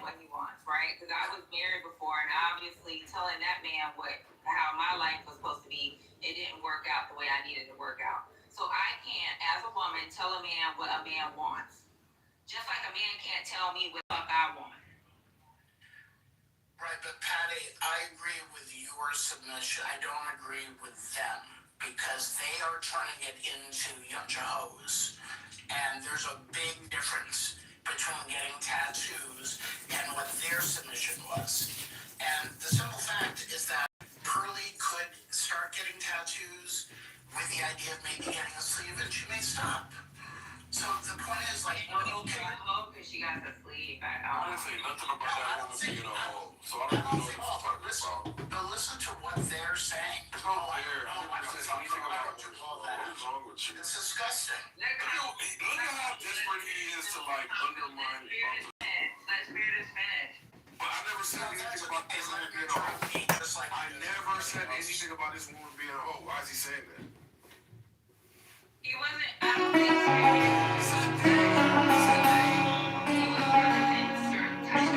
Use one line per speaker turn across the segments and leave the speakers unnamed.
what he wants, right? Because I was married before, and obviously telling that man how my life was supposed to be, it didn't work out the way I needed to work out. So I can't, as a woman, tell a man what a man wants. Just like a man can't tell me what the fuck I want.
Right, but Patty, I agree with your submission. I don't agree with them because they are turning it into young hoes. And there's a big difference between getting tattoos and what their submission was. And the simple fact is that Pearlie could start getting tattoos with the idea of maybe getting a sleeve, and she may stop. So the point is, like, we're okay.
I hope that she got the sleeve.
I didn't say nothing about that woman being a hoe. So I don't even know what you're talking about.
But listen to what they're saying.
It's not fair. I never said anything about it. What is wrong with you?
It's disgusting.
Look at how desperate he is to, like, undermine the
That spirit is finished.
But I never said anything about this woman being a hoe. I never said anything about this woman being a hoe. Why is he saying that?
He wasn't, I don't think so. He was representing certain types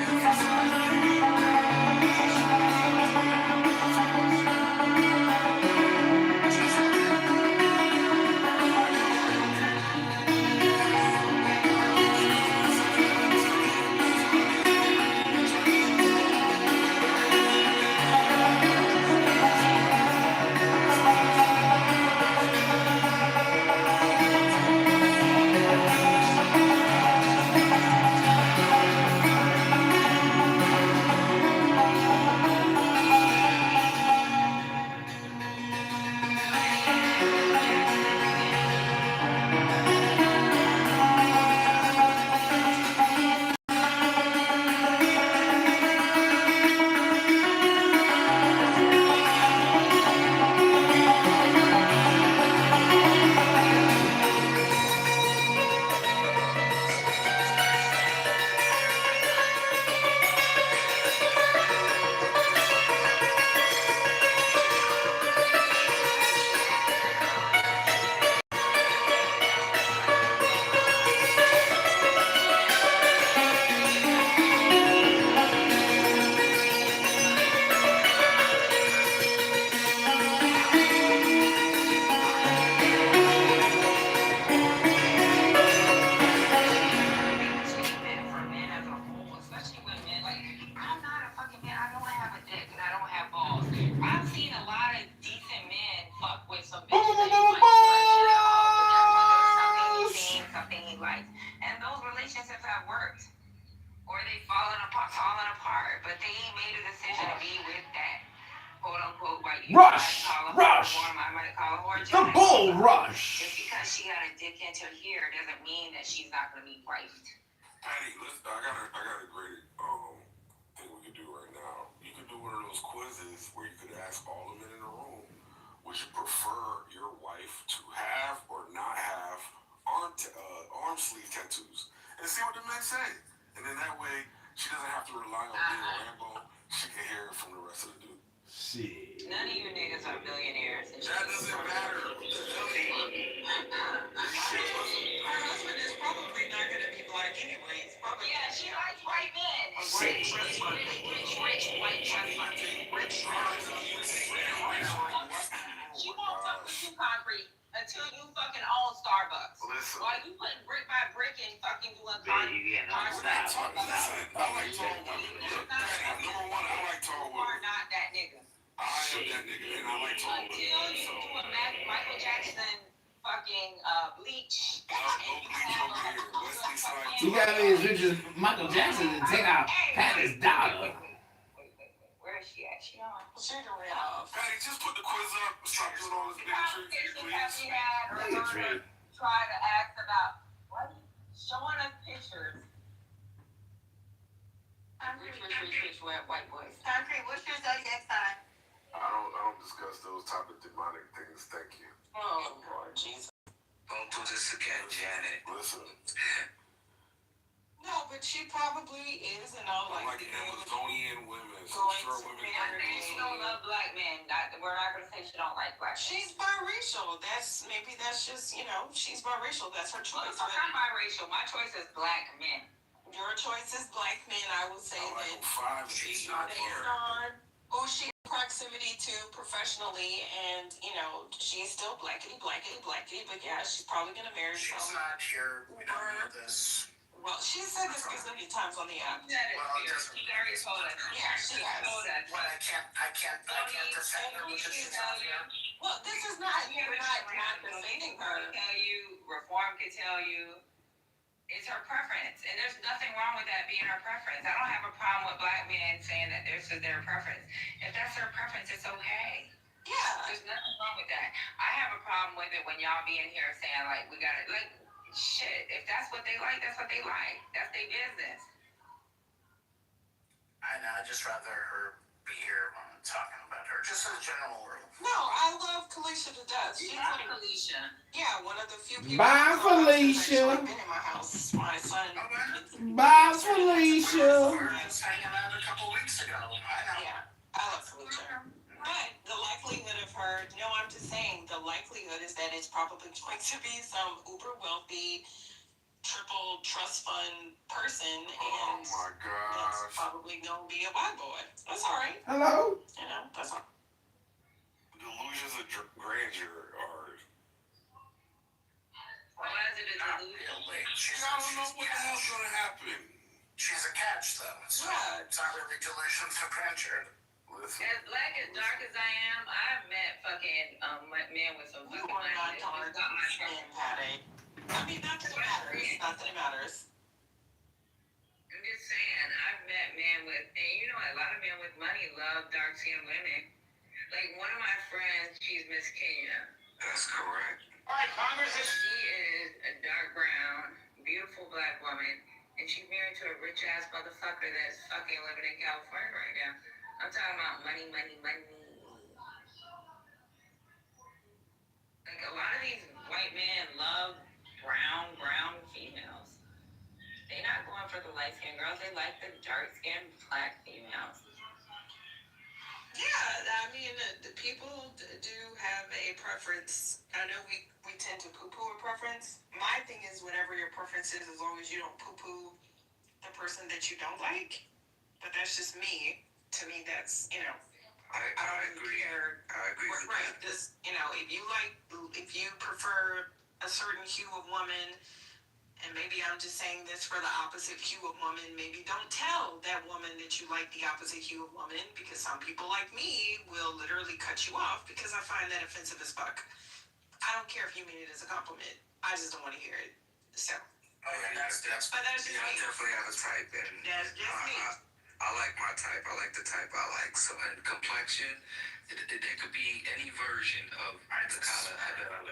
Rush! The bull rush!
Just because she got a dick into here doesn't mean that she's not going to be wifed.
Patty, listen, I got a great thing we could do right now. You could do one of those quizzes where you could ask all the men in the room, would you prefer your wife to have or not have arm sleeve tattoos? And see what the men say. And then that way, she doesn't have to rely on being a Rambo. She can hear it from the rest of the dude.
See.
None of you niggas are millionaires.
That doesn't matter.
Her husband is probably not going to be black anyways. Yeah, she likes white men. Rich white men. She won't fuck with you, Concrete, until you fucking own Starbucks.
Listen.
While you putting brick by brick and fucking doing
Baby,
I like tall women. Number one, I like tall
You are
women.
not that nigga.
I am that nigga, and I like tall women.
Until you do a Michael Jackson fucking bleach.
You gotta be as rich as Michael Jackson to take out Patty's daughter.
Where is she at? She on?
Patty, just put the quiz up. Stop doing all this bigotry, please.
Bigotry.
Try to ask about what? Showing us pictures. Rich white boys.
Concrete, what's your zodiac sign?
I don't discuss those type of demonic things. Thank you.
Oh, Lord Jesus.
Don't do this again, Janet.
Listen,
No, but she probably is, and all
I
like
like Amazonian women, so
Going
sure
to
women.
I think she don't love black men. We're not gonna say she don't like black men.
she's biracial. That's just she's biracial. That's her choice.
I'm not biracial. My choice is black men.
Your choice is black men. I will say
I like
that
them 5'8",
based
not
on who she has proximity to professionally, and she's still blackety, blackety, blackety. But yeah, she's probably gonna marry
She's
some.
not here. We don't know this.
Well, she said this a million times on the app.
That is
Well, it
weird.
doesn't-
She already told us.
Yeah, she has.
Told us.
Well, I can't defend her because she's not here.
Well, this is not you're not defending her.
Tell you, reform could tell you. It's her preference, and there's nothing wrong with that being her preference. I don't have a problem with black men saying that this is their preference. If that's their preference, it's okay.
Yeah.
There's nothing wrong with that. I have a problem with it when y'all be in here saying like we got it. Like shit. If that's what they like, that's what they like. That's their business.
I know. I'd just rather her be here when I'm talking about her. Just as a general rule.
No, I love Kalisha to death. She's
Love
like,
Alicia.
yeah, one of the few people.
Bye,
who's actually
Felicia.
been in my house. My son.
Bye,
We
Felicia.
were just hanging out a couple weeks ago. I know.
Yeah, I love Felicia. But the likelihood of her, no, I'm just saying, the likelihood is that it's probably going to be some uber wealthy, triple trust fund person,
Oh
and
my
that's
gosh.
probably going to be a white boy. That's all right.
Hello?
That's all.
Delusions of grandeur are.
Why is it a
Not
delusion?
really.
I don't know what the hell's gonna happen.
She's a catch, though. It's not really delusions of grandeur.
Listen,
As black as dark as I am, I've met fucking men with some
You
fucking
are not
money.
dark
It's not my
skin,
preference.
Patty. I mean, not that it matters. Not that it matters.
I'm just saying, I've met men with, and a lot of men with money love dark skinned women. Like one of my friends, she's Miss Kenya.
that's correct.
All right, Congressman.
She is a dark brown, beautiful black woman, and she's married to a rich ass motherfucker that's fucking living in California right now. I'm talking about money, money, money. Like a lot of these white men love brown females. They're not going for the light skinned girls. They like the dark skinned black females.
Yeah, I mean, the people do have a preference. I know we tend to poo-poo a preference. My thing is, whatever your preference is, as long as you don't poo-poo the person that you don't like. But that's just me. To me, that's, I don't
agree.
care.
I agree with
Right.
that.
Just, if you prefer a certain hue of woman, and maybe I'm just saying this for the opposite hue of woman, maybe don't tell that woman that you like the opposite hue of woman, because some people like me will literally cut you off because I find that offensive as fuck. I don't care if you mean it as a compliment. I just don't want to hear it. So.
Oh, yeah, that's
But that's just
Yeah, I
me.
definitely have a type, and
That's just me.
I like my type. I like the type I like. So, and complexion, there could be any version of the color.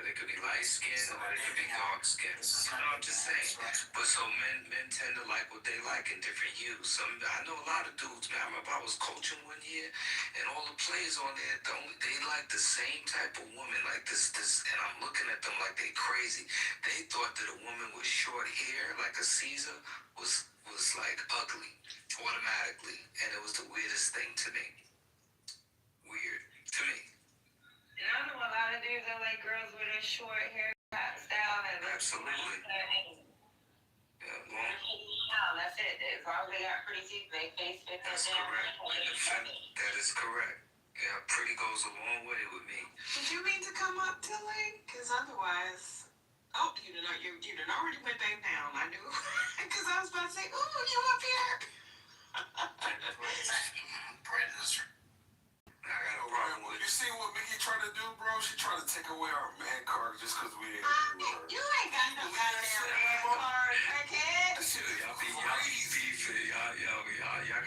There could be light skin or there could be dark skin. I'm just saying. But so men tend to like what they like in different hues. I know a lot of dudes, man. I remember I was coaching one year, and all the players on there, they like the same type of woman, like this, and I'm looking at them like they crazy. They thought that a woman with short hair, like a Caesar, was like ugly automatically, and it was the weirdest thing to me. Weird to me.
And I know a lot of dudes that like girls with a short hairstyle that looks
Absolutely. Yeah, long.
No, that's it. As long as they got pretty teeth, they face fit that
That's
down.
correct. That is correct. Yeah, pretty goes a long way with me.
Did you mean to come up, Tilly? Because otherwise, you done already went back down. I knew, because I was about to say, "Ooh, you up here?"
Brett is.
I got a problem with
You
it.
see what Mickey tried to do, bro? She tried to take away our man card just because we ain't agree with her.
You ain't got no goddamn man card, crackhead.
That shit is
Y'all
crazy.
beefing. Y'all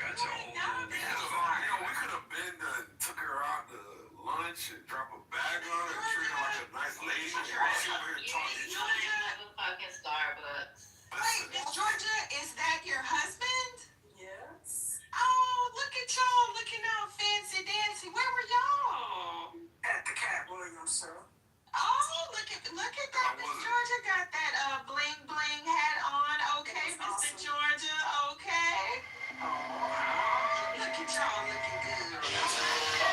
got your own little
We
beef.
could have been took her out to lunch and drop a bag on her and treat her like a nice lady. While she over here talking
Motherfucking Starbucks.
Wait, Miss Georgia, is that your husband?
Yes.
Oh, look at y'all looking all fancy dancy. Where were y'all?
At the cat.
Williams, sir.
Oh, look at that. Miss Georgia got that bling bling hat on. Okay,
It was
Mr.
awesome.
Georgia. Okay. Oh, look at y'all looking good.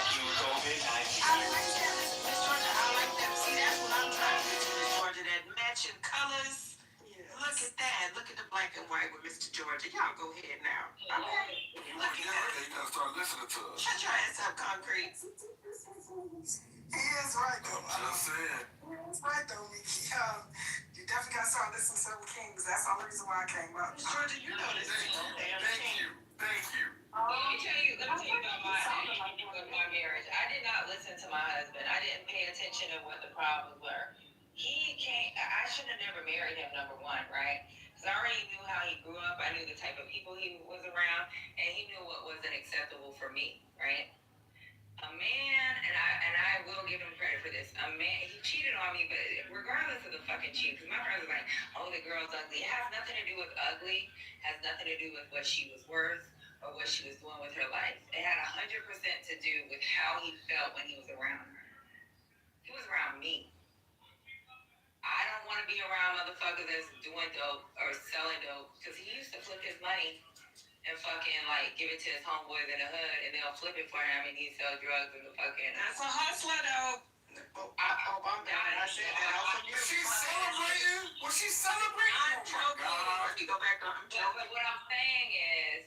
I like that, Miss Georgia. I like that. See, that's what I'm trying to get to, Miss Georgia. That matching colors.
Yes.
Look at that. Look at the black and white with Mr. Georgia.
start listening to us.
Shut your ass up, Concrete.
He is right though.
I'm just saying.
He's right though, Mickey. You definitely gotta start listening to Silver Kings. That's the only reason why I came up.
Georgia, you know this.
Thank you. Thank you.
Let me tell you about my marriage. I did not listen to my husband. I didn't pay attention to what the problems were. I should have never married him, number one, right? Because I already knew how he grew up. I knew the type of people he was around, and he knew what wasn't acceptable for me, right? A man, and I will give him credit for this. A man, he cheated on me, but regardless of the fucking cheat, because my friends are like, oh, the girl's ugly. It has nothing to do with ugly. It has nothing to do with what she was worth or what she was doing with her life. It had 100% to do with how he felt when he was around her. He was around me. I don't want to be around motherfuckers that's doing dope or selling dope, because he used to flip his money and fucking like give it to his homeboys in the hood, and they'll flip it for him, and he sell drugs in the fucking.
That's a hustler though. I'm done. I said that out from you.
She's celebrating? Was she celebrating?
I'm joking. You go back on. I'm joking.
But what I'm saying is,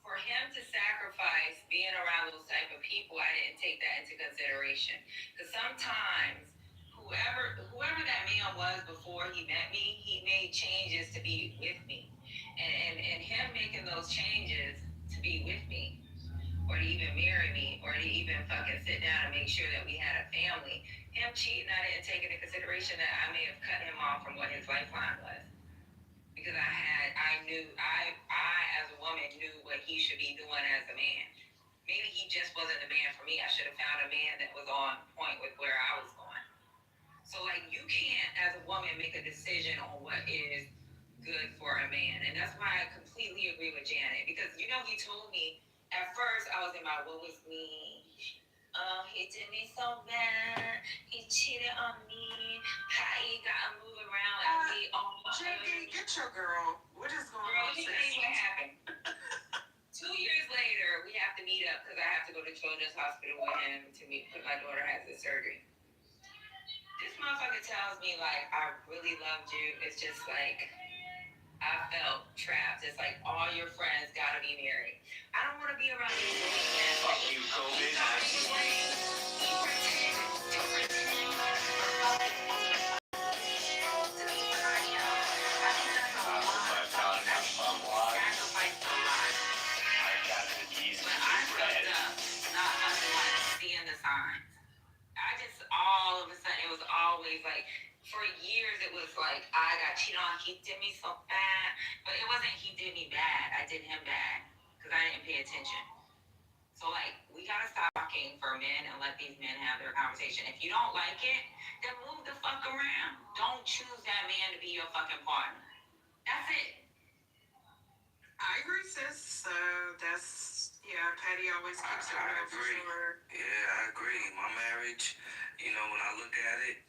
for him to sacrifice being around those type of people, I didn't take that into consideration. Because sometimes whoever that man was before he met me, he made changes to be with me. And him making those changes to be with me, or to even marry me, or to even fucking sit down and make sure that we had a family, him cheating, I didn't take into consideration that I may have cut him off from what his lifeline was. Because I knew, I as a woman knew what he should be doing as a man. Maybe he just wasn't the man for me. I should have found a man that was on point with where I was going. So, like, you can't, as a woman, make a decision on what is good for a man. And that's why I completely agree with Janet. Because, you know, he told me, at first, I was in my, what was me? He did me so bad. He cheated on me. How he got to move around like me.
JD, get your girl. What is going on?
Girl, let me tell you what happened. 2 years later, we have to meet up because I have to go to Children's Hospital with him to meet, because my daughter has the surgery. This motherfucker tells me, like, I really loved you. It's just like, I felt trapped. It's like, all your friends gotta be married. I don't want to be around these women.
Fuck you, COVID.
All of a sudden, it was always like, for years, it was like, I got cheated on, he did me so bad. But it wasn't he did me bad, I did him bad, because I didn't pay attention. So, like, we gotta stop talking for men and let these men have their conversation. If you don't like it, then move the fuck around. Don't choose that man to be your fucking partner. That's it.
I agree, sis. That's, yeah, Patty always keeps it real for sure.
Yeah, I agree. My marriage, you know, when I look at it,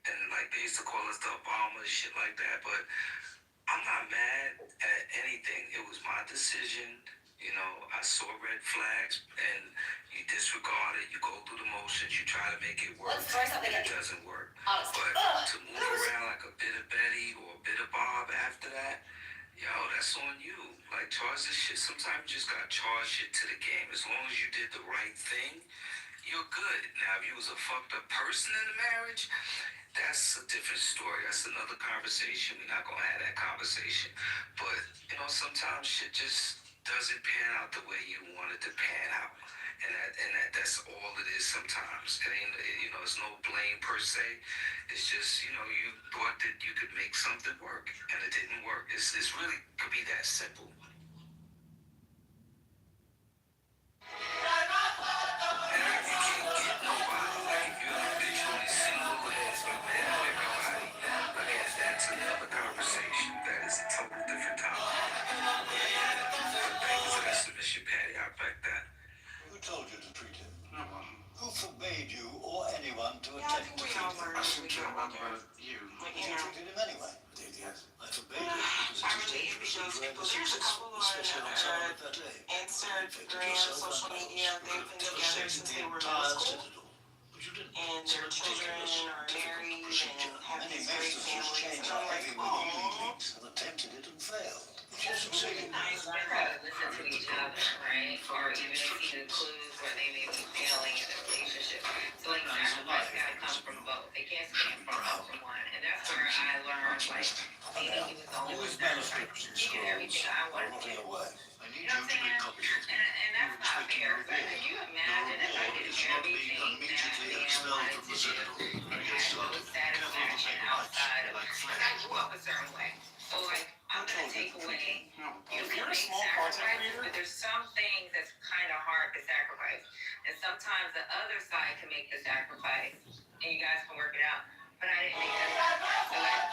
and like they used to call us the Obama, shit like that, but I'm not mad at anything. It was my decision. You know, I saw red flags, and you disregard it. You go through the motions. You try to make it work, and it doesn't work. But to move around like a bit of Betty or a bit of Bob after that, yo, that's on you. Like, charge this shit. Sometimes you just gotta charge shit to the game. As long as you did the right thing, you're good. Now, if you was a fucked up person in the marriage, that's a different story. That's another conversation. We're not gonna have that conversation. But, you know, sometimes shit just doesn't pan out the way you want it to pan out. And that's all it is sometimes. It ain't, you know, it's no blame per se. It's just, you know, you thought that you could make something work, and it didn't work. It's really could be that simple. And if you can't get nobody, like if you're habitually single and you're mad at everybody, again, that's another conversation. That is a total different topic. But thank you for that submission, Patty. I back that.
Who told you to treat him?
No, Mom.
Who forbade you or anyone to
Yeah, I
attempt
think
to
we all
treat him?
learned
I
as
shouldn't
we
care
get
about
older.
you.
But,
You
you know,
treated him anyway.
Yes.
I forbade you because
I
it was
really envy
dangerous
those
and
people.
rather
There's a
successful,
couple
especially on
on
someone of that age.
Instagram, social media. They've been together since they were middle school,
But you didn't.
and their children are married and have
Many
these great
ministers
families.
changed
And I'm
our
like,
heavy with
oh.
leagues and attempted it and failed. She doesn't say it.
Nice to listen to each other, right? Or even see the clues where they may be failing in the relationship. So like sacrifice gotta come from both. It can't stand from one. And that's where I learned like maybe he was the only one sacrificing. He did everything I wanted to do.
I need
You know what I'm saying? And that's not fair. Like, could you imagine if I did everything that man wanted to do and had no satisfaction outside of it? Because I grew up a certain way. So like I'm gonna take away you can make sacrifices, but there's some things that's kind of hard to sacrifice. And sometimes the other side can make the sacrifice and you guys can work it out. But I didn't make that sacrifice. So like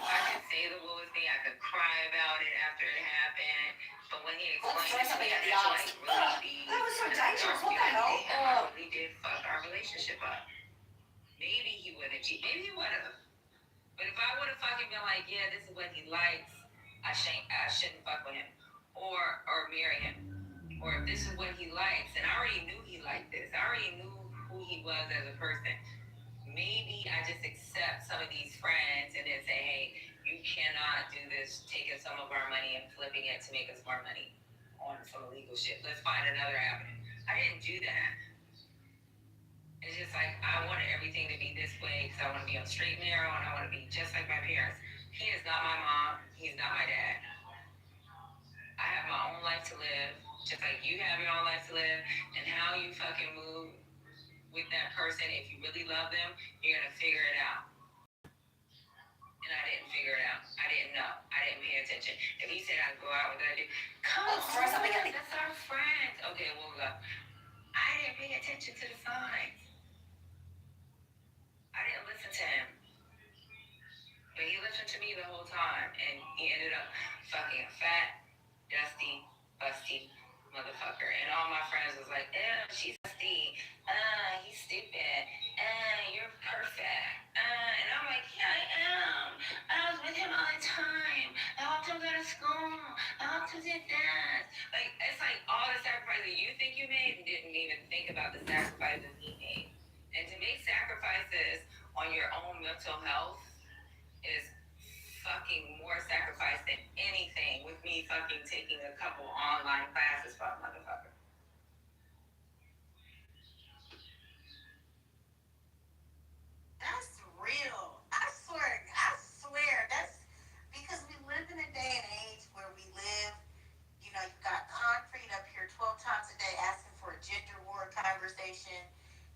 I could say the what was me, I could cry about it after it happened. But when he explained it to me, I had to like really be
That was so dangerous. What the
I
hell?
really did fuck our relationship up. Maybe he wouldn't have cheated. Maybe he would have. But if I would have fucking been like, yeah, this is what he likes, I shouldn't fuck with him. Or marry him. Or if this is what he likes, and I already knew he liked this. I already knew who he was as a person. Maybe I just accept some of these friends and then say, hey, you cannot do this, taking some of our money and flipping it to make us more money on some illegal shit. Let's find another avenue. I didn't do that. It's just like, I wanted everything to be this way because I want to be on straight and narrow and I want to be just like my parents. He is not my mom. He's not my dad. I have my own life to live, just like you have your own life to live. And how you fucking move with that person, if you really love them, you're going to figure it out. And I didn't figure it out. I didn't know. I didn't pay attention. If he said I'd go out with that dude, come on, that's our friends. Okay, we'll go. I didn't pay attention to the signs. I didn't listen to him. But he listened to me the whole time. And he ended up fucking a fat, dusty, busty motherfucker. And all my friends was like, she's dusty. He's stupid. You're perfect. And I'm like, yeah, I am. I was with him all the time. I helped him go to school. I helped him get that. Like, it's like all the sacrifices you think you made and didn't even think about the sacrifices he made. And to make sacrifices on your own mental health is fucking more sacrifice than anything with me fucking taking a couple online classes for a motherfucker.
That's real. I swear, that's because we live in a day and age where we live, you know, you've got concrete up here 12 times a day asking for a gender war conversation.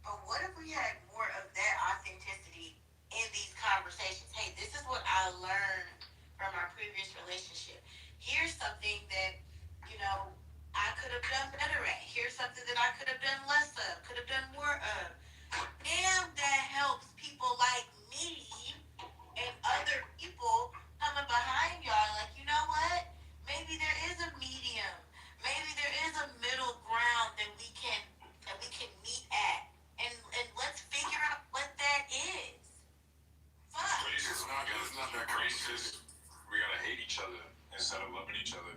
But what if we had more of that authenticity in these conversations? Hey, this is what I learned from our previous relationship. Here's something that, you know, I could have done better at. Here's something that I could have done less of, could have done more of. And that helps people like me and other people coming behind y'all. Like, you know what? Maybe there is a medium. Maybe there is a middle ground that we can meet at. And let's figure out what that is. Fuck.
It's not that crazy. We gotta hate each other instead of loving each other.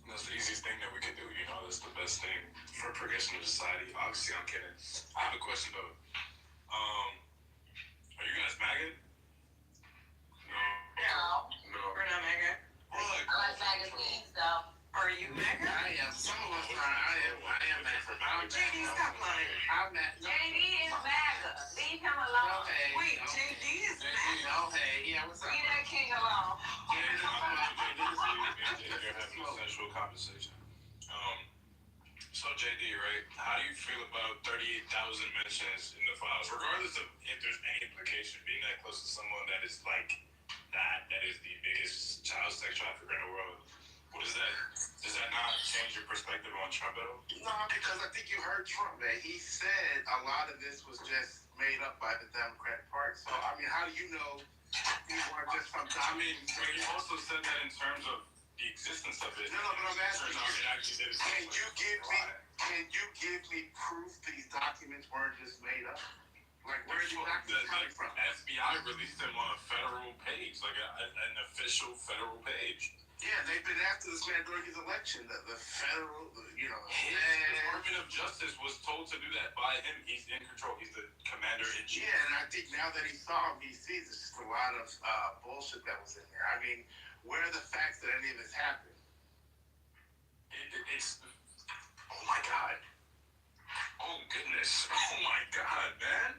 That's the easiest thing that we can do, you know. That's the best thing for progression of society. Obviously, I'm kidding. I have a question though. Are you guys maggot?
No,
No.
we're not mega.
What?
I like magazines though.
Are you mega?
I am. Some of us are. I am that.
JD, stop lying.
I'm that.
JD is MAGA. Leave him alone.
Okay.
Wait, JD is mega.
Okay. Yeah. What's up?
Leave that king alone.
You're having a sexual conversation. So JD, right? How do you feel about 38,000 mentions in the files, regardless of if there's any implication, being that close to someone that is like that is the biggest child sex trafficker in the world? What is that? Does that not change your perspective on Trump at all?
No, because I think you heard Trump, man. He said a lot of this was just made up by the Democratic Party. So, I mean, how do you know these weren't just some
I mean, you also said that in terms of the existence of it.
No, but I'm asking
Turns out it actually did
can you give me proof these documents weren't just made up? Like, where are these documents coming from?
FBI released them on a federal page, like an official federal page.
Yeah, they've been after this man during his election. The federal, you know,
His Department of Justice was told to do that by him. He's in control. He's the commander-in-chief.
Yeah, and I think now that he saw him, he sees it's just a lot of bullshit that was in there. I mean,
Where are the facts that any of this happened?
It's oh my god. Oh goodness. Oh my god, man.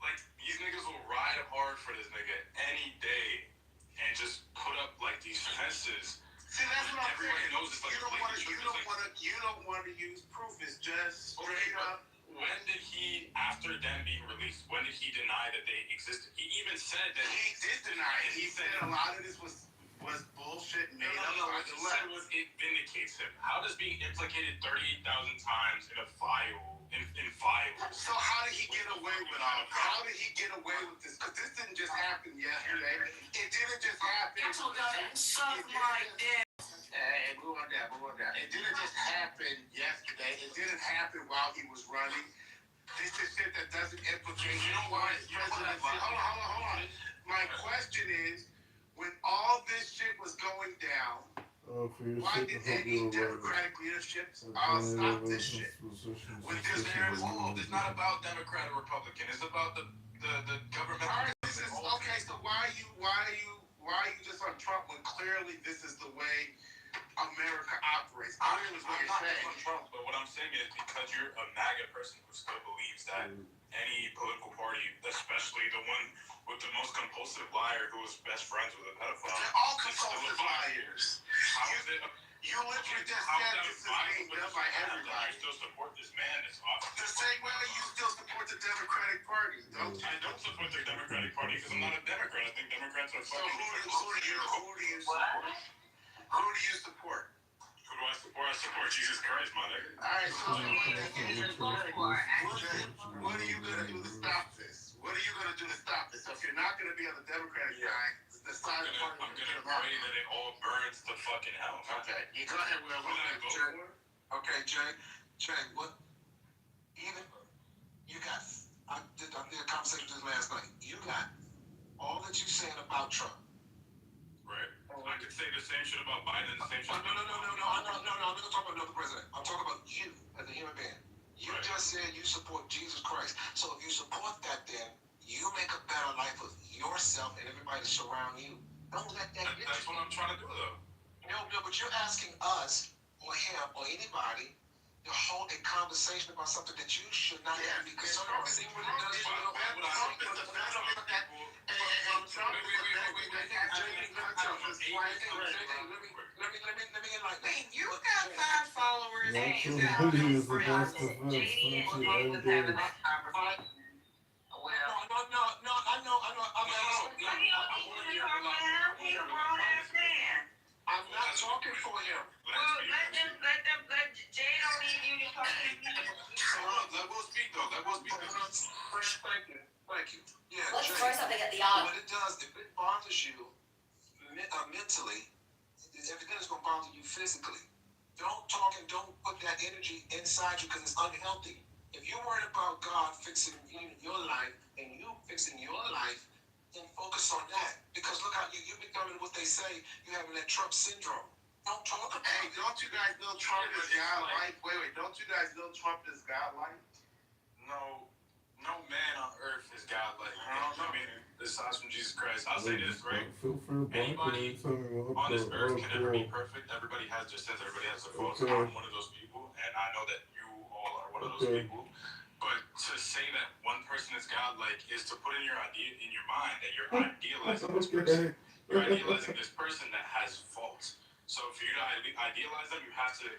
Like these niggas will ride hard for this nigga any day and just put up like these fences.
See, that's what I'm
Everybody
saying.
knows it's like
You don't want to use proof. It's just straight up.
When did he, after them being released, when did he deny that they existed? He even said that
he did deny it. He said a lot of this was bullshit made up.
What he said was it vindicates him. How does being implicated 38,000 times in a file, in files?
So how did he get away with all? How did he get away with this? Because this didn't just happen yesterday. It didn't just happen.
Suck my dick.
Hey, move on down. It didn't just happen yesterday. It didn't happen while he was running. This is shit that doesn't implicate his presidency. Hold on. My question is, when all this shit was going down, why did any Democratic leadership stop this shit?
It's not about Democrat or Republican. It's about the government.
All right, okay, so why are you just on Trump when clearly this is the way America operates? Clearly is what you're saying.
On Trump, but what I'm saying is because you're a MAGA person who still believes that any political party, especially the one with the most compulsive liar who was best friends with a pedophile,
they're all compulsive liars.
How is it?
You literally just said this is being done by everybody.
You still support this man that's awesome.
The same way you still support the Democratic Party, don't you?
I don't support the Democratic Party because I'm not a Democrat. I think Democrats are
So
fucking.
who do you support? Who do you support?
Who do I support? I support Jesus Christ, my nigga.
All right, so what are you gonna do to stop this? What are you gonna do to stop this? So if you're not gonna be on the Democratic side, the side of the party,
I'm gonna pray that it all burns to fucking hell.
Okay, you go ahead, Will.
Okay, Jay, what? Even you got? I did a conversation with this last night. You got all that you saying about Trump.
Right. I could say the same shit about Biden, the same shit.
No. I'm not gonna talk about another president. I'm talking about you as a human being. You just said you support Jesus Christ. So if you support that, then you make a better life for yourself and everybody that's around you. Don't let that get
That's
you.
what I'm trying to do, though.
No, but you're asking us or him or anybody to hold a conversation about something that you should not have because some of it really does. Let me enlighten
You got 5 followers and you got
JD
no
and
friends.
JD was having that conversation. Well,
No, I know.
he's a grown ass man.
I'm not talking for him.
Well, let Jay don't need you to talk to me.
Let Will speak though. Thank you. Yeah,
Let's
Jay,
throw something at the odds.
what it does, if it bothers you mentally, everything is going to bother you physically. Don't talk and don't put that energy inside you because it's unhealthy. If you're worried about God fixing your life and you fixing your life, then focus on that. Because look how you're becoming what they say, you're having that Trump syndrome. Don't talk about
Hey, don't you guys know Trump is godlike? Wait, don't you guys know Trump is godlike?
No man on earth is godlike. I mean, aside from Jesus Christ, I'll say this, right? Anybody on this earth can never be perfect. Everybody has their sins. Everybody has their faults. I'm one of those people, and I know that you all are one of those people. But to say that one person is godlike is to put in your mind that you're idealizing this person. You're idealizing this person that has faults. So for you to idealize them, you have to,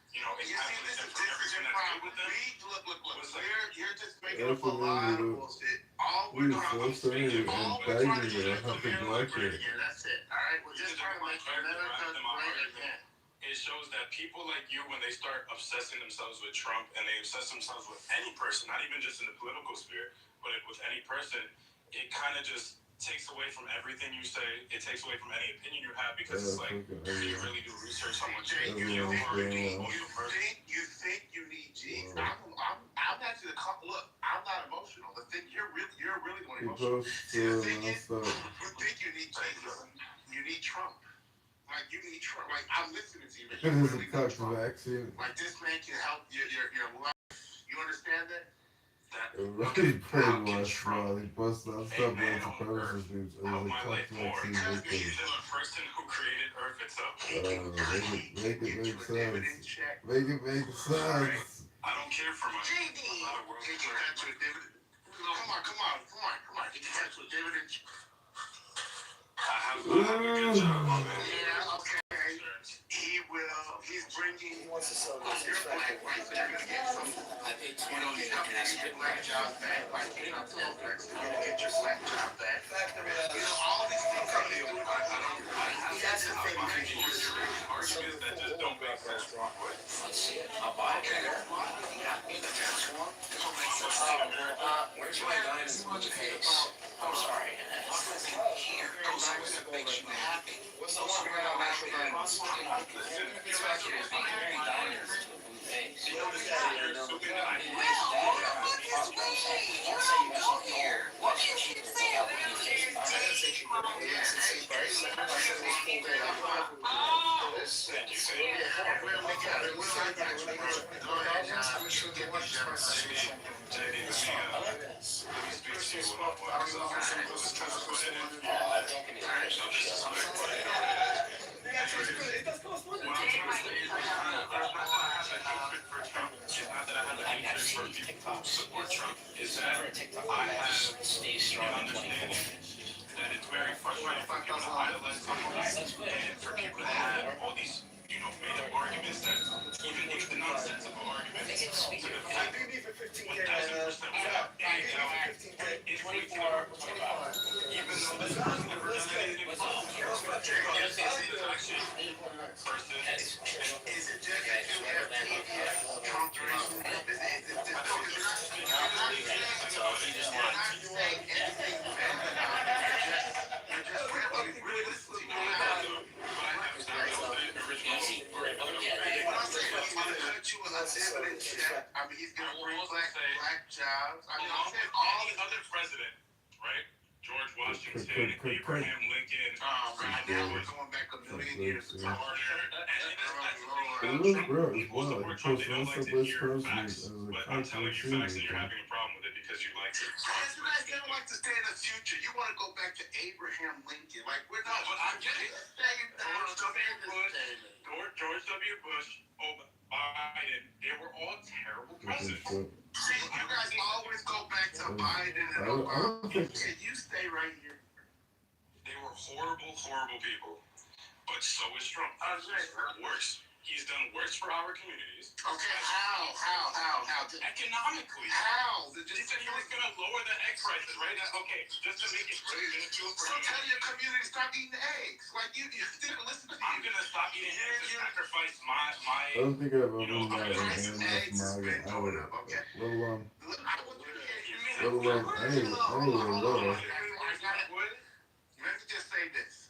encapsulate them from everything that's good with them.
Look. You're just making up a lot of bullshit. All we're trying to do is America great again. That's it. All right, we're just trying to make America great again.
It shows that people like you, when they start obsessing themselves with Trump and they obsess themselves with any person, not even just in the political sphere, but with any person, it kind of just takes away from everything you say. It takes away from any opinion you have because it's like, do you really do research on what you think you
need Jesus? I'm actually look. I'm not emotional. The thing you're really going emotional. The thing is, you think you need Jesus. You need Trump. Like you need Trump. Like I'm listening to you, but you really need Trump. Like this man can help your life. You understand that?
that
Really
how can
brainwashed
Trump
while he busted out
a
stuff
man
white
on earth
supremacist dudes. It
help
was a
my
tough
life more?
vaccine
Because
victim.
he's the person who created Earth itself.
Make it make sense. Make it make
Right?
sense.
I don't care for money.
JD,
I'm not a world
did you
trader.
catch a dividend? Come on. Did you catch a dividend?
I have a good job, my man.
Yeah, okay. He's bringing.
He wants to sell this.
You're black, right? So you're gonna get some. He's coming to get your black job back. Like, you're gonna get your black job back. All these things that he's doing.
I have arguments that just don't make sense.
Let's see it. I'll buy it. Where's my diamonds in the case? I'm sorry.
Here goes something that makes you happy.
What's the one where I'm actually diamonds? It's back here. It's comparing diamonds to a blue face.
You know this guy here, stupid guy.
What you keep saying?
Is that I have
Stay strong in 24.
that it's very frustrating for people to idolize someone and for people to have all these, made up arguments that even if the nonsensical arguments to the fact 1,000% without any doubt if we can, even though this person never done anything wrong. Yes, this is actually person.
Is it just that you have confirmation? He's gonna bring black jobs.
Any other president, right? George Washington, Abraham Lincoln,
Now we're going back a million years ago.
It was bro as well. He posted one step less persons as a
but I'm telling you facts and you're
controversy.
having a problem with it because you like it.
You guys never like to stay in the future. You want to go back to Abraham Lincoln. Like, we're not.
But I'm getting George W. Bush, Biden, they were all terrible presidents.
See, you guys always go back to Biden and
I don't
Obama.
think
Can you stay right here?
They were horrible, horrible people. But so is Trump. Worse. He's done worse for our communities.
Okay, how?
Economically.
How?
He said he was going to lower the egg prices, right? Okay, just to make it really minuscule for
So
you.
tell your community stop eating eggs. Like, you didn't listen to me.
I'm going to stop eating eggs and sacrifice my
I don't think I've ever
You know,
got
the
an
price
hand
of
off
eggs has
MAGA.
been
I
going
would,
up, okay?
let alone,
Look, I want you to hear.
let alone anyway,
Let me just say this.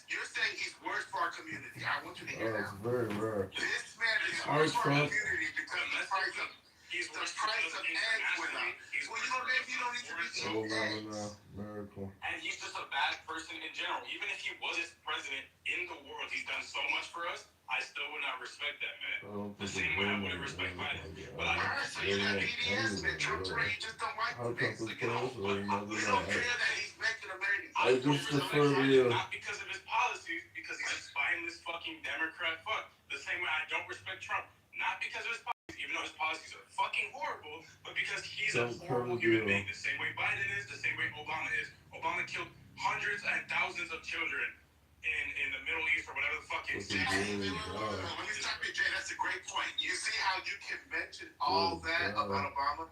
You're saying he's worse for our community. I want you to hear
it's
that.
very rare.
This man is
All right,
worse for our
Trump.
community because the price of eggs went up. Well, maybe you don't need to be eating eggs.
Miracle.
And he's just a bad person in general. Even if he was president in the world, he's done so much for us. I still would not respect that man. The same way I wouldn't respect Biden. But I
Alright, so you got BDS and Trump's right, you just don't like
How
him,
Trump is
basically.
close or
You
another
don't care
guy?
that he's making America.
I just prefer
not because of his policies, because he's a spineless fucking Democrat fuck. The same way I don't respect Trump, not because of his policies, even though his policies are fucking horrible, but because he's a horrible human being. The same way Biden is, the same way Obama is. Obama killed hundreds and thousands of children in the Middle East or whatever the fuck it's.
Let me stop you, Jay. That's a great point. You see how you can mention all that about Obama?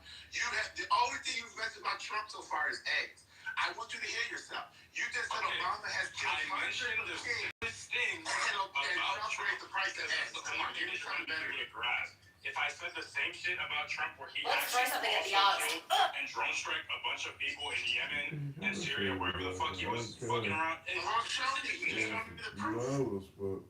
The only thing you've mentioned about Trump so far is eggs. I want you to hear yourself. You just said Obama has killed hundreds of kids.
Things
And
about
Trump raised the price of eggs. Come on, give me something better.
If I said the same shit about Trump where he
Let's throw something at the odds.
and drone strike a bunch of people in Yemen and Syria, wherever the fuck he was fucking around.
Marvelous, but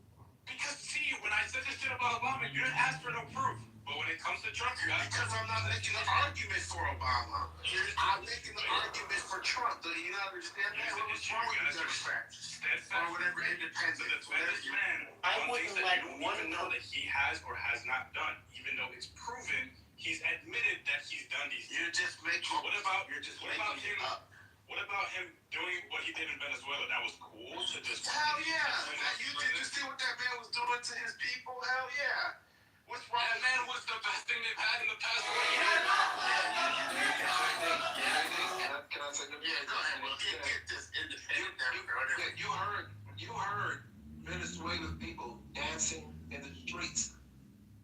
Because see, when I said this shit about Obama, you didn't ask for no proof. But when it comes to Trump, you ask
Because I'm not making an argument for Obama. I'm making an argument for Trump. Do you not understand that? What's wrong with you, Democrats? Or whatever independent, whatever you
man,
I wouldn't let
you don't even know that he has or has not done, even though it's proven
he's admitted that he's done these things.
You're just making.
What about
You're just
what about
making
him?
it up.
What about him doing what he did in Venezuela? That was cool to just.
Hell yeah! Did you see what that man was doing to his people? Hell yeah! What's wrong?
That man was the best thing they've had in the past 20 years.
Can I say that?
Yeah, go ahead. Well, get this independent.
You heard Venezuelan people dancing in the streets.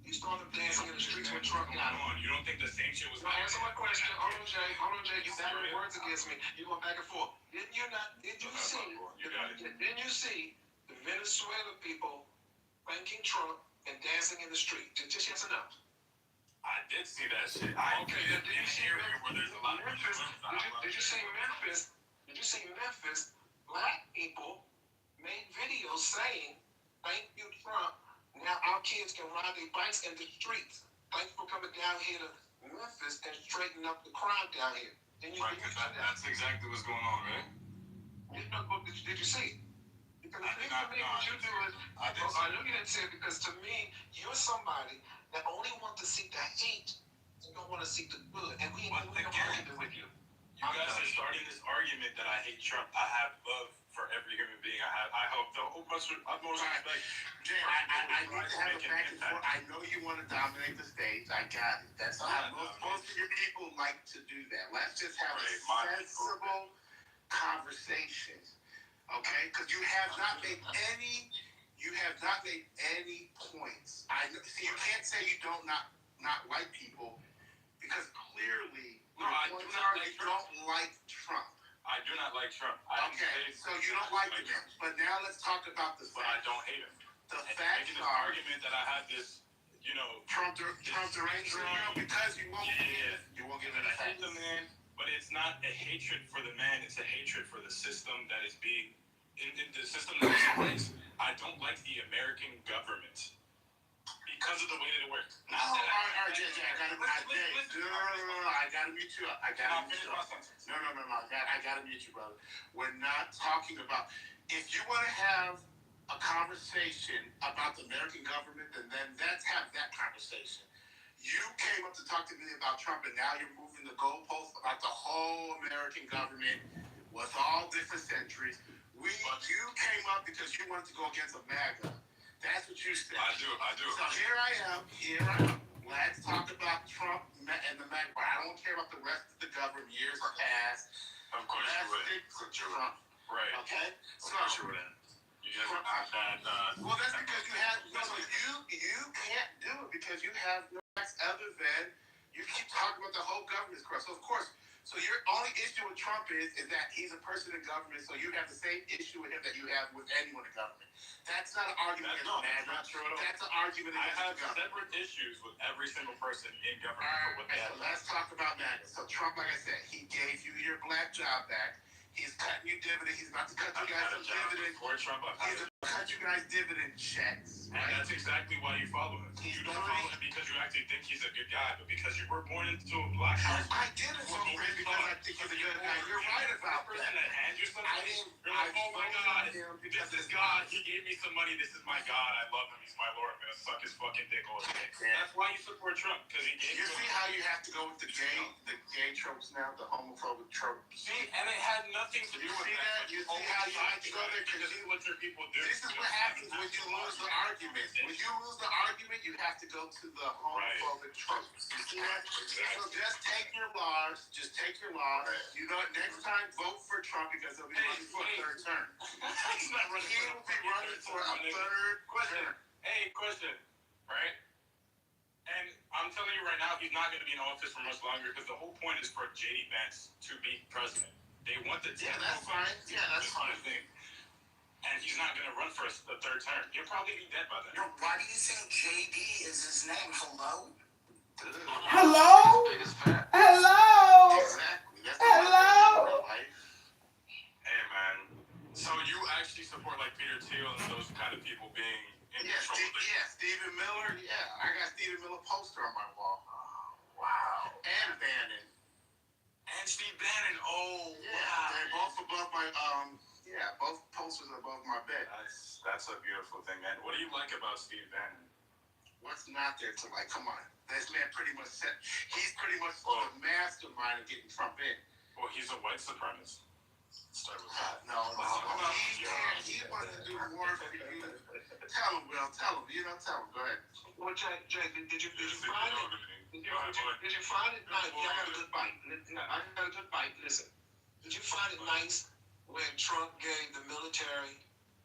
You saw them dancing in the streets when Trump got
Come on, you don't think the same shit was
No, answer my question. Hold on, Jay. You battering words against me. You going back and forth. Didn't you see the Venezuelan people thanking Trump and dancing in the street? Just yes or no?
I did see that shit.
Okay,
Did you see where there's a lot of
Memphis? Did you see Memphis? Did you see Memphis? Black people made videos saying, "Thank you, Trump. Now our kids can ride their bikes in the streets. Thanks for coming down here to Memphis and straightening up the crime down here."
Right, because that's exactly what's going on, right?
Did you see? Because the thing to me, what you do is, I know you didn't say it because to me, you're somebody that only wants to seek the hate and don't want to seek the good. And we don't argue with you.
You guys are starting this argument that I hate Trump. I have love for every human being. I hope the utmost respect.
Jay, I need to have a back and forth. I know you want to dominate the stage. I got it. That's how most of your people like to do that. Let's just have a sensible conversation, okay? Because you have not made any points. See, you can't say you don't not like people because clearly you don't like Trump.
I do not like Trump.
Okay, so you don't like him. But now let's talk about the
But I don't hate him.
The facts
making this
are
argument that I had this,
Trump deranged because you won't give it a
hate the man, but it's not a hatred for the man. It's a hatred for the system that is being in the system that is in place. I don't like the American government because of the way that it works.
All right, Jay, I gotta mute you up. I gotta mute you, brother. We're not talking about. If you want to have a conversation about the American government, then let's have that conversation. You came up to talk to me about Trump, and now you're moving the goalposts about the whole American government with all different centuries. You came up because you wanted to go against a MAGA. That's what you said.
I do.
So here I am. Let's talk about Trump and the MAGA. I don't care about the rest of the government. Years past.
Of course you would.
Trump.
Right.
Okay?
Of course you would. You just
well, that's because you have you can't do it because you have no facts other than you keep talking about the whole government's corrupt. So of course, your only issue with Trump is that he's a person in government, so you have the same issue with him that you have with anyone in government. That's not an argument against MAGA.
That's not true at all.
That's an argument against
I have
government.
separate issues with every single person in government for what they have.
Let's talk about MAGA. So Trump, like I said, he gave you your black job back. He's cutting you dividends. He's about to cut you guys some dividends.
Before Trump,
He's about to cut you guys dividend checks.
And that's exactly why you follow him. You don't follow him because you actually think he's a good guy, but because you were born into a black house.
I didn't vote for him because I think he's a good guy. You're right about
that. The person that hands you something, you're like, oh my God, this is God. He gave me some money. This is my God. I love him. He's my Lord. I'm going to suck his fucking dick all day. That's why you support Trump, because he gave you
see how you have to go with the gay tropes now, the homophobic tropes.
See, and it had nothing to do with that.
You see how you have to go there because
this is what your people do.
This is what happens when you lose the argument. When you lose the argument, you have to go to the homophobic tropes. You see that? So just take your loss. Just take your loss. You know what? Next time, vote for Trump because he'll be running for a third term.
He's not running.
He will be running for a third term.
Hey, question. Right? And I'm telling you right now, he's not going to be in office for much longer because the whole point is for J.D. Vance to be president. They want the
that's fine. Yeah, that's fine.
Thing. And he's not going to run for a third term. He'll probably be dead by then.
Yo, why do you think J.D. is his name? Hello?
Hello? Hello?
Exactly.
Hello?
Hey, man. So you actually support like Peter Thiel and those kind of people being in control?
Stephen Miller. Yeah, I got Stephen Miller poster on my wall. Oh, wow. And Bannon.
And Steve Bannon. Oh,
yeah. Wow. They're both above my both posters above my bed.
That's a beautiful thing, man. What do you like about Steve Bannon?
What's not there to like? Come on. This man pretty much said he's pretty much the mastermind of getting Trump in.
Well, he's a white supremacist. Start with that.
No, he wants to do more for you. Tell him, Will. Tell him. Tell him. Go ahead.
Well, Jay, did you find it? Did you find it nice? Yeah, I got a good bite. I got a good bite. Listen, did you find it nice when Trump gave the military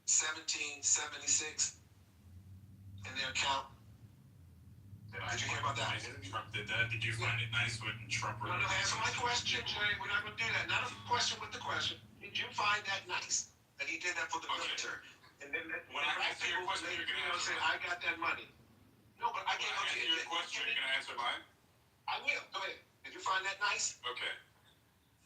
1776 in their account? Did you hear about that?
Trump did that. Did you find it nice when Trump?
No, answer my question, Jay. We're not going to do that. Not a question with the question. Did you find that nice that he did that for the military? And then
when I answer your question, you're gonna
say, "I got that money." No, but I can't
answer your question. You're gonna answer mine.
I will. Go ahead. Did you find that nice?
Okay.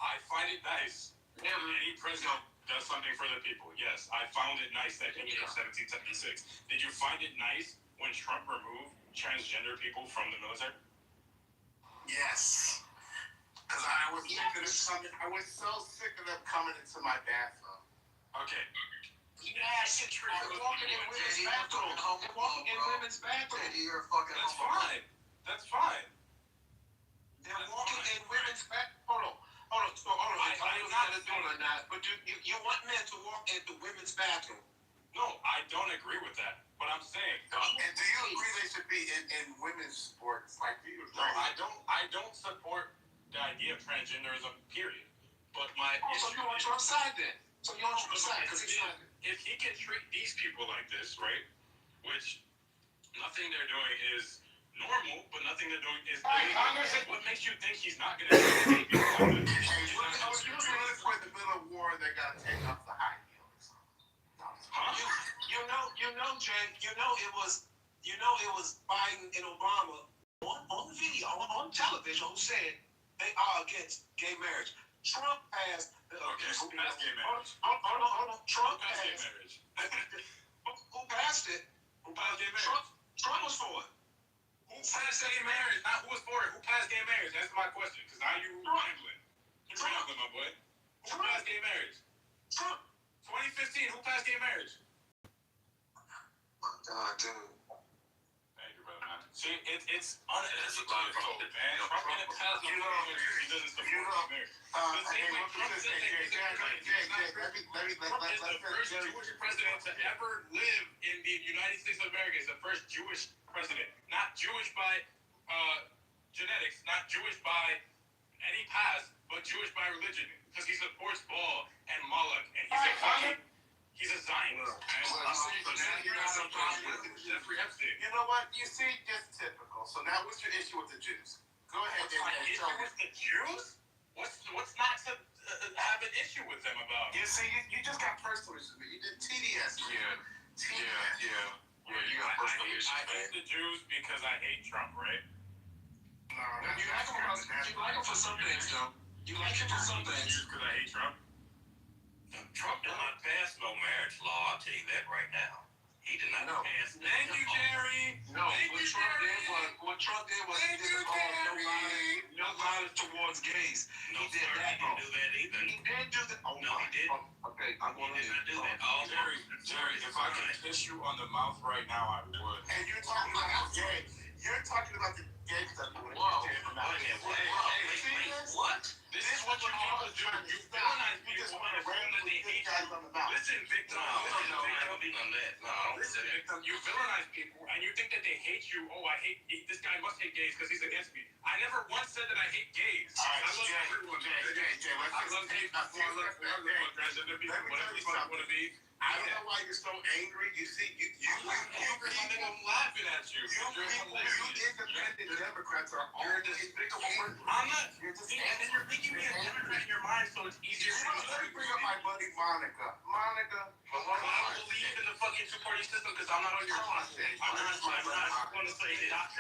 I find it nice when any president does something for the people. Yes, I found it nice that he gave 1776. Did you find it nice when Trump removed transgender people from the military?
Yes. Because I was sick of them coming. I was so sick of them coming into my bathroom.
Okay.
Yes, it's true. They're walking in women's bathroom. They're walking in women's bathroom.
You're a fucking
That's fine. That's fine.
They're walking in women's bathroom. Hold on. I don't know if you're doing or not, but you want men to walk into women's bathroom.
No, I don't agree with that. But I'm saying.
And do you agree they should be in women's sports? Like, do you agree?
No, I don't support the idea of transgenderism, period. But my
so you're on Trump's side then? So you're on Trump's side because he's not.
If he can treat these people like this, right? Which nothing they're doing is normal, but nothing they're doing is illegal. What makes you think he's not going to do it?
I was doing this for the middle of war. They got to take off the high heels.
Huh?
You know, Jay. You know it was Biden and Obama on the video on television who said they are against gay marriage. Trump passed.
Who passed gay marriage?
Hold on. Trump
passed gay
passed.
marriage.
Who passed it?
Who passed gay marriage?
Trump was for it.
Who passed gay marriage? Not who was for it. Who passed gay marriage? That's my question. Because now you're rambling. You're rambling, my boy. Who passed gay marriage?
Trump.
2015. Who passed gay marriage?
My God, dude.
Thank you, brother, man. See, it's unethical, man. Trump didn't pass no marriage. He doesn't support marriage. Trump is the first Jewish president to ever live in the United States of America. He's the first Jewish president. Not Jewish by genetics, not Jewish by any past, but Jewish by religion. Because he supports Baal and Moloch, and he's a Zionist. Jeffrey Epstein.
You know what? You see, just typical. So now what's your issue with the Jews? Go ahead and tell me.
With the Jews? What's not to have an issue with them about?
You see, you just got personal issues. You did TDS.
Yeah. You got personal issues. I hate the Jews because I hate Trump, right?
No,
You like him for some things, though. You like him for some things.
Because I hate Trump.
Trump did not pass no marriage law. I'll tell you that right now. He did not pass.
Thank you, Jerry.
No, what Trump did was he did no violence towards gays.
No,
He did
sir,
that.
he didn't do that either.
He did do that. Oh,
No, he didn't.
Okay, I'm going
He
to
did not do that. All
Jerry, if I could kiss you on the mouth right now, I would.
And you're talking about gay. You're talking about the gay stuff.
What?
This is what you people do. You villainize people and assume that they hate you. Listen, victim. Listen, victim. You villainize people and you think that they hate you. Oh, this guy must hate gays because he's against me. I never once said that I hate gays. I love everyone. I love gays. I love transgender people. Whatever you want to be.
I don't know why you're so angry. You see, you
I'm laughing at you.
You independent Democrats are
You're
always
despicable. I'm not. And then you're making me a Democrat in your mind, so it's easier for me
Let me bring up my buddy Monica. Monica.
I don't believe in the fucking two-party system because I'm not on your side. I'm not going to say this.
I'm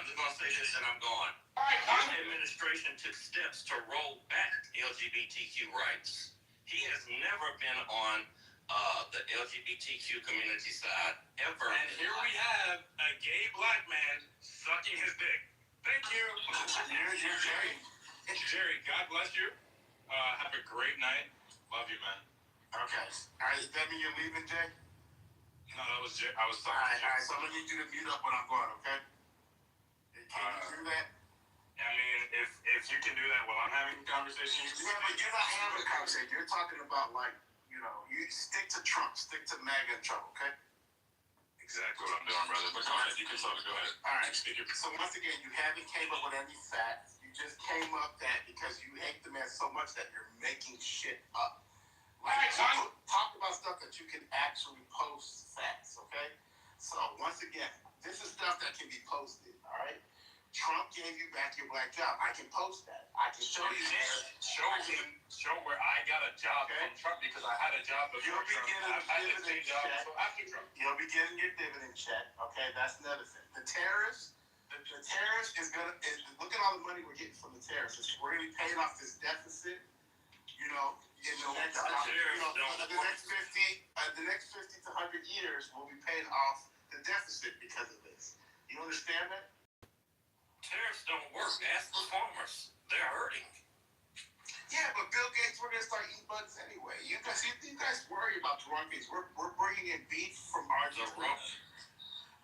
just going to say this and I'm gone. The administration took steps to roll back LGBTQ rights. He has never been on the LGBTQ community side ever.
And here we have a gay black man sucking his dick. Thank you. Jerry, God bless you. Have a great night. Love you, man.
Okay. All right, that mean you're leaving, Jay?
No, that was Jerry. I was
All
sorry.
right, so I'm going to need you to mute up when I'm going, okay?
you can do that while I'm having a conversation.
Yeah, but you're not having a conversation. You're talking about, like, you know, you stick to Trump, stick to MAGA and Trump, okay?
Exactly what I'm doing, brother. But go ahead, you can talk. Go ahead.
All right. So once again, you haven't came up with any facts. You just came up that because you hate the man so much that you're making shit up. Like, talk about stuff that you can actually post facts, okay? So once again, this is stuff that can be posted, all right? Trump gave you back your black job. I can post that. I can show you that.
Show where I got a job from Trump because I had a job before
You'll be
Trump.
getting a
I've had the same
dividend
job
check.
until after Trump.
You'll be getting your dividend check, okay? That's another thing. The tariffs is gonna. Look at all the money we're getting from the tariffs. We're gonna be paying off this deficit. You know, in the next, the next 50 to 100 years, we'll be paying off the deficit because of this. You understand that?
Tariffs don't work. Ask the farmers. They're hurting.
Yeah, but Bill Gates, we're gonna start eating bugs anyway. You guys worry about the wrong things. We're bringing in beef from Argentina.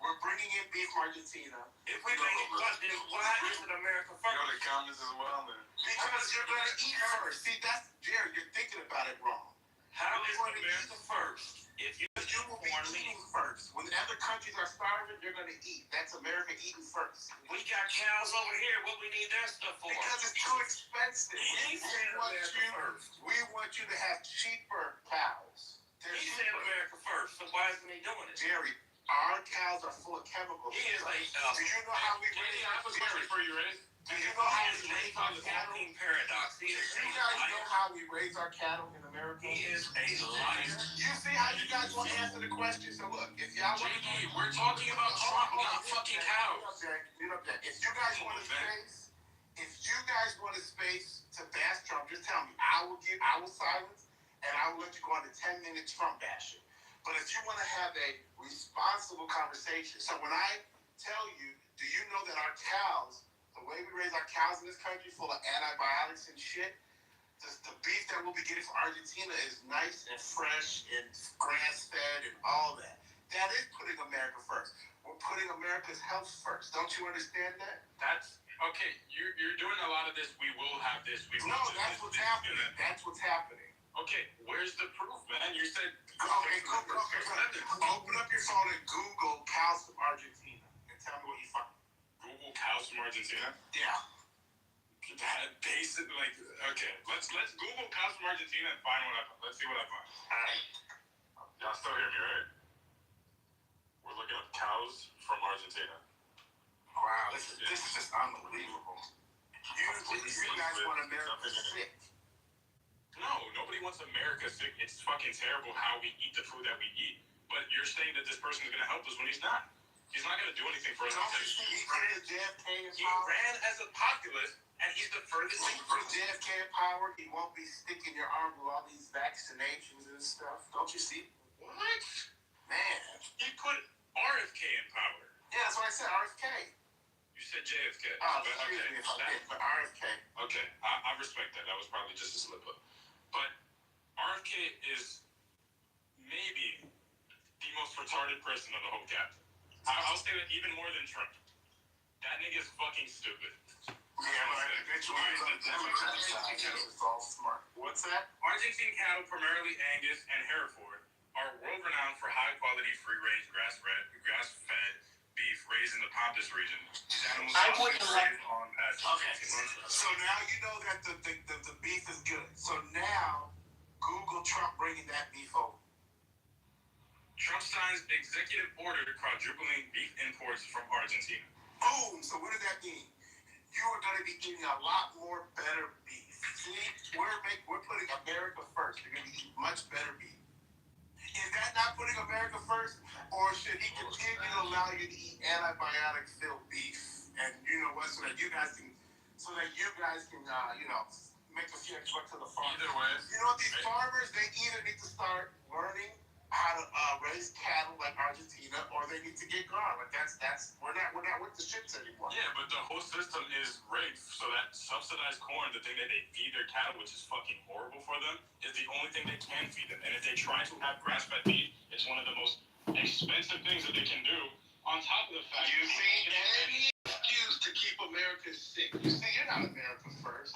We're bringing in beef from Argentina.
If we bring in blood, then why isn't America first?
Go to the comments as well, man.
Because you're gonna eat first. See, that's Jerry. You're thinking about it wrong.
How is America first? If you
will be eating first. When other countries are starving, you're gonna eat. That's America eating first.
we got cows over here, what we need their stuff for?
Because it's too expensive. We want you to have cheaper cows.
He said America first, so why isn't he doing it?
Jerry, our cows are full of chemicals.
He is a.
Do you know how we raise our
Jerry, for you, right?
Do you know how we raise our
the
cattle?
fucking paradox. He
Do
is
you
a
guys
liar.
know how we raise our cattle in America?
He is a liar.
You see how you guys want to answer the question? So look, if y'all want to
JD, we're talking about Trump, not fucking cows.
If you guys want a space to bash Trump, just tell me. I will silence, and I will let you go on to 10-minute Trump bashing. But if you want to have a responsible conversation, so when I tell you, do you know that our cows, the way we raise our cows in this country, full of antibiotics and shit, the beef that we'll be getting from Argentina is nice and fresh and grass-fed and all that. That is putting America first. We're putting America's health first. Don't you understand that?
That's okay. You're doing a lot of this. We will have this. We will.
No, that's what's happening. That's what's happening.
Okay, where's the proof, man? You said.
Okay, open up your phone and Google cows from Argentina and tell me what you find.
Google cows from Argentina.
Yeah.
That basic, like, okay. Let's Google cows from Argentina and find what I find. Let's see what I find.
All right.
Y'all still hear me, right? We're looking up cows from Argentina.
Wow, this is just unbelievable. You guys want America sick.
No, nobody wants America sick. It's fucking terrible how we eat the food that we eat. But you're saying that this person is going to help us when he's not. He's not going to do anything for us.
Don't you see he put JFK in
He
power?
ran as a populist, and he's the furthest
He put JFK in power. He won't be sticking your arm with all these vaccinations and stuff. Don't you see?
What?
Man.
He put RFK in power.
Yeah, that's what I said, RFK.
You said JFK.
Oh,
but,
excuse
okay.
me if I did, but RFK.
Okay, I respect that. That was probably just a slip up. But RFK is maybe the most retarded person of the whole cabinet. I'll say that even more than Trump. That nigga is fucking stupid.
Yeah, but it's all smart. What's that?
Argentine cattle, primarily Angus and Hereford, are world-renowned for high-quality, free-range, grass-fed beef raised in the Pampas region. These animals are raised on past 18 months.
So now you know that the beef is good. So now Google Trump bringing that beef over.
Trump signs executive order quadrupling beef imports from Argentina.
Boom! So what does that mean? You are going to be eating a lot more better beef. See, we're putting America first. You're going to be eating much better beef. Is that not putting America first? Or should he continue to allow you to eat antibiotic-filled beef? And you know what? So that you guys can, make a few extra bucks to the farmers.
Either way.
You know what? These farmers, they either need to start learning how to raise cattle like Argentina, or they need to get gone. Like that's we're not with the shits anymore.
Yeah, but the whole system is rigged so that subsidized corn, the thing that they feed their cattle, which is fucking horrible for them, is the only thing they can feed them. And if they try to have grass-fed beef, it's one of the most expensive things that they can do. On top of the fact,
you see, any excuse to keep America sick. You see, you're not America first.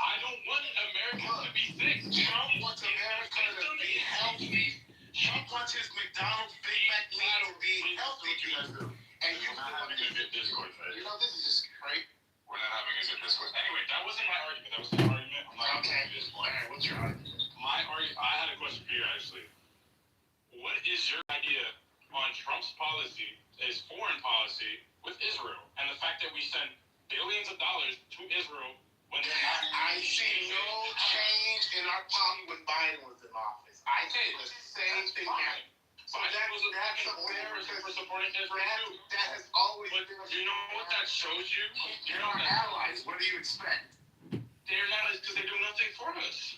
much as McDonald's Big Mac meal being healthy to you. And you
We're not having a good discourse, right?
You know, this is just great.
We're not having a good discourse. Anyway, that wasn't my argument. That was the argument. I'm not
Okay.
going to this point.
Alright, what's your argument?
My argument, I had a question for you, actually. What is your idea on Trump's policy, his foreign policy, with Israel, and the fact that we send billions of dollars to Israel when they're not?
I see no change in our policy when Biden was in office. I say the same thing happened.
So that was that's for supporting Israel too.
That has always
But
been.
you know what that shows you?
They're our allies. What do you expect?
They're not, because they do nothing for us.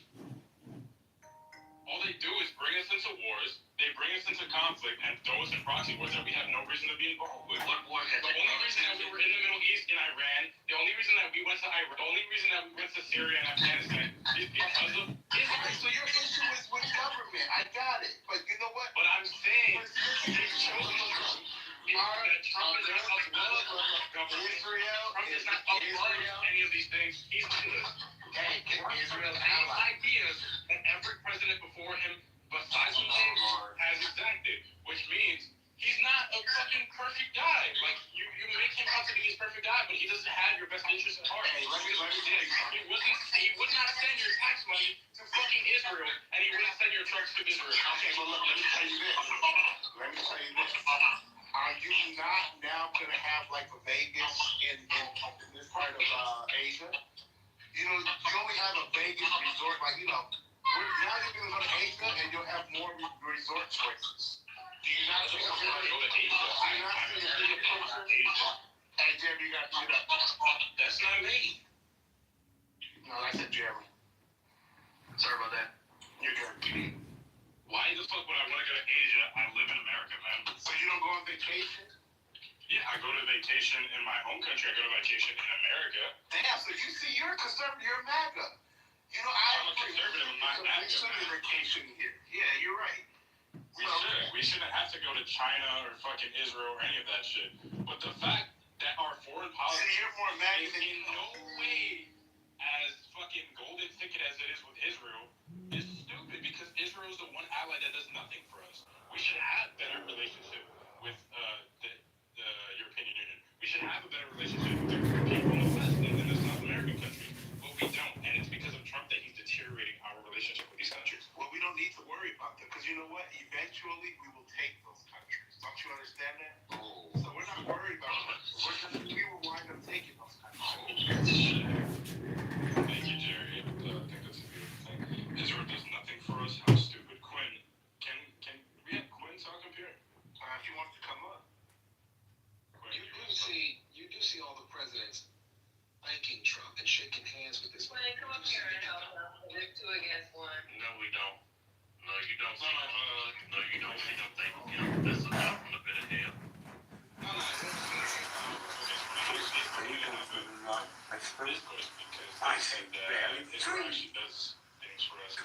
All they do is bring us into wars. They bring us into conflict and throw us in proxy wars that we have no reason to be involved with.
What war has
The only reason that we were in the Middle East in Iran, the only reason that we went to Iraq, the only reason that we went to Syria and Afghanistan is because of Israel.
So your issue is with government. I got it. But you know what?
But I'm saying they chose us. That Trump is not above government. Trump is not above any of these things. He's good.
Hey, Israel
The same ideas that every president before him, besides the James, has exacted, which means he's not a fucking perfect guy. Like you make him out to be his perfect guy, but he doesn't have your best interest at heart.
Hey, let me tell you
He would not send your tax money to fucking Israel, and he wouldn't send your trucks to Israel.
Okay, well look, let me tell you this. Are you not now gonna have like a Vegas in this part of Asia? You know, you only have a Vegas resort, like now you're gonna go to Asia and you'll have more resort choices. Do you not see a picture? Hey Jeremy, you got shit up.
That's not me.
No, I said Jeremy.
Sorry about that.
You're good.
Why the fuck would I want to go to Asia? I live in America, man.
So you don't go on vacation?
Yeah, I go to vacation in my home country. I go to vacation in America.
Damn, so you see, you're a conservative, you're a MAGA. You know,
I'm a conservative, I'm not MAGA.
We should be vacation here. Yeah, you're right.
We shouldn't have to go to China or fucking Israel or any of that shit. But the fact that our foreign policy
you're more MAGA
is
than
in no way as fucking golden ticket as it is with Israel is stupid, because Israel is the one ally that does nothing for us. We should have better relationship with the European Union. We should have a better relationship with the people in the West than in the South American countries. But we don't, and it's because of Trump that he's deteriorating our relationship with these countries.
Well, we don't need to worry about that, because you know what? Eventually, we will take those countries. Don't you understand that?
Oh.
So we're not worried about it. We will wind up taking those countries.
Thank you, Jerry. I think that's a beautiful thing. Israel does nothing for us. How stupid. Quinn, can we have Quinn talk up here?
If he wants to come up.
Quinn,
You do see all the presidents thanking Trump and shaking hands with this man.
Come up here and help us. We're 2 against 1.
No, we don't. No, you don't. No, you don't. We don't thank him. That's a job from the pit of hell. I think that Israel actually does things for us.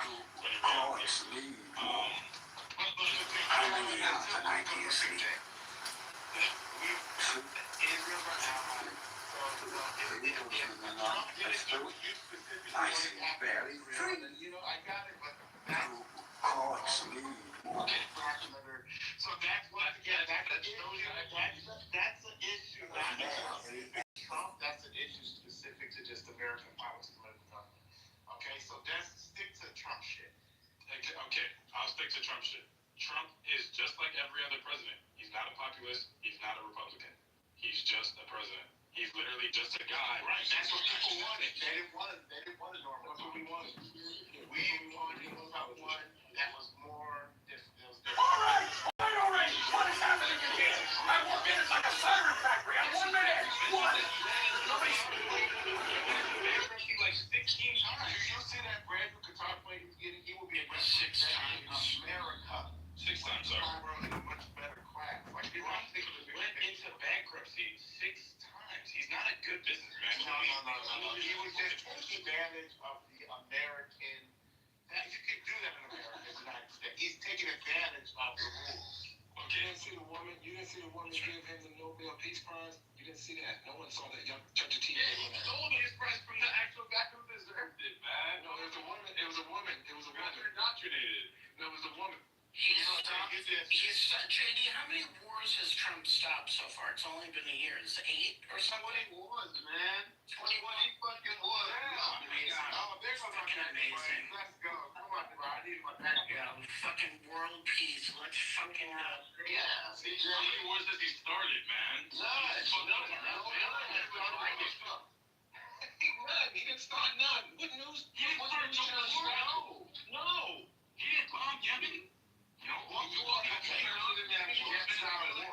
I got it, but so that's what, that's an issue. Trump, that's an issue specific to just American policy. Okay, so let's stick to Trump shit.
Okay, I'll stick to Trump shit. Trump is just like every other president. He's not a populist. He's not a Republican. He's just a president. He's literally just a guy.
Right, that's what people wanted. They didn't want it normal. That's what we wanted. We wanted one that was more different.
Already! What is happening in here? I walk in, it's like a siren factory. I'm 1 minute. What?
Like 16 times.
You see that Brad Kitover he's getting? He will be a president in America.
6 times, sorry.
In a much better class. Like he
went into bankruptcy 6 times. He's not a good businessman.
No. He was just taking advantage of the American. That you can do that in America, in the United States. He's taking advantage of the rules.
You didn't see the woman give him the Nobel Peace Prize? You didn't see that? No one saw that. Y'all touch the TV.
Yeah, he stole his prize from the actual guy who deserved it, man.
No, it was a woman. It was a woman.
You're indoctrinated.
No, it was a woman.
JD, how many wars has Trump stopped so far? It's only been a year. It's 8 or something.
20 wars, man. 20 fucking wars.
Yeah, amazing.
Oh, there's
Fucking amazing.
Let's go. Come on, bro. I need my back.
Yeah, fucking world peace. Let's fucking go.
Yeah.
How many wars has he started, man?
None. He didn't start none. What news?
He didn't start the war. No. He didn't bomb Yemen. No.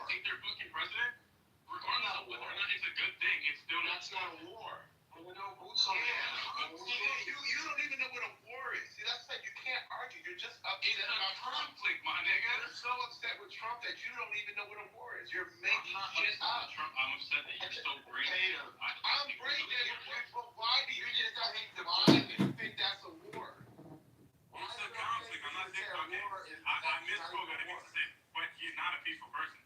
Take their fucking president. Regardless of whether or not it's a good thing, it's still
That's not a war. You know, boots on you don't even know what a war is. See, that's like you can't argue. You're just upset about
conflict, my nigga.
You're so upset with Trump that you don't even know what a war is. You're making shit up.
Trump, I'm upset that you're so brazen.
I'm brazen, but why do you just hate divide and think that's a war?
What's the conflict? I'm not saying, okay, I misspoke, I didn't mean to say, but he's not a peaceful person.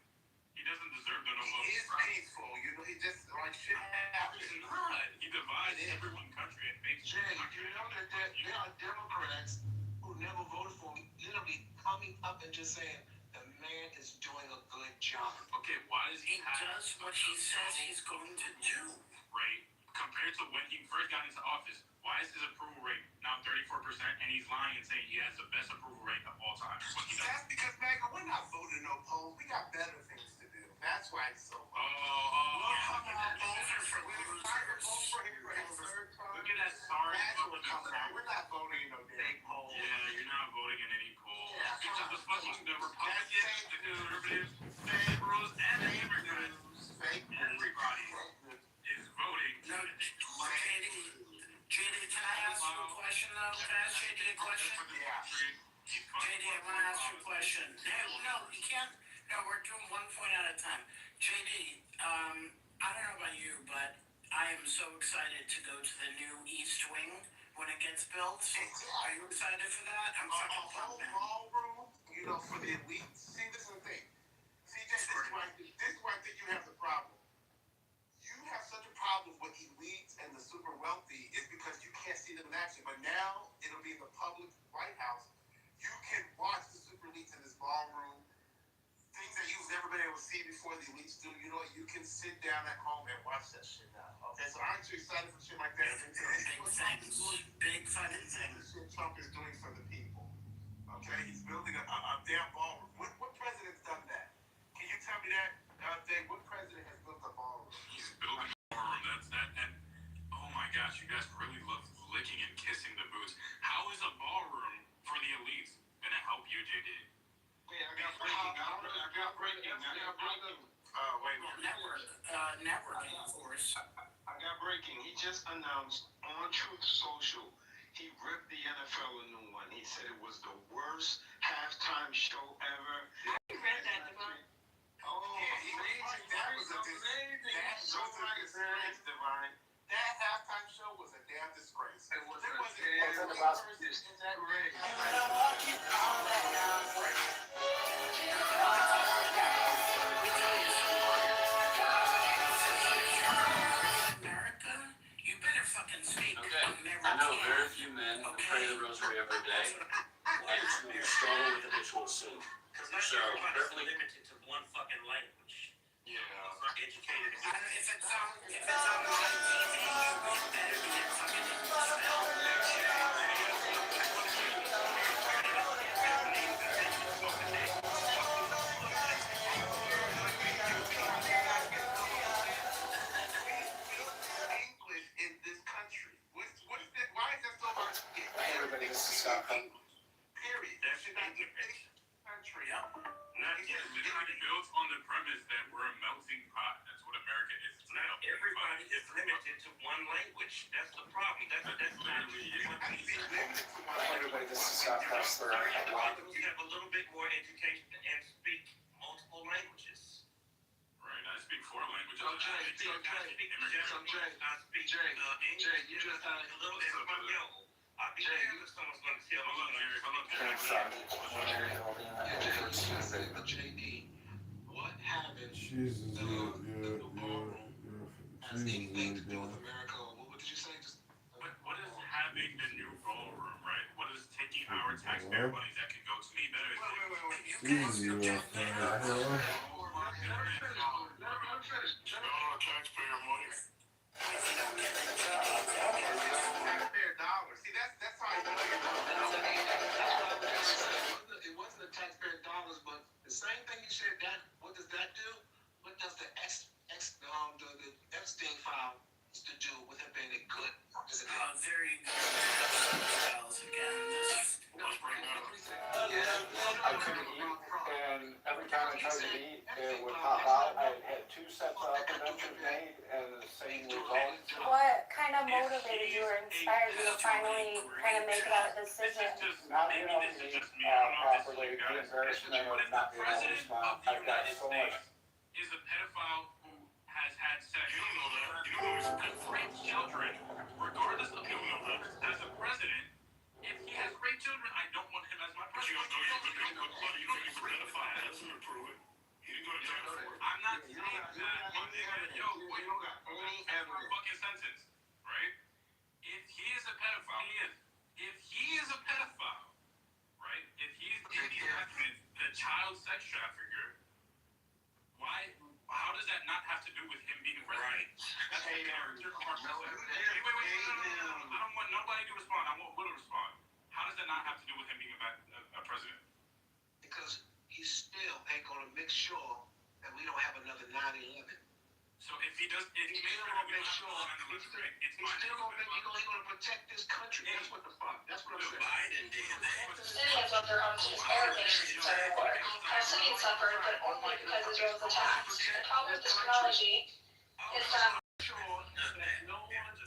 He doesn't deserve the Nobel Prize.
He is peaceful, you know, he just, like, shit happens.
He's not. He divides every one country and makes
Jay, you know that there are Democrats who never voted for him, literally coming up and just saying, the man is doing a good job.
Okay, why does he
does what he says he's going to do.
Right? Compared to when he first got into office, why is his approval rate now 34% and he's lying and saying he has the best approval rate of all time?
That's because, man, we're not voting no polls. We got better things to do. That's why it's so
polls are
for
losers. Look at that sorry
We're not voting in no damn poll.
Yeah, you're not voting in any poll. Because the fucking the Republicans, the conservatives, the liberals, and the immigrants, everybody is voting.
No, JD, can I ask you a question though? Can I ask JD a question? JD, I want to ask you a question. No, you can't. No, we're doing one point at a time. JD, I don't know about you, but I am so excited to go to the new East Wing when it gets built. Are you excited for that? I'm fucking pumped, man.
Ballroom, you know, for the elites. See, this is the thing. See, this is why I think you have the problem. You have such a problem with elites and the super wealthy is because you can't see them in action. But now it'll be in the public White House. You can watch the super elites in this ballroom. Things that you've never been able to see before the elites do. You know, you can sit down at home and watch that shit now. Okay, so aren't you excited for shit like that?
Big fucking things.
Shit Trump is doing for the people. Okay, he's building a damn ballroom. What president's done that? Can you tell me that? Dave, what president has built a ballroom?
He's building a ballroom. That's that. And oh my gosh, you guys really love licking and kissing the boots. How is a ballroom for the elites gonna help you, JD?
Yeah, I got breaking.
Networking, of course.
I got breaking. He just announced on Truth Social, he ripped the NFL a new one. He said it was the worst halftime show ever.
You read that, Devon?
Oh, amazing. That was amazing. That was a disgrace, Divine. That halftime show was a damn disgrace. It was about disgrace.
I know very few men who pray the rosary every day and struggle with habitual sin. So, definitely
limited to one fucking language.
Yeah.
Educated.
If it's on TV, you better be a fucking
Everybody gets to stop. Period. That should not be any country.
It's built on the premise that we're a melting pot. That's what America is. It's
now everybody is limited to one language. That's the problem. That's literally it.
Everybody gets to stop.
You have a little bit more education and speak multiple languages.
Right. I speak 4 languages.
I speak English. You just a little Espanol. I'll be damned if someone's going to tell me.
JD, what happened?
Jesus,
The ballroom has anything to do with America? What did you say?
What is having the new ballroom, right? What is taking our taxpayer money that can go to me better?
Easy with that, huh?
Taxpayer money.
Taxpayer dollars. See, that's how it wasn't the taxpayer dollars, but the same thing you said. That what does that do? What does the Epstein file to do with him being a good?
Very good. Again, this
I couldn't eat, and every time I tried to eat, it would pop out. I had 2 sets of upper dentures made, and the same result.
What kind of motivated you or inspired you to finally kind of make that decision?
Not being able to eat properly, the embarrassment of not being able to smile. I've got so much.
Is a pedophile who has had sex with raped children, regardless of who as a president. If he has raped children, I don't want him as my president. You don't know he's a pedophile. That doesn't prove it. He didn't go to jail for it. I'm not saying that. Yo, boy, fucking sentence, right? If he is a pedophile, If he is a pedophile, right? If he's the child sex trafficker, how does that not have to do with him being a president? Right. That's a character of our president. Wait. I don't want nobody to respond. I want Will to respond. How does that not have to do with him being a president?
Because he still ain't gonna make sure that we don't have another 9/11.
So if he does, if he
He's still gonna make sure he's still gonna protect this country. That's what the fuck. That's what I'm saying.
Biden did that.
Palestinians of their own terrorists during war. Palestinians suffered, but only because Israel's attacks. The problem with this chronology is that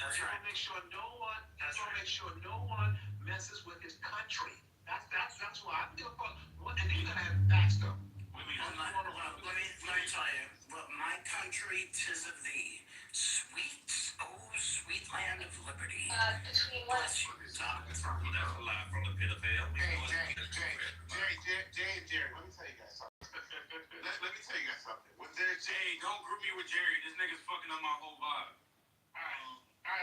That's right. Make sure no one messes with his country. That's why I feel fuck. And then you gotta have facts though.
Let me tell you, but my country, 'tis of thee, sweet, oh sweet land of liberty.
between what?
Bless you. That's a lie from the pit of hell.
Jerry, let me tell you guys something. Let me tell you guys something. When there's
Hey, don't group me with Jerry. This nigga's fucking up my whole vibe.
No,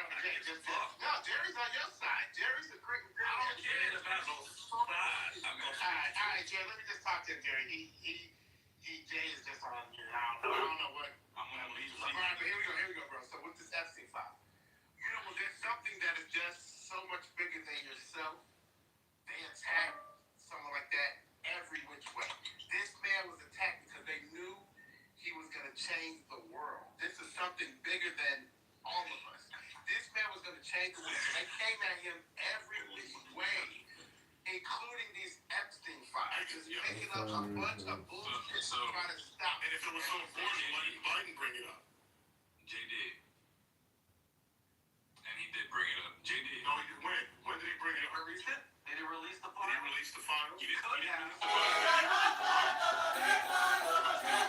Jerry's on your side. Jerry's a great.
I don't care about no side.
All right, Jerry. Let me just talk to him, Jerry. Jay is just on here. I don't know what.
I'm gonna leave.
All right, but here we go, bro. So with this Epstein file, there's something that is just so much bigger than yourself. They attack someone like that every which way. This man was attacked because they knew he was going to change the world. This is something bigger than all of us. This man was going to change the world. They came at him every which way, including these Epstein files, just picking up a bunch of bullshit to try to stop.
And if it was so important, why didn't Biden bring it up?
JD. And he did bring it up. JD.
No, he didn't. When did he bring it up?
Did he release the file?
Did he release the files?
He didn't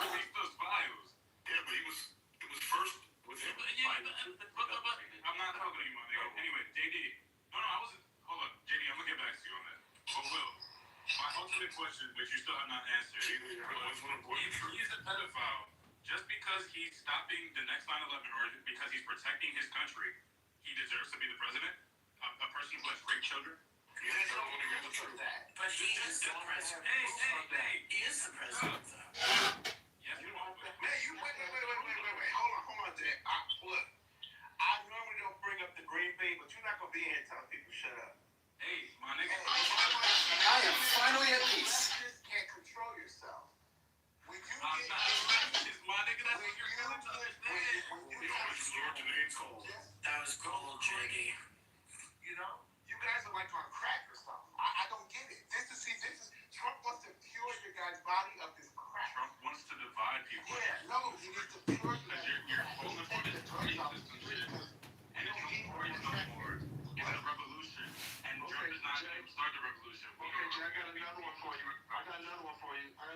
release those files.
Yeah, but it was first with him.
But I'm not talking to you, my nigga. Anyway, JD. No, I wasn't. Hold on. JD, I'm gonna get back to you on that. But Will, my ultimate question, which you still have not answered, if he's a pedophile, just because he's stopping the next 9/11 or because he's protecting his country, he deserves to be the president? A person who has raped children?
But he is the president.
Hey.
He is the president, though.
Yes, you are.
Wait. Hold on, Jay. Look, I normally don't bring up the Green Bay, but you're not going to be here telling people shut up.
Hey, my nigga.
I am finally at peace.
You just can't control yourself. When you
My
get...
nigga, that's what you're going to understand.
That was gold, JD.
You guys are like on crack or something. I don't get it. Trump wants to cure your guys' body of this crack.
Trump wants to divide people.
Yeah, no, he needs to cure you.
You're pulling for this party system shit. And if you worry no more, it's a revolution. And Trump is not going to start the revolution.
Okay, Jay, I got another one for you.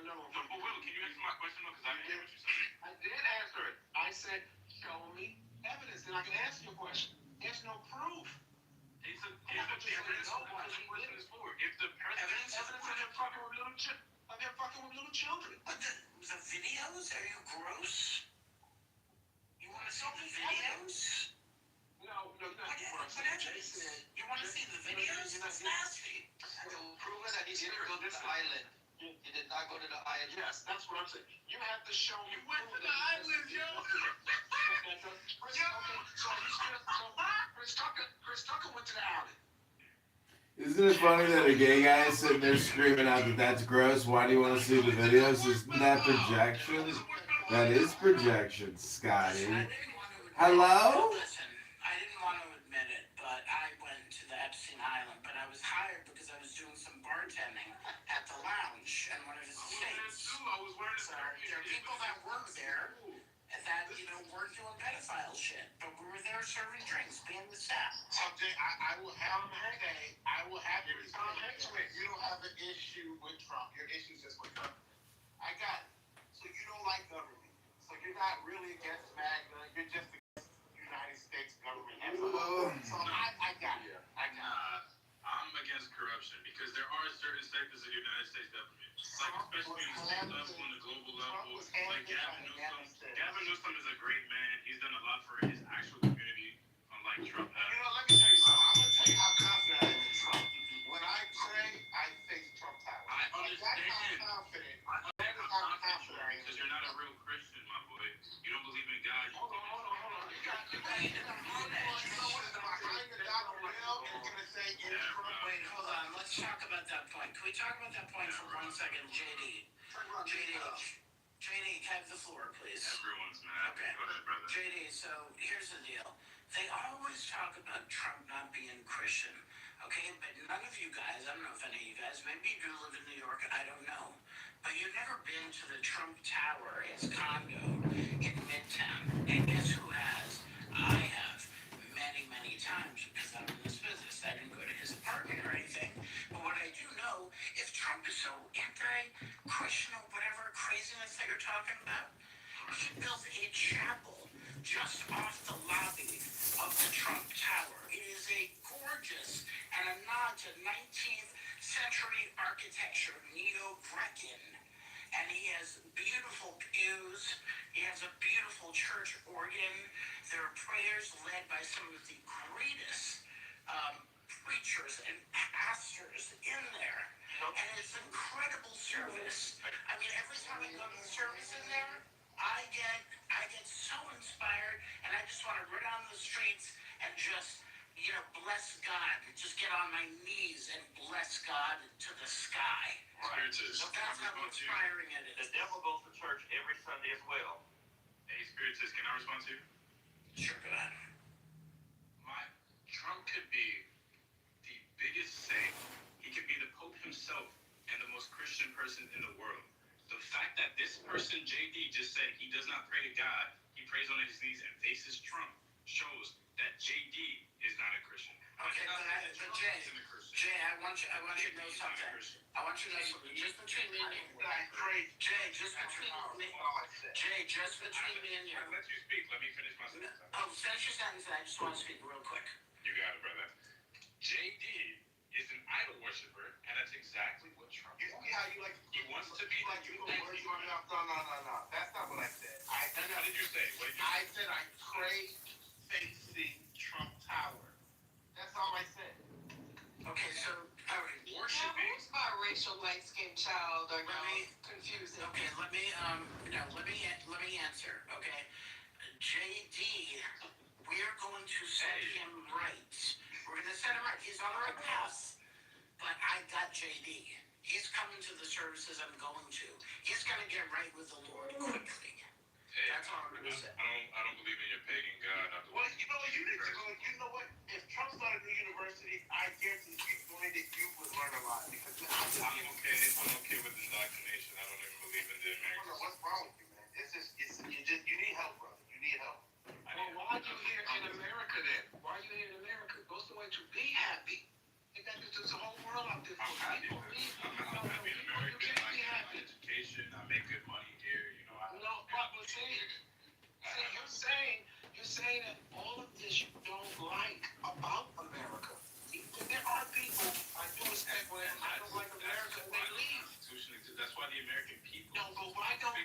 No, but Will, can you answer my question though? Because I didn't hear what you said.
I did answer it. I said, show me evidence, and I can answer your question. There's no proof.
It's a evidence for. If the president
Evidence of him fucking with little children.
But the videos? Are you gross? You want to see the videos?
No,
You want to see the videos? That's nasty.
Proving that he didn't go to this island. He did not go to Yes, that's what I'm saying. You have to show me.
You went to the islands, yo.
Chris Tucker went to the island.
Isn't it funny that a gay guy is sitting there screaming out that that's gross? Why do you want to see the videos? Isn't that projection? That is projection, Scotty. Hello?
Listen, I didn't want to admit it, but I went to the Epstein Island, but I was hired because I was doing some bartending at the lounge in one of his estates. So there are people that work there that, weren't doing pedophile shit, but we were there serving drinks, being the staff.
Someday I will have Tom Hanks with. You don't have an issue with Trump. Your issue is just with Trump. I got it. So you don't like government. So you're not really against MAGA. You're just against the United States government. So I got it.
I'm against corruption because there are certain sectors of the United States government, like especially on the global level, like Gavin Newsom. Gavin Newsom is a great man. He's done a lot for his actual community, unlike Trump has.
Let me tell you something. I'm gonna tell you how confident I am in Trump. When I pray, I face Trump Tower.
I understand.
That's how confident. That is how confident I am.
Because you're not a real Christian, my boy. You don't believe in God.
Hold on. You got behind the Dr. Bill is gonna say
Wait, hold on. Let's talk about that point. Can we talk about that point for 1 second, JD? JD, have the floor, please.
Everyone's mad.
Okay.
Go ahead, brother.
JD, so here's the deal. They always talk about Trump not being Christian, okay? But none of you guys, I don't know if any of you guys, maybe you do live in New York, I don't know. But you've never been to the Trump Tower, his condo in Midtown. And guess who has? I have many, many times because I'm in this business. I didn't go to his apartment or anything. But what I do know, if Trump is so anti-Christian or whatever craziness that you're talking about, he built a chapel just off the lobby of the Trump Tower. It is a gorgeous and a nod to 19th century architecture, neo-Grecan. And he has beautiful pews. He has a beautiful church organ. There are prayers led by some of the greatest preachers and pastors in there. And it's an incredible service. I mean, every time I go to the service in there, I get so inspired, and I just want to run down the streets and just, bless God. Just get on my knees and bless God to the sky.
Right.
So that's how inspiring it is.
The devil goes to church every Sunday as well.
Hey, Spiritist, can I respond to you?
Sure, go ahead.
Trump could be the biggest saint. He could be the Pope himself and the most Christian person in the world. The fact that this person, JD, just said he does not pray to God, he prays on his knees and faces Trump, shows that JD is not a Christian.
Okay, but Jay, I want you to know something. I want you to know something. Just between me and you. Jay, just between me and you.
I'll let you speak. Let me finish my sentence.
Oh, finish your sentence, and I just want to speak real quick.
You got it, brother. JD is an idol worshiper, and that's exactly what Trump is.
You see how you like?
He wants to be like you.
No. That's not what I said.
What did you say?
I said I pray facing Trump Tower. That's all I said.
Okay, so all right,
Worshiping. Who's my racial light-skinned child? Are you confusing?
Okay, let me answer. Okay, JD, we are going to set him right. We're going to set him right. He's on the right path, but I got JD. He's coming to the services I'm going to. He's going to get right with the Lord quickly.
Hey,
that's all I'm going to say.
I don't believe in your pagan God.
Well, you need to go. You know what? If Trump started a new university, I guarantee you would learn a lot. Because
I'm okay with indoctrination. I don't even believe in the American.
What's wrong with you, man? You need help, brother. You need help.
Well, why are you here in America then? Why are you here in America? Go somewhere to be happy. There's a whole world out there.
I'm happy in America.
You can't be
I
happy.
have education. I make good money here.
No, but you're saying that all of this you don't like about America. There are people I do respect when I don't like America and they leave.
That's why the American people.
No, but why don't you,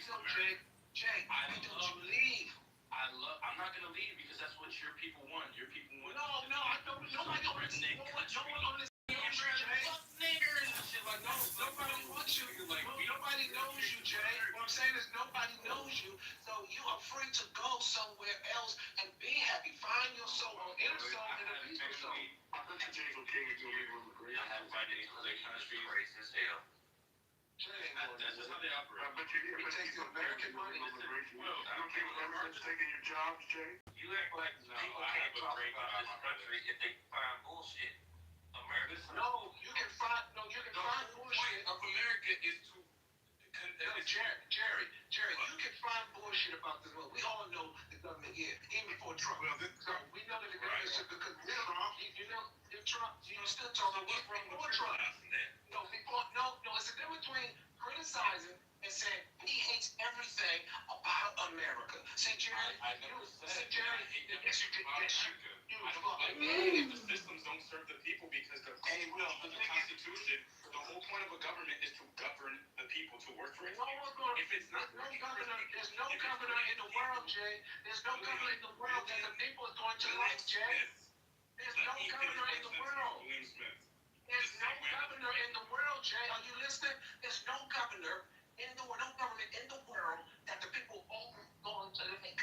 Jay? Why don't you leave?
I'm not gonna leave because that's what your people want. Your people want.
No, I don't. Nobody don't. No one on this. Niggers and shit
But no, nobody wants you. Nobody knows you, Jay. What I'm saying is nobody knows you, so you are free to go somewhere else and be happy. Find your soul, or inner soul, and a peaceful soul.
I bet you Jay's okay with you legal immigration.
I have fighting equal country, race as hell. That's just how they operate.
I bet you take the American money.
Well,
I don't care what everyone's taking your jobs, Jay.
You act like people can't talk about this country if they find bullshit. America.
You can find bullshit.
Of America is to.
Jerry, you can find bullshit about this world. We all know the government here, even before Trump. So we know that the government should, because Trump, you still talking about before Trump. It's a difference between criticizing and saying he hates everything about America. See, Jerry,
I never said
yes, you did. Yes, you did.
If the systems don't serve the people because the Constitution, the whole point of a government is to govern the people, to work for it. If it's not
there's no governor in the world, Jay. There's no governor in the world that the people are going to like, Jay. There's no governor in the world. There's no governor in the world, Jay. Are you listening? There's no governor in the world, no government in the world that the people all going to like.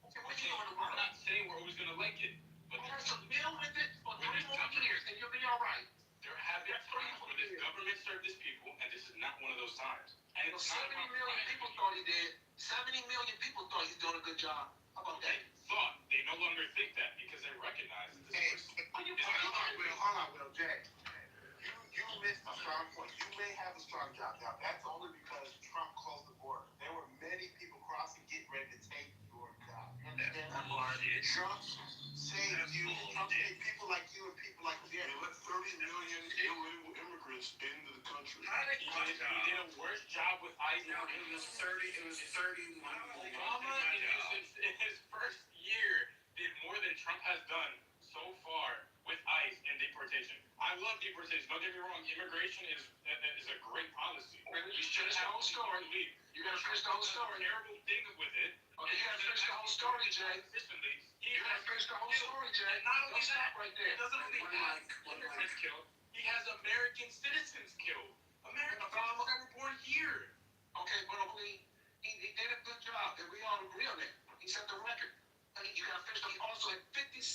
Okay, what you doing in the world?
I'm not saying we're always going to like it. But
so deal with it for 3 more years and you'll be all right.
There have been times when this government served its people, and this is not one of those times. And it's
70 million people thought he did. 70 million people thought he's doing a good job. How about that?
They no longer think that because they recognize that this person.
Hold on, Will, Jay. You missed a strong point. You may have a strong job. Now, that's only because Trump closed the border. There were many people crossing, getting ready to take your job. Trump saved you. Trump saved people like you and people like Jerry.
They let 30 million illegal immigrants into the country.
He did a worse job with ICE.
No, it was 31
Obama in his first year did more than Trump has done so far with ICE and deportation. I love deportation. Don't get me wrong. Immigration is a great policy.
You should have the whole story. You gotta finish the whole story.
Terrible thing with it.
Okay, you gotta finish the whole story, Jay. You gotta finish the whole story, Jay.
Not only
Don't stop right there.
He doesn't only have immigrants killed. He has American citizens killed. American citizens that were born here.
Okay, but he did a good job, and we all agree on that. He set the record. You gotta finish. He also had 56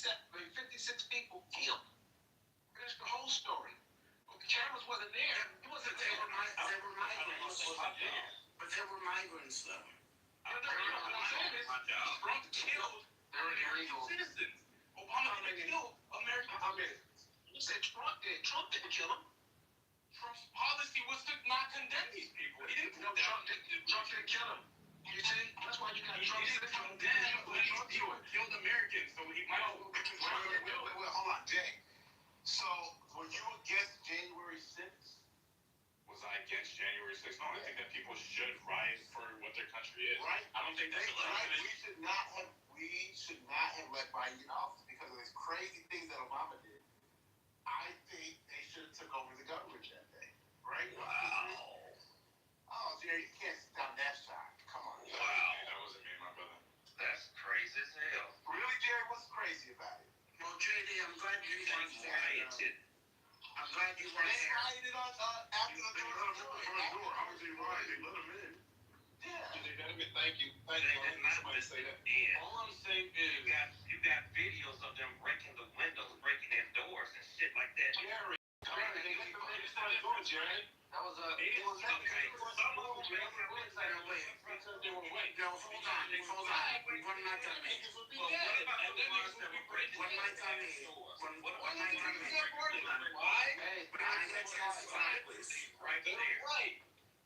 people killed. Finish the whole story. But the cameras wasn't there. He wasn't there.
They were migrants. But they were migrants, though.
What I'm saying is, Trump killed American citizens. Obama didn't kill American citizens.
You said Trump did. Trump didn't kill him.
Trump's policy was to not condemn these people. He didn't condemn
Trump didn't kill him. You see? That's why you got Trump
condemn. He killed Americans, so he might as well.
Wait, hold on, Jay. So, were you against January 6th?
Was I against January 6th? No, I think that people should rise for what their country is.
Right.
I don't think that's
right. We should not have let Biden get off because of these crazy things that Obama did. I think they should have took over the government that day. Right?
Wow.
Oh, Jerry, you can't sit down that side. Come on.
Wow. That wasn't me, my brother.
That's crazy as hell.
Really, Jerry? What's crazy about it?
Well, JD, I'm glad you weren't there. I'm glad you weren't
They
there.
hired it on after the door. How was he right? They let him in.
Yeah. They let him in. Thank you. Somebody say that.
All I'm saying is,
You got videos of them breaking the windows, breaking their doors and shit like that.
Jerry, they let them in the front door, Jerry.
That was a...
It was
Okay.
they were waiting.
No, hold on. One night on me. One night on me. One night on me.
why?
Hey, I get you outside, please.
Right there.
Right.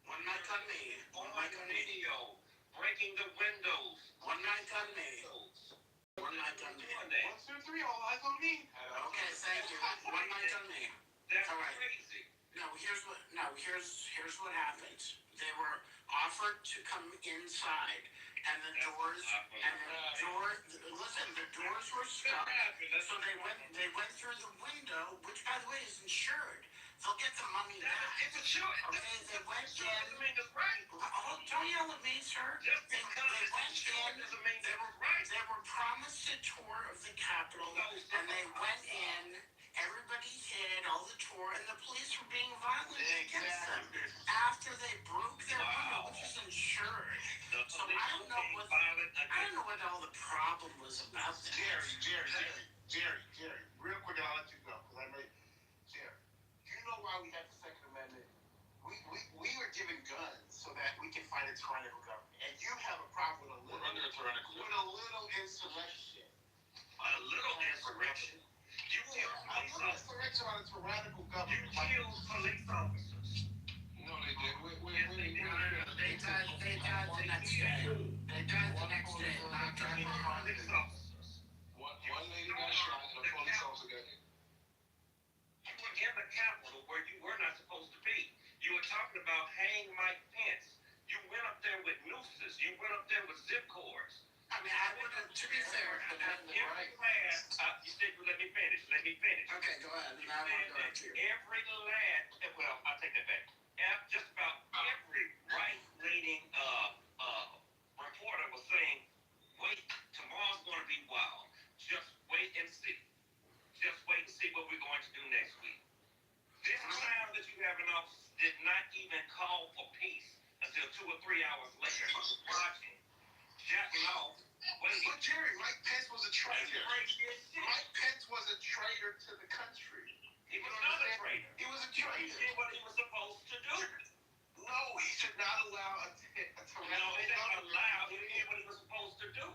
One night on me. One night on me.
Video. Breaking the windows.
One night on me. One night on me.
1, 2, 3, all eyes on me.
Okay, thank you. One night on me.
That's
All right.
crazy.
Here's what happened. They were offered to come inside, and the doors were stuck. So they went through the window, which by the way is insured. They'll get the money back.
It's insured.
Okay, they went in.
Right.
Oh, don't yell at me, sir. They went in. They were promised a tour of the Capitol, and they went in, everybody hid, all the tour, and the police were being violent against them after they broke their window, which is insured. So I don't know what all the problem was about that.
Jerry, real quick, and I'll let you go, because I know, Jerry, you know why we have the Second Amendment? We were given guns so that we can fight a tyrannical government, and you have a problem with a little,
We're under a tyrannical
insurrection.
A little insurrection. You kill police officers.
Insurrection on a tyrannical
You
government.
kill police officers.
No, they did.
Yes, they did. They died the next day. Not killing police officers.
One lady got shot and a police officer got hit.
You were in the Capitol where you were not supposed to be. You were talking about hang Mike Pence. You went up there with nooses. You went up there with zip cords.
I mean, I wouldn't, to be fair,
You said you let me finish.
Okay, go ahead. Now I want to go back to you.
Every last, well, I'll take that back. Just about every right-leaning reporter was saying, wait, tomorrow's going to be wild. Just wait and see. Just wait and see what we're going to do next week. This clown that you have in office did not even call for peace until 2 or 3 hours later. Watching, jacking off, waiting.
But Jerry, Mike Pence was a traitor.
Mike
Mike Pence was a traitor to the country.
He was not a traitor.
He was a
He
traitor.
did what he was supposed to do.
No, he should not allow a tyrannical
No, he didn't
government.
allow. He did what he was supposed to do.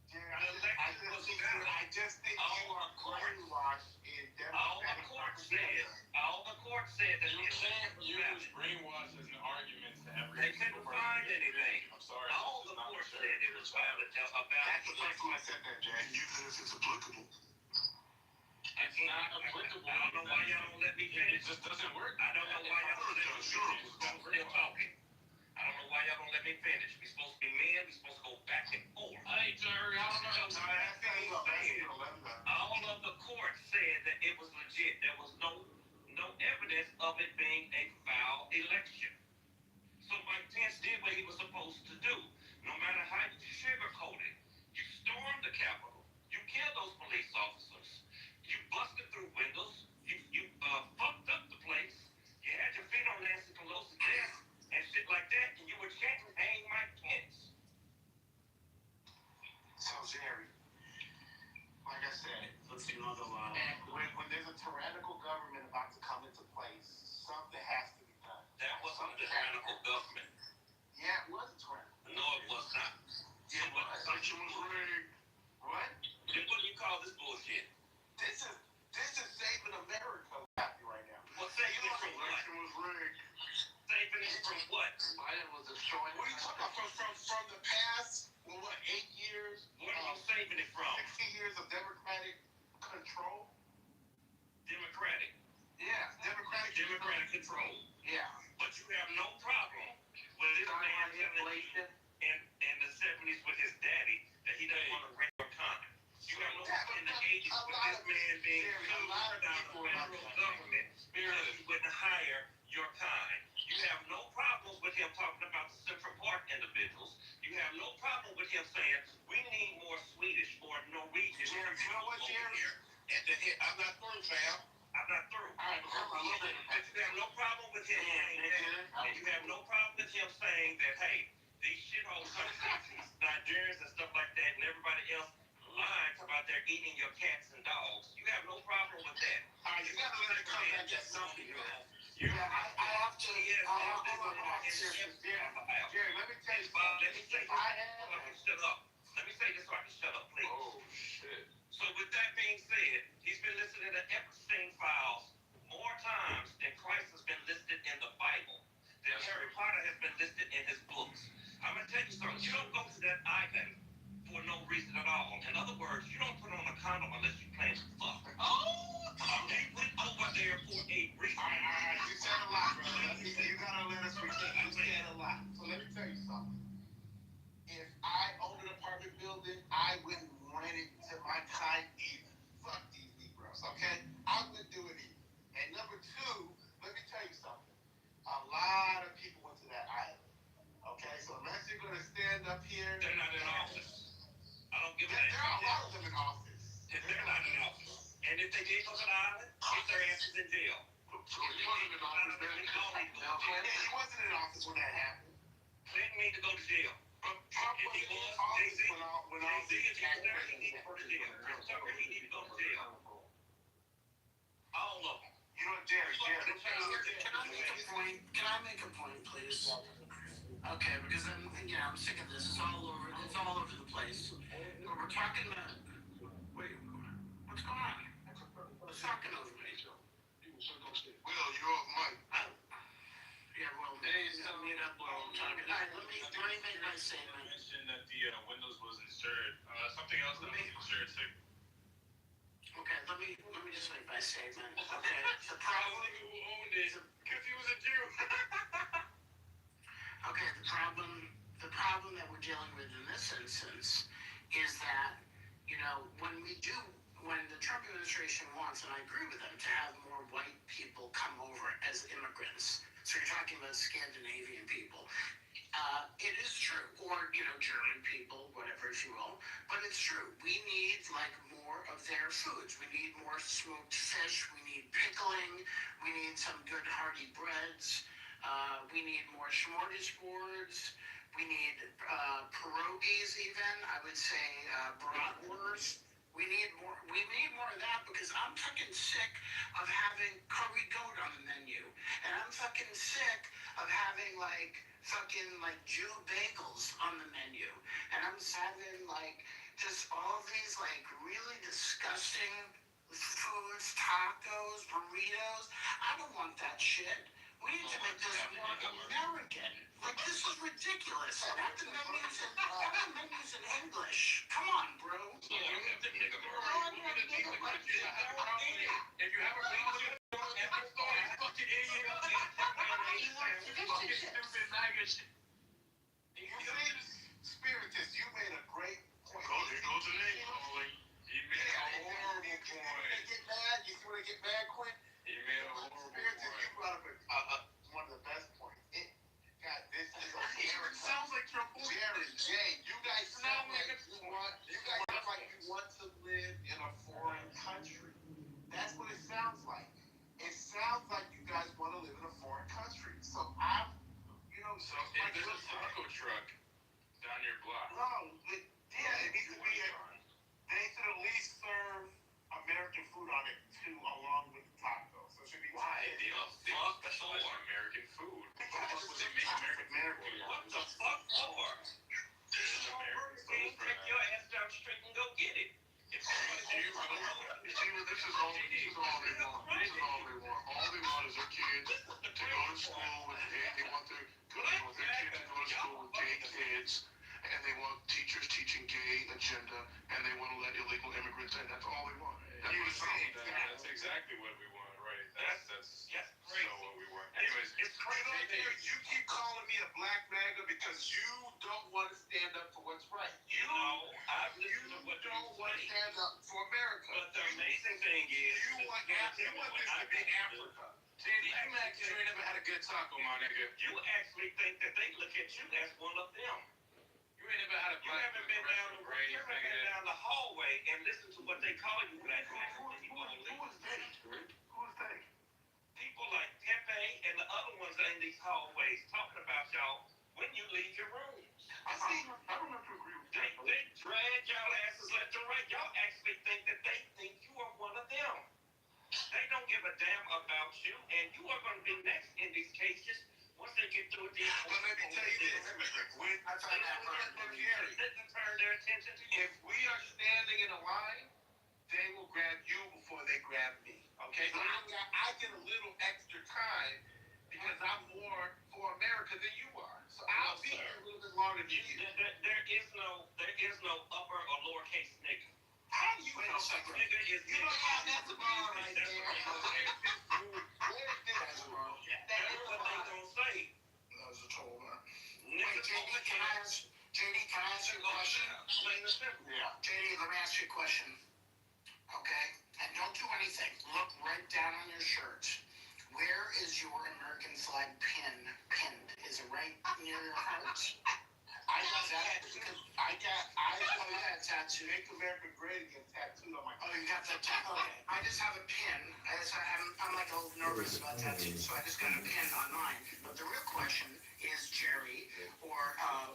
Jerry, I just think you are brainwashed in
All the
Democratic
court said that
You
the
can't
election was
use
valid.
brainwash as an argument to every
They couldn't find anything.
I'm sorry.
All the court said it was valid.
That's the first one I said that, Jerry.
Use it if it's applicable.
It's not applicable.
I don't know why y'all don't let me
It
finish.
just doesn't work.
I don't know why y'all don't let me finish. I'm still talking. I don't know why y'all don't let me finish. We supposed to be men. We supposed to go back and forth.
Hey, Jerry, I don't know.
All of the court said that it was legit. There was no evidence of it being a foul election. So Mike Pence did what he was supposed to do. No matter how you sugarcoat it, you stormed the Capitol. You killed those police officers. You busted through windows. You fucked up the place. You had your feet on Nancy Pelosi's desk and shit like that, and you were chanting hang Mike Pence.
So, Jerry, like I said,
Let's do another one.
and when there's a tyrannical government about to come into place, something has to be done.
That wasn't a tyrannical government.
Yeah, it was a tyrannical.
No, it was not.
Yeah, it was. Election was rigged. What?
What do you call this bullshit?
This is saving America happy right now.
Well, saving it from what?
Election was rigged.
Saving it from what?
Biden was destroying. What are you talking about? From the past? Well, what, 8 years?
What are you saving it from?
60 years of Democratic control?
Democratic.
Yeah, Democratic
control.
Yeah.
But you have no problem with this man telling you in the 70s with his daddy that he doesn't want to rent your time. You have no problem in the 80s with this man being sued by the federal government because he wouldn't hire your kind. You have no problems with him talking about the Central Park individuals. You have no problem with him saying we need more Swedish or Norwegian.
Jerry, you know what, Jerry?
I'm not through, fam. I'm not through.
All right,
But you have no problem with him saying that, and you have no problem with him saying that, hey, these shithole countries, these Nigerians and stuff like that, and everybody else lying about they're eating your cats and dogs. You have no problem with that.
All right, you got to let it come back to something.
You
I have to. Hold on, Jerry, let me tell you something.
Let me say this. Shut up. Let me say this so I can shut up, please.
Oh, shit.
So with that being said, he's been listening to Epstein files more times than Christ has been listed in the Bible. That Harry Potter has been listed in his books. I'm gonna tell you something. You don't go to that island for no reason at all. In other words, you don't put on a condom unless you plan to fuck. They went over there for a reason.
All right, you said a lot, brother. You gotta let us repeat. You said a lot. So let me tell you something. If I owned an apartment building, I wouldn't rent it to my kind either. Fuck these Negroes, okay? I wouldn't do it either. And number two, let me tell you something. A lot of people went to that island. Okay, so unless you're gonna stand up here,
They're not in office. I don't give a
there
damn.
are a lot of them in office.
They're not in office. And if they did go to the
in jail.
So he wasn't in office then? He wasn't in office when that happened.
Clinton need to go to jail.
But Trump
If he
wasn't in
was,
office
Jay-Z,
when all
Jay-Z
these
is there, he need to go to jail. Chris Tucker, he need to go to jail. All of them.
You know, Jerry.
Can I make a point? Can I make a point, please? Okay, because I'm sick of this. It's all over the place. We're talking about. Wait, what's going on? Who's talking over me?
Will, you're off mic.
Yeah, well, mute up while I'm talking. All right, let me make my statement.
You mentioned that the Windows was insured. Something else that was insured too.
Okay, let me just make my statement. Okay, the problem.
Who owned it? Because he was a Jew.
Okay, the problem that we're dealing with in this instance is that, when the Trump administration wants, and I agree with them, to have more white people come over as immigrants. So you're talking about Scandinavian people. It is true, or, German people, whatever, if you will. But it's true. We need, more of their foods. We need more smoked fish. We need pickling. We need some good hearty breads. We need more smorgasbords. We need pierogies even. I would say bratwurst. We need more of that because I'm fucking sick of having curry goat on the menu. And I'm fucking sick of having Jew bagels on the menu. And I'm having just all these really disgusting foods, tacos, burritos. I don't want that shit. We need to make this more American. This is ridiculous. And have the menus in English. Come on, bro.
If you have a pizza, fucking idiot. Fucking stupid maggot.
Spiritus, you made a great point.
There goes the name calling. He made a horrible point.
Get mad? You want to get mad, Quinn?
He made a horrible
Spiritus,
point.
you brought up one of the best points. This is America.
Sounds like Trump.
Jerry, Jay, you guys sound like you want to live in a foreign country. That's what it sounds like. It sounds like you guys want to live in a foreign country. So
So if there's a taco truck down your block.
No, it needs to be. They should at least serve American food on it too, along with the tacos. So it should be.
Why? They specialize in American food. What would they make American food? What the fuck for? This is American food for
Take your ass down the street and go get it.
If somebody's Jew, I don't know.
This is all they want. All they want is their kids to go to school with they want their kids to go to school with gay kids, and they want teachers teaching gay agenda, and they want to let illegal immigrants in. That's all they want. That's what it's saying.
That's exactly what we want, right? That's
crazy.
so what we want. Anyways,
It's crazy. You keep calling me a black MAGA because you don't want to stand up for what's right.
You I've listened to what
don't want to stand up for America.
But the amazing thing is,
You want this to be Africa.
Danny, you ain't never had a good taco, my nigga.
you actually think that they look at you as one of them.
You ain't never had a
You
black
haven't been down the hallway and listened to what they call you black man.
Who is they?
People like Pepe and the other ones in these hallways talking about y'all when you leave your rooms.
I don't have to agree with that.
They drag y'all asses left and right. Y'all actually think that they think you are one of them. They don't give a damn about you, and you are going to be next in these cases once they get through with these.
But let me tell you this.
Didn't turn their attention to you.
If we are standing in a line, they will grab you before they grab me. Okay? So I get a little extra time because I'm more for America than you are. So I'll be here a little bit longer than you.
There is no upper or lowercase nigga.
How do you know?
Nigga is
You don't have that tomorrow right there. Where's this tomorrow?
That is what they gonna say.
That was a total man.
Wait, JD, can I ask you a question?
Plain and simple.
Yeah.
JD, let me ask you a question. Okay? And don't do anything. Look right down on your shirt. Where is your American flag pinned? Is it right near your heart? I got that tattoo.
Make America Great Again tattooed on my
Oh, you got the okay. I just have a pin. I'm like a little nervous about that too, so I just got a pin on mine. But the real question is, Jerry, or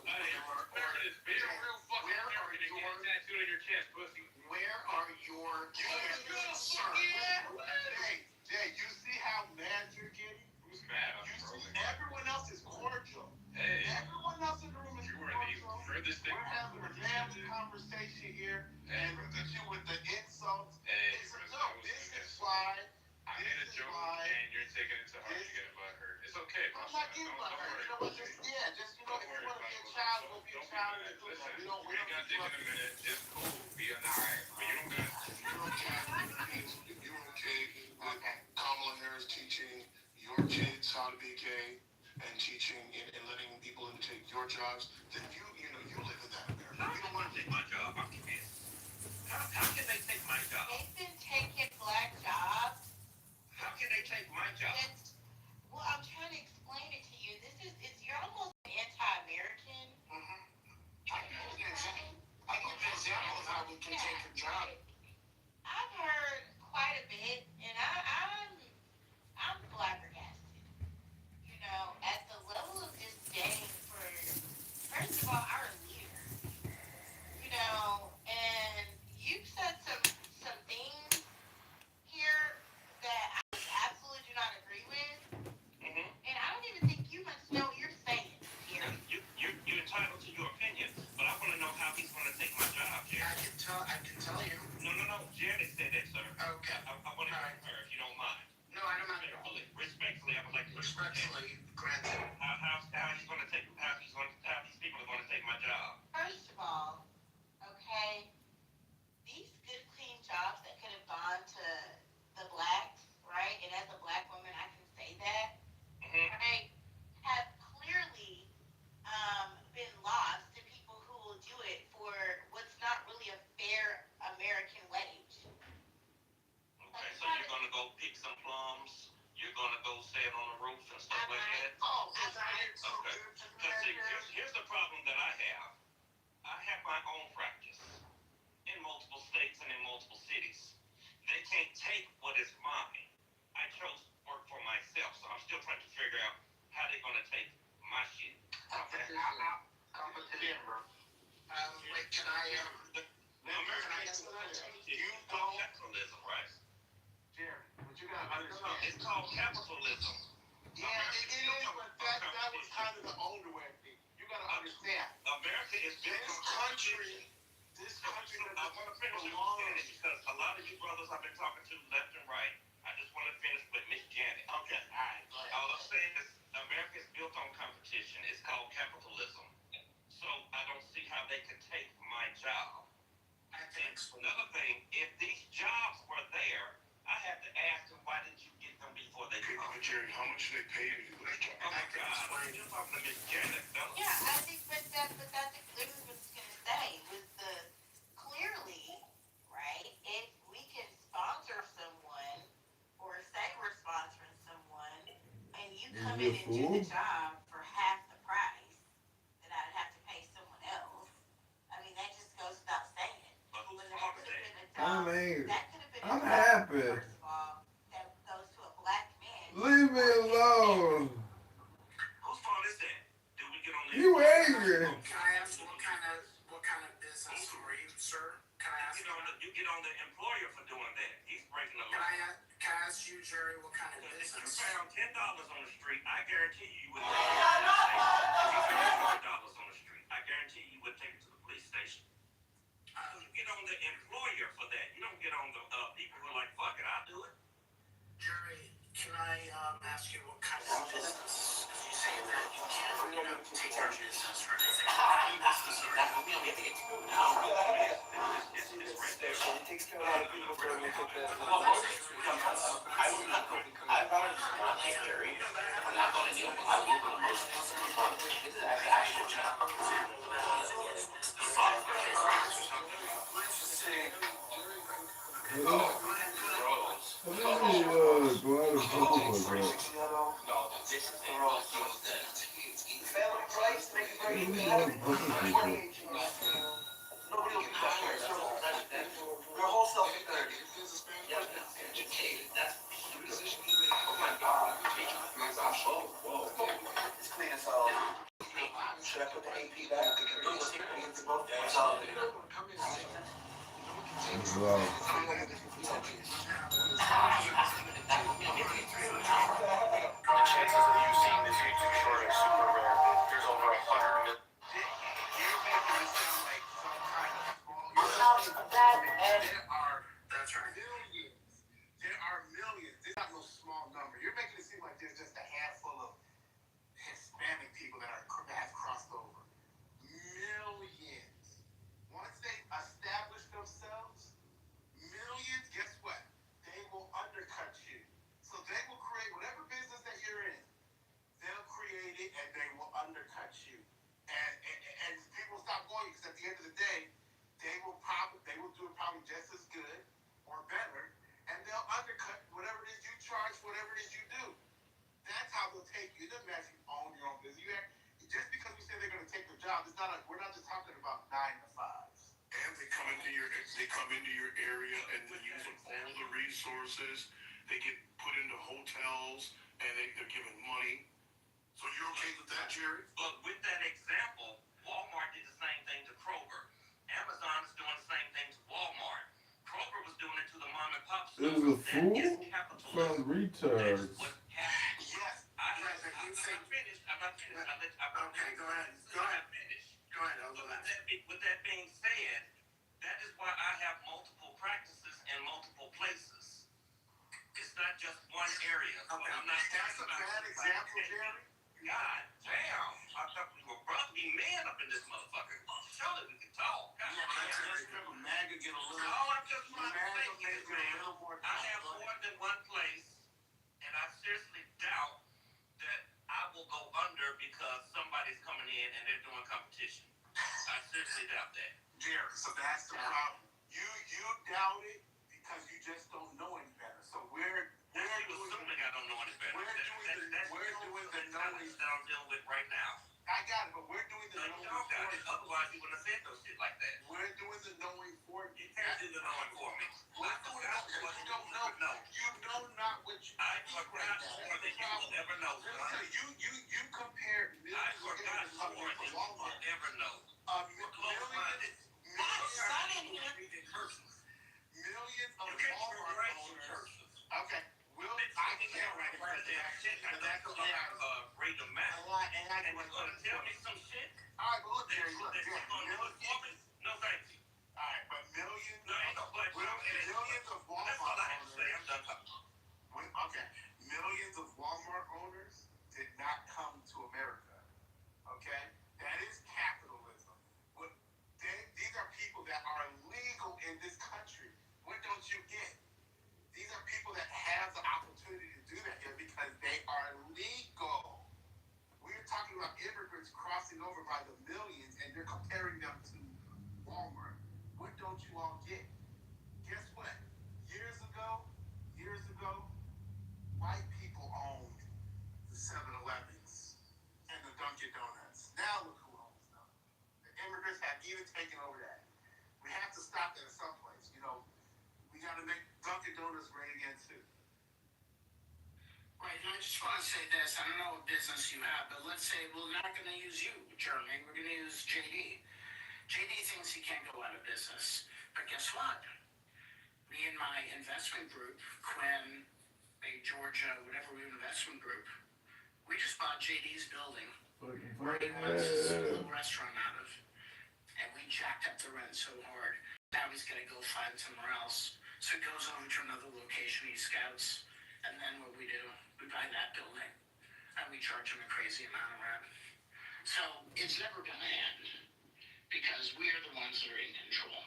Be a real fucking American and get a tattoo on your chest, pussy.
where are your kids, sir?
Hey, Jay, you see how mad you're getting?
Who's mad?
You see, everyone else is cordial.
Hey,
Everyone else in the room is
you are the
cordial.
furthest thing.
We're having a damn conversation here, and look at you with the insults.
Hey,
No, this is why.
I made a joke, and you're taking it to heart. You're getting butthurt. It's okay,
I'm not getting butthurt. You know what? Just if you want to be a child, go be a child.
Listen,
We don't
got dick in a minute. It's cool. Be alright. But you don't got.
If you're okay with Kamala Harris teaching your kids how to be gay and teaching and letting people in to take your jobs, then you live in that America.
You don't want to take my job. I'm convinced. How can they take my job?
They've been taking black jobs.
How can they take my job?
Well, I'm trying to explain it to you. You're almost anti-American.
I give an example of how we can take a job.
I've heard quite a bit, and I'm flabbergasted. You know, at the level of disdain for, first of all, our leader. You know, and you've said some things here that I absolutely do not agree with, and I don't even think you much know what you're saying here.
You're entitled to your opinion, but I want to know how he's going to take my job, Jerry.
I can tell you.
No. Janet said that, sir.
Okay.
I want to hear her, if you don't mind.
No, I don't mind.
Respectfully, I would like to
Respectfully, granted.
How these people are going to take my job.
First of all, okay, these good, clean jobs that could have gone to the blacks, right? And as a black woman, I can say that, right? Have clearly been lost to people who will do it for what's not really a fair American wage.
Okay, so you're going to go pick some plums. You're going to go stand on the roof and stuff like that. Okay. See, here's the problem that I have. I have my own practice in multiple states and in multiple cities. They can't take what is mine. I chose to work for myself, so I'm still trying to figure out how they're going to take my shit.
Okay. Competition, bro. Wait, can I ask the question?
You call capitalism, right?
Jerry, but you gotta understand.
It's called capitalism.
Yeah, it is, but that was kind of the older way of thinking. You gotta understand.
America is built on
country. This country
I want to finish understanding because a lot of you brothers I've been talking to left and right. I just want to finish with Miss Janet. Okay, all right. All I'm saying is America is built on competition. It's called capitalism. So I don't see how they could take my job.
I think so.
Another thing, if these jobs were there, I have to ask them, why did you get them before they come?
But Jerry, how much do they pay you to do that job?
Oh my God, you're talking to Miss Janet, no?
Yeah, I think, but that's exactly what I was gonna say. Was clearly, right? If we can sponsor someone, or say we're sponsoring someone, and you come in and do the job for half the price that I'd have to pay someone else, I mean that just goes without saying. But that could have been a job. That could have been
I'm
a job,
happy.
first of all, that goes to a black man.
Leave me alone.
Whose fault is that? Did we get on the
You angry?
Can I ask what kind of business were you, sir? Can I ask
you get on the employer for doing that. He's breaking the
Can
law.
I ask you, Jerry, what kind of
If you
business?
found $10 on the street, I guarantee you would take it to the police station. If you found $20 on the street, I guarantee you would take it to the police station. You get on the employer for that. You don't get on the people who are like, fuck it, I'll do it.
Jerry, can I ask you what kind of business? Because you say that you can't, take our business, right?
It's right there.
It takes care of a lot of people for me to put that. I would not go because I thought it was not scary. I'm not going to do it. I will go to most of the this is actually actual job.
Let's just say,
Nobody will be back here. Your whole self
take that. If there's a Spanish
Yeah,
person,
that's educated. That's
the position he may have.
oh my God. My gosh. Whoa. It's clean as hell. Should I put the AP back? It's both days.
Come in and say, no one can take
As
it.
well.
It's not like it's talking.
The chances of you seeing this YouTube short are super rare. There's over 100 million.
You're making it sound like some kind of small.
That's right.
Millions. There are millions. There's not no small number. You're making it seem like there's just a handful of Hispanic people that have crossed over. Millions. Once they establish themselves, millions, guess what? They will undercut you. So they will create whatever business that you're in. They'll create it and they will undercut you. And people stop going because at the end of the day, they will do it probably just as good or better, and they'll undercut whatever it is you charge, whatever it is you do. That's how they'll take you. It doesn't matter if you own your own business. Just because we say they're going to take your job, we're not just talking about 9 to 5s.
And they come into your area and they use up all the resources. They get put into hotels and they're given money. So you're okay with that, Jerry?
But with that example, Walmart did the same thing to Kroger. Amazon is doing the same thing to Walmart. Kroger was doing it to the mom and pop
This
stores.
is a fool from retards.
What happened?
Yes.
I'm not finished.
Okay, go ahead.
Go ahead. Finish.
Go ahead, I'll go back.
With that being said, that is why I have multiple practices in multiple places. It's not just one area. So
Okay.
I'm not
That's a bad example, Jerry.
God damn. I thought we were brotherly men up in this motherfucker. Surely we can talk. God damn.
MAGA get a little.
All I'm just trying to say is,
a
man,
little more.
I have more than one place, and I seriously doubt that I will go under because somebody's coming in and they're doing competition. I seriously doubt that.
Jerry, so that's the problem. You doubt it because you just don't know any better. So we're
assuming I don't know any better.
We're doing the knowing
that I'm dealing with right now.
I got it, but we're doing the
No, you
knowing
don't got
for
it.
you.
Otherwise, you wouldn't have said no shit like that.
We're doing the knowing for you.
You can't do the knowing for me.
We're doing it because you don't know. You know not what you
I forgot more than you will ever know, son.
You compare
I
millions of
forgot
dollars
more than you will
Walmart.
ever know.
Millions of Walmart owners. Okay. I can't write it.
Rate of math. And you're going to tell me some shit?
All right, but look, Jerry, look.
No, thank you.
All right, but millions of Walmart
That's all I have to
owners.
say. I'm done talking.
Okay, millions of Walmart owners did not come to America. Okay, that is capitalism. These are people that are legal in this country. What don't you get? These are people that have the opportunity to do that here because they are legal. We're talking about immigrants crossing over by the millions, and you're comparing them to Walmart. What don't you all get? Guess what? Years ago, white people owned the 7-Elevens and the Dunkin' Donuts. Now look who owns them. The immigrants have even taken over that. We have to stop that at some place. We got to make Dunkin' Donuts great again too.
Right, and I just want to say this. I don't know what business you have, but let's say we're not going to use you, Jeremy. We're going to use JD. JD thinks he can't go out of business. But guess what? Me and my investment group, Quinn, Georgia, whatever investment group, we just bought JD's building. Where he wants his little restaurant out of. And we jacked up the rent so hard. Now he's got to go find somewhere else. So he goes over to another location, he scouts. And then what we do, we buy that building. And we charge him a crazy amount of rent. So it's never going to end. Because we are the ones that are in control.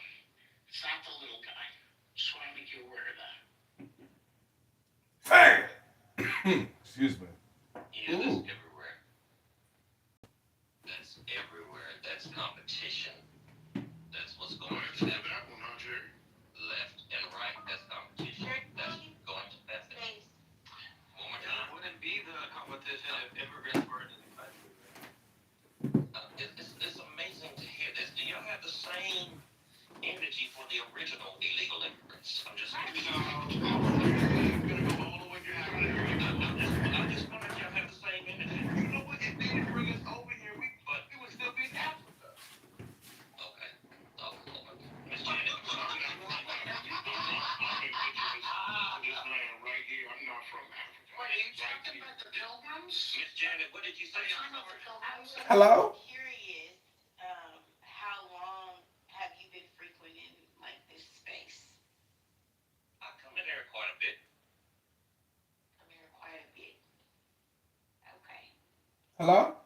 It's not the little guy. Just want to make you aware of that.
Excuse me.
Yeah, that's everywhere. That's everywhere. That's competition. That's what's going on.
That one, huh, Jerry?
Left and right. That's competition. That's going to happen. One more time.
Wouldn't be the competition if immigrants weren't in the country.
It's amazing to hear this. Do y'all have the same energy for the original illegal immigrants? I
Hello?
Curious, how long have you been frequenting like this space?
I come in here quite a bit.
Come here quite a bit. Okay.
Hello?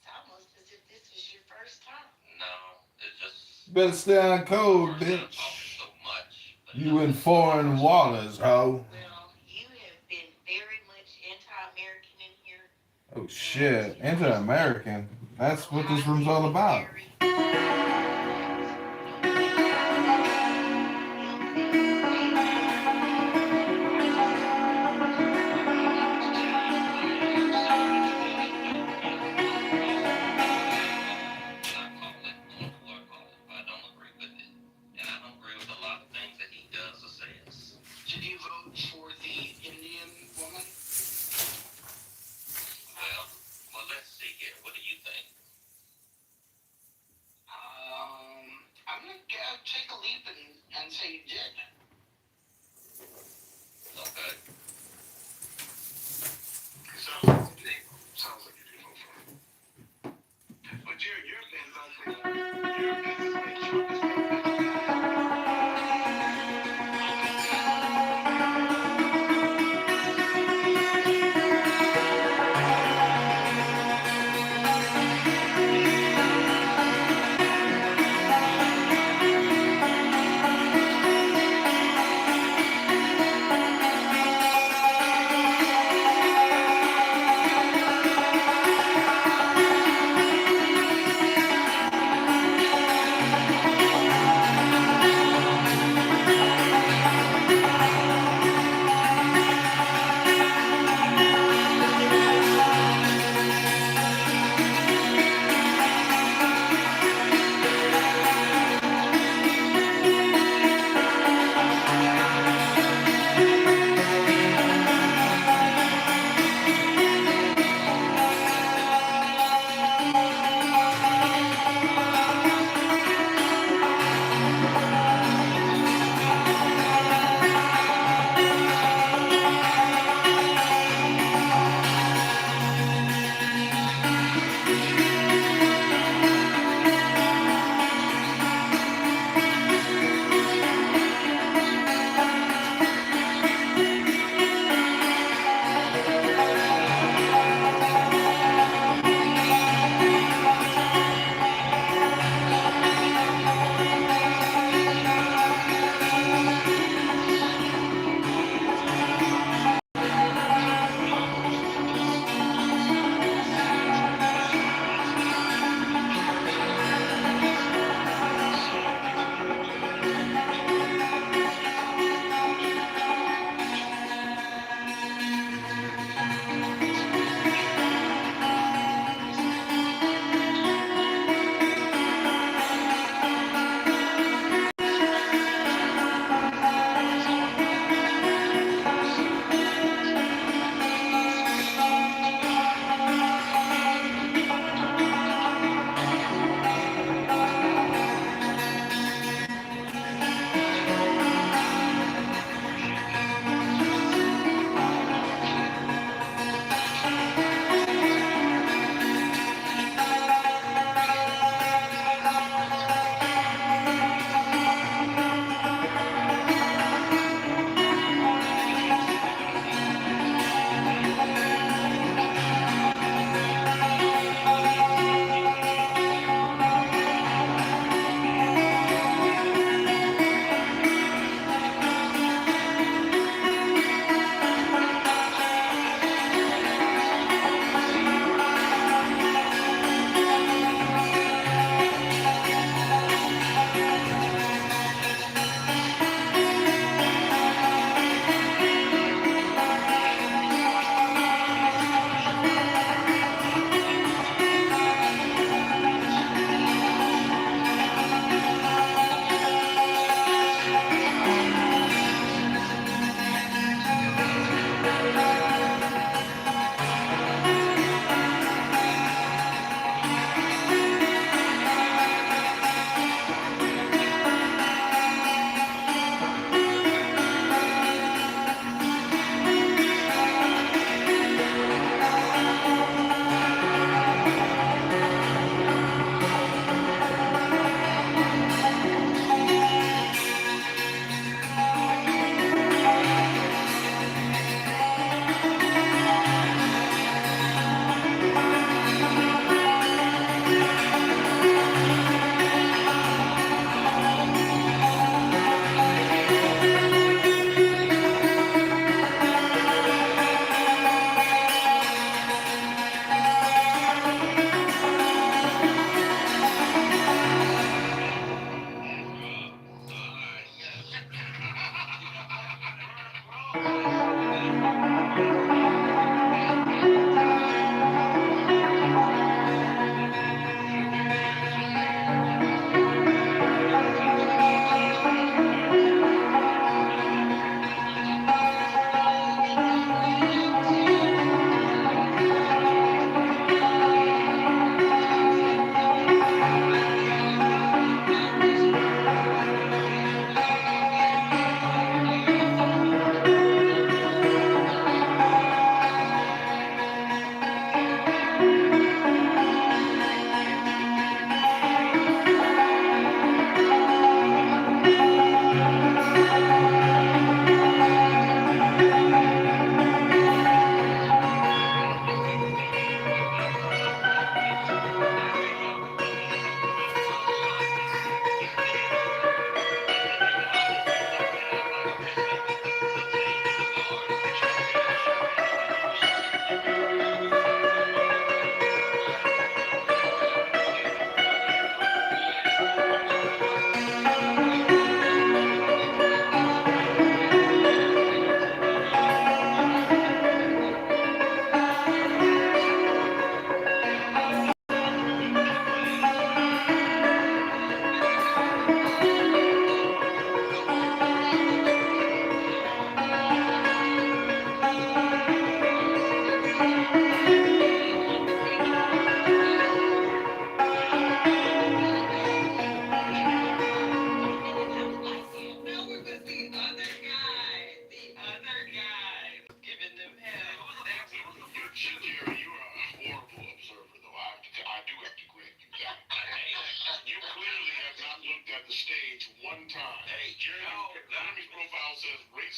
It's almost as if this was your first time.
No, it's just
Better stay on code,
talking
bitch.
so much. But
You in foreign waters, ho.
Well, you have been very much anti-American in here.
Oh shit, anti-American. That's what this room's all about.
Did you vote for the Indian woman?
Well, let's see here. What do you think?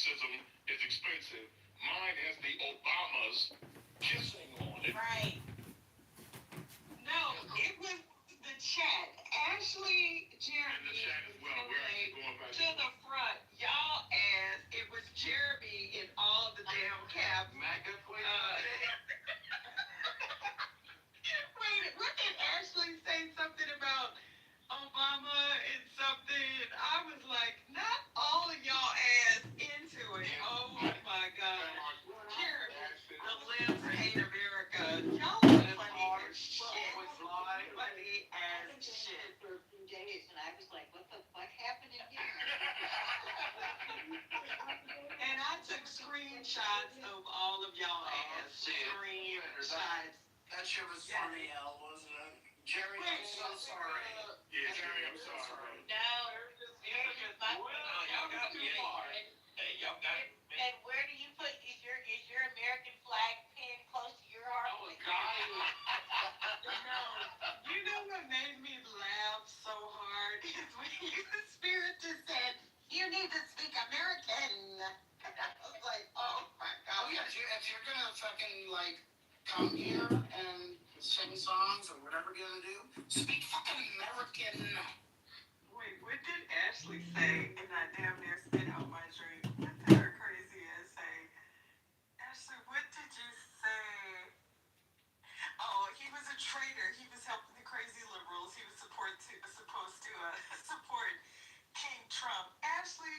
racism is expensive. Mine has the Obamas kissing on it.
Right. No, it was the chat. Ashley, Jeremy,
And the chat as well. We're actually going back
to the front. Y'all ass. It was Jeremy in all the damn caps.
MAGA queen.
Wait, what did Ashley say something about Obama and something? I was like, not all of y'all ass into it. Oh my God. Jeremy, the libs hate America. Y'all are funny as shit. Funny as shit.
For a few days, and I was like, what the fuck happened in here?
And I took screenshots of all of y'all ass. Screenshots.
That shit was funny, Al, wasn't it? Jerry, I'm so sorry.
Yeah, Jerry, I'm sorry.
No,
Y'all got too far. Hey, y'all got it.
and where do you put, is your American flag pinned close to your heart?
Oh, God.
You know what made me laugh so hard is when the spirit just said, you need to speak American. I was like, oh my God.
Oh yeah, if you're gonna fucking like come here and sing songs or whatever you're gonna do, speak fucking American.
Wait, what did Ashley say? And I damn near spit out my drink. What did her crazy ass say? Ashley, what did you say? Oh, he was a traitor. He was helping the crazy liberals. He was supposed to support King Trump. Ashley,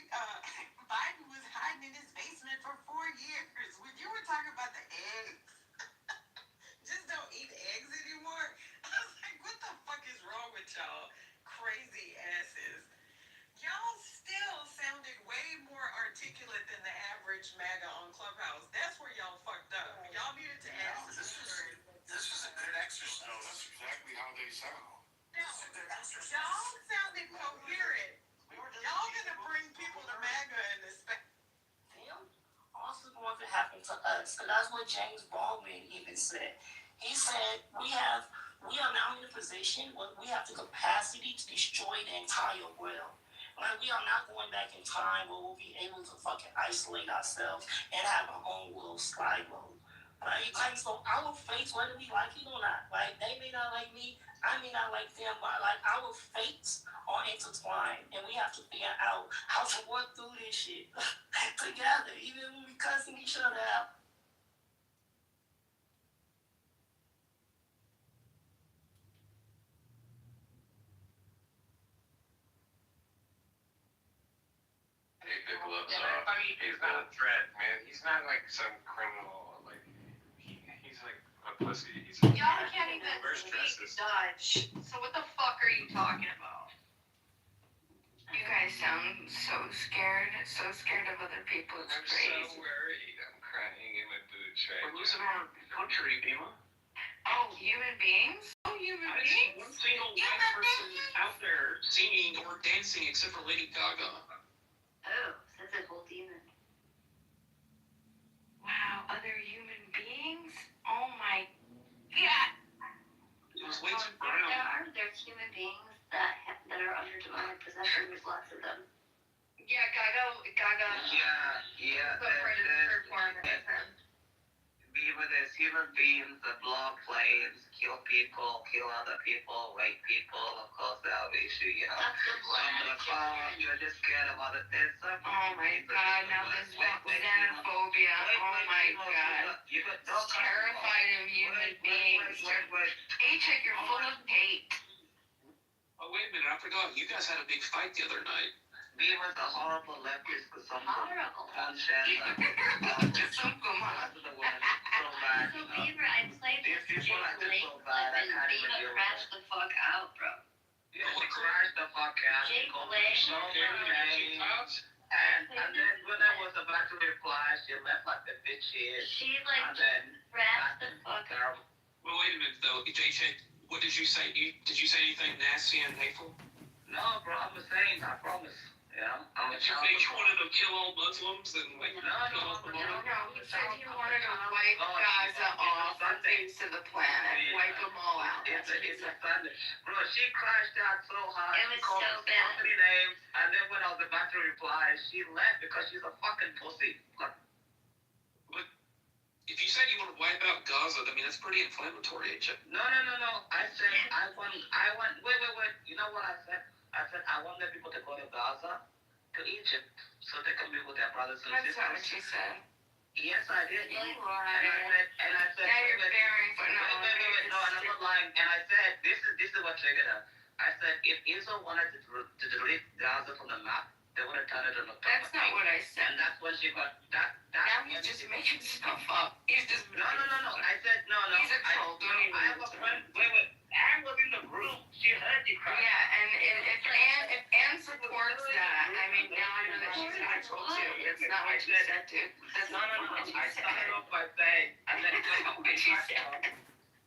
Biden was hiding in his basement for 4 years. When you were talking about the eggs, just don't eat eggs anymore. I was like, what the fuck is wrong with y'all? Crazy asses. Y'all still sounded way more articulate than the average MAGA on Clubhouse. That's where y'all fucked up. Y'all needed to ask the steward.
This was a good exercise.
No, that's exactly how they sound.
No, y'all sounded coherent. Y'all gonna bring people to MAGA in this space.
Them also going to happen to us. And that's what James Baldwin even said. He said we are now in a position where we have the capacity to destroy the entire world. Like we are not going back in time where we'll be able to fucking isolate ourselves and have our own little silo. Right? Like so our fates, whether we like it or not, like they may not like me, I may not like them, but like our fates are intertwined and we have to figure out how to work through this shit together, even when we cussing each other out.
Hey, Bigelow, he's not a threat, man. He's not like some criminal. Like he's like a pussy. He's a
Y'all can't even
Where's
speak
Justice?
Dutch. So what the fuck are you talking about? You guys sound so scared of other people. It's
I'm
crazy.
so worried. I'm crying in my boots right
We're
now.
losing our country, Bima.
Oh, human beings? Oh, human
I see
beings?
one single white person out there singing or dancing except for Lady Gaga.
Oh, that's a whole demon. Wow, other human beings? Oh my God.
It was way too brown.
There's human beings that are under demonic possession. There's lots of them. Yeah, Gaga.
Yeah.
Performer.
Bima, there's human beings that blow planes, kill people, kill other people, rape people. Of course, that'll be issue, you know.
That's the
On the phone, you're just scared of other things.
Oh my God, now this xenophobia. Oh my God. Terrified of human beings. H-check, you're full of hate.
Oh, wait a minute. I forgot. You guys had a big fight the other night.
Bima's a horrible leftist for some
Horrible.
unshare.
Some
That's the word. So bad,
So
you know.
Beaver, I played
These
this
people
Jake
are just
Lake
so
clip
bad, I
and
can't even
Beaver
deal with
crashed the fuck out, bro.
Yeah, she crashed the fuck out.
Jake
Called
Lake.
me so many names. And then when I was about to reply, she left like the bitch she is.
She like
And then
crashed the fuck out.
Well, wait a minute, though. JJ, what did you say? Did you say anything nasty and hateful?
No, bro, I'm saying, I promise. Yeah.
Did you say you wanted to kill all Muslims and like
No.
kill off the Muslims?
He said he wanted to wipe Gaza off the face of the planet. Wipe them all out.
It's a Sunday. Bro, she crashed out so hard.
It was
called
so bad.
company names, and then when I was about to reply, she left because she's a fucking pussy. Like,
If you said you want to wipe out Gaza, I mean that's pretty inflammatory, ain't you?
no. I said I want. Wait. You know what I said? I said I want the people to go to Gaza, to Egypt, so they can be with their brothers and
That's
sisters.
not what you said.
Yes, I did.
You
And
lied.
I said.
Now you're bearing for no.
Wait. No, and I'm not lying. And I said, this is what triggered her. I said, if Israel wanted to delete Gaza from the map, they would have done it on the top.
That's not what I said.
And that's when she got that.
Now he's just making stuff up. He's just.
No. I said no.
He's a troll. Don't even.
I have a friend. Wait. Anne was in the room. She heard you cry.
Yeah, and if Anne supports that, I mean, now I know that she's an asshole too. That's not what she said, dude. That's
No.
not what she
I
said.
started off by saying, and then
What she said.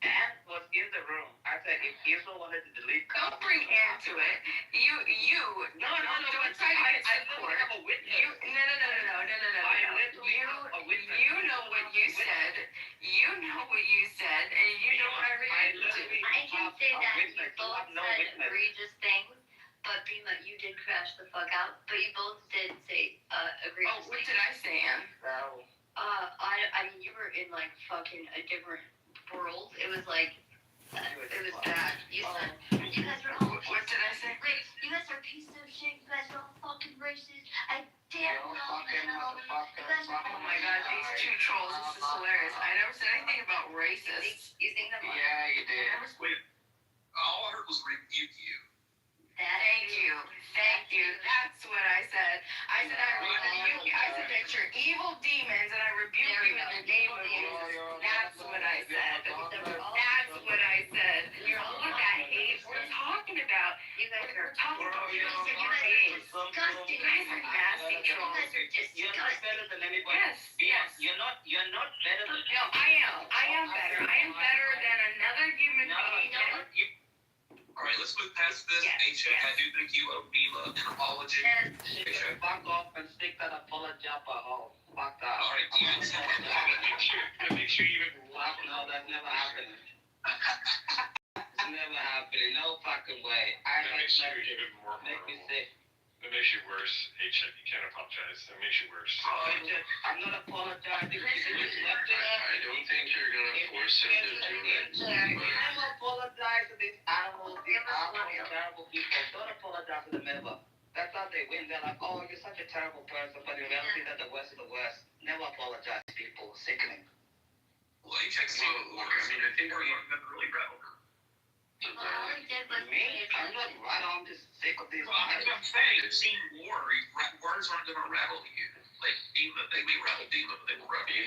Anne was in the room. I said, if Israel wanted to delete.
Don't bring Anne to it. You.
No.
Don't try to get support.
I have a witness.
No. You know what you said. You know what you said, and you know what I reacted to.
I can say that you both
no
said
witness.
egregious things, but Bima, you did crash the fuck out. But you both did say egregious
Oh, what
things.
did I say, Anne?
No.
I mean, you were in like fucking a different world. It was like, it was bad. You said, you guys were all.
What did I say?
Wait, you guys are pieces of shit. You guys are all fucking racist. I damn
You're
well
fucking
know.
motherfucker.
You guys are.
Oh my god, these two trolls. This is hilarious. I never said anything about racist.
You think that?
Yeah, you did.
Wait, all I heard was rebuke you.
Thank you. That's what I said. I said I rebuke. I said that you're evil demons, and I rebuke you in the name of Jesus. That's what I said. That's what I said. You're all that hate. We're talking about.
You guys are
talking about.
You guys are disgusting.
You guys are nasty
You
trolls.
guys are
You're not
disgusting.
better than anybody.
Yes.
You're not better than.
No, I am better. I am better than another human being.
All right, let's move past this.
Yes.
I do think you owe Mila an apology.
She can fuck off and stick that apology up her hole. Fuck that.
All right, do you
Make sure you even
Fuck no, that's never happening. It's never happening. No fucking way. I
that
hate
makes you
that.
even more
Make me
horrible.
sick.
That makes you worse. H-check. You can't apologize. That makes you worse.
I'm not apologizing.
I don't think you're gonna force him to do it.
I'm apologize to these animals. These are terrible people. Don't apologize to them ever. That's how they win. They're like, oh, you're such a terrible person, but in reality, they're the worst of the worst. Never apologize to people. Sickening.
Well, HX,
Well, look, I mean, I think
you're really rattled.
All he did was
Me? I'm not right on this sick of these.
Well, that's what I'm saying. I've seen war. Words aren't going to rattle you. Like, Bima, they may rattle Bima, but they will rattle you.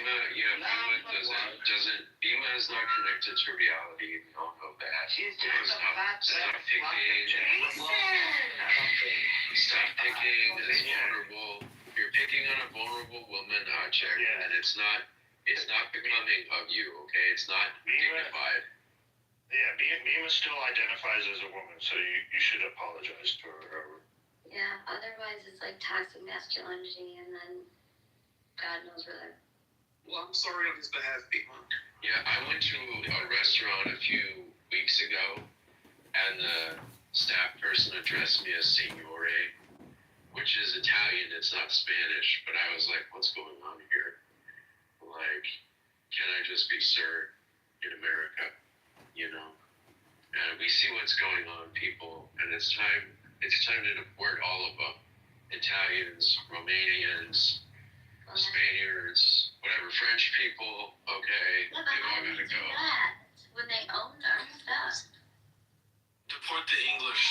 Bima is not connected to reality. We all know that.
She's just a fat
Stop picking this vulnerable. You're picking on a vulnerable woman, Check,
Yeah.
and it's not becoming of you. Okay, it's not dignified.
Yeah, Mima still identifies as a woman, so you should apologize to her.
Yeah, otherwise it's like toxic masculinity, and then God knows where they're.
Well, I'm sorry on his behalf, Bima.
Yeah, I went to a restaurant a few weeks ago, and the staff person addressed me as Signore, which is Italian, it's not Spanish, but I was like, what's going on here? Like, can I just be sir in America? You know? And we see what's going on, people, and it's time to deport all of them. Italians, Romanians, Spaniards, whatever, French people, okay,
Yeah, but
they've
how
all
do
got
you
to
do
go.
that when they own our stuff?
Deport the English.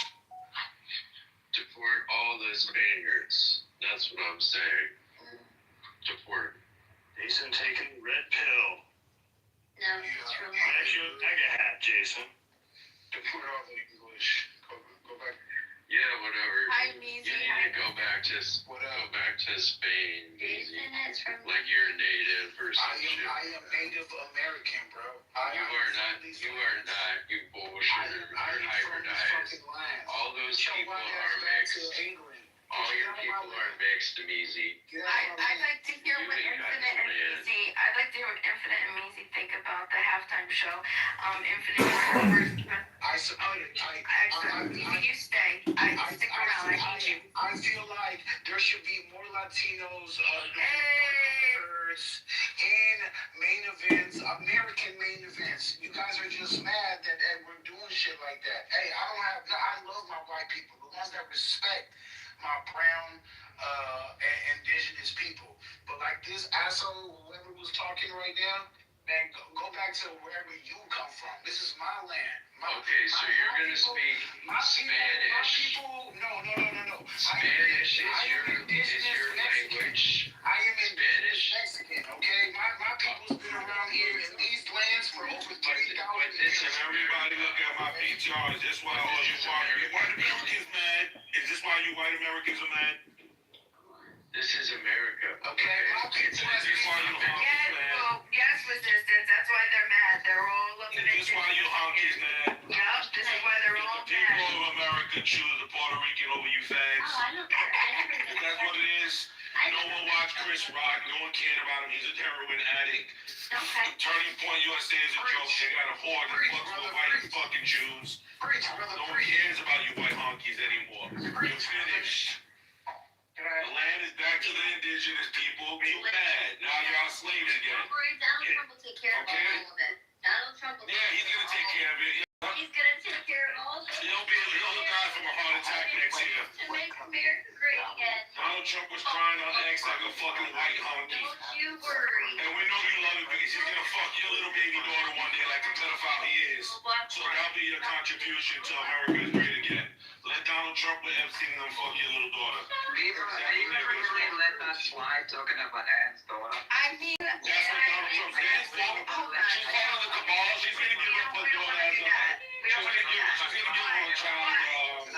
Deport all the Spaniards. That's what I'm saying. Deport.
Jason taking red pill.
No, it's true.
That's your mega hat, Jason.
Deport all the English. Go back.
Yeah, whatever.
Hi,
You
Meezy.
need to go back to Spain,
Jason is from.
like you're a native or some shit.
I am Native American, bro.
You are not. You bullshitter. You're hybridized. All those people are mixed. All your people are mixed, Meezy.
I'd like to hear what Infinite and Meezy. I'd like to hear what Infinite and Meezy think about the halftime show. Infinite, you stay. Stick around. I need you.
I feel like there should be more Latinos in main events, American main events. You guys are just mad that we're doing shit like that. Hey, I love my white people, the ones that respect my brown, indigenous people. But like this asshole, whoever was talking right now, man, go back to wherever you come from. This is my land.
Okay, so you're gonna speak Spanish.
No.
Spanish is your language.
I am
Spanish.
Mexican, okay? My people's been around here in these lands for over 3,000 years.
Listen, everybody look at my PTR. Is this why all you white Americans mad? Is this why you white Americans are mad?
This is America.
Okay,
Is this why you honkies mad?
Yes, resistance. That's why they're mad. They're all up in
Is this why you honkies mad?
Yep, this is why they're all
The people
mad.
of America choose the Puerto Rican over you fags. Is that what it is? No one watched Chris Rock. No one cared about him. He's a heroin addict.
Okay.
Turning Point USA is a joke. They got a whore that fucks with white fucking Jews. No one cares about you white honkies anymore. You're finished. The land is back to the indigenous people. Too bad. Now y'all slaves again.
Donald Trump will take care of all of it. Donald Trump will
Yeah, he's gonna take care of it.
He's gonna take care of all of it.
He'll die from a heart attack next year.
To make America great again.
Donald Trump was crying on X like a fucking white honky.
Don't you worry.
And we know you love him because he's gonna fuck your little baby daughter one day like the pedophile he is. So that'll be your contribution to America is great again. Let Donald Trump with Epstein and them fuck your little daughter.
Let that slide talking about Anne's daughter.
I mean,
That's what Donald Trump stands for. She's part of the cabal. She's gonna give up her daughter as a... She's gonna give her a child.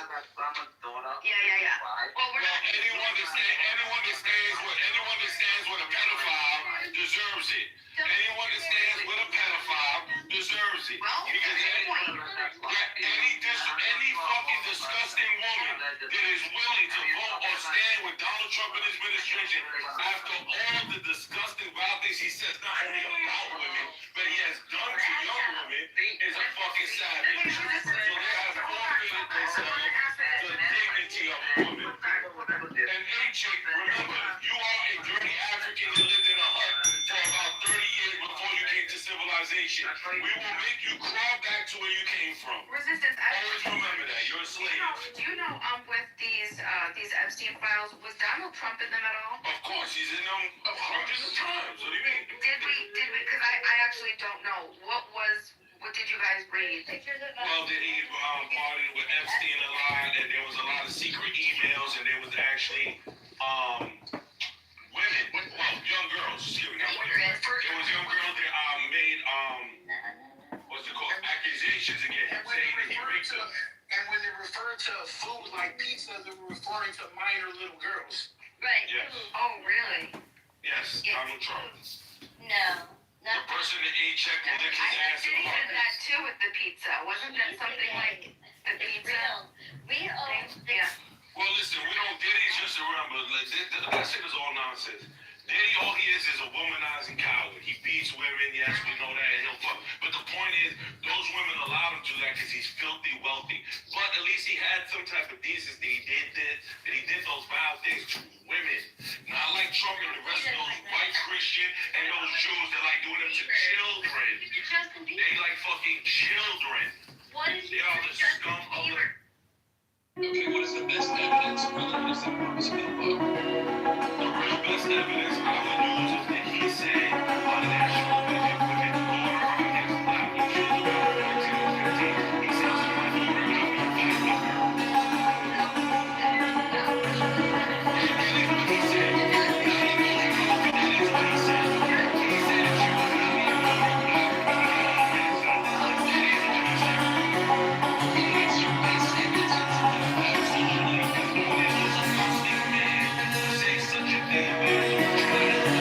Yeah. Well,
Anyone that stands with a pedophile deserves it. Anyone that stands with a pedophile deserves it. Because any fucking disgusting woman that is willing to vote or stand with Donald Trump and his administration after all the disgusting vile things he says, not only about women, but he has done to young women, is a fucking savage. So they have forfeited themselves to the dignity of a woman. And A-Chick, remember, you are a dirty African that lived in a hut for about 30 years before you came to civilization. We will make you crawl back to where you came from.
resistance.
Always remember that. You're a slave.
Do you know with these Epstein files, was Donald Trump in them at all?
Of course, he's in them hundreds of times. What do you mean?
Did we? Because I actually don't know. What did you guys read?
Well, did he party with Epstein a lot, and there was a lot of secret emails, and there was actually women, young girls, excuse me, not women. There was young girls that made what's it called, accusations against him, saying that he raped them.
And when they refer to food like pizza, they were referring to minor little girls.
Right.
Yes.
Oh, really?
Yes, Donald Trump.
No.
The person that A-Check will lick his ass
Did
in
he
the
did that too with the pizza? Wasn't that something like the pizza?
We own
Yeah.
Well, listen, Diddy's just around, but like, that shit is all nonsense. Diddy, all he is a womanizing coward. He beats women, yes, we know that, and he'll fuck. But the point is, those women allowed him to do that because he's filthy wealthy. But at least he had some type of decency. He did those vile things to women. Not like Trump and the rest of those white Christian and those Jews that like doing them to children. They like fucking children. They are the scum of the...
Okay, what is the best evidence for the news that Marcus Philip?
The real best evidence I would use is that he said on national vision women daughter on his lap when she was about 14 or 15. He says to my daughter, I'll be back with her. That is what he said. That is what he said. He said if she was not your daughter, I would be back with her. That is what he said.
It's your best evidence.
Absolutely. Because no one is a disgusting man to say such a thing about you.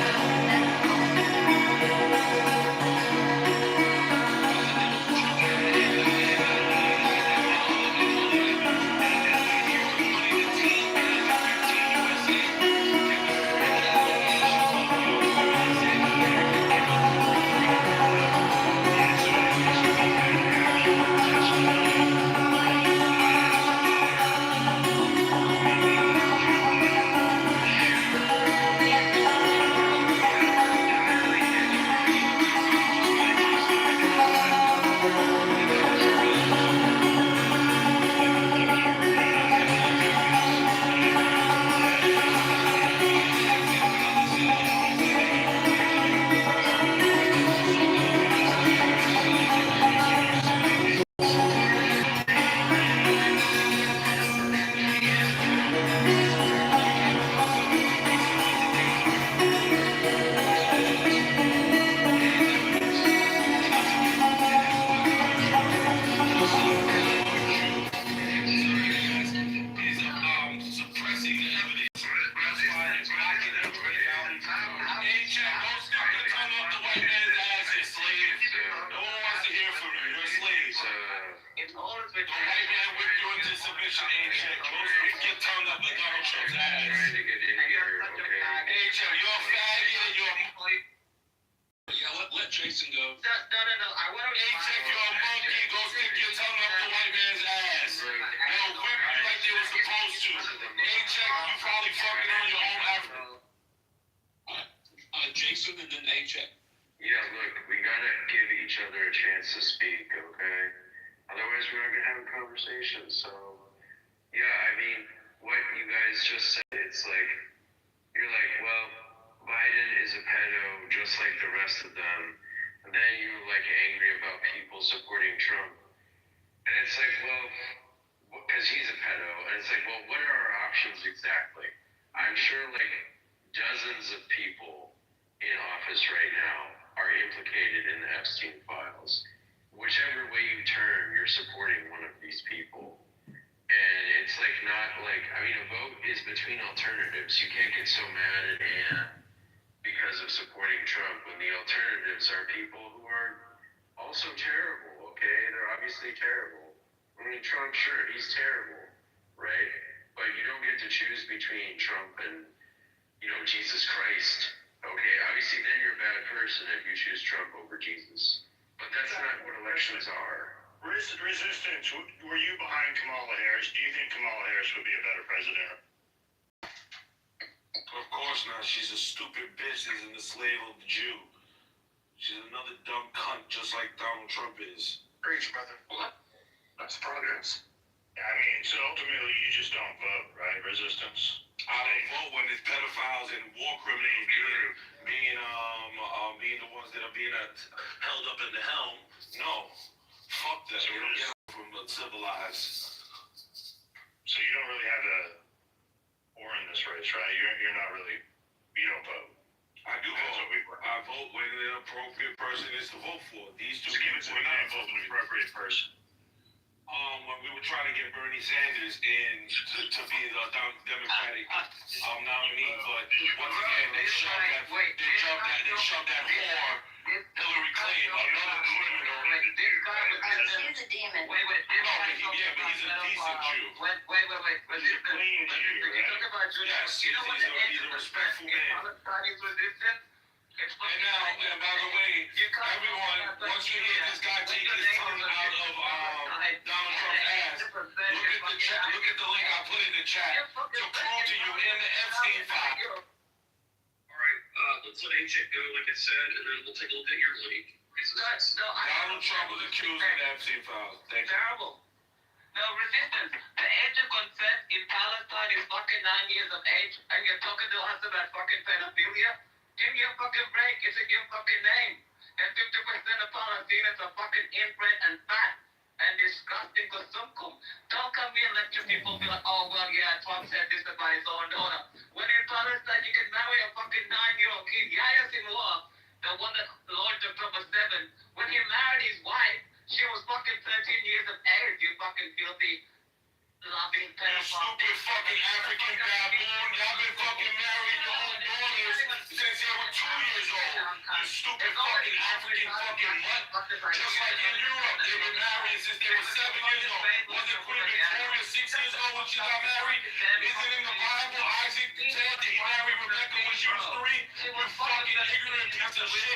question, AJ. Go stick your tongue up in Donald Trump's ass.
I'm trying to get in here, okay?
AJ, you're a faggot and you're a...
Yeah, let Jason go.
No. I want to.
AJ, you're a monkey. Go stick your tongue up the white man's ass. They'll whip you like they were supposed to. AJ, you probably fucking on your own African.
Jason and then AJ.
Yeah, look, we gotta give each other a chance to speak, okay? Otherwise, we're not gonna have a conversation. So, yeah, I mean, what you guys just said, it's like, you're like, well, Biden is a pedo just like the rest of them. And then you're like angry about people supporting Trump. And it's like, well, because he's a pedo. And it's like, well, what are our options exactly? I'm sure like dozens of people in office right now are implicated in the Epstein files. Whichever way you turn, you're supporting one of these people. And it's like not like, I mean, a vote is between alternatives. You can't get so mad at Ann because of supporting Trump when the alternatives are people who are also terrible, okay? They're obviously terrible. I mean, Trump, sure, he's terrible, right? But you don't get to choose between Trump and, Jesus Christ. Okay, obviously then you're a bad person if you choose Trump over Jesus. But that's not what elections are.
Resistance, were you behind Kamala Harris? Do you think Kamala Harris would be a better president?
Of course not. She's a stupid bitch. She's the slave of the Jew. She's another dumb cunt just like Donald Trump is.
Preach, brother. What? That's progress. Yeah, I mean, so ultimately you just don't vote, right? Resistance?
I don't vote when it's pedophiles and war criminals being the ones that are being held up in the helm. No. Fuck that.
So
you don't get up from civilized.
So you don't really have a war in this race, right? You're not really, you don't vote.
I do vote. I vote when the appropriate person is to vote for. These two
Just give us an example of an appropriate person.
When we were trying to get Bernie Sanders in to be the Democratic nominee, but once again they shoved that whore, Hillary Clinton, another criminal.
He's a demon.
But he's a decent Jew.
He's a
clean Jew, right?
Yes, he's a respectful man. And now, and by the way, everyone, once you hear this guy take his tongue out of Donald Trump's ass, look at the chat, look at the link I put in the chat to prove to you in the Epstein file.
Alright, let's let AJ go, like I said, and then we'll take a look at your link.
Donald Trump was accused of the Epstein files. Thank you.
Terrible. No, resistance. The age of consent in Palestine is fucking 9 years of age, and you're talking to us about fucking pedophilia? Give me a fucking break. It's a your fucking name. And 50% of Palestinians are fucking inbred and fat and disgusting consuncum. Don't come here and lecture people be like, oh, well, yeah, Trump said this about his own daughter. When in Palestine, you can marry a fucking 9-year-old kid. Yahya Sinwar, the one that launched October 7, when he married his wife, she was fucking 13 years of age, you fucking filthy, loving
You
pedophile.
stupid fucking African baboon. Y'all been fucking marrying your own daughters since they were 2 years old. You stupid fucking African fucking mutt. Just like in Europe, they've been married since they were 7 years old. Wasn't Queen Victoria 6 years old when she got married? Isn't in the Bible Isaac said that he married Rebecca when she was 3? You fucking ignorant piece of shit.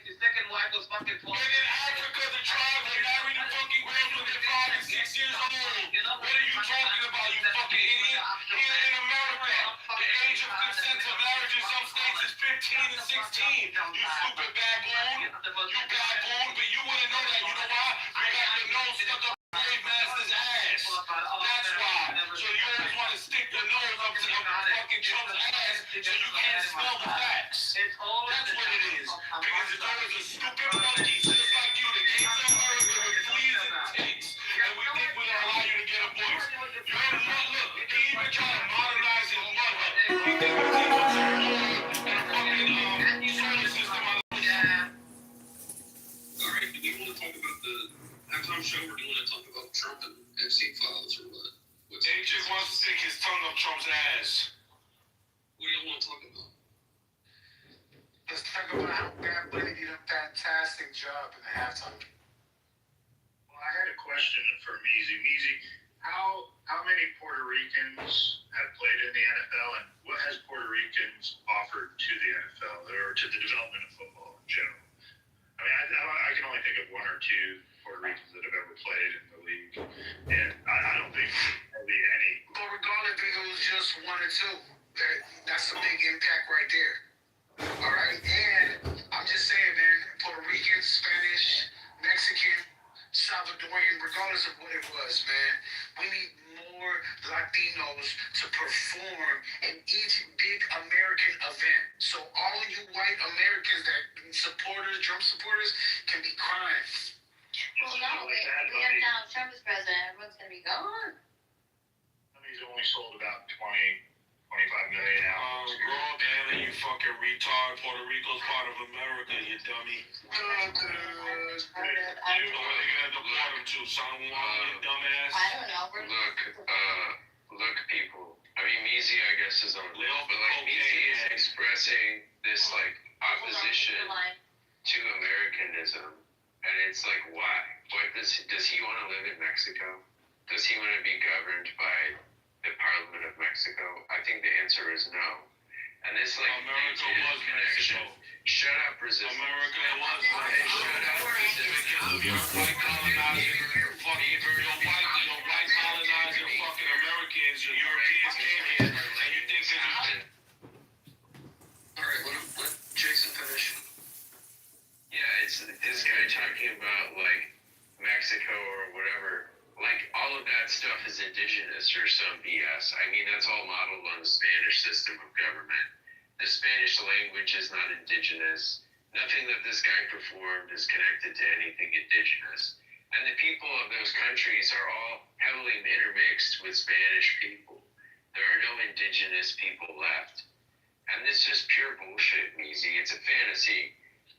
His second wife was fucking 12.
And in Africa, the tribes are marrying the fucking girls when they're 5 and 6 years old. What are you talking about, you fucking idiot? Here in America, the age of consent to marriage in some states is 15 and 16. You stupid baboon. You baboon, but you wouldn't know that. You know why? You got your nose stuck up slave master's ass. That's why. So you always want to stick your nose up to fucking Trump's ass so you can't smell the facts. That's what it is. Because it's always a stupid monkey just like you that came to America with fleas and ticks. And we think we're going to allow you to get a voice. Look, he even tried to modernize his mud hut. He think we're taking a fucking solar system out of
Alright, do you want to talk about the halftime show, or do you want to talk about Trump and Epstein files, or what?
He just wants to stick his tongue up Trump's ass.
What do you want to talk about?
Let's talk about how Bad Bunny did a fantastic job in the halftime.
Well, I had a question for Meezy. Meezy, how how many Puerto Ricans have played in the NFL, and what has Puerto Ricans offered to the NFL or to the development of football in general? I mean, I can only think of one or two Puerto Ricans that have ever played in the league, and I don't think there'll be any.
But regardless if it was just one or two, that's a big impact right there. All right, and I'm just saying, man, Puerto Rican, Spanish, Mexican, Salvadorian, regardless of what it was, man, we need more Latinos to perform in each big American event. So all of you white Americans that supporters, Trump supporters, can be crying.
Well, no, we have Donald Trump as president. Everyone's gonna be gone.
I mean, he's only sold about 25 million
Grow up, Anna, you fucking retard. Puerto Rico's part of America, you dummy.
I
You know where they gonna deport him to? San Juan, you dumbass.
don't know.
Look, people. I mean, Mizi, I guess, is on a little, but like Mizi is expressing this like opposition to Americanism, and it's like, why? What does he want to live in Mexico? Does he want to be governed by the Parliament of Mexico? I think the answer is no. And this like
America was
connection.
Mexico.
Shut up, Brazil.
America was
Hey, shut up, Brazil.
because of your white colonizing, fucking your white colonizing fucking Americans, your Europeans came here, and you think that you.
All right, let Jason finish.
Yeah, it's this guy talking about like Mexico or whatever. Like all of that stuff is indigenous or some BS. I mean, that's all modeled on the Spanish system of government. The Spanish language is not indigenous. Nothing that this guy performed is connected to anything indigenous. And the people of those countries are all heavily intermixed with Spanish people. There are no indigenous people left. And this is just pure bullshit, Meezy. It's a fantasy.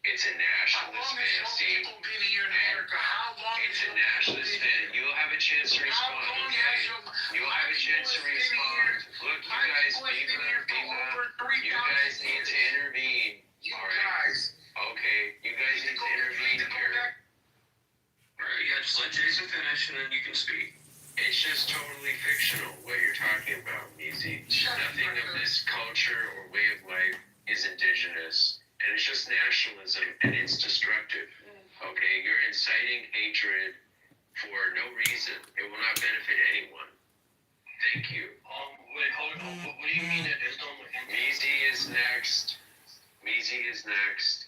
It's a nationalist fantasy.
People been here in America? How long?
It's a nationalist fantasy. You'll have a chance to respond, okay? You'll have a chance to respond. Look, you guys, you guys need to intervene. All right. Okay, you guys need to intervene here.
Alright, yeah, just let Jason finish and then you can speak.
It's just totally fictional what you're talking about, Meezy. Nothing of this culture or way of life is indigenous. And it's just nationalism, and it's destructive. Okay, you're inciting hatred for no reason. It will not benefit anyone. Thank you.
Wait, hold on. What do you mean it is done with him?
Meezy is next. Meezy is next.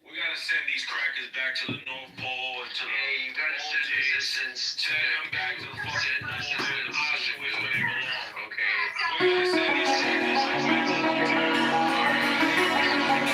We gotta send these crackers back to the North Pole and to the.
Hey, you gotta send resistance to
them back to the fucking Pole and Auschwitz where they belong.
Okay.
We gotta send these crackers back to the
All right,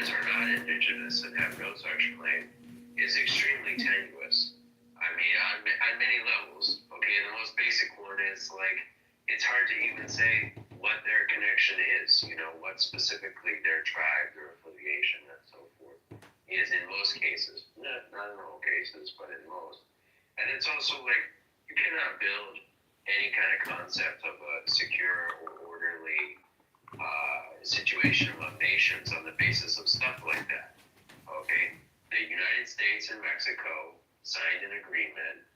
borders are not indigenous and have no such claim is extremely tenuous. I mean, on many levels. Okay, and the most basic one is like, it's hard to even say what their connection is, you know, what specifically their tribe, their affiliation, and so forth is in most cases. Not in all cases, but in most. And it's also like, you cannot build any kind of concept of a secure or orderly situation among nations on the basis of stuff like that. Okay? The United States and Mexico signed an agreement,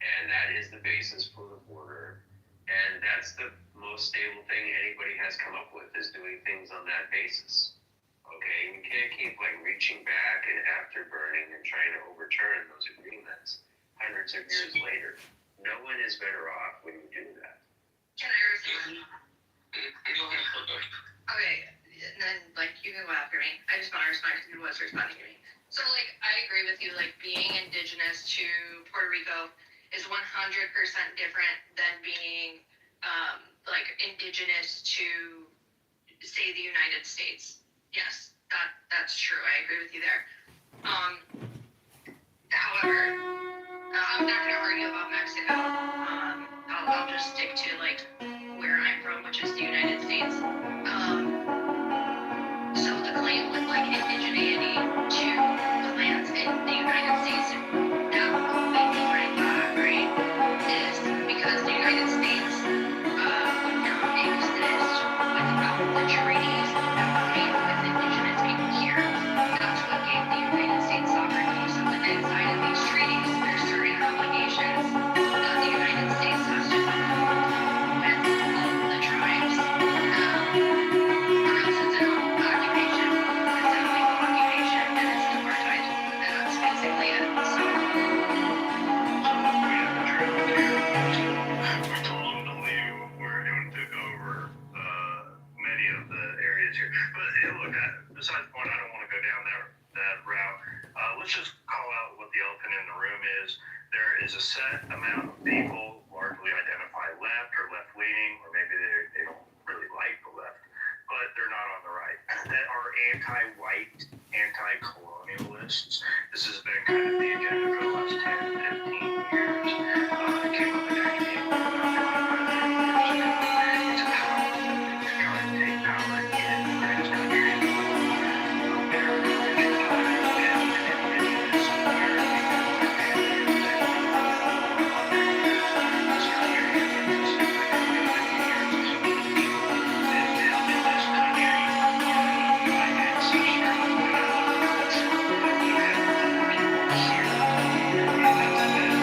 and that is the basis for the border. And that's the most stable thing anybody has come up with, is doing things on that basis. Okay? We can't keep like reaching back and afterburning and trying to overturn those agreements hundreds of years later. No one is better off when you do that.
Can I respond? Okay, and then like you can go after me. I just want to respond because you was responding to me. So like I agree with you. Like being indigenous to Puerto Rico is 100% different than being like indigenous to say the United States. Yes, that's true. I agree with you there. However, I'm not going to argue about Mexico. I'll just stick to like where I'm from, which is the United States. So the claim with like indigeneity to the lands in the United States that will make me right now, right, is because the United States would not exist without the treaties that were made with indigenous people here. That's what gave the United States sovereignty. So inside of these treaties, there's certain obligations that the United States has to fulfill with all of the tribes. Or else it's an occupation. It's an illegal occupation, and it's apartheid. And that's basically it. So
we have the trail here. We told them to leave. We're going to took over many of the areas here. But look, besides the point, I don't want to go down that route. Let's just call out what the elephant in the room is. There is a set amount of people, largely identify left or left-leaning, or maybe they don't really like the left, but they're not on the right, that are anti-white, anti-colonialists. This has been kind of the agenda for the last 10, 15 years. It came up in academia about 25, 30 years ago. It's a powerful thing to try and take power in the greatest country in the world. America, which is high and indigenous American this country has existed for 50 years. So many people lived in this country. I had such strong feelings that we had other people here. And that's been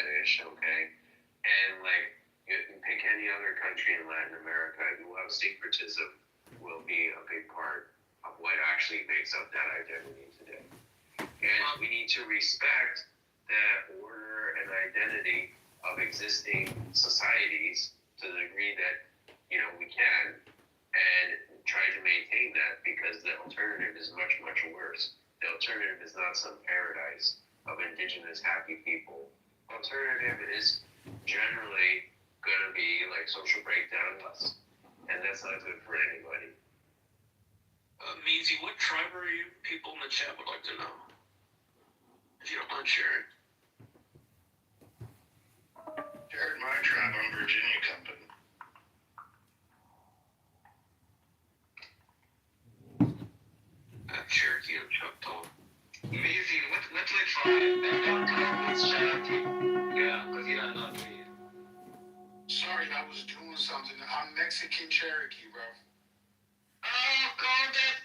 Spanish, okay? And like, you pick any other country in Latin America, you have syncretism will be a big part of what actually makes up that identity today. And we need to respect that order and identity of existing societies to the degree that, we can, and try to maintain that, because the alternative is much, much worse. The alternative is not some paradise of indigenous happy people. The alternative is generally going to be like social breakdown, and that's not good for anybody.
Meezy, what tribe are you? People in the chat would like to know. If you don't mind sharing.
Jared, my tribe, I'm Virginia Company.
Cherokee or Choctaw.
Meezy, what's the tribe that don't talk with Cherokee?
Yeah, because he doesn't know me.
Sorry, I was doing something. I'm Mexican Cherokee, bro.
Oh, called it.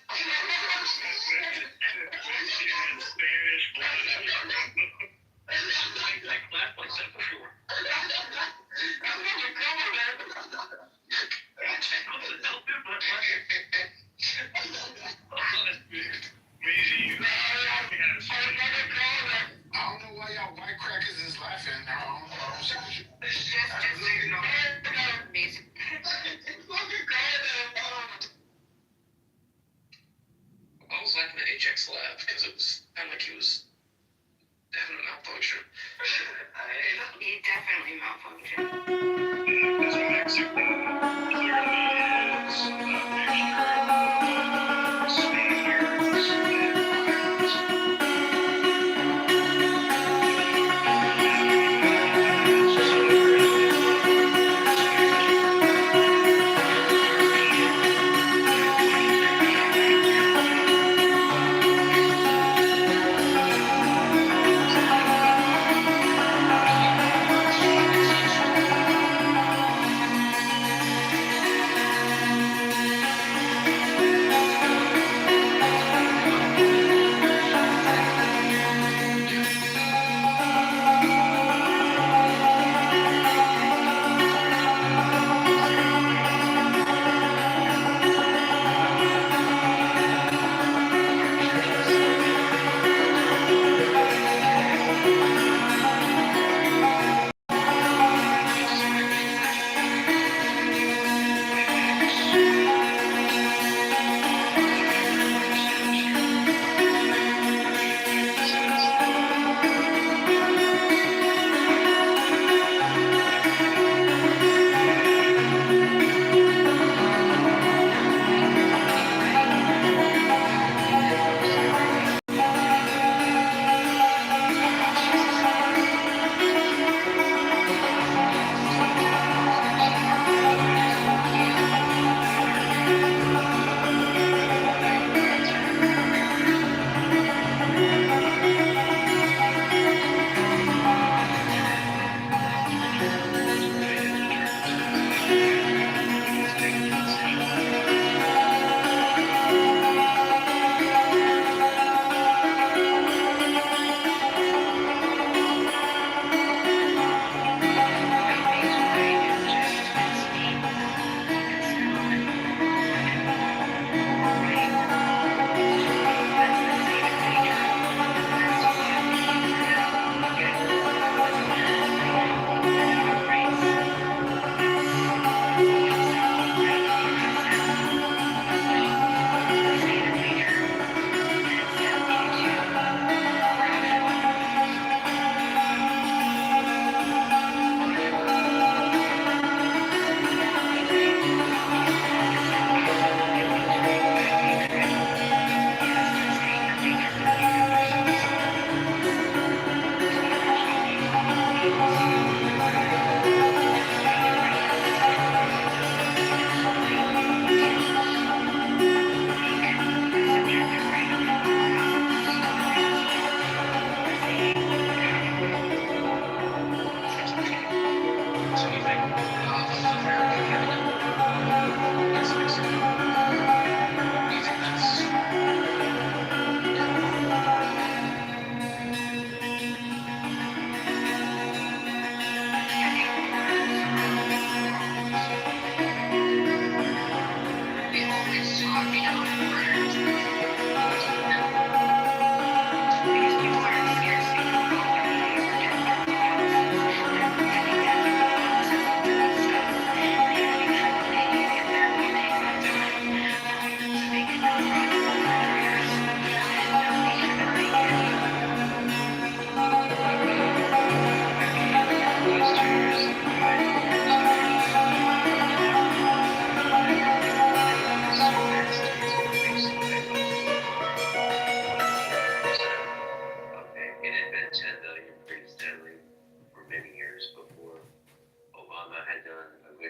Mexican, Spanish, blood. I clapped myself before.
I don't know why y'all white crackers is laughing. I don't see what you...
I was laughing at HX laugh because it was kind of like he was having a malfunction.
He definitely malfunctioned.
Because Mexico clearly is a mixture of Spaniards and Mayans.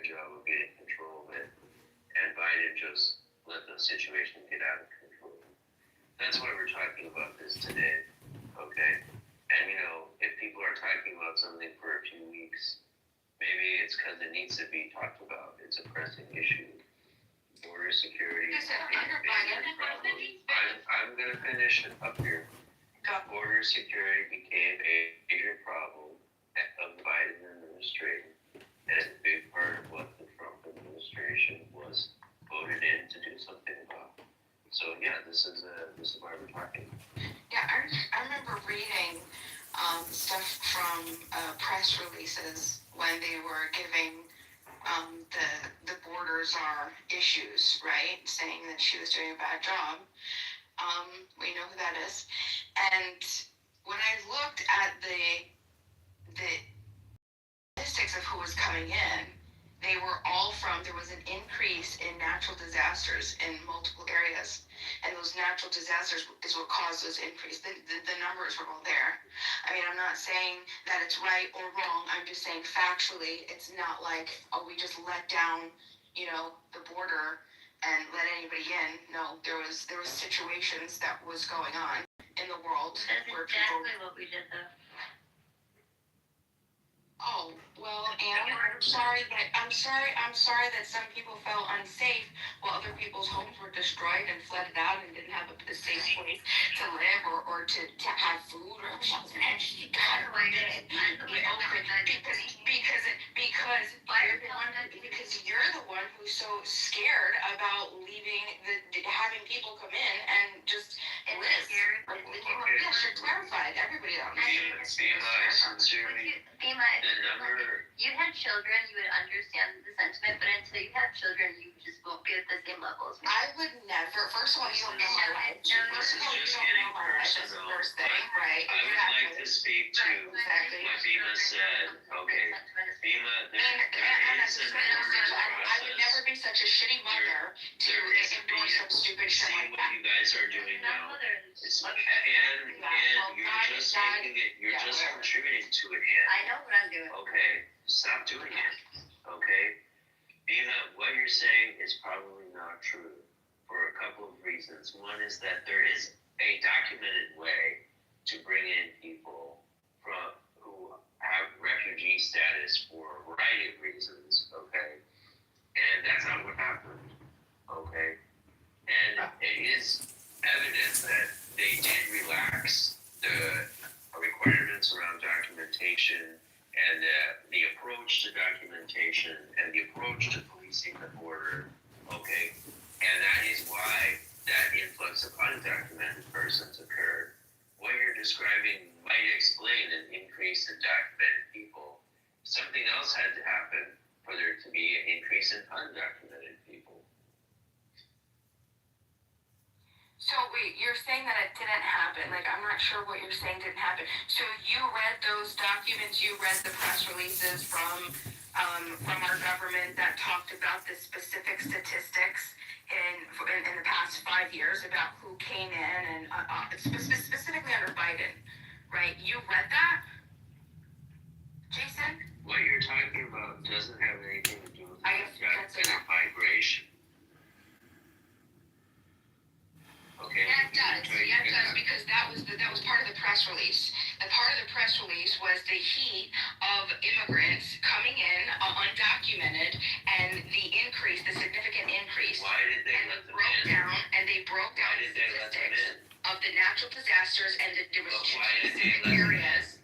good job of getting control of it, and Biden just let the situation get out of control. That's why we're talking about this today, okay? And if people are talking about something for a few weeks, maybe it's because it needs to be talked about. It's a pressing issue. Border security is a major problem. I'm going to finish it up here. Border security became a major problem of the Biden administration, and it's a big part of what the Trump administration was voted in to do something about. So yeah, this is why we're talking.
Yeah, I remember reading stuff from press releases when they were giving the border czar issues, right? Saying that she was doing a bad job. We know who that is. And when I looked at the statistics of who was coming in, they were all there was an increase in natural disasters in multiple areas. And those natural disasters is what caused those increase. The numbers were all there. I mean, I'm not saying that it's right or wrong. I'm just saying factually, it's not like, we just let down, the border and let anybody in. No, there was situations that was going on in the world.
That's
where
exactly
people...
what we did though.
Oh, well, Anne, I'm sorry that some people felt unsafe while other people's homes were destroyed and flooded out and didn't have a safe place to live or to have food or shelter. God forbid. Because you're the one who's so scared about having people come in and just live. Yes, you're terrified. Everybody else.
You had children, you would understand the sentiment, but until you have children, you just won't be at the same level as me.
I would never. First of all, you don't know my life. First of all, you don't know my life. That's the first thing, right?
I would like to speak to what Bima said. Okay, Bima,
I would never be such a shitty mother to endorse some stupid shit like
what
that.
you guys are doing now. And you're just making it. You're just contributing to it.
I know what I'm doing.
Okay, stop doing it. Okay, Bima, what you're saying is probably not true for a couple of reasons. One is that there is a documented way to bring in people who have refugee status for a variety of reasons. Okay, and that's not what happened. Okay, and it is evident that they did relax the requirements around documentation and the approach to documentation and the approach to policing the border. Okay, and that is why that influx of undocumented persons occurred. What you're describing might explain an increase in documented people. Something else had to happen for there to be an increase in undocumented people.
So wait, you're saying that it didn't happen. Like, I'm not sure what you're saying didn't happen. So you read those documents, you read the press releases from our government that talked about the specific statistics in the past 5 years about who came in and specifically under Biden, right? You read that, Jason?
What you're talking about doesn't have anything to do with migration. Okay.
Yeah, it does, because that was part of the press release. The part of the press release was the heat of immigrants coming in undocumented and the significant increase.
Why did they let them in?
They broke down the statistics of the natural disasters and there was two specific areas.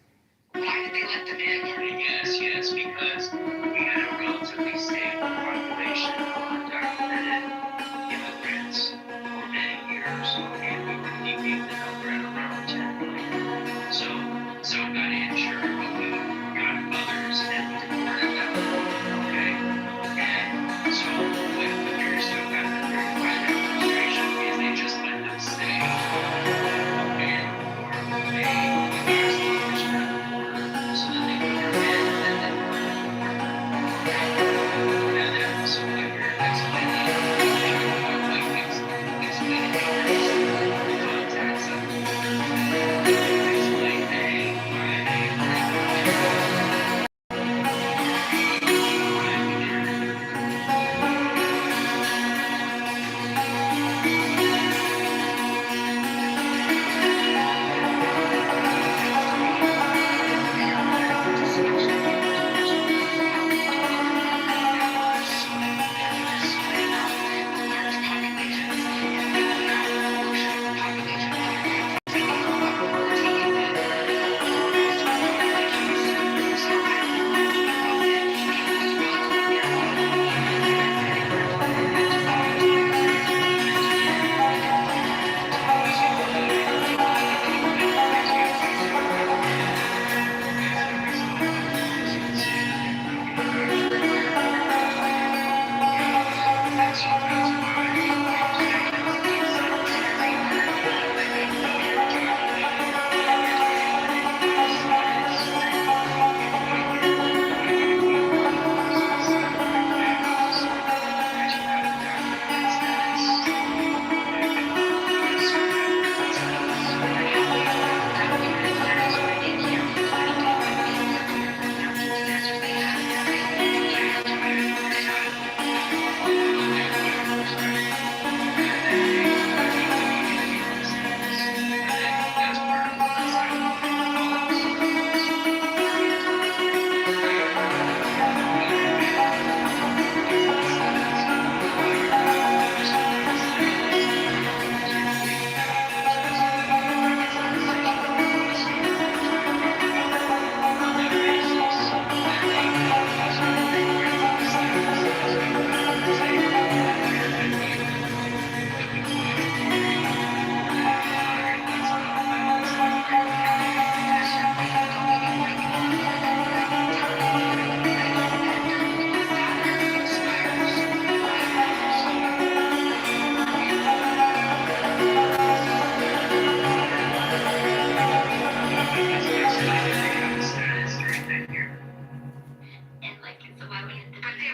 Why did they let them in?
Yes, because we had a relatively stable population of undocumented immigrants for many years. Okay, we were keeping the number at around 10 million. So some got injured, but we got others and we deported them. Okay, and so what you're still got the 35 administration is they just let them stay. Okay, or they asked the border so that they could come in and then deport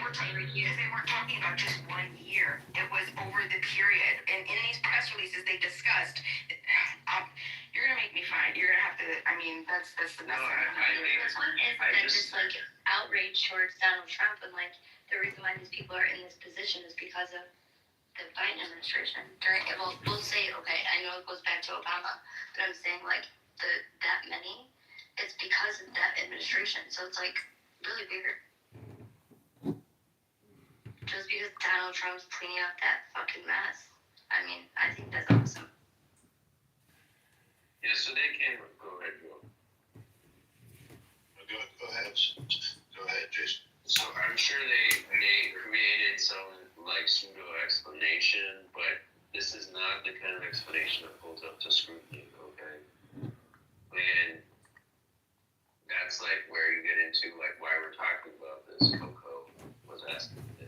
weren't talking about just 1 year. It was over the period. And in these press releases, they discussed. You're gonna make me fine. You're gonna have to. I mean, that's the message.
Just like outrage towards Donald Trump, and like the reason why these people are in this position is because of the Biden administration. We'll say, okay, I know it goes back to Obama, but I'm saying like that many, it's because of that administration. So it's like really weird. Just because Donald Trump's cleaning up that fucking mess. I mean, I think that's awesome.
Yeah, so they came. Go ahead, Joe.
Go ahead, Jason.
So I'm sure they created some like pseudo explanation, but this is not the kind of explanation that holds up to scrutiny. Okay, and that's like where you get into like why we're talking about this. Coco was asking it.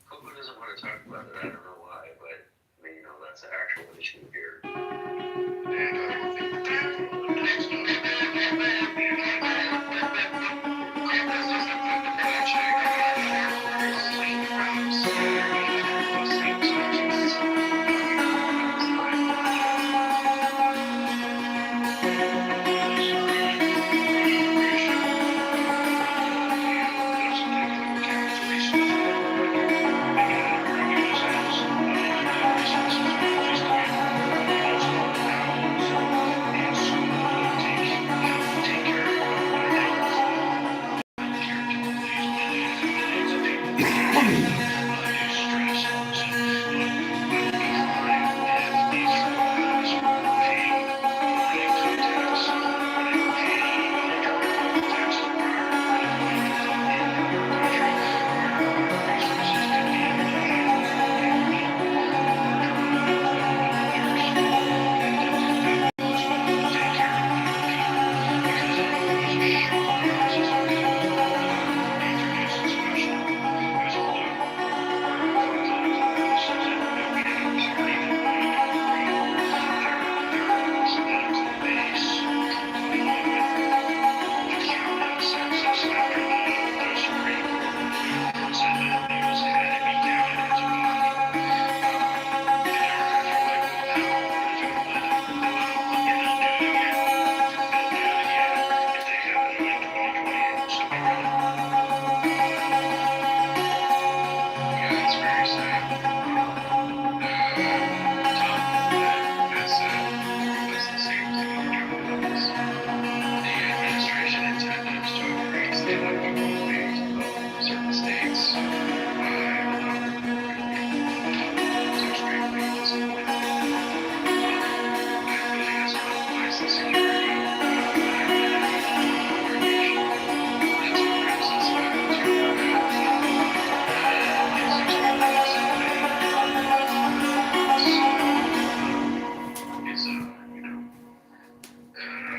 Coco doesn't want to talk about it. I don't know why, but I mean, that's the actual issue here. And I don't think the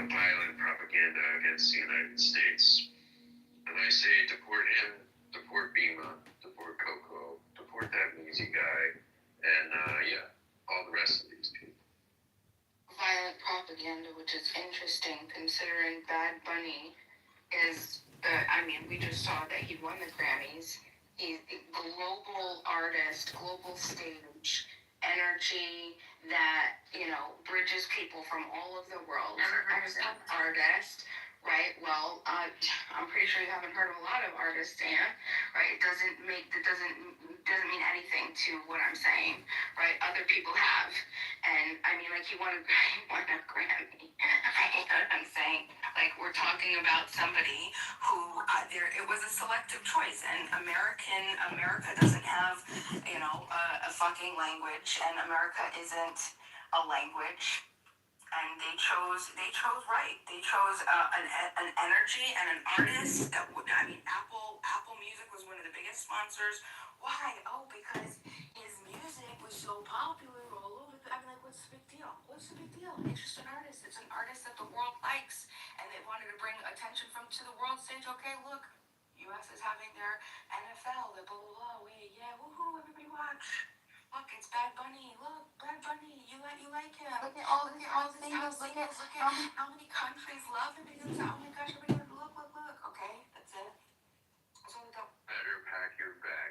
violent propaganda against the United States. And I say deport him, deport Bima, deport Coco, deport that Measy guy, and all the rest of these people.
Violent propaganda, which is interesting considering Bad Bunny is, we just saw that he won the Grammys. He's a global artist, global stage, energy that, bridges people from all over the world. Excellent artist, right? Well, I'm pretty sure you haven't heard of a lot of artists, Dan, right? It doesn't mean anything to what I'm saying, right? Other people have. And he won a Grammy. You know what I'm saying? Like, we're talking about somebody who it was a selective choice, and America doesn't have, a fucking language, and America isn't a language. And they chose right. They chose an energy and an artist that Apple Music was one of the biggest sponsors. Why? Oh, because his music was so popular all over. What's the big deal? What's the big deal? It's just an artist. It's an artist that the world likes, and they wanted to bring attention to the world stage. Okay, look, U.S. is having their NFL. The blah blah blah. Wait, yeah, woohoo! Everybody watch. Look, it's Bad Bunny. Look, Bad Bunny. You like him. Look at all the singles. Look at how many countries love him because oh my gosh, everybody look. Okay, that's it. That's all we got.
Better pack your bag.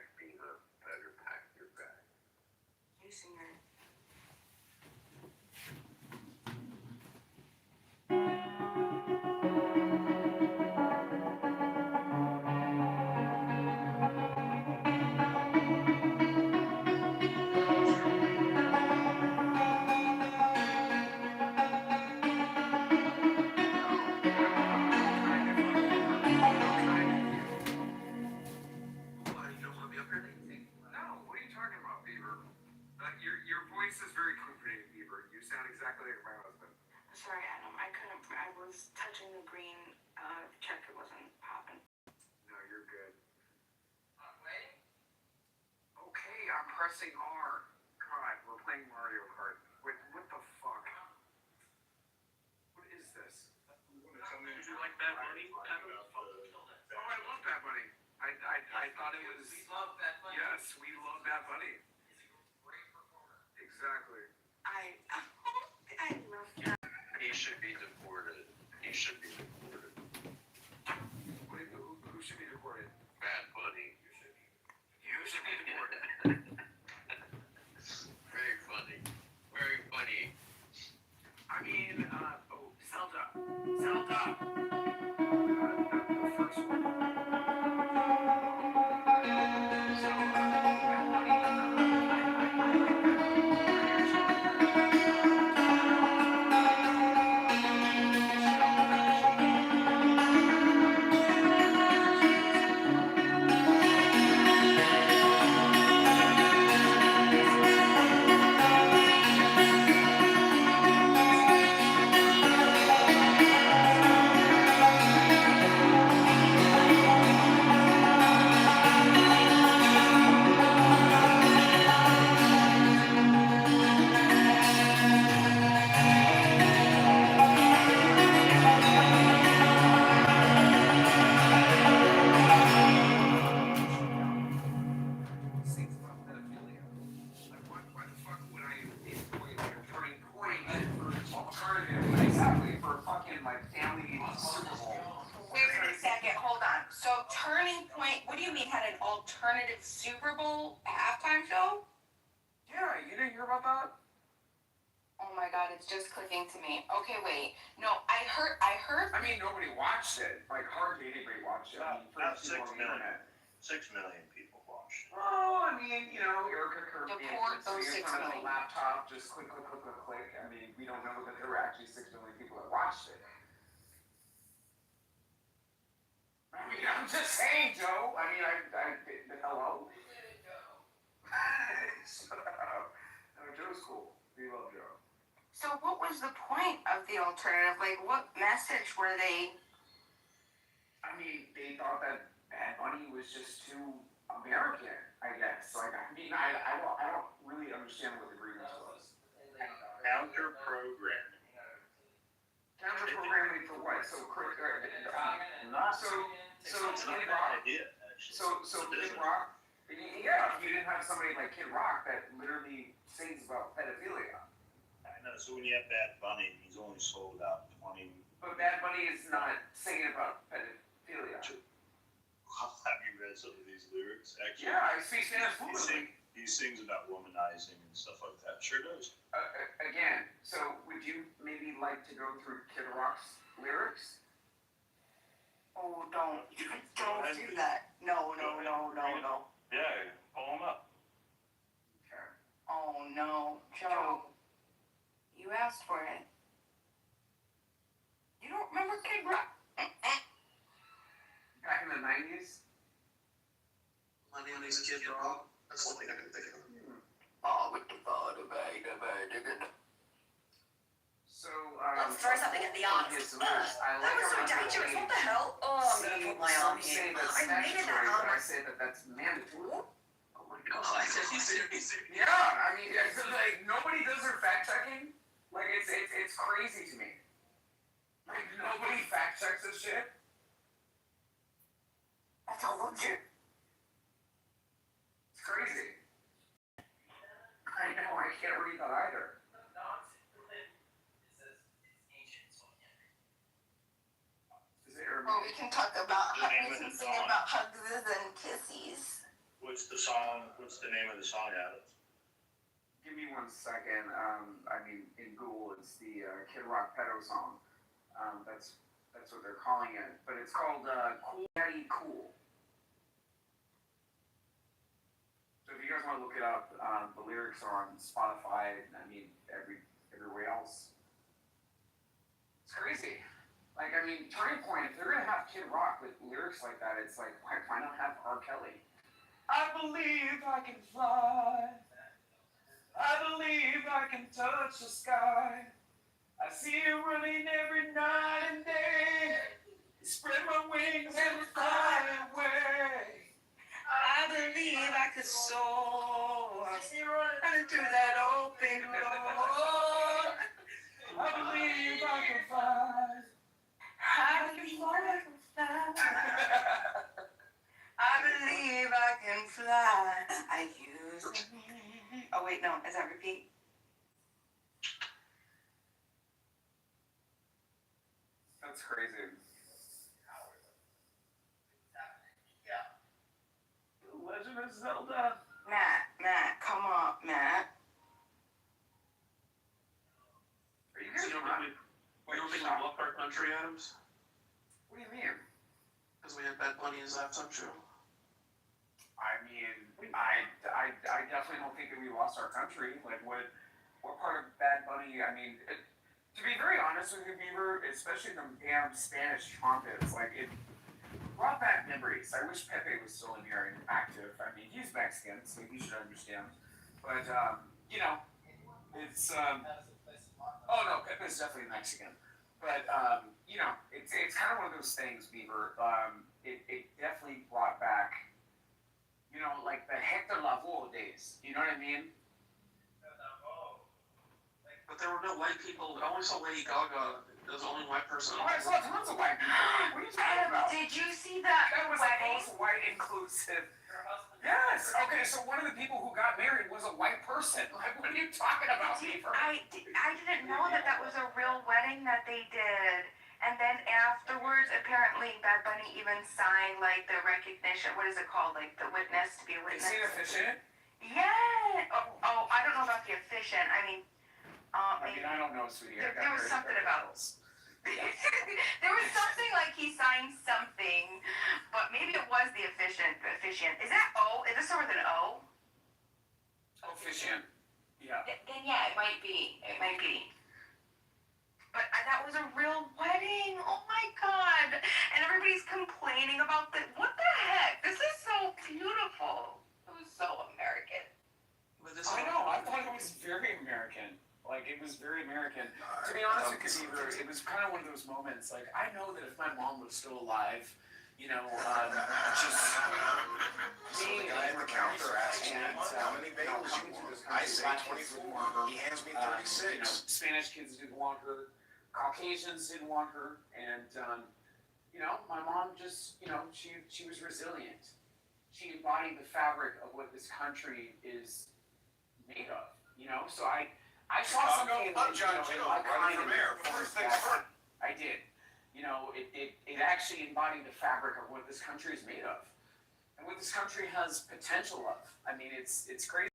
pressing R. God, we're playing Mario Kart. Wait, what the fuck? What is this?
Did you like Bad Bunny?
Oh, I love Bad Bunny. I thought it was.
We love Bad Bunny.
Yes, we love Bad Bunny. Exactly.
I love that.
He should be deported. He should be deported.
Who should be deported?
Bad Bunny.
You should be deported.
Very funny. Very funny.
I mean, Zelda. The first one. Things about pedophilia. Like, why the fuck would I employ like a turning point for alternative? Exactly, for fucking like family Super Bowl.
Wait a second, hold on. So Turning Point, what do you mean had an alternative Super Bowl halftime show?
Yeah, you didn't hear about that?
Oh my god, it's just clicking to me. Okay, wait. No, I heard.
I mean, nobody watched it. Like, hardly anybody watched it. I mean,
About
for people
6
on the
million.
internet.
6 million people watched.
Oh, I mean, you know, Erica Kirby
Deport those
in
6
front of a
million.
laptop, just click. I mean, we don't know that there were actually 6 million people that watched it. I mean, I'm just saying, Joe. I mean, hello? Shut up. No, Joe's cool. We love Joe.
So what was the point of the alternative? Like, what message were they?
I mean, they thought that Bad Bunny was just too American, I guess. Like, I mean, I don't really understand what the grievance was.
Counter programming.
Counter programming for what? So,
Not
so
It's not
Kid
a
Rock.
bad idea, actually.
So Kid Rock. Yeah, if you didn't have somebody like Kid Rock that literally sings about pedophilia.
I know. So when you have Bad Bunny, he's only sold out 20.
But Bad Bunny is not singing about pedophilia.
Have you read some of these lyrics? Actually,
Yeah, I speak Spanish fluently.
He sings about womanizing and stuff like that. Sure does.
Again, so would you maybe like to go through Kid Rock's lyrics?
Oh, don't do that. No.
Yeah, pull him up.
Okay.
Oh no, Joe. You asked for it. You don't remember Kid Rock?
Back in the 90s?
My name is Kid Rock. That's the only thing I can think of.
Oh, with the bottom,
So,
Let's throw something at the office.
I
That was so dangerous. What the hell? Oh, I'm gonna put my arm
say
here.
that's
I needed that
statutory, but I
armor.
say that that's mandatory.
Oh my god, are you serious?
Yeah, I mean, it's like nobody does their fact checking. Like it's crazy to me. Like nobody fact checks this shit.
That's all legit.
It's crazy. I know. I can't read that either. Is it
Well, we can talk about
The name
we
of
can
the
sing
song.
about hugs and kissies.
What's the song? What's the name of the song, Adam?
Give me 1 second. I mean, in Google, it's the Kid Rock pedo song. That's what they're calling it. But it's called Cool Daddy Cool. So if you guys want to look it up, the lyrics are on Spotify. I mean, everywhere else. It's crazy. Like, I mean, Turning Point, if they're going to have Kid Rock with lyrics like that, it's like, why not have R. Kelly? I believe I can fly. I believe I can touch the sky. I see it running every night and day. Spread my wings and fly away.
I believe I could soar.
Running through that open door. I believe I can fly. I believe I can fly. I believe I can fly. I use. Oh wait, no. Is that repeat?
That's crazy. The Legend of Zelda.
Matt, come on, Matt.
Are you guys
We don't think we left our country, Adams?
What do you mean?
Because we had Bad Bunny as halftime show.
I mean, I definitely don't think that we lost our country. Like, what part of Bad Bunny? I mean, to be very honest with you, Beaver, especially the damn Spanish trumpets, like, it brought back memories. I wish Pepe was still in here and active. I mean, he's Mexican, so he should understand. But, you know, it's, oh no, Pepe's definitely Mexican. But, you know, it's kind of one of those things, Beaver. It definitely brought back, you know, like the Hector Lavoe days. You know what I mean?
But there were no white people. I only saw Lady Gaga. There was only one white person.
Oh, I saw tons of white people. What are you talking about?
Did you see that
was
wedding?
the most white inclusive. Yes. Okay, so one of the people who got married was a white person. Like, what are you talking about, Beaver?
I didn't know that was a real wedding that they did. And then afterwards, apparently, Bad Bunny even signed, like, the recognition, what is it called? Like, the witness, to be a witness.
Is he an officiant?
Yeah. Oh, I don't know about the officiant. I mean,
I don't know, sweetie.
There was something about there was something like he signed something, but maybe it was the officiant. Is that O? Is this with an O?
Officiant. Yeah.
Then yeah, it might be. But that was a real wedding. Oh my God! And everybody's complaining about what the heck? This is so beautiful. It was so American.
I know. I thought it was very American. Like, it was very American. To be honest with you, Beaver, it was kind of one of those moments. Like, I know that if my mom was still alive, you know, just being in the counter and coming to this country,
I say 24. He hands me 36.
You know, Spanish kids didn't want her, Caucasians didn't want her, and you know, my mom just, you know, she was resilient. She embodied the fabric of what this country is made of. You know, so I saw something in my kind of first things first. I did. You know, it actually embodied the fabric of what this country is made of, and what this country has potential of. I mean, it's crazy.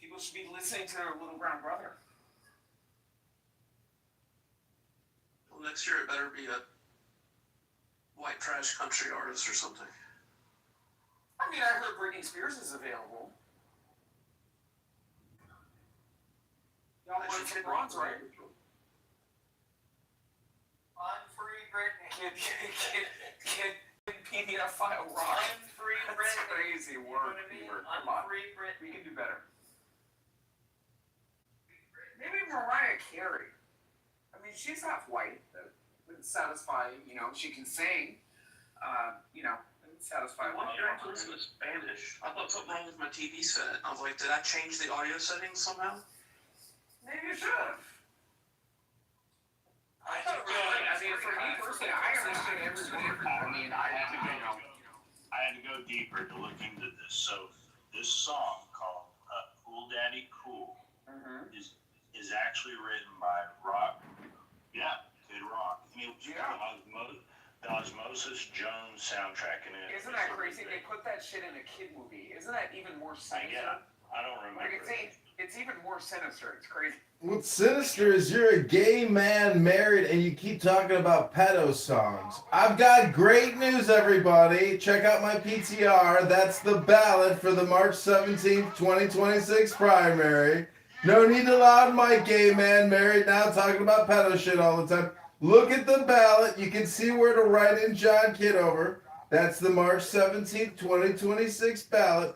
People should be listening to their little brown brother.
Well, next year it better be a white trash country artist or something.
I mean, I heard Britney Spears is available. Y'all want to take bronze, right?
Unfree Britney.
Can PDF file rock?
Unfree
That's
Britney.
crazy work, Beaver. Come on.
Unfree Britney.
We can do better. Maybe Mariah Carey. I mean, she's half white. That wouldn't satisfy, you know, she can sing. You know, it would satisfy
Why did I listen to Spanish? I thought something wrong with my TV set. I was like, did I change the audio settings somehow?
Maybe you should have.
I thought it was
I mean, for me personally, I understood every word. I mean, I
had to go deeper to look into this. So this song called "Cool Daddy Cool" is actually written by Rock. Yeah, Kid Rock. I mean, the Osmosis Jones soundtrack in it.
Isn't that crazy? They put that shit in a kid movie. Isn't that even more sinister?
I don't remember.
Like, it's even more sinister. It's crazy.
What's sinister is you're a gay man married and you keep talking about pedo songs. I've got great news, everybody. Check out my PTR. That's the ballot for the March 17th, 2026 primary. No need to loud mic, gay man married now talking about pedo shit all the time. Look at the ballot. You can see where to write in John Kitover. That's the March 17th, 2026 ballot.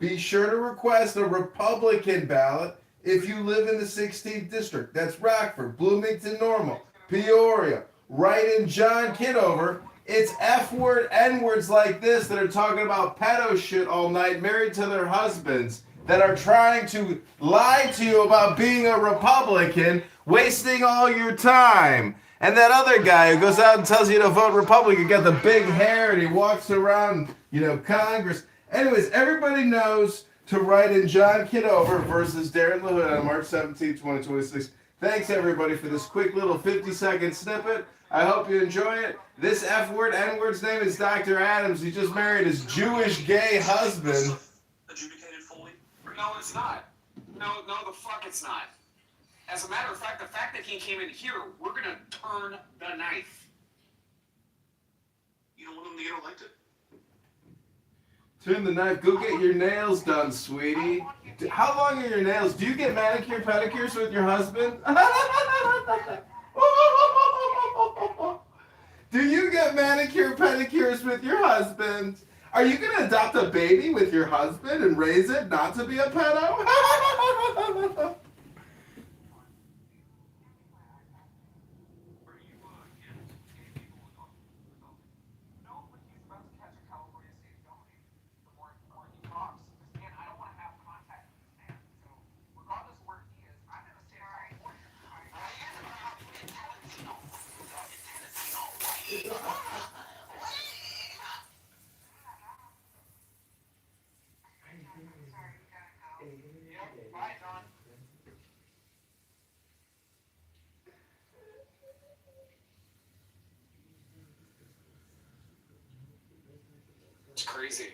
Be sure to request a Republican ballot if you live in the 16th district. That's Rockford, Bloomington, Normal, Peoria. Write in John Kitover. It's F-word, N-words like this that are talking about pedo shit all night, married to their husbands, that are trying to lie to you about being a Republican, wasting all your time. And that other guy who goes out and tells you to vote Republican, got the big hair and he walks around, Congress. Anyways, everybody knows to write in John Kitover versus Darren LaHood on March 17, 2026. Thanks, everybody, for this quick little 50-second snippet. I hope you enjoy it. This F-word, N-word's name is Dr. Adams. He just married his Jewish gay husband.
Adjudicated fully? No, it's not. No, the fuck it's not. As a matter of fact, the fact that he came in here, we're gonna turn the knife.
You don't want him to get elected?
Turn the knife. Go get your nails done, sweetie. How long are your nails? Do you get manicure pedicures with your husband? Do you get manicure pedicures with your husband? Are you gonna adopt a baby with your husband and raise it not to be a pedo?
It's crazy.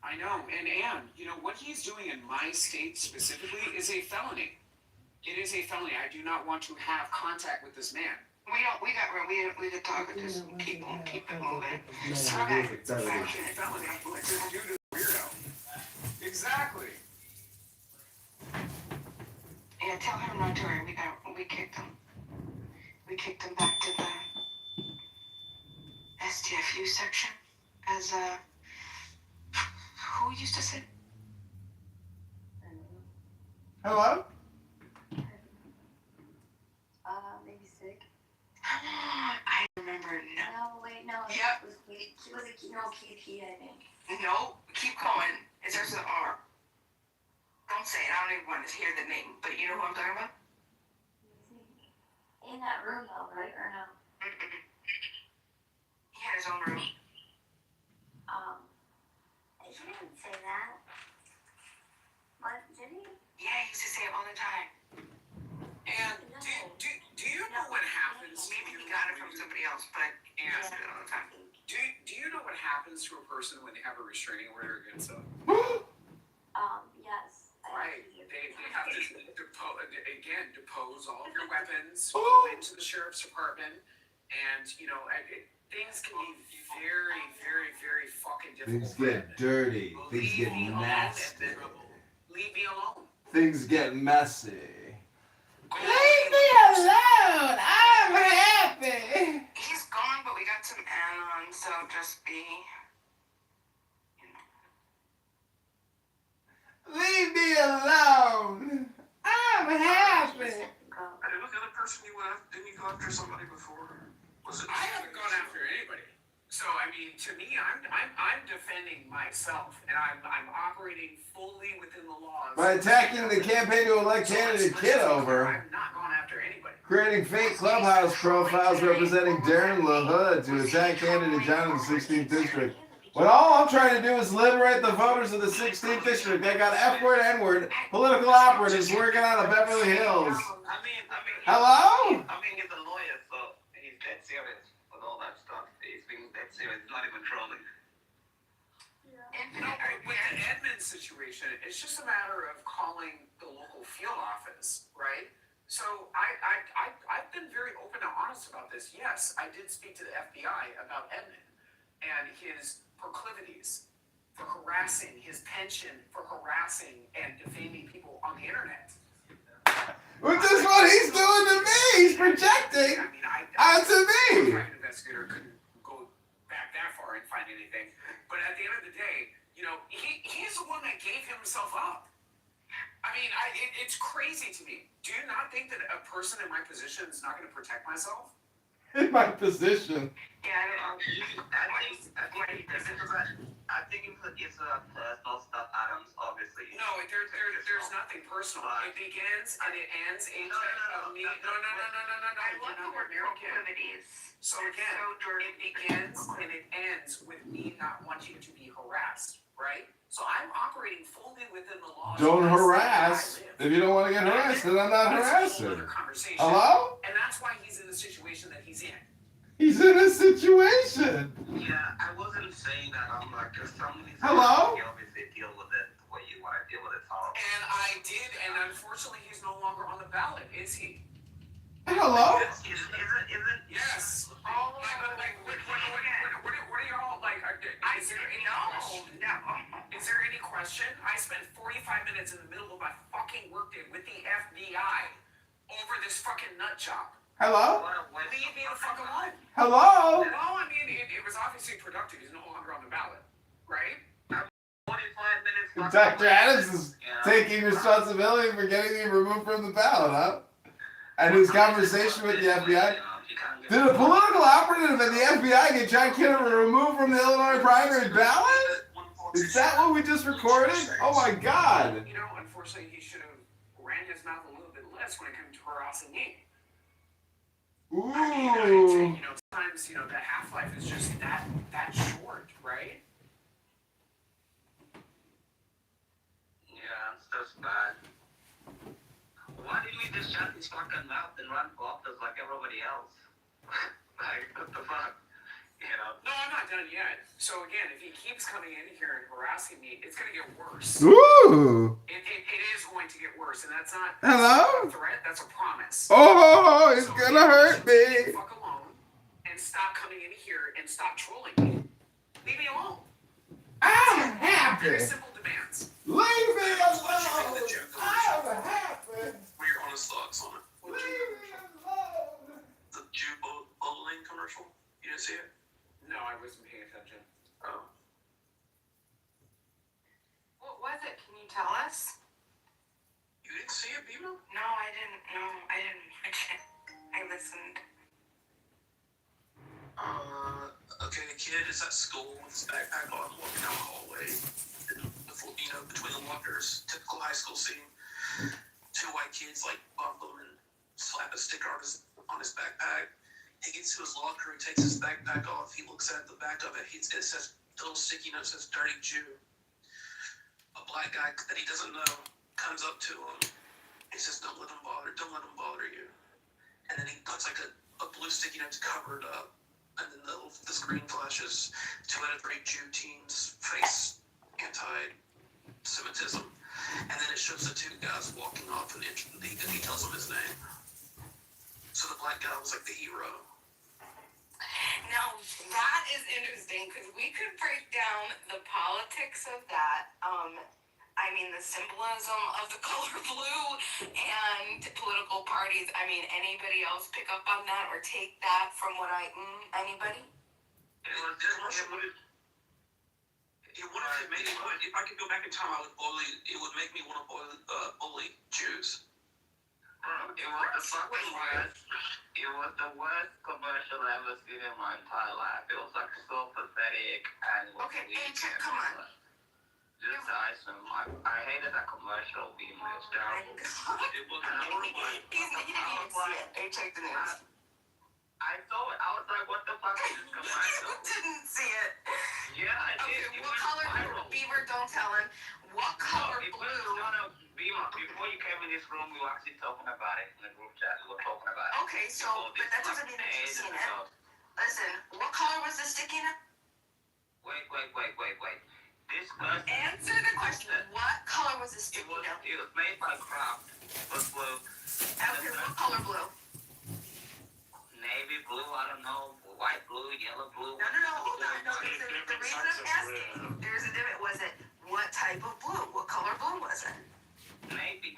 I know, and Anne, what he's doing in my state specifically is a felony. It is a felony. I do not want to have contact with this man.
We could talk and just keep it moving.
It's a felony. Like this dude is a weirdo. Exactly.
Yeah, tell him not to worry. We kicked him. We kicked him back to the STFU section as who used to sit?
Hello?
Maybe sick.
I remember.
No, wait, no.
Yep.
It was KP, I think.
No, keep going. It starts with R. Don't say it. I don't even want to hear the name. But you know who I'm talking about?
In that room, though, right? Or no?
He had his own room.
He didn't say that. What? Did he?
Yeah, he used to say it all the time.
And do you know what happens?
Maybe he got it from somebody else, but he said it all the time.
Do you know what happens to a person when they have a restraining order against them?
Yes.
Right. They have to depose all of your weapons, go into the sheriff's department, and things can be very, very, very fucking difficult.
Things get dirty. Things get nasty.
Leave me alone.
Things get messy. Leave me alone. I'm happy.
He's gone, but we got some Anna on, so just be.
Leave me alone. I'm happy.
I didn't know the other person you went after. Didn't you go after somebody before?
I haven't gone after anybody. So to me, I'm defending myself, and I'm operating fully within the laws.
By attacking the campaign to elect candidate Kitover.
I've not gone after anybody.
Creating fake clubhouse profiles representing Darren LaHood to attack candidate John in the 16th district. When all I'm trying to do is liberate the voters of the 16th district. They got F-word, N-word, political operatives working out of Beverly Hills. Hello?
He's a lawyer, so he's dead serious with all that stuff. He's being dead serious, not even trolling.
With the Edmund situation, it's just a matter of calling the local field office, right? So I've been very open and honest about this. Yes, I did speak to the FBI about Edmund and his proclivities for harassing, his penchant for harassing and defaming people on the internet.
Which is what he's doing to me. He's projecting onto me.
A private investigator couldn't go back that far and find anything. But at the end of the day, he's the one that gave himself up. I mean, it's crazy to me. Do you not think that a person in my position is not going to protect myself?
In my position.
Yeah, I think it's
personal. It begins and it ends. No.
I love the word proclivities.
So again, it begins and it ends with me not wanting to be harassed, right? So I'm operating fully within the laws.
Don't harass. If you don't want to get harassed, then I'm not harassing. Hello?
And that's why he's in the situation that he's in.
He's in a situation.
Yeah, I wasn't saying that. I'm like, if somebody's
Hello?
you obviously deal with it the way you want to deal with it.
And I did, and unfortunately, he's no longer on the ballot, is he?
Hello?
Is it?
Yes.
All
Like, what are y'all like? Is there any question? Is there any question? I spent 45 minutes in the middle of my fucking workday with the FBI over this fucking nut job.
Hello?
Leave me the fuck alone.
Hello?
Well, I mean, it was obviously productive. He's no longer on the ballot, right?
45 minutes.
Dr. Adams is taking responsibility for getting him removed from the ballot, huh? And his conversation with the FBI. Did a political operative at the FBI get John Kitover removed from the Illinois primary ballot? Is that what we just recorded? Oh my God.
You know, unfortunately, he should have ran his mouth a little bit less when it came to harassing me.
Ooh.
I mean, you know, sometimes, you know, the half-life is just that short, right?
Yeah, it's just bad. Why didn't we just shut his fucking mouth and run for office like everybody else? Like, what the fuck? You know?
No, I'm not done yet. So again, if he keeps coming in here and harassing me, it's gonna get worse.
Ooh.
It is going to get worse, and that's not
Hello?
a threat, that's a promise.
Oh, it's gonna hurt me.
Leave me the fuck alone and stop coming in here and stop trolling me. Leave me alone.
I'm happy.
Very simple demands.
Leave me alone. I'm happy.
What are your honest thoughts on it?
Leave me alone.
The Jew bowling commercial? You didn't see it?
No, I wasn't paying attention.
Oh.
What was it? Can you tell us?
You didn't see it, Bima?
No, I didn't. No, I didn't watch it. I listened.
Okay, the kid is at school with his backpack on, walking down the hallway. Between the lockers, typical high school scene. Two white kids like bump him and slap a sticker on his backpack. He gets to his locker, he takes his backpack off, he looks at the back of it, it says, the little sticky note says dirty Jew. A black guy that he doesn't know comes up to him. He says, don't let him bother you. And then he puts like a blue sticky note to cover it up. And then the screen flashes 2 out of 3 Jew teens face anti-Semitism. And then it shows the 2 guys walking off and he tells them his name. So the black guy was like the hero.
Now, that is interesting because we could break down the politics of that. I mean, the symbolism of the color blue and political parties. I mean, anybody else pick up on that or take that from what anybody?
If I could go back in time, it would make me want to bully Jews.
It was the worst commercial I ever seen in my entire life. It was like so pathetic and
okay, come on.
Just awesome. I hated that commercial. Being it was terrible. It was horrible.
You didn't even see it. They checked the news.
I saw it. I was like, what the fuck is this commercial?
You didn't see it.
Yeah, I did.
Okay, what color? Beaver, don't tell him. What color blue?
No, Beaver, before you came in this room, we were actually talking about it in the group chat. We were talking about it.
Okay, so, but that doesn't mean that you've seen it. Listen, what color was the sticky note?
Wait. This person...
Answer the question. What color was the sticky note?
It was made by Kraft. It was blue.
Okay, what color blue?
Navy blue, I don't know. White blue, yellow blue.
No, hold on. No, the reason I'm asking, there's a difference. Was it what type of blue? What color blue was it?
Navy.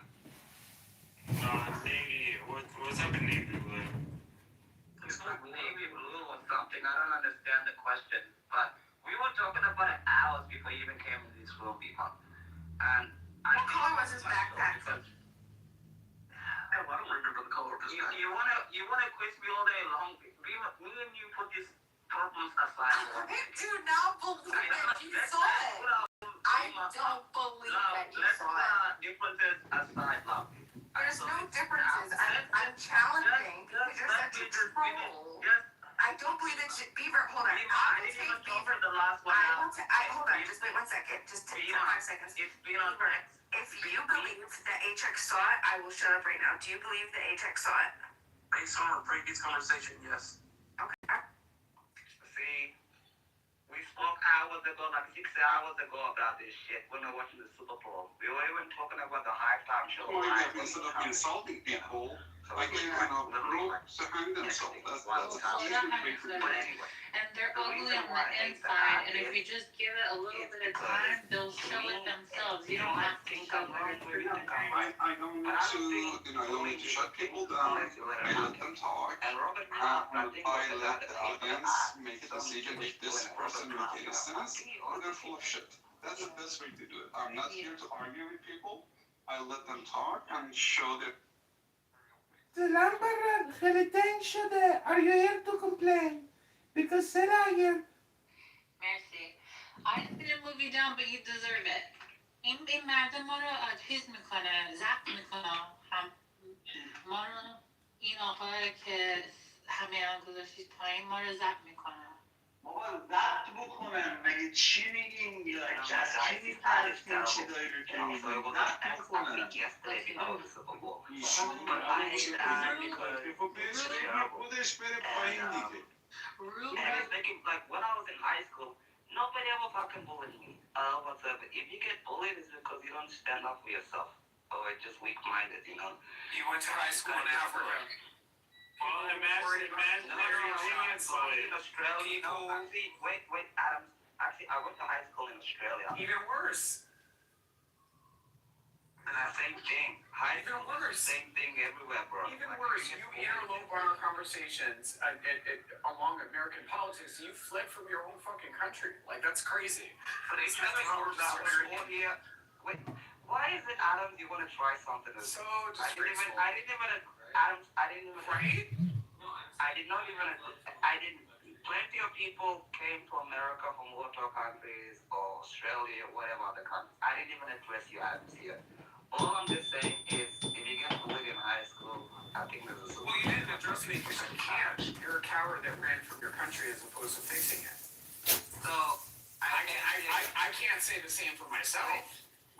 Navy. What's up in navy blue?
It's like navy blue or something. I don't understand the question. But we were talking about it hours before you even came in this room, people. And
what color was his backpack?
I don't remember the color of his backpack.
You wanna quiz me all day long? Me and you put these problems aside.
I do not believe that you saw it. I don't believe that you saw it.
Let's put differences aside.
even over the last 1 hour.
Hold on, just wait 1 second. Just take 5 seconds.
It's been on
Beaver, if you believe that Achex saw it, I will shut up right now. Do you believe that Achex saw it?
Based on our previous conversation, yes.
Okay.
See, we spoke hours ago, like 6 hours ago about this shit when we were watching the Super Bowl. We were even talking about the halftime show.
Well, yeah, instead of insulting people, I gave them a rope to hang themselves. That's
But anyway.
And they're ugly on the inside, and if you just give it a little bit of time, they'll show it themselves. You don't have to show it.
I don't need to, I don't need to shut people down. I let them talk. I let the audience make a decision if this person is innocent or they're full of shit. That's the best way to do it. I'm not here to argue with people. I let them talk and show that.
Are you here to complain? Because
Merci. I didn't see the movie down, but you deserve it. این مردم ما رو چیز میکنه، ضبط میکنه. ما رو این آقای که همه الان گذاشتید پایین ما رو ضبط میکنه.
بابا ضبط بکنن مگه چی میگین؟ از چی میپرستین چیزایی رو که میگین؟ ضبط بکنن
خودش بره پایین دیگه.
And it's making, like, when I was in high school, nobody ever fucking bullied me. Whatsoever. If you get bullied, it's because you don't stand up for yourself. Or just weak-minded, you know?
You went to high school in Africa.
Well, imagine in Australia. No, actually, wait, Adam. Actually, I went to high school in Australia.
Even worse.
Same thing.
Even worse.
Same thing everywhere, bro.
Even worse. You interlope on our conversations along American politics. You fled from your own fucking country. Like, that's crazy.
But it's nothing wrong with that here. Wait, why is it, Adam, you want to try something?
So disgraceful.
I didn't even. Right? Plenty of people came to America from war-torn countries or Australia, whatever other countries. I didn't even address you, Adams, here. All I'm just saying is, if you get bullied in high school, I think there's a solution.
Well, you didn't address me because you can't. You're a coward that ran from your country as opposed to fixing it.
So,
I can't say the same for myself.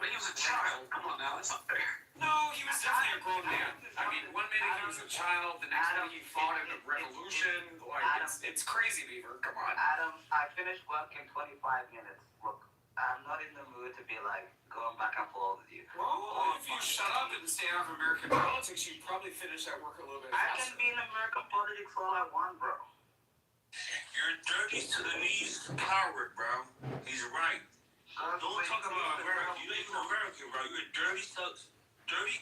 When he was a child, come on now, that's not fair.
No, he was definitely a grown man. I mean, 1 minute he was a child, the next minute he fought in the revolution. Like, it's crazy, Beaver. Come on.
Adam, I finished work in 25 minutes. Look, I'm not in the mood to be like going back and forth with you.
Well, if you shut up and stay out of American politics, you'd probably finish that work a little bit faster.
I can be in American politics all I want, bro.
You're a dirty Sudanese coward, bro. He's right. Don't talk about America. You ain't even American, bro. You're a dirty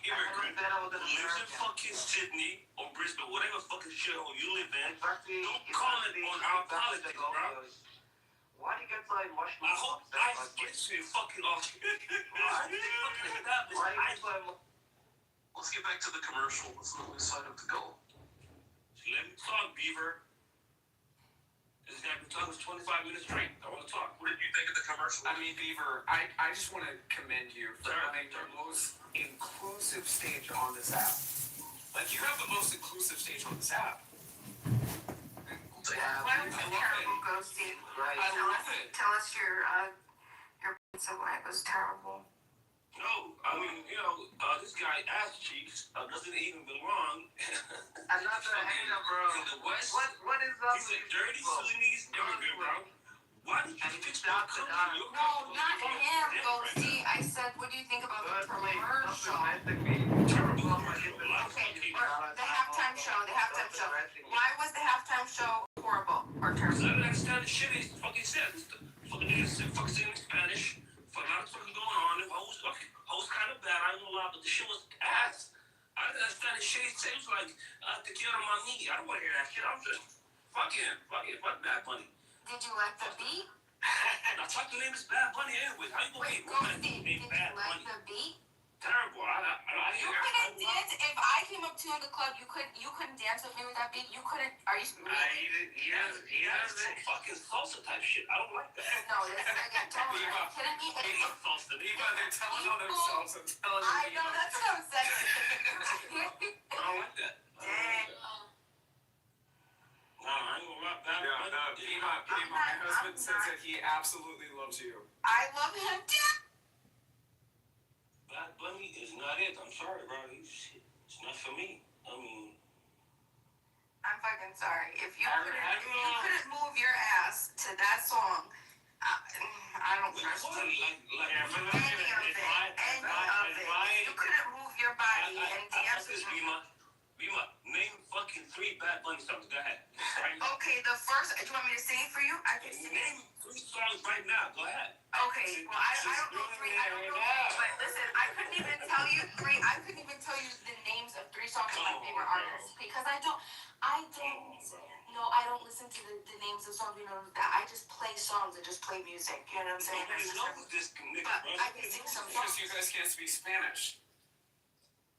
immigrant who lives in fucking Sydney or Brisbane, whatever fucking shithole you live in. Don't call it on our politics, bro.
Why do you get so emotional?
I hope ICE gets you fucking off.
Let's get back to the commercial. Let's not lose sight of the goal.
Let me talk, Beaver. This guy been talking 25 minutes straight. I want to talk.
What did you think of the commercial?
I mean, Beaver, I just want to commend you for having the most inclusive stage on this app. Like, you have the most inclusive stage on this app.
Why was it terrible, Ghosty?
I love it.
Tell us your points of why it was terrible.
No, I mean, this guy ass cheeks doesn't even belong.
I'm not the hater, bro.
In the West,
what is up?
He's a dirty Sudanese immigrant, bro. Why did you fix my country?
No, not him, Ghosty. I said, what do you think about the commercial? Okay, the halftime show. Why was the halftime show horrible or terrible?
I don't understand the shit he fucking said. Fucking niggas fucking in Spanish. For a lot of fucking going on. The host kind of bad. I don't know a lot, but the shit was ass. I didn't understand the shit he said. It was like, te quiero mami. I don't want to hear that shit. I'm just, fuck Bad Bunny.
Did you like the beat?
I thought the name is Bad Bunny anyway. How you gonna
Wait,
be
Ghosty, did you
Bad
like
Bunny?
the beat?
Terrible.
You couldn't dance. If I came up to you in the club, you couldn't dance with me with that beat. You couldn't. Are you really?
He has some fucking salsa type shit. I don't like that.
No, this is again. Don't are you kidding me?
Salsa.
They're telling on themselves. I'm telling you.
I know that's what I'm saying.
I don't like that.
Dang.
I ain't gonna lie.
My husband says that he absolutely loves you.
I love him too.
Bad Bunny is not it. I'm sorry, bro. It's not for me. I mean,
I'm fucking sorry. If you couldn't move your ass to that song, I don't trust you. Any of it. If you couldn't move your body and dance.
Bima, name fucking 3 Bad Bunny songs. Go ahead. Right?
Okay, the first. Do you want me to sing it for you? I can sing it.
Name 3 songs right now. Go ahead.
Okay, well, I don't know 3. I don't know. But listen, I couldn't even tell you 3. I couldn't even tell you the names of 3 songs of my favorite artists because I don't. No, I don't listen to the names of songs. You know that I just play songs and just play music. You know what I'm saying? But I can sing some songs.
Because you guys can't speak Spanish.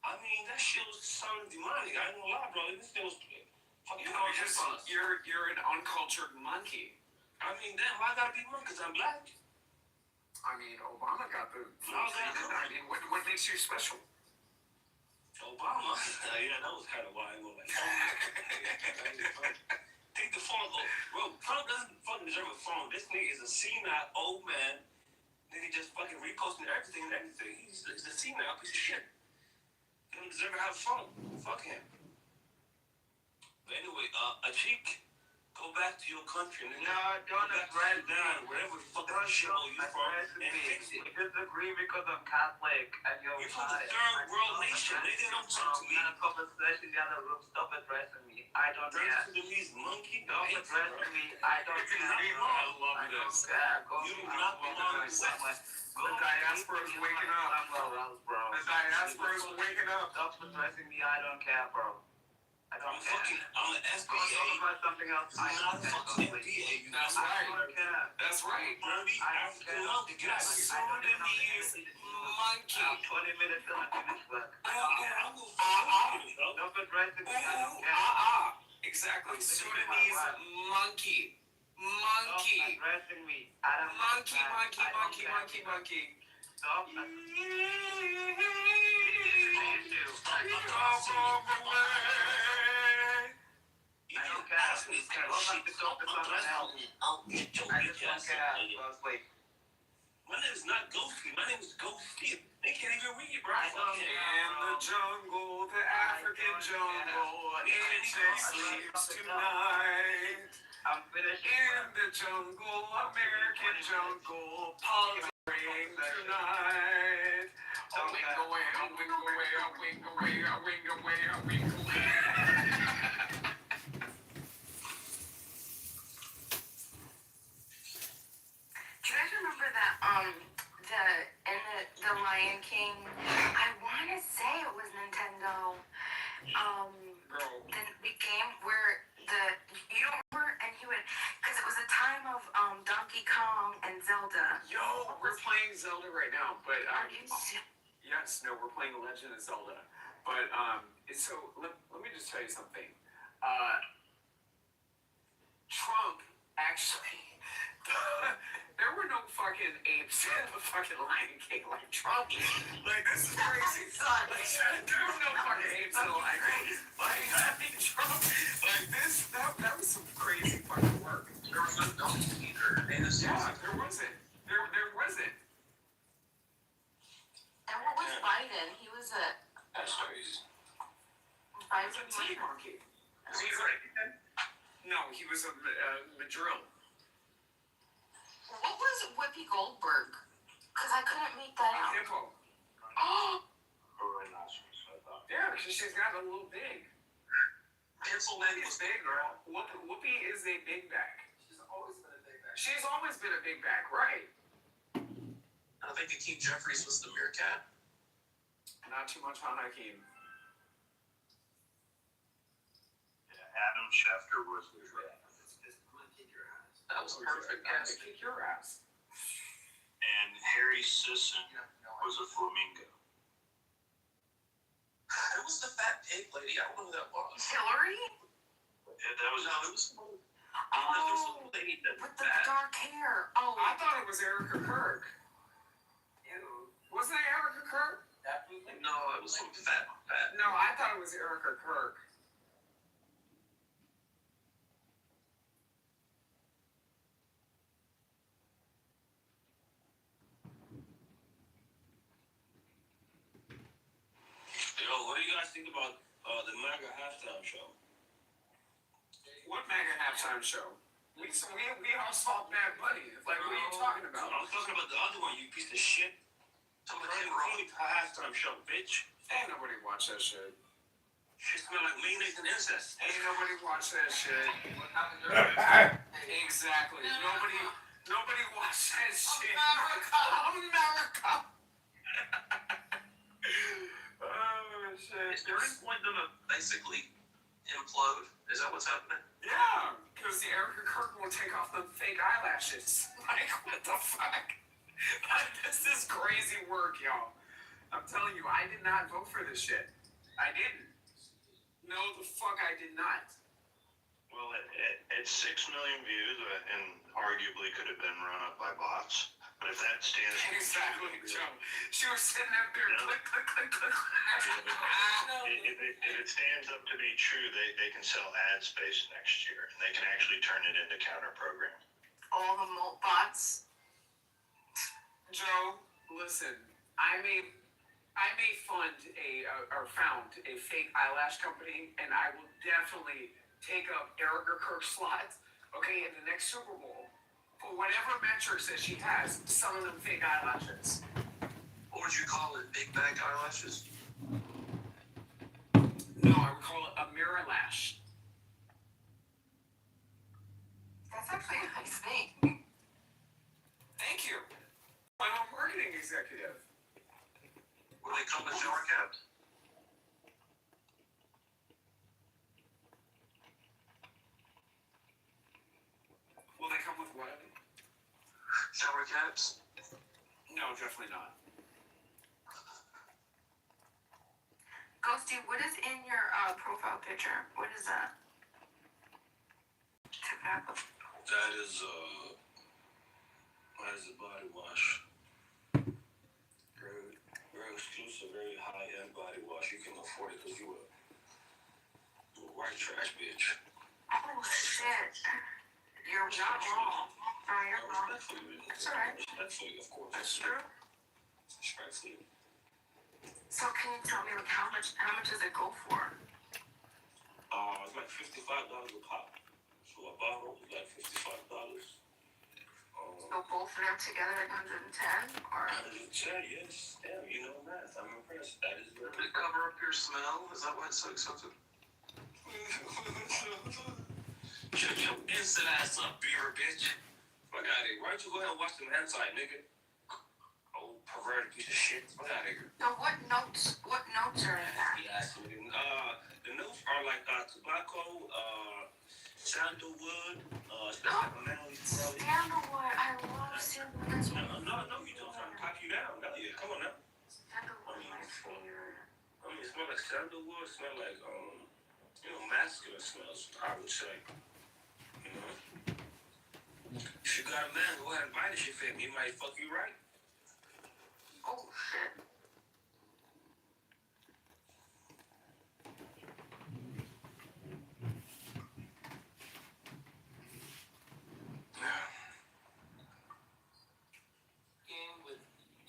I mean, that shit was sounding demonic. I ain't gonna lie, bro. This shit was fucking
You're an uncultured monkey.
I mean, damn, why I gotta be one? Because I'm black?
I mean, Obama got the flu. I mean, what makes you special?
Obama? Yeah, that was kind of why I go like, take the phone, go. Bro, Trump doesn't fucking deserve a phone. This nigga is a senile old man. Nigga just fucking reposting everything. He's a senile piece of shit. He don't deserve to have a phone. Fuck him. But anyway, a cheek. Go back to your country, nigga.
No, don't address
down, wherever the fuck that shit you from, and fix it.
We disagree because I'm Catholic and you're
from the third world nation, nigga. Don't talk to me.
I'm in a conversation in the other room. Stop addressing me. I don't care.
Address to me, monkey.
Don't address me. I don't care.
I love this.
You do not belong somewhere.
The diaspora is waking up. The diaspora is waking up.
Stop addressing me. I don't care, bro. I don't care.
I'm an SBA.
Talk about something else.
I'm not a fucking SBA.
That's right.
I don't care.
That's right.
Dirty African love. Get out of here.
Sudanese monkey.
20 minutes till I finish work.
Don't
address me. I don't care.
Exactly. Sudanese monkey. Monkey.
Stop addressing me. I don't
monkey.
Stop.
My name is not Ghosty. My name is Ghosty. They can't even read, bro.
In the jungle, the African jungle, it sleeps tonight.
I'm finishing.
In the jungle, American jungle, palms ring tonight. A wing away, a wing away, a wing away, a wing away, a wing away.
Do you guys remember that the Lion King? I want to say it was Nintendo. The game where you don't remember, and he would, because it was a time of Donkey Kong and Zelda.
Yo, we're playing Zelda right now, but
Are you serious?
yes, no, we're playing The Legend of Zelda. But so let me just tell you something. Trump actually. There were no fucking apes in the fucking Lion King like Trump. Like, this is crazy. Like, there were no fucking apes in the Lion King. Like, I mean, Trump, like, that was some crazy fucking work.
There was no donkey either.
Yeah, there wasn't. There wasn't.
And what was Biden? He was a...
That's crazy.
Biden
was a tea monkey. No, he was a Madrill.
What was Whoopi Goldberg? Because I couldn't make that out.
Hippo.
Oh!
Yeah, because she's got a little big. Pennsylvania's big, girl. Whoopi is a big back. She's always been a big back. She's always been a big back, right?
I think Hakeem Jeffries was the meerkat.
Not too much on Hakeem.
Yeah, Adam Schefter was the draft.
That was a perfect guess.
Kick your ass.
And Harry Sisson was a flamingo.
Who was the fat pig lady? I don't know who that was.
Hillary?
Yeah, that was
Oh,
lady
with the dark hair. Oh,
I thought it was Erica Kirk. Wasn't it Erica Kirk?
No, it was some fat.
No, I thought it was Erica Kirk.
think about the MAGA halftime show.
What MAGA halftime show? We all saw Bad Bunny. It's like, what are you talking about?
I'm talking about the other one, you piece of shit. Somebody halftime show, bitch.
Ain't nobody watch that shit.
Shit smell like mayonnaise and incest.
Ain't nobody watch that shit. Exactly. Nobody watch that shit. America. Oh shit.
Is Turning Point gonna basically implode? Is that what's happening?
Yeah, because the Erica Kirk will take off the fake eyelashes. Like, what the fuck? This is crazy work, y'all. I'm telling you, I did not vote for this shit. I didn't. No, the fuck I did not.
Well, it's 6 million views and arguably could have been run up by bots. But if that stands
Exactly, Joe. She was sitting up there, click, click, click, click.
if it stands up to be true, they can sell ad space next year, and they can actually turn it into counter program.
All the molt bots.
Joe, listen, I may fund found a fake eyelash company, and I will definitely take up Erica Kirk's slot, okay, in the next Super Bowl for whatever metrics that she has, selling them fake eyelashes.
What would you call it? Big bag eyelashes?
No, I would call it a mirror lash.
That's actually a nice name.
Thank you. I'm a marketing executive.
Will they come with shower caps?
Will they come with what?
Shower caps?
No, definitely not.
Ghosty, what is in your profile picture? What is that? Tobacco.
That is a body wash. Very exclusive, very high-end body wash. You can afford it because you a white trash bitch.
Oh shit. You're not wrong. No, you're wrong.
Respectfully,
That's alright.
Respectfully, of course.
That's true.
Respectfully.
So can you tell me like how much does it go for?
It's like $55 a pop. So a bottle is like $55.
So both of them together like 110 or?
110, yes. Damn, you know math. I'm impressed. That is very.
To cover up your smell? Is that why it's so expensive?
Shut your instant ass up, beaver bitch. Fuck out of here. Why don't you go ahead and watch them hentai, nigga? Old perverted piece of shit. Fuck out of here.
So what notes are in that?
Yes, nigga. The notes are like tobacco, sandalwood,
Sandalwood. I love sandalwood.
No, you don't. I'm trying to pop you down. No, yeah, come on now.
Sandalwood is my favorite.
I mean, it smells like sandalwood. It smells like, masculine smells, I would say. You know? If you got a man, go ahead and buy this shit for him. He might fuck you right.
Oh, shit.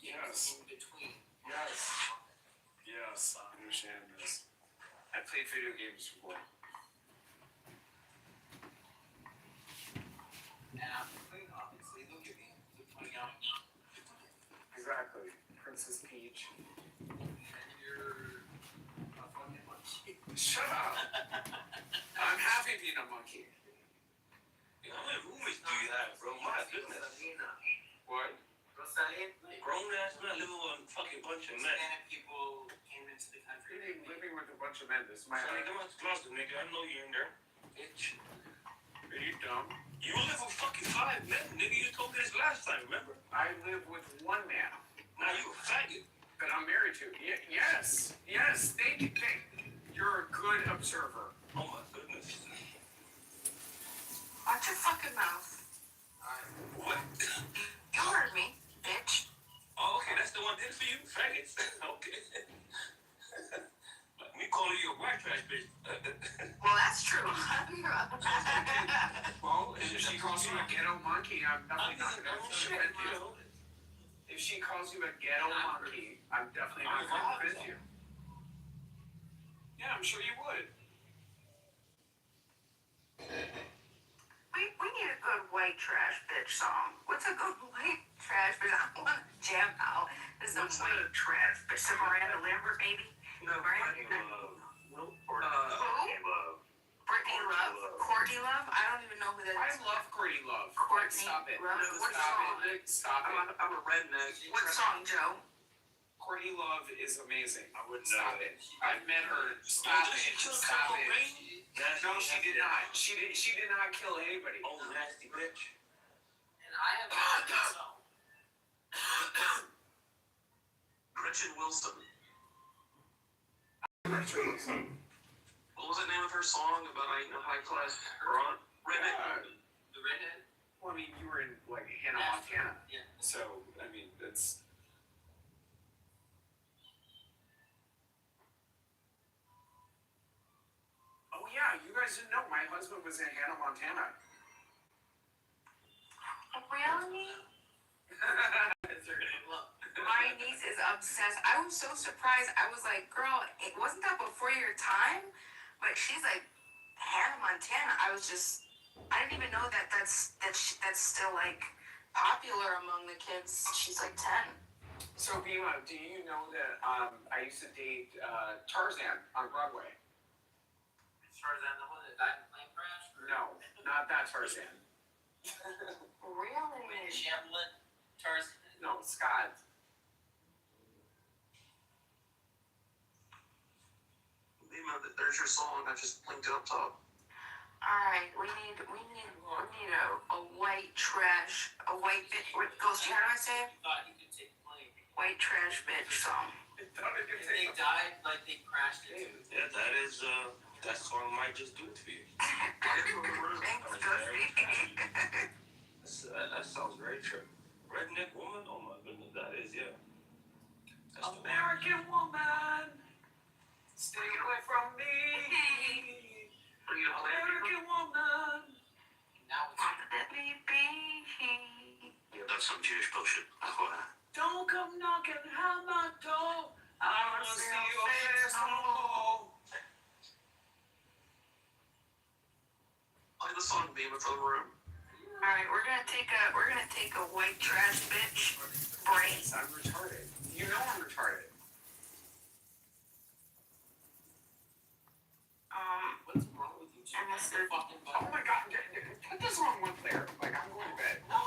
Yes.
In between.
Yes, I understand this. I played video games before.
And I'm clean, obviously. Look at me. Look funny on.
Exactly. Princess Peach.
And you're a fucking monkey.
Shut up! I'm happy being a monkey.
How many roommates do you have, bro? My goodness.
What?
Grown ass man living with a fucking bunch of men.
Hispanic people came into the country.
Living with a bunch of men. This is my
Sonny, come out the closet, nigga. I know you in there. Bitch.
Are you dumb?
You live with fucking 5 men, nigga. You told me this last time, remember?
I live with one man.
Now you a faggot.
That I'm married to. Yes. Thank you. You're a good observer.
Oh my goodness.
Watch your fucking mouth.
What?
You heard me, bitch.
Oh, okay, that's the one did for you? Faggots. Okay. Like me calling you a white trash bitch.
Well, that's true.
Well, if she calls you a ghetto monkey, I'm definitely not going to defend you. If she calls you a ghetto monkey, I'm definitely not going to defend you. Yeah, I'm sure you would.
We need a good white trash bitch song. What's a good white trash bitch? I want to jam out. There's some white trash bitch. Some Miranda Lambert, maybe?
No,
Miranda
Courtney Love.
Brittany Love? Courtney Love? I don't even know who that
I
is.
love Courtney Love.
Courtney
Stop it.
Love?
No,
What
stop
song?
it. Stop it.
I'm a redneck.
What song, Joe?
Courtney Love is amazing.
I wouldn't
Stop
know.
it. I've met her. Stop it. Stop it. No, she did not. She did not kill anybody.
Oh, nasty bitch.
And I have a song.
Gretchen Wilson.
Yeah.
What was the name of her song about a high class redneck?
The redhead?
Well, I mean, you were in like Hannah Montana.
Yeah.
So, I mean, that's. Oh yeah, you guys didn't know my husband was in Hannah Montana.
Really?
Look.
My niece is obsessed. I was so surprised. I was like, girl, it wasn't that before your time? But she's like, Hannah Montana. I didn't even know that's still like popular among the kids. She's like 10.
So Bima, do you know that I used to date Tarzan on Broadway?
Tarzan, the one that died in the plane crash?
No, not that Tarzan.
Really?
Chamberlain? Tarzan?
No, Scott.
There's your song. I just linked it up top.
Alright, we need a white trash, a white bitch. Ghosty, how do I say it?
Thought he could take the plane.
White trash bitch song.
If they died like they crashed into it.
Yeah, that song might just do it for you.
Thanks, Ghosty.
That sounds very true. Redneck woman? Oh my goodness, that is, yeah. That's the one.
American woman, stay away from me. American woman.
Now it's
Yeah, that's some Jewish bullshit.
Don't come knocking at my door. I wanna see your face no more.
Play the song Beam with the Room.
Alright, we're gonna take a white trash bitch break.
I'm retarded. You know I'm retarded.
what's wrong with you?
And Mr.
Fucking
Oh my god, put this on one player. Like, I'm going to bed.
No!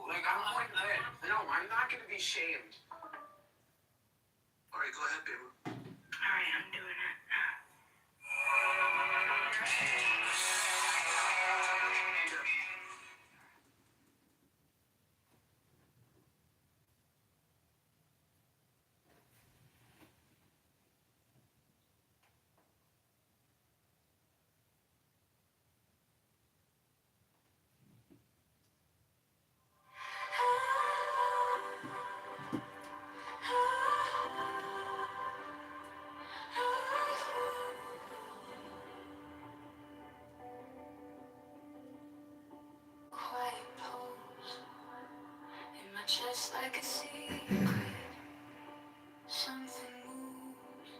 Like, I'm going to bed. No, I'm not going to be shamed.
Alright, go ahead, Beam.
Alright, I'm doing it. Quiet pose in my chest like a secret. Something moves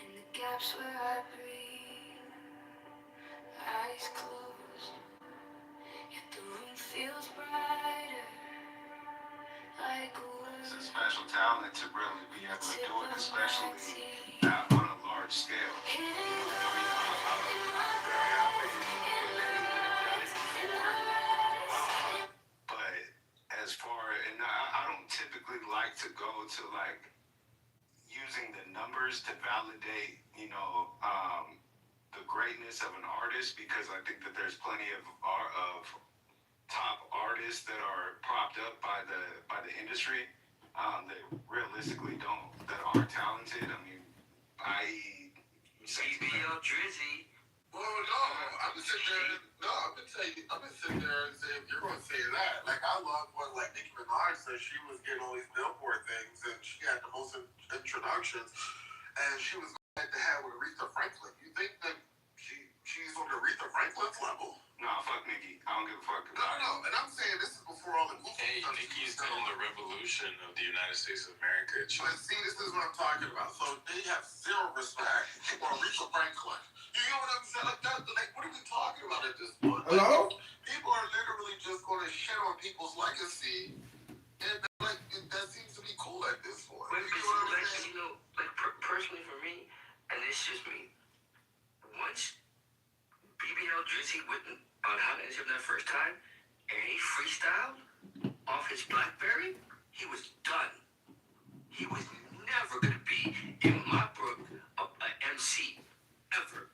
in the gaps where I breathe. Eyes closed, yet the room feels brighter. Like a
It's a
word.
special talent to really be able to do it, especially
Tip
not on a large scale.
Hidden
I mean, I'm very happy. But as far, and I don't typically like to go to like using the numbers to validate, the greatness of an artist, because I think that there's plenty of top artists that are propped up by the industry that realistically that aren't talented. I mean,
CBL Drizzy.
Well, no, I've been sitting there and saying, you're going to say that. Like, I love what, like, Nicki Minaj said. She was getting all these Billboard things, and she had the most introductions, and she was head to head with Aretha Franklin. You think that she's on Aretha Franklin's level?
Nah, fuck Nicki. I don't give a fuck about
No, and I'm saying this is before all the Gucci
Nikki's doing the revolution of the United States of America.
But see, this is what I'm talking about. So they have zero respect for Aretha Franklin. You know what I'm saying? Like, what are we talking about at this point? Hello? People are literally just going to shit on people's legacy, and that seems to be cool at this point.
But
You know what I'm saying?
Personally for me, and it's just me, once BBL Drizzy went on Hot Answer that first time, and he freestyled off his BlackBerry, he was done. He was never gonna be, in my book, an MC ever.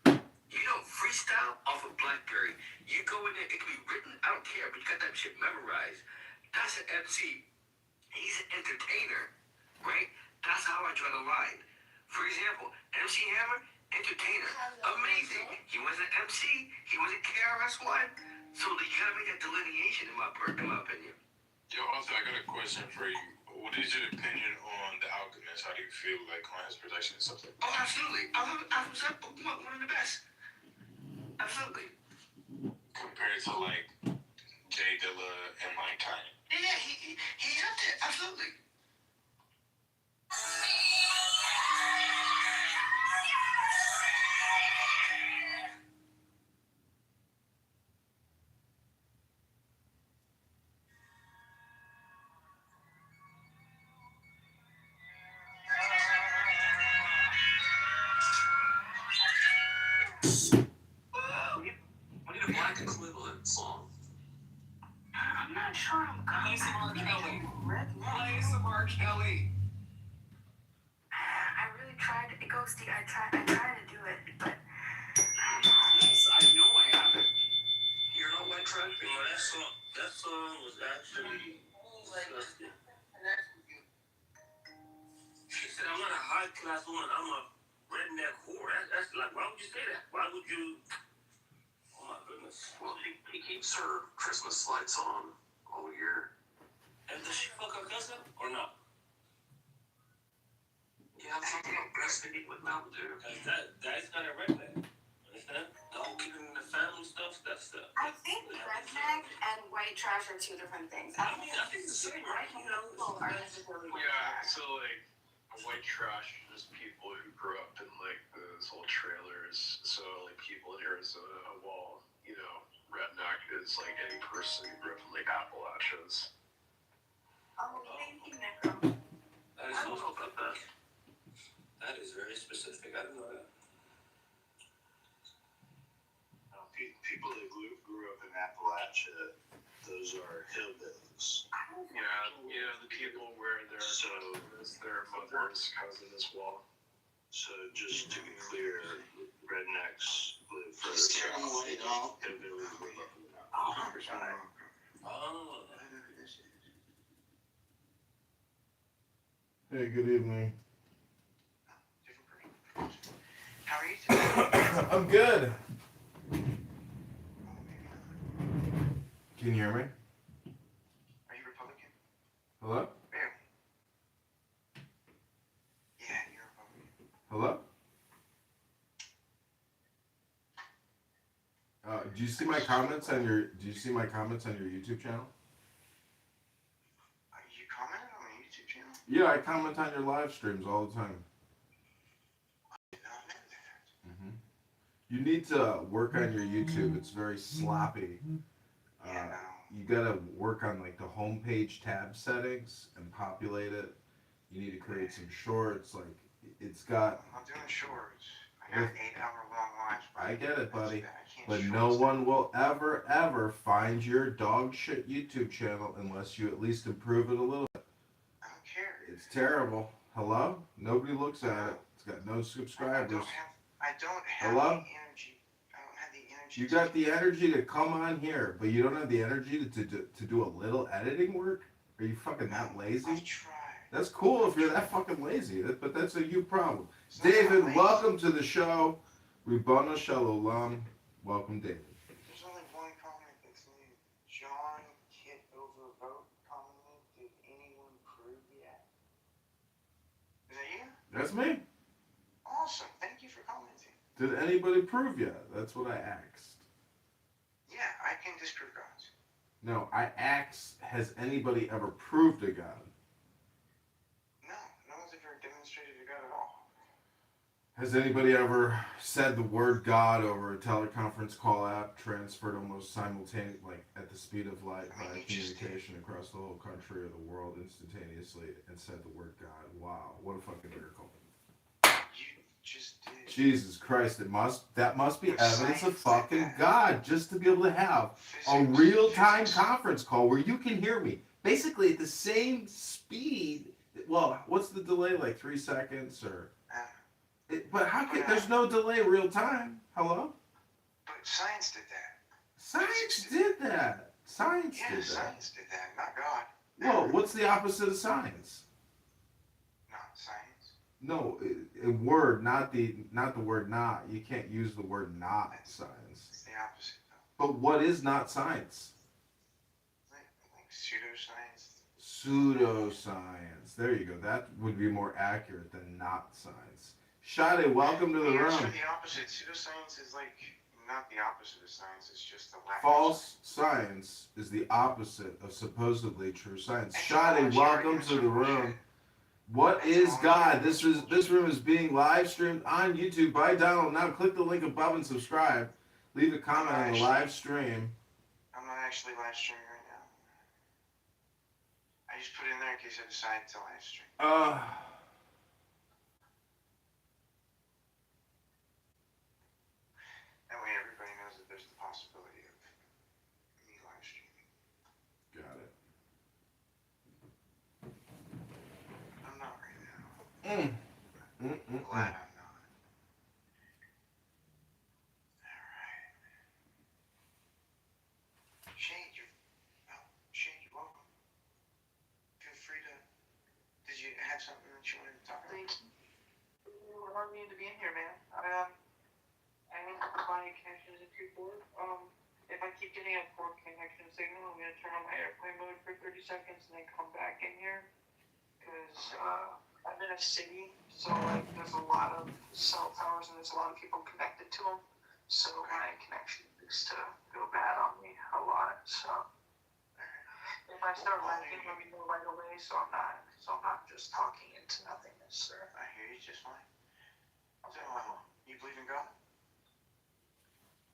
You don't freestyle off a BlackBerry. You go in there, it can be written, I don't care, but you got that shit memorized. That's an MC. He's an entertainer, right? That's how I draw the line. For example, MC Hammer, entertainer, amazing. He was an MC, he was a KRS-One, so you gotta make that delineation in my opinion.
Yo, also, I got a question for you. What is your opinion on The Alchemist? How do you feel like on his production and stuff like that?
Oh, absolutely. I was one of the best. Absolutely.
Compared to like Jay Dilla and like Kanye.
Yeah, he's up there. Absolutely. We need a black equivalent song. I'm not sure I'm going. Play some R. Kelly. Play some R. Kelly. I really tried to, Ghosty, I tried to do it, but yes, I know I haven't. You're not white trash?
You know, that song was actually disgusting. She said, I'm not a high class woman, I'm a redneck whore. That's like, why would you say that? Why would you? Oh my goodness.
Well, he keeps her Christmas lights on all year.
And does she fuck her cousin or not?
Yeah, I'm talking about breastfeeding with Mountain Dew.
Because that's not a redneck. Understand? The whole keeping in the family stuff, that's stuff.
I think redneck and white trash are two different things.
I mean, I think it's the same, right? You know,
People aren't necessarily white
Yeah,
trash.
so like white trash is people who grew up in like those old trailers. So like people in Arizona, while you know, redneck is like any person who grew up in like Appalachians.
Oh, thank you, Necro.
That is also about that. That is very specific. I didn't know that.
People that grew up in Appalachia, those are hillbillies.
Yeah, the people where their mother's cousin as well.
So just to be clear, rednecks live further south. Hillbillies live up in the mountains.
Oh.
Hey, good evening.
How are you today?
I'm good. Can you hear me?
Are you Republican?
Hello?
Barely. Yeah, you're Republican.
Hello? Do you see my comments on your YouTube channel?
You commented on my YouTube channel?
Yeah, I comment on your live streams all the time.
I did not know that.
Mm-hmm. You need to work on your YouTube. It's very sloppy. You gotta work on like the homepage tab settings and populate it. You need to create some shorts. Like it's got.
I'm doing shorts. I got an 8-hour-long watch.
I get it, buddy. But no one will ever find your dog shit YouTube channel unless you at least improve it a little bit.
I don't care.
It's terrible. Hello? Nobody looks at it. It's got no subscribers.
I don't have
Hello?
the energy. I don't have the energy.
You got the energy to come on here, but you don't have the energy to do a little editing work? Are you fucking that lazy?
I've tried.
That's cool if you're that fucking lazy, but that's a you problem. David, welcome to the show. Ribono Shalom. Welcome, David.
There's only one comment that's new. John Kitover vote commented. Did anyone prove yet? Is that you?
That's me.
Awesome. Thank you for commenting.
Did anybody prove yet? That's what I asked.
Yeah, I can disprove gods.
No, I asked, has anybody ever proved a God?
No, no one's ever demonstrated a God at all.
Has anybody ever said the word God over a teleconference call app transferred almost simultaneously, like at the speed of light, by communication across the whole country or the world instantaneously, and said the word God? Wow, what a fucking miracle!
You just did.
Jesus Christ, that must be evidence of fucking God, just to be able to have a real-time conference call where you can hear me basically at the same speed. Well, what's the delay, like 3 seconds or? But how can there's no delay real time? Hello?
But science did that.
Science did that. Science did that.
Science did that, not God.
Well, what's the opposite of science?
Not science.
No, a word, not the word not. You can't use the word not science.
It's the opposite, though.
But what is not science?
Like pseudoscience.
Pseudoscience. There you go. That would be more accurate than not science. Shade, welcome to the room.
The opposite. Pseudoscience is like not the opposite of science. It's just the lack
False science is the opposite of supposedly true science. Shade, welcome to the room. What is God? This room is being live streamed on YouTube by Donald. Now click the link above and subscribe. Leave a comment on the live stream.
I'm not actually live streaming right now. I just put it in there in case I decide to live stream. That way everybody knows that there's the possibility of me live streaming.
Got it.
I'm not right now.
Glad
I'm not. Alright. Shane, you're welcome. Feel free to. Did you have something that you wanted to talk about?
Thank you. You allowed me to be in here, man. I need to find connections if you're bored. If I keep getting a poor connection signal, I'm gonna turn on my airplane mode for 30 seconds and then come back in here. Cause I'm in a city, so like there's a lot of cell towers and there's a lot of people connected to them. So my connection used to go bad on me a lot. So if I start lagging, let me know right away. So I'm not just talking into nothingness, sir.
I hear you just fine. So, you believe in God?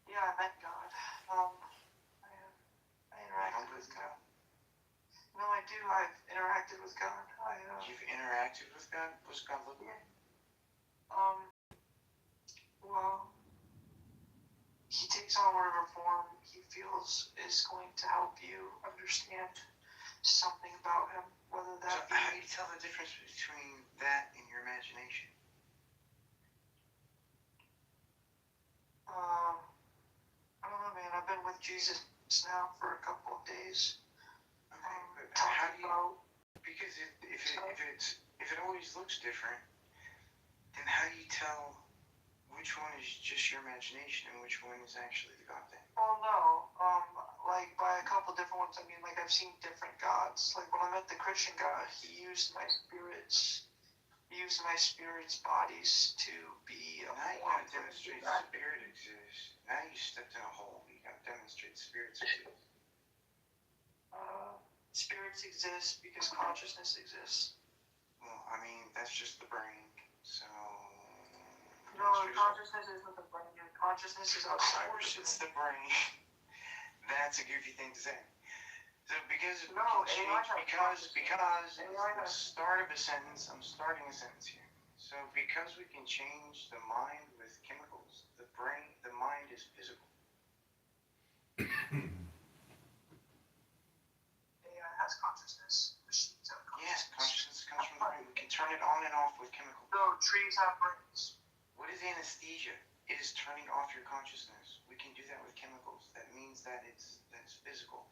Yeah, I met God. I interacted with God. No, I do. I've interacted with God.
You've interacted with God? What's God look like?
Well, he takes on whatever form he feels is going to help you understand something about him, whether that be.
How do you tell the difference between that and your imagination?
I don't know, man. I've been with Jesus now for a couple of days.
Okay, but how do you? Because if it always looks different, then how do you tell which one is just your imagination and which one is actually the God thing?
Well, no. Like by a couple different ones. I mean, like I've seen different gods. Like when I met the Christian God, he used my spirits bodies to be a
now you gotta demonstrate spirit exists. Now you stepped in a hole. You gotta demonstrate spirits exist.
Spirits exist because consciousness exists.
Well, I mean, that's just the brain. So.
No, consciousness isn't the brain. Consciousness is outside.
Of course, it's the brain. That's a goofy thing to say. So because it's the start of a sentence, I'm starting a sentence here. So because we can change the mind with chemicals, the mind is physical.
AI has consciousness. Machines have consciousness.
Yes, consciousness comes from the brain. We can turn it on and off with chemicals.
No, trees have brains.
What is anesthesia? It is turning off your consciousness. We can do that with chemicals. That means that that's physical.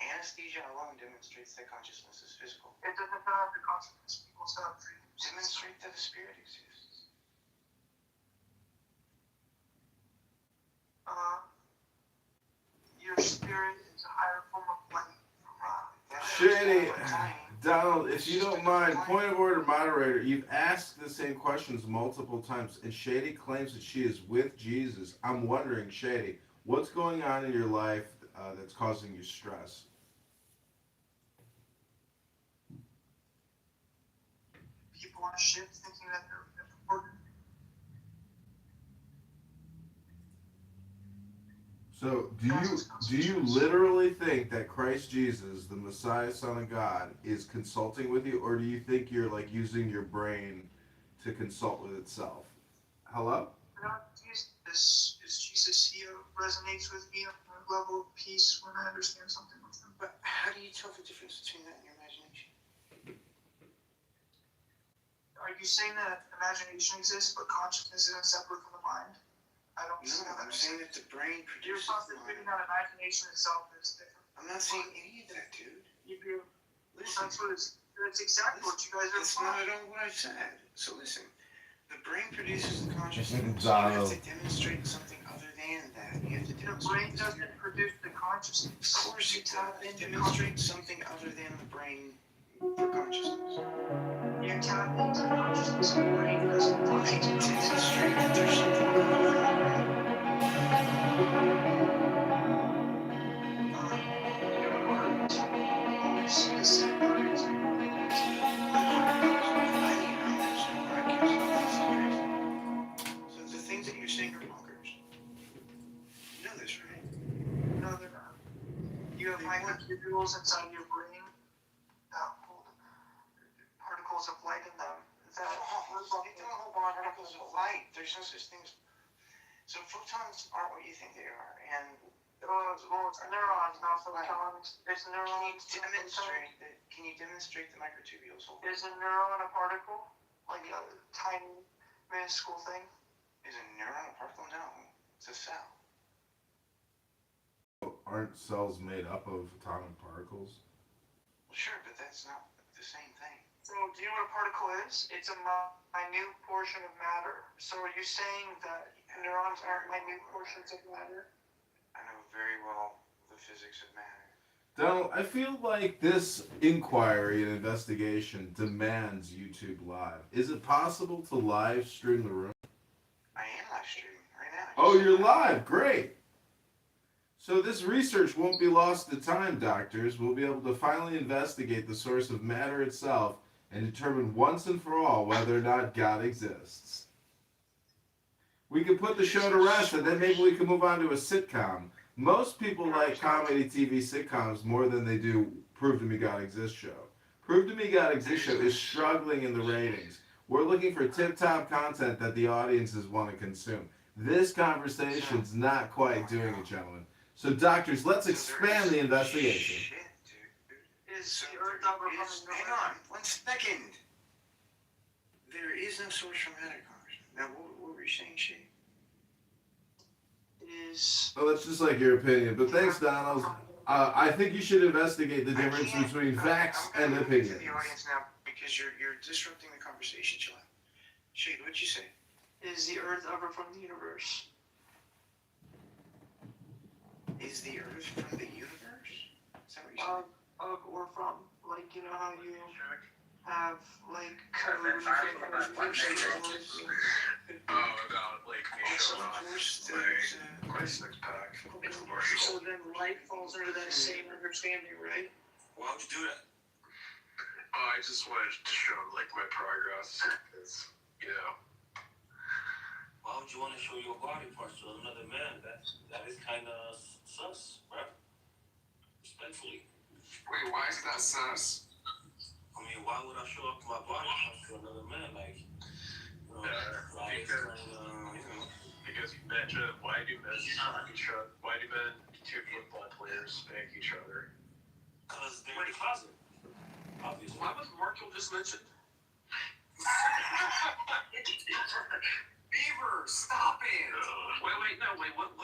Anesthesia alone demonstrates that consciousness is physical.
It doesn't have the consciousness. People still have dreams.
Demonstrate that a spirit exists.
Your spirit is a higher form of light.
Shady, Donald, if you don't mind, point of order, moderator. You've asked the same questions multiple times, and Shady claims that she is with Jesus. I'm wondering, Shady, what's going on in your life that's causing you stress?
want to shift thinking that they're important.
So, do you literally think that Christ Jesus, the Messiah, Son of God, is consulting with you, or do you think you're like using your brain to consult with itself? Hello?
Is Jesus, he resonates with me on a level of peace when I understand something with him.
But how do you tell the difference between that and your imagination?
Are you saying that imagination exists but consciousness isn't separate from the mind? I don't see how that.
I'm saying that the brain
You're
produces
thinking that imagination itself is different.
I'm not saying any of that, dude.
You do.
Listen.
That's exactly what you guys are.
That's not at all what I said. So listen. The brain produces the consciousness.
Donald.
You have to demonstrate something other than that. You have to
The brain doesn't produce the consciousness.
Of course it does. Demonstrate something other than the brain for consciousness.
You tap into the consciousness of the brain doesn't
demonstrate that there's something other than the brain. So the things that you're saying are bonkers. You know this, right?
No, they're not. You have microtubules inside your brain that hold particles of light in them.
They don't hold particles of light. There's no such thing as. So photons aren't what you think they are, and
it's neurons, not photons. It's neurons.
Can you demonstrate the microtubules?
Is a neuron a particle? Like a tiny, minuscule thing?
Is a neuron a particle? No, it's a cell.
Aren't cells made up of atomic particles?
Well, sure, but that's not the same thing.
So, do you know what a particle is? It's a minute portion of matter. So, are you saying that neurons aren't minute portions of matter?
I know very well the physics of matter.
Donald, I feel like this inquiry and investigation demands YouTube Live. Is it possible to live stream the room?
I am live streaming right now.
Oh, you're live. Great. So this research won't be lost to time, doctors. We'll be able to finally investigate the source of matter itself and determine once and for all whether or not God exists. We could put the show to rest, and then maybe we can move on to a sitcom. Most people like comedy TV sitcoms more than they do Prove to Me God Exists show. Prove to Me God Exists show is struggling in the ratings. We're looking for tip-top content that the audiences want to consume. This conversation's not quite doing it, gentlemen. So, doctors, let's expand the investigation.
Shit, dude. Hang on, 1 second. There is no source for matter, Congressman. Now, what were you saying, Shane?
Well, that's just like your opinion. But thanks, Donald. I think you should investigate the difference between facts and opinions.
To the audience now, because you're disrupting the conversation, John. Shane, what'd you say?
Is the Earth ever from the universe?
Is the Earth from the universe? Is that what you said?
Of or from. Like, you know how you have, like,
Oh, about, like, me showing off my six-pack.
So then light falls under that same understanding, right?
Why would you do that?
Oh, I just wanted to show, like, my progress. Because, you know.
Why would you want to show your body parts to another man? That is kind of sus, right? Respectfully.
Wait, why is that sus?
I mean, why would I show up my body parts to another man? Like, you know,
because men, why do men spank each other? Why do men, two football players, spank each other?
Because they're in the closet. Obviously.
Why was Marshall just mentioned? Beaver, stop it! Wait, what?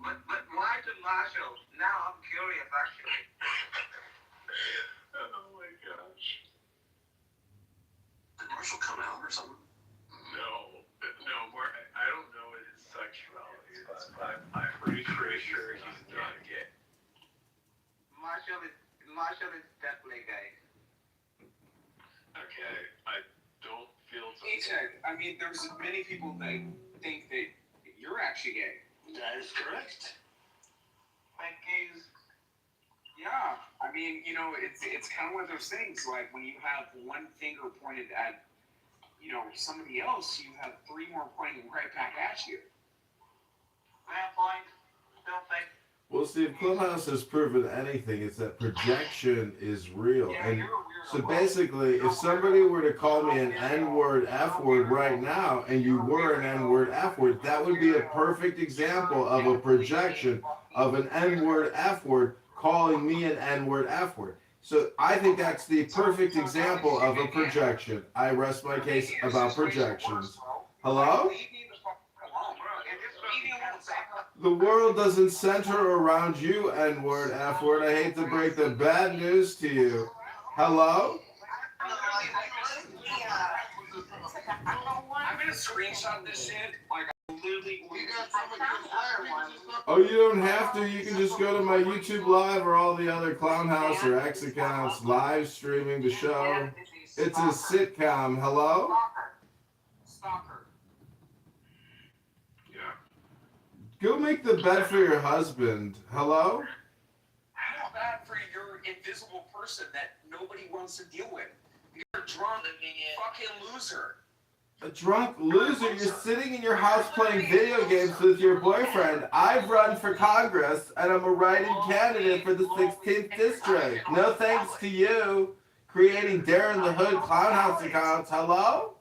But why to Marshall? Now I'm curious, actually.
Oh my gosh.
Did Marshall come out or something?
No, more. I don't know his sexuality, but I'm pretty sure he's not gay.
Marshall is definitely gay.
Okay, I don't feel.
Hey Ted, I mean, there's many people that think that you're actually gay.
That is correct.
Like gays.
Yeah, I mean. mean, you know, it's kind of one of those things, like when you have one finger pointed at, you know, somebody else, you have three more pointing right back at you.
Fair point. Still think.
Well, see, if Clubhouse has proven anything, it's that projection is real. And so basically, if somebody were to call me an N-word, F-word right now, and you were an N-word, F-word, that would be a perfect example of a projection of an N-word, F-word calling me an N-word, F-word. So I think that's the perfect example of a projection. I rest my case about projections. Hello? The world doesn't center around you, N-word, F-word. I hate to break the bad news to you. Hello?
I'm gonna screenshot this shit. Like, I literally.
Oh, you don't have to. You can just go to my YouTube Live or all the other Clown House or X accounts live streaming the show. It's a sitcom. Hello?
Stalker.
Yeah.
Go make the bed for your husband. Hello?
How bad for your invisible person that nobody wants to deal with? You're a drunk fucking loser.
A drunk loser? You're sitting in your house playing video games with your boyfriend. I've run for Congress, and I'm a write-in candidate for the 16th district. No thanks to you creating Darren the Hood Clown House accounts. Hello?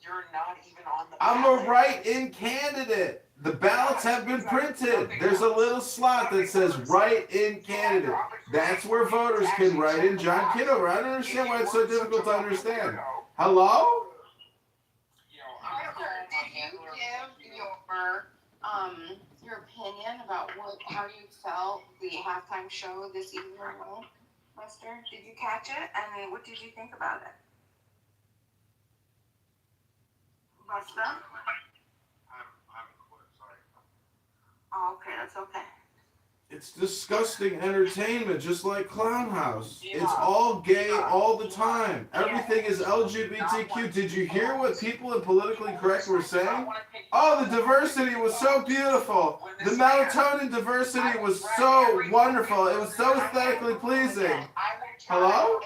You're not even on the
I'm
ballot.
a write-in candidate. The ballots have been printed. There's a little slot that says write-in candidate. That's where voters can write in John Kitover. I don't understand why it's so difficult to understand. Hello?
Did you give your opinion about how you felt the halftime show this evening, Lester? Did you catch it? And what did you think about it? Lester? Oh, okay, that's okay.
It's disgusting entertainment, just like Clown House. It's all gay all the time. Everything is LGBTQ. Did you hear what people in Politically Correct were saying? Oh, the diversity was so beautiful. The melatonin diversity was so wonderful. It was so aesthetically pleasing. Hello?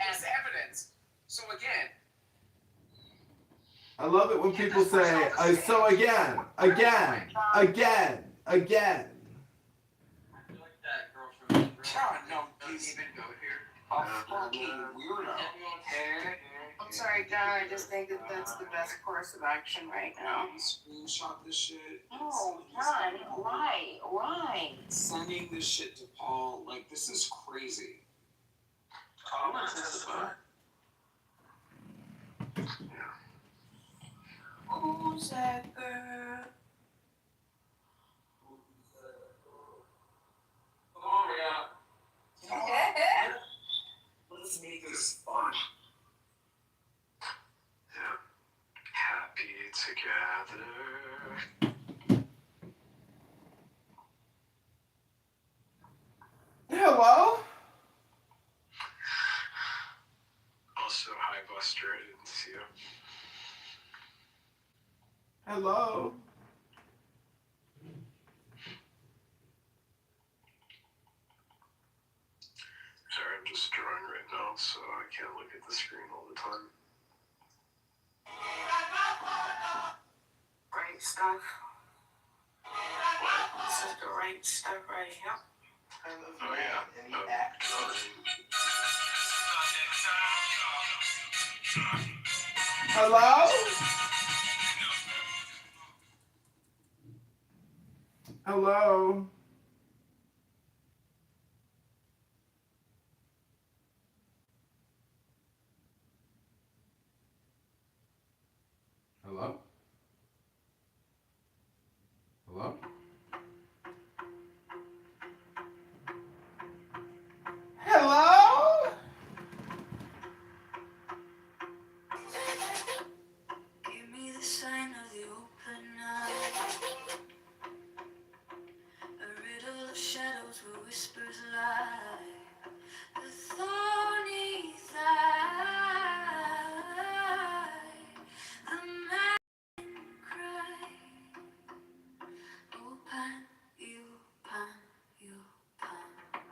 As evidence. So again.
I love it when people say, so again.
John, no, you even go here. A fucking weirdo.
I'm sorry, John, I just think that that's the best course of action right now.
Screenshot this shit.
Oh, John, why?
Sending this shit to Paul, like, this is crazy.
I'm not testifying.
Who's that girl?
Oh, yeah.
Let's make this fun.
Yeah. Happy together.
Hello?
Also, hi Buster, I didn't see you.
Hello?
Sorry, I'm just drawing right now, so I can't look at the screen all the time.
Right stuff. This is the right stuff right here.
Oh yeah.
Hello? Hello? Hello? Hello? Hello?
Give me the sign of the open eye. A riddle of shadows where whispers lie. The thorny thigh. The man cry. Oh, pan, you pan, you pan.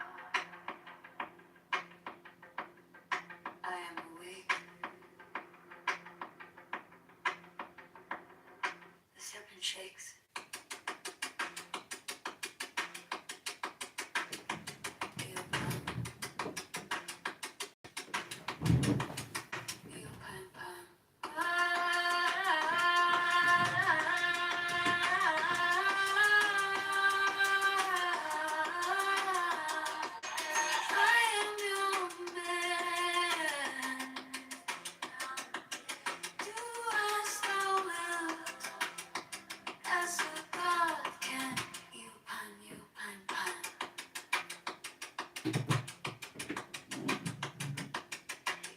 The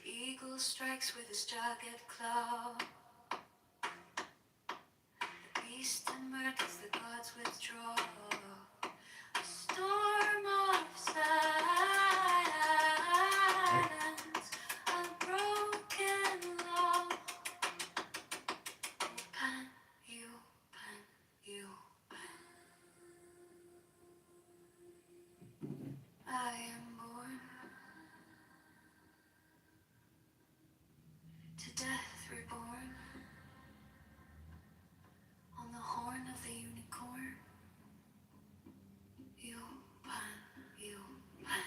eagle strikes with his jagged claw. The beast emerges, the gods withdraw. A storm of silence, a broken law. Pan, you, pan, you, pan. I am born to death reborn on the horn of the unicorn. You pan, you pan.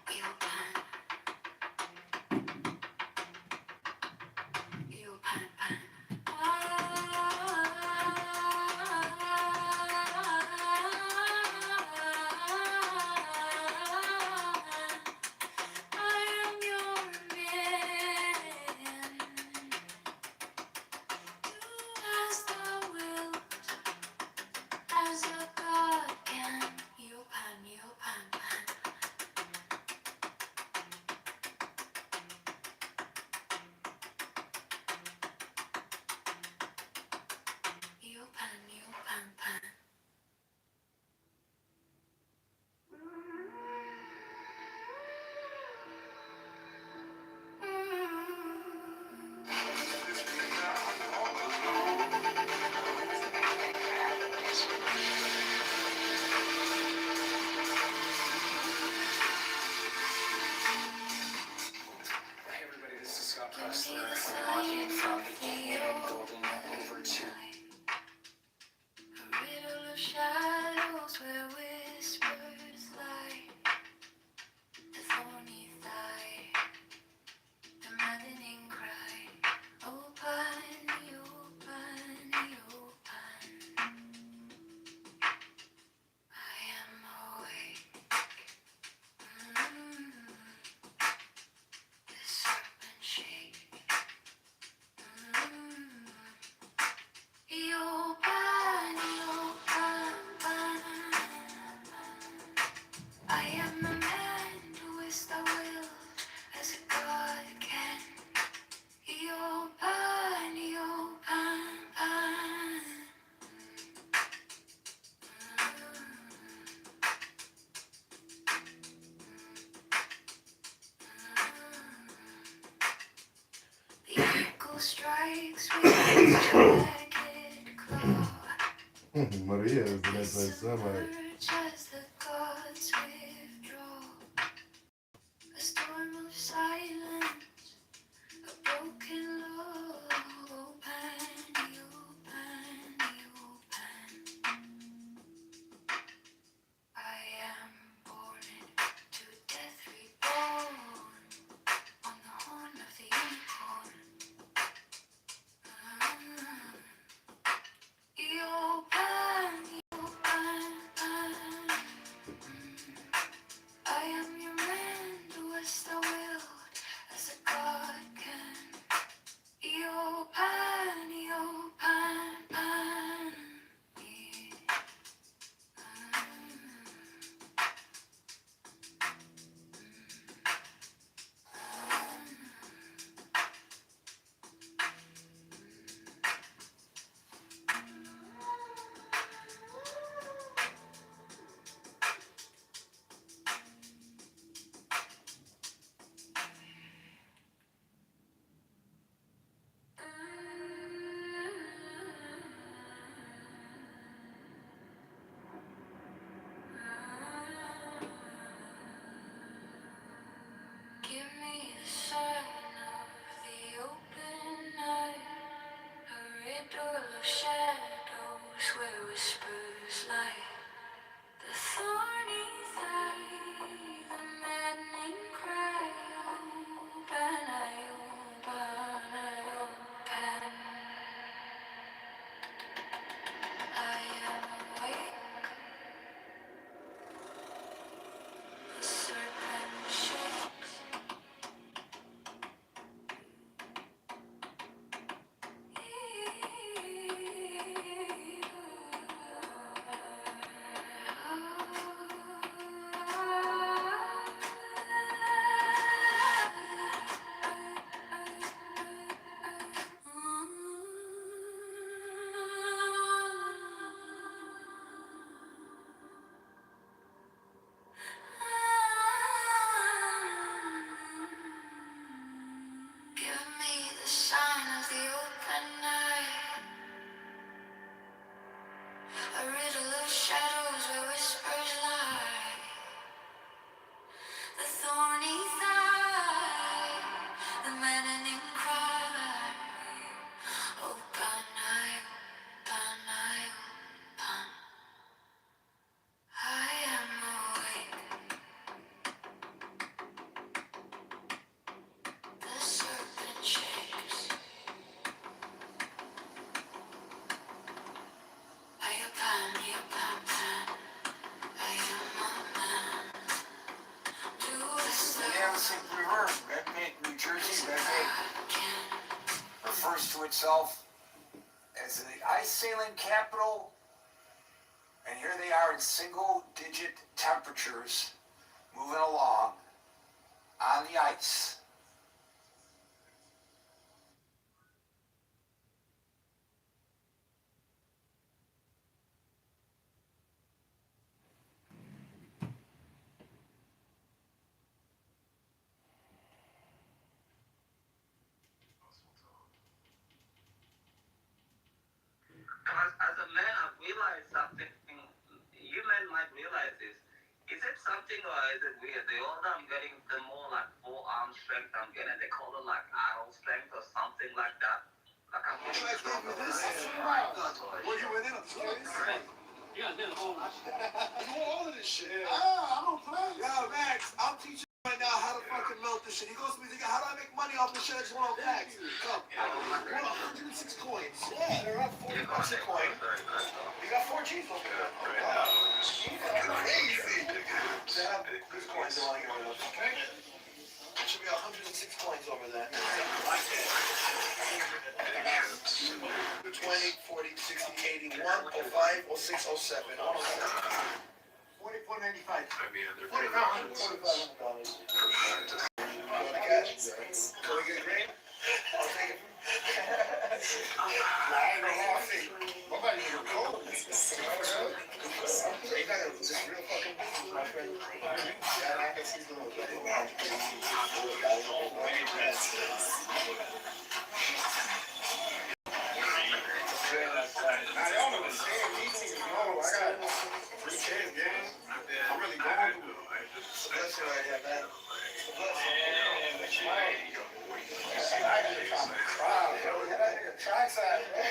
You pan. You pan pan. I am your man. Do as thou wilt, as a god can. You pan, pan. You pan, pan.
Hey everybody, this is Scott Pressler. I'm walking from building over to
A riddle of shadows where whispers lie. The thorny thigh, the maddening cry. Open, open, open. I am awake. The serpent shake. Open, open. I am a man who is the will as a god can. Open, open. The eagle strikes with his jagged claw.
Maria is the next place somewhere.
As the gods withdraw. A storm of silence, a broken law. Open, open. I am born to death reborn on the horn of the unicorn. Open, open.
refers to itself as the ice sailing capital, and here they are in single-digit temperatures, moving along on the ice.
As a man, I've realized something. You men might realize this. Is it something or is it weird? The older I'm getting, the more like forearm strength I'm getting. They call it like arrow strength or something like that. Like I'm getting stronger.
Were you in it? I'm curious.
Yeah, then all that.
You want all of this shit? Yeah, I don't play. Yo, Max, I'm teaching right now how to fucking melt this shit. He goes to me, how do I make money off this shit? I just want to Max. Come. We're 106 coins. Yeah, they're at 40 bucks a coin. You got 4 G's over there. Crazy. They have good coins they want to get rid of. Okay? There should be 106 coins over there. 20, 40, 60, 81, 05, 06, 07. 44.95. $4,500. Can we get a green? I'll take it. I ain't gonna lie, nobody's even cold. You got this real fucking business, my friend. Yeah, I guess he's doing it. I don't understand. These niggas know. I got 3 kids, gang. I'm really going through it. It's a blessing right here, man. It's a blessing. I just cry, bro. That nigga trackside, bro.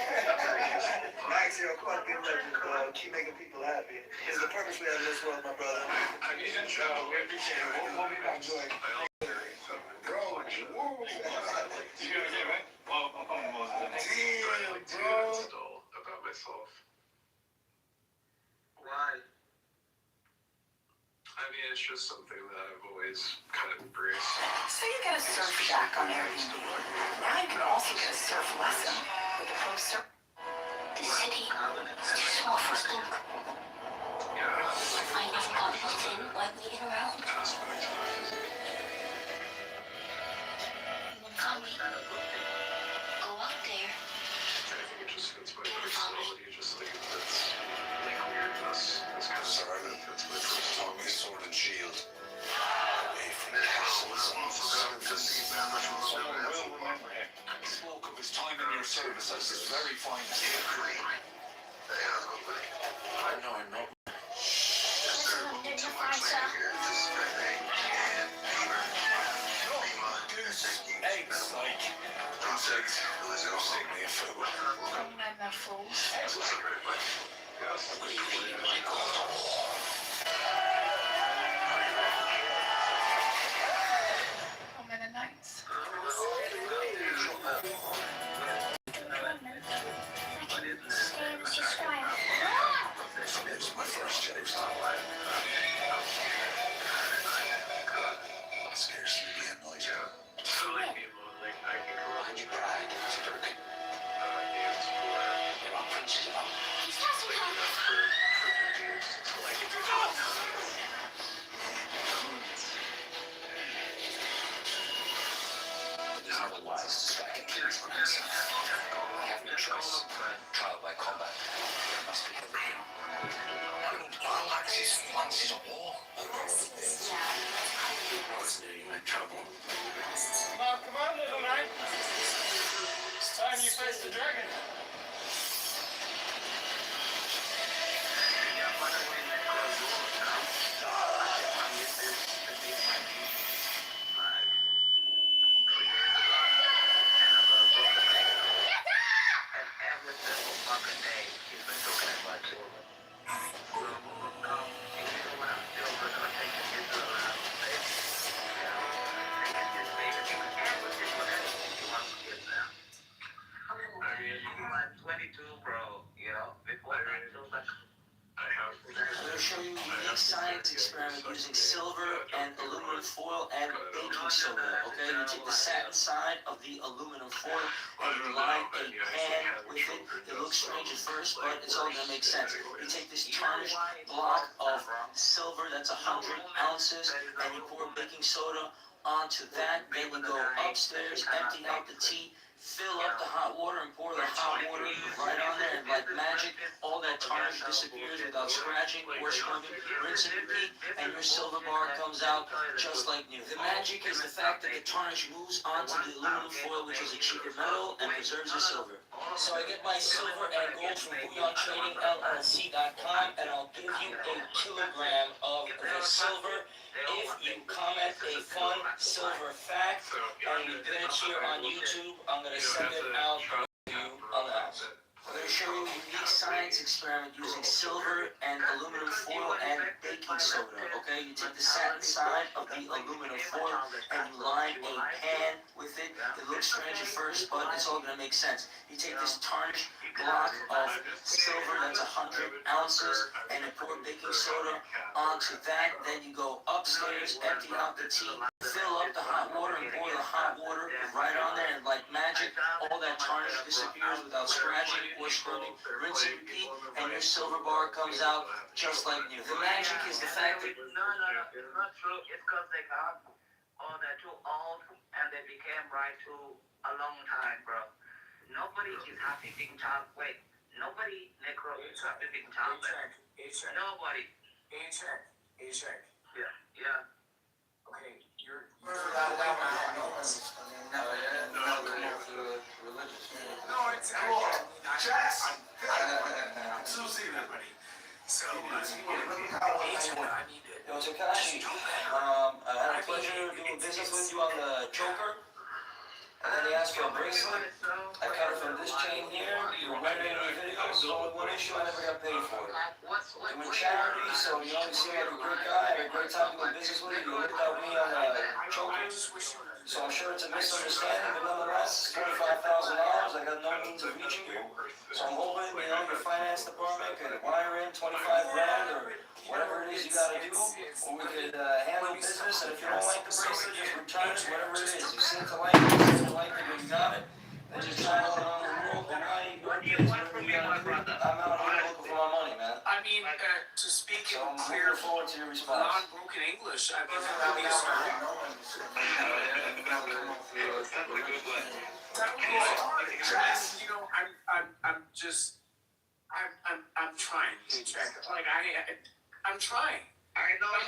Max, you're a fucking legend, dog. Keep making people happy. It's the purpose we have in this world, my brother. We appreciate it. We'll be back, Joy. Bro, woo. You gonna get it, right? Well, damn, bro.
About myself.
Why?
I mean, it's just something that I've always kind of embraced.
So you get a surf shack on Airbnb. Now you can also get a surf lesson with a pro surf.
The city is too small for us to look. I never got built in while waiting around. Come, go out there.
I think it just fits my personality, just like that's like weirdness. That's kind of sorry that fits my personality.
Sword and shield. Away from the castles and service. Someone will remember him. He spoke of his time in your service as his very finest. I know I'm not. Eggs, like insects. Stick me a food.
Remember fools. How many nights?
It's my first job. I'll scarcely be annoyed. And you cried, Dirk. You're on principle. It is not wise to strike at things for myself. I have no choice. Trial by combat. There must be a way. Once is a war. You're in trouble.
Come on, little knight. It's time you face the dragon.
I'm going to show you a unique science experiment using silver and aluminum foil and baking soda. Okay, you take the satin side of the aluminum foil and you line a pan with it. It looks strange at first, but it's all going to make sense. You take this tarnished block of silver, that's 100 ounces, and you pour baking soda onto that. Then you go upstairs, empty out the tea, fill up the hot water and pour the hot water right on there, and like magic, all that tarnish disappears without scratching or scrubbing. Rinse and repeat, and your silver bar comes out just like new. The magic is the fact that the tarnish moves onto the aluminum foil, which is a cheaper metal, and preserves the silver. So I get my silver and gold from BouillonTradingLLC.com, and I'll give you a kilogram of the silver if you comment a fun silver fact, and you get it here on YouTube. I'm going to send it out to you on the house. I'm going to show you a unique science experiment using silver and aluminum foil and baking soda. Okay, you take the satin side of the aluminum foil and you line a pan with it. It looks strange at first, but it's all going to make sense. You take this tarnished block of silver, that's 100 ounces, and you pour baking soda onto that. Then you go upstairs, empty out the tea, fill up the hot water and pour the hot water right on there, and like magic, all that tarnish disappears without scratching or scrubbing. Rinse and repeat, and your silver bar comes out just like new. The magic is the fact that...
No, it's not true. It's because they got all that too old and they became right too a long time, bro. Nobody is happy being child. Wait, nobody, Negro, is happy being child. Nobody.
A-check.
Yeah.
Okay, you're
No, it's cool. Jess! Susie, everybody. So,
I need it. Yo, Takashi, I had a pleasure doing business with you on the choker. And then he asked for a bracelet. I cut it from this chain here. You were rendering the videos. There's only one issue, I never got paid for it. I'm in charity, so you know, you seem like a great guy. I had a great time doing business with you. You looked at me on the chokers. So I'm sure it's a misunderstanding, but nonetheless, $25,000. I got no means of reaching you. So I'm hoping, you know, your finance department could wire in 25 grand or whatever it is you gotta do, or we could handle business. And if you don't like the bracelet, just return it, whatever it is. You seem to like it, you seem to like it when you got it. Then just travel around the world, Hawaii, birthdays, whatever you gotta do. I'm out here looking for my money, man.
I mean, to speak
So
in
I'm
clear,
looking forward to your response.
non-broken English, I mean, that would be a start. You know, I'm trying to check. Like I'm trying.
I know.
I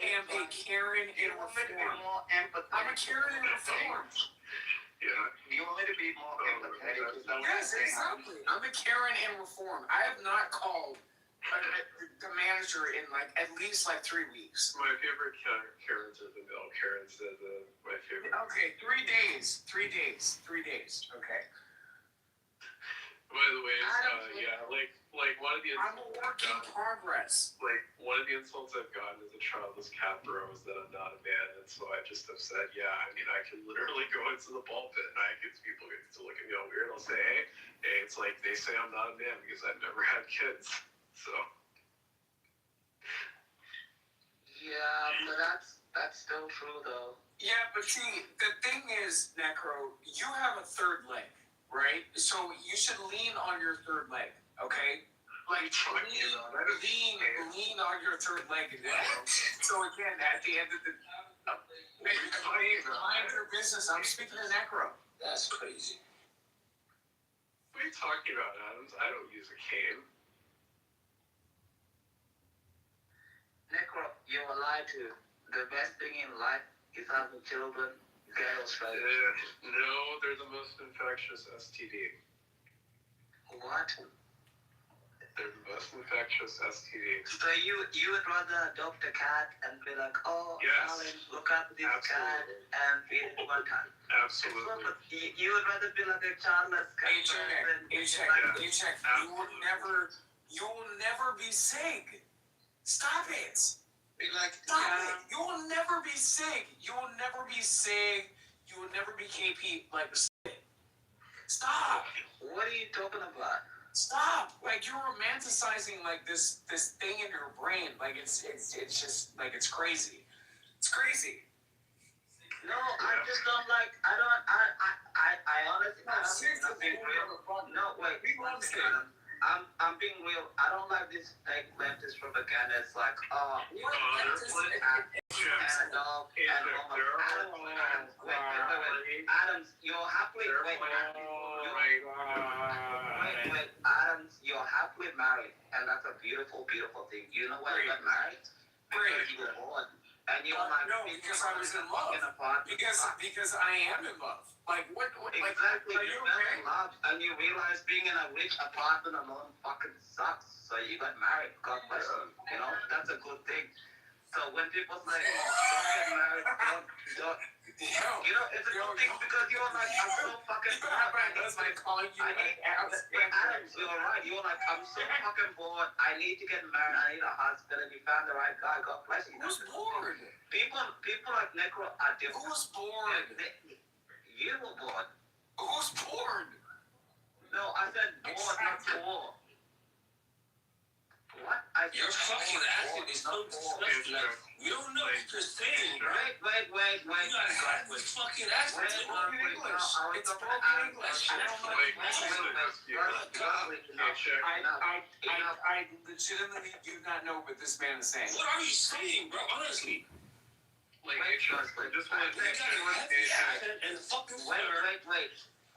am a Karen in reform. I'm a Karen in reform.
You want me to be more empathetic?
Yes, exactly. I'm a Karen in reform. I have not called the manager in like at least like 3 weeks.
My favorite Karens are the male Karens. My favorite.
Okay, 3 days. 3 days. 3 days. Okay.
By the way, like one of the
I'm a work in progress.
Like one of the insults I've gotten as a childless cat thrower is that I'm not a man, and so I just have said, yeah, I mean, I can literally go into the pulpit and I get people to look at me all weird. I'll say, hey, it's like they say I'm not a man because I've never had kids. So.
Yeah, but that's still true though.
Yeah, but see, the thing is, Necro, you have a third leg, right? So you should lean on your third leg, okay? Like lean on your third leg. So again, at the end of the mind your business. I'm speaking to Necro.
That's crazy.
What are you talking about, Adams? I don't use a cane.
Necro, you're lied to. The best thing in life is having children. Girls, right?
No, they're the most infectious STD.
What?
They're the most infectious STD.
So you would rather adopt a cat and be like, oh,
yes.
Alan, look up this cat and feed it one time.
Absolutely.
You would rather be like a childless cat.
Check. You will never be sick. Stop it.
Be like,
Stop it. You will never be sick. You will never be sick. You will never be KP. Like, stop.
What are you talking about?
Stop! Like you're romanticizing like this thing in your brain. Like it's just like it's crazy. It's crazy.
No, I just don't like. I honestly. I'm being real. No, wait. I'm being real. I don't like this like leftist propaganda. It's like,
What leftist?
Adams, you're happily. Adams, you're happily married, and that's a beautiful, beautiful thing. You know why you got married? Because you were born. And you're like,
no, because I was in love. Because I am in love. Like what
exactly,
like,
you're in love, and you realize being in a rich apartment alone fucking sucks. So you got married. God bless you. You know, that's a good thing. So when people say, don't get married, don't. You know, it's a good thing because you're like, I'm so fucking bored.
That's like calling you
Adams, you're right. You're like, I'm so fucking bored. I need to get married. I need a husband. And you found the right guy. God bless you.
Who's bored?
People like Necro are different.
Who's bored?
You were bored.
Who's bored?
No, I said bored, not poor. What?
Your fucking accent is so disgusting. Like, we don't know what you're saying, right?
Wait.
You gotta have this fucking accent.
It's broken English. It's broken English. I legitimately do not know what this man is saying.
What are you saying, bro? Honestly.
Like, just
you gotta have the accent and fucking
wait.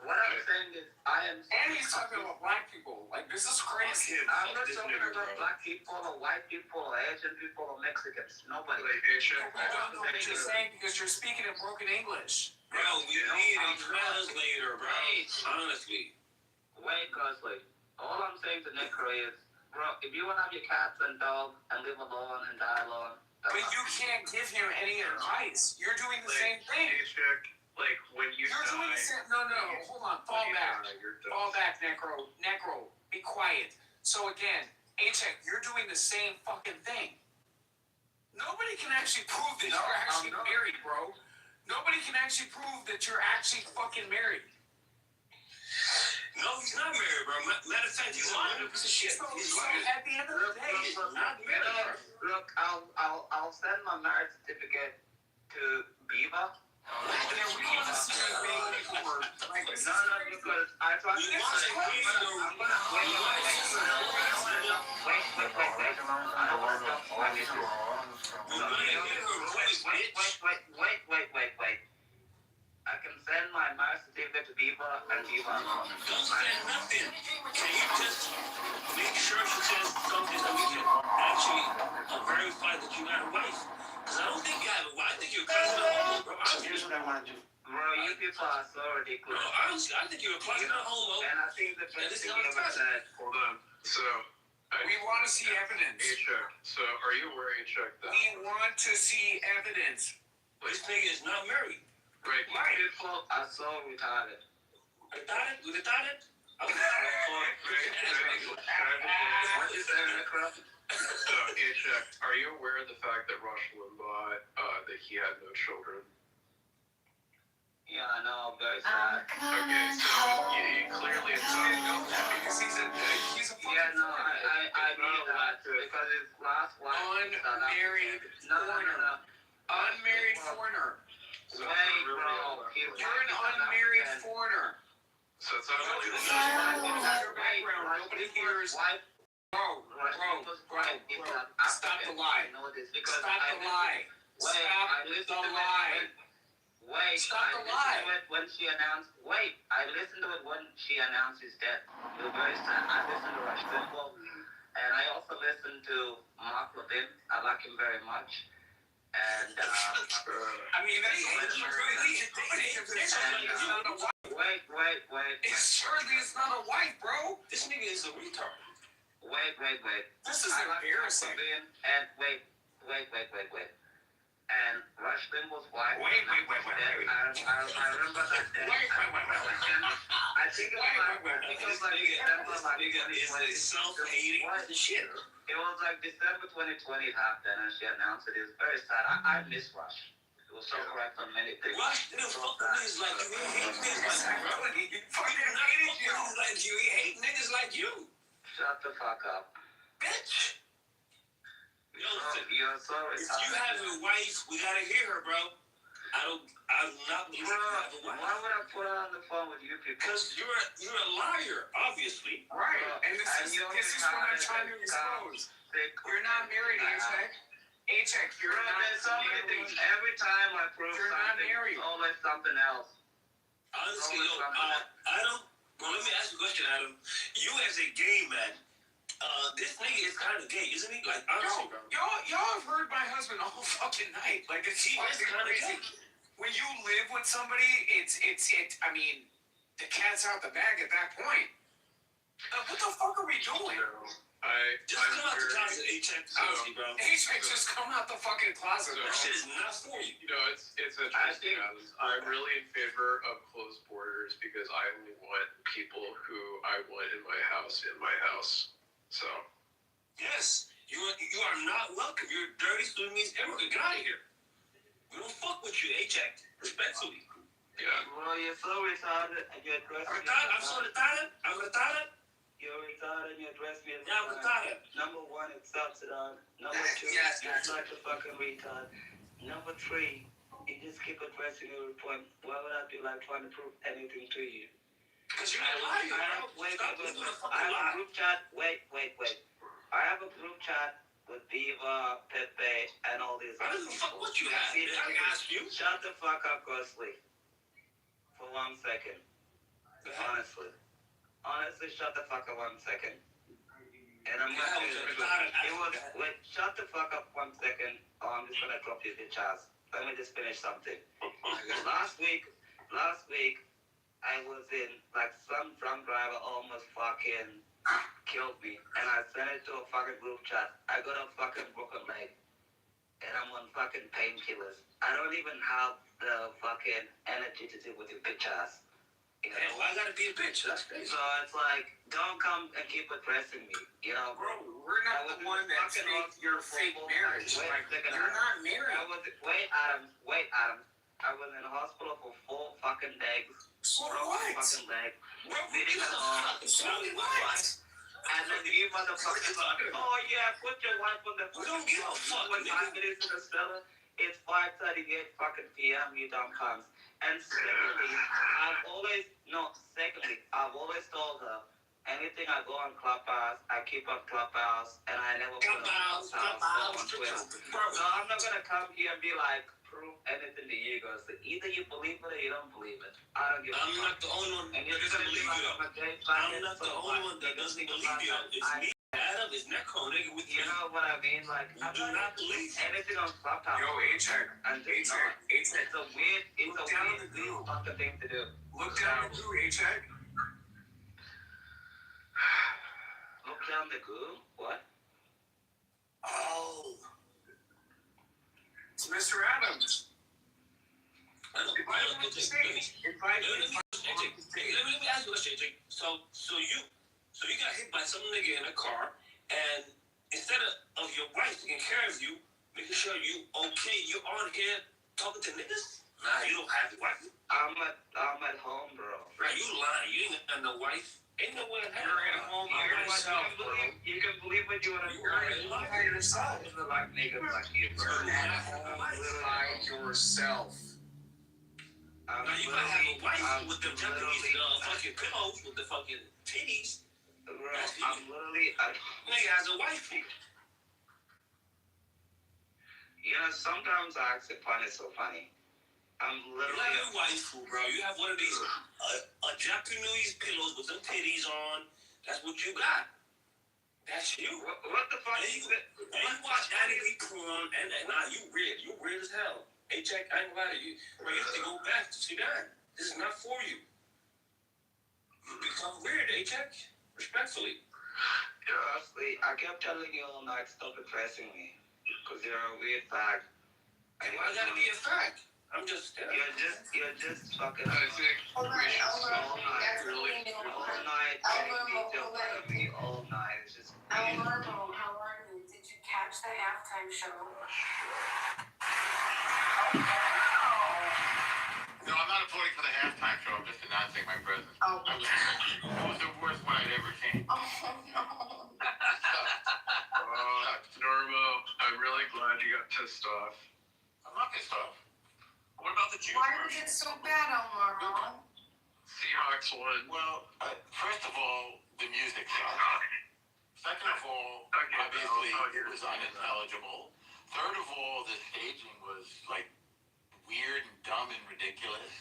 What I'm saying is,
And he's talking about black people. Like, this is crazy.
I'm not talking about black people or white people or Asian people or Mexicans. Nobody.
I don't know what you're saying because you're speaking in broken English.
Bro, we need a translator, bro. Honestly.
Wait, Gosley. All I'm saying to Necro is, bro, if you want to have your cats and dog and live alone and die alone.
But you can't give him any advice. You're doing the same thing.
Like when you're
doing the same. No, hold on. Fall back, Necro. Necro, be quiet. So again, A-Check, you're doing the same fucking thing. Nobody can actually prove that you're actually married, bro. Nobody can actually prove that you're actually fucking married.
No, he's not married, bro. Matter of fact, he's a piece of shit.
So at the end of the day,
he's not married.
Look, I'll send my marriage certificate to Beaver.
We want to see you make paperwork. Like, this
No, because I thought
We want to see Wait. I can send my marriage certificate to Beaver and Beaver. Don't send nothing. Can you just make sure she says something that we can actually verify that you got a wife? Because I don't think you have a wife. I think you're a closet homo, bro.
Here's what I want to do. Bro, you people are so ridiculous.
No, honestly, I think you're a closet homo.
And I think the best thing you ever said.
Hold on. So
We want to see evidence.
A-Check. So are you aware, A-Check, that
We want to see evidence.
This nigga is not married.
right?
People are so retarded.
Retarded? We retarded?
What you say, Necro?
So, A-Check, are you aware of the fact that Rush Limbaugh, that he had no children?
Yeah, I know, very sad.
Okay, so you clearly it's not
Because he's a fucking
Yeah, no, I knew that because his last wife
unmarried foreigner. Unmarried foreigner.
Wait, bro.
You're an unmarried foreigner.
So it's not really
Your background, nobody hears. Bro, stop the lie. Stop the lie. Stop the lie.
Wait,
Stop
I
the
listened
lie.
to it when she announced. Wait, I listened to it when she announced his death. It was very sad. I listened to Rush Limbaugh, and I also listened to Mark Levin. I like him very much. And
I mean, it's not a wife.
Wait.
It's not a wife, bro.
This nigga is a retard.
Wait.
This is embarrassing.
And wait. And Rush Limbaugh's wife.
Wait.
I remember that day. I think it was like December, like 2020.
Is self-hating shit.
It was like December 2020 it happened, and she announced it. It was very sad. I miss Rush.
was so correct on many things.
Rush didn't fuck with niggas like you. He hate niggas like you, bro. He didn't fuck with niggas like you. He hate niggas like you.
Shut the fuck up.
Bitch. Yo,
You're so
if you have a wife, we gotta hear her, bro. I do not believe you have a wife.
Why would I put her on the phone with you people?
Because you're a liar, obviously.
Right, and this is what I'm trying to expose. You're not married, H-Tech. H-Tech, you're not
There's so many things. Every time I prove
You're not
something,
married.
it's always something else.
Honestly, yo, Adam, well, let me ask you a question, Adam. You as a gay man, this nigga is kind of gay, isn't he? Like, honestly, bro.
Y'all have heard my husband all fucking night. Like, it's
He is
fucking
kind of
crazy.
gay.
When you live with somebody, I mean, the cat's out the bag at that point. What the fuck are we doing?
Just come out the closet, H-Tech, honestly, bro.
H-Tech, just come out the fucking closet, bro.
That shit is not for you.
You know, it's interesting. I'm really in favor of closed borders because I only want people who I want in my house. So.
Yes, you are not welcome. You're a dirty Sudanese immigrant. Get out of here. We don't fuck with you, H-Tech. Respectfully.
Yeah. Well, you're so retarded and you're dressed.
I'm so retarded. I'm retarded.
You're retarded and you're dressed me.
Yeah, I'm retarded.
Number one, it's South-Sudan. Number two,
Yes,
you're such a fucking retard. Number three, you just keep addressing your point. Why would I be like trying to prove anything to you?
Because you're a liar.
I have a group chat. Wait. I have a group chat with Diva, Pepe, and all these
I don't give a fuck what you have. I can ask you.
Shut the fuck up, Ghostly. For 1 second. Honestly, shut the fuck up 1 second. And I'm not going to wait, shut the fuck up 1 second, or I'm just gonna drop you bitch ass. Let me just finish something. Last week, I was in, like, some drunk driver almost fucking killed me, and I sent it to a fucking group chat. I got a fucking broken leg, and I'm on fucking painkillers. I don't even have the fucking energy to deal with your bitch ass. You know?
Hey, why I gotta be a bitch? That's crazy.
So it's like, don't come and keep addressing me. You know,
Bro, we're not the one that faked your fake marriage.
Wait a second.
You're not married.
Wait, Adam. I was in the hospital for 4 fucking days.
So
broke
what?
my fucking leg.
Bro,
Bleeding at home. And then you motherfuckers like, oh yeah, put your wife on the
We don't give a fuck,
When 5 minutes to the cellar, it's 5:38 fucking PM, you dumb cunts. And secondly, I've always told her, anything I go on Clubhouse, I keep on Clubhouse, and I never put on Clubhouse on Twitter. So I'm not gonna come here and be like, prove anything to you guys. Either you believe it or you don't believe it. I don't give a fuck.
I'm not the only one that doesn't believe you. I'm not the only one that doesn't believe you. It's me, Adam, it's Necro, nigga, with you.
You know what I mean? Like,
You do not believe
anything on Clubhouse.
Yo, H-Tech.
It's a weird fucking thing to do.
Look down the goo, H-Tech.
Look down the goo? What?
Oh.
It's Mr. Adams.
Let me ask you a question, Jake. So you got hit by some nigga in a car, and instead of your wife taking care of you, making sure you okay, you on here talking to niggas? Nah, you don't have a wife.
I'm at home, bro.
Right, you lying. You ain't got no wife. Ain't no way in hell.
You're at home by yourself, bro.
You can believe what you want to do.
You're at home by yourself.
Like niggas like you, bro.
You're at home by yourself.
Now you might have a wife with them Japanese fucking pillows with the fucking titties.
Bro, I'm literally.
Nigga has a wife.
You know, sometimes I actually find it so funny. I'm literally.
You have a wife, bro. You have one of these a Japanese pillows with some titties on. That's what you got. That's you.
What the fuck?
And you watch anime porn, and nah, you weird. You weird as hell. Hey, Jack, I ain't gonna lie to you. Bro, you have to go back to Sudan. This is not for you. You become weird, Jack. Respectfully.
Honestly, I kept telling you all night, stop addressing me. Because you're a weird fag.
And why gotta be a fag? I'm just.
You're just fucking. All night, getting details out of me all night. It's just.
How are you? Did you catch the halftime show?
show. I'm just announcing my presence.
Oh.
It was the worst one I'd ever seen.
Oh no.
Normo, I'm really glad you got pissed off.
I'm not pissed off.
What about the Jews?
Why was it so bad, Elmore?
Seahawks won.
Well, first of all, the music sucked. Second of all, obviously it was unintelligible. Third of all, the staging was like weird and dumb and ridiculous.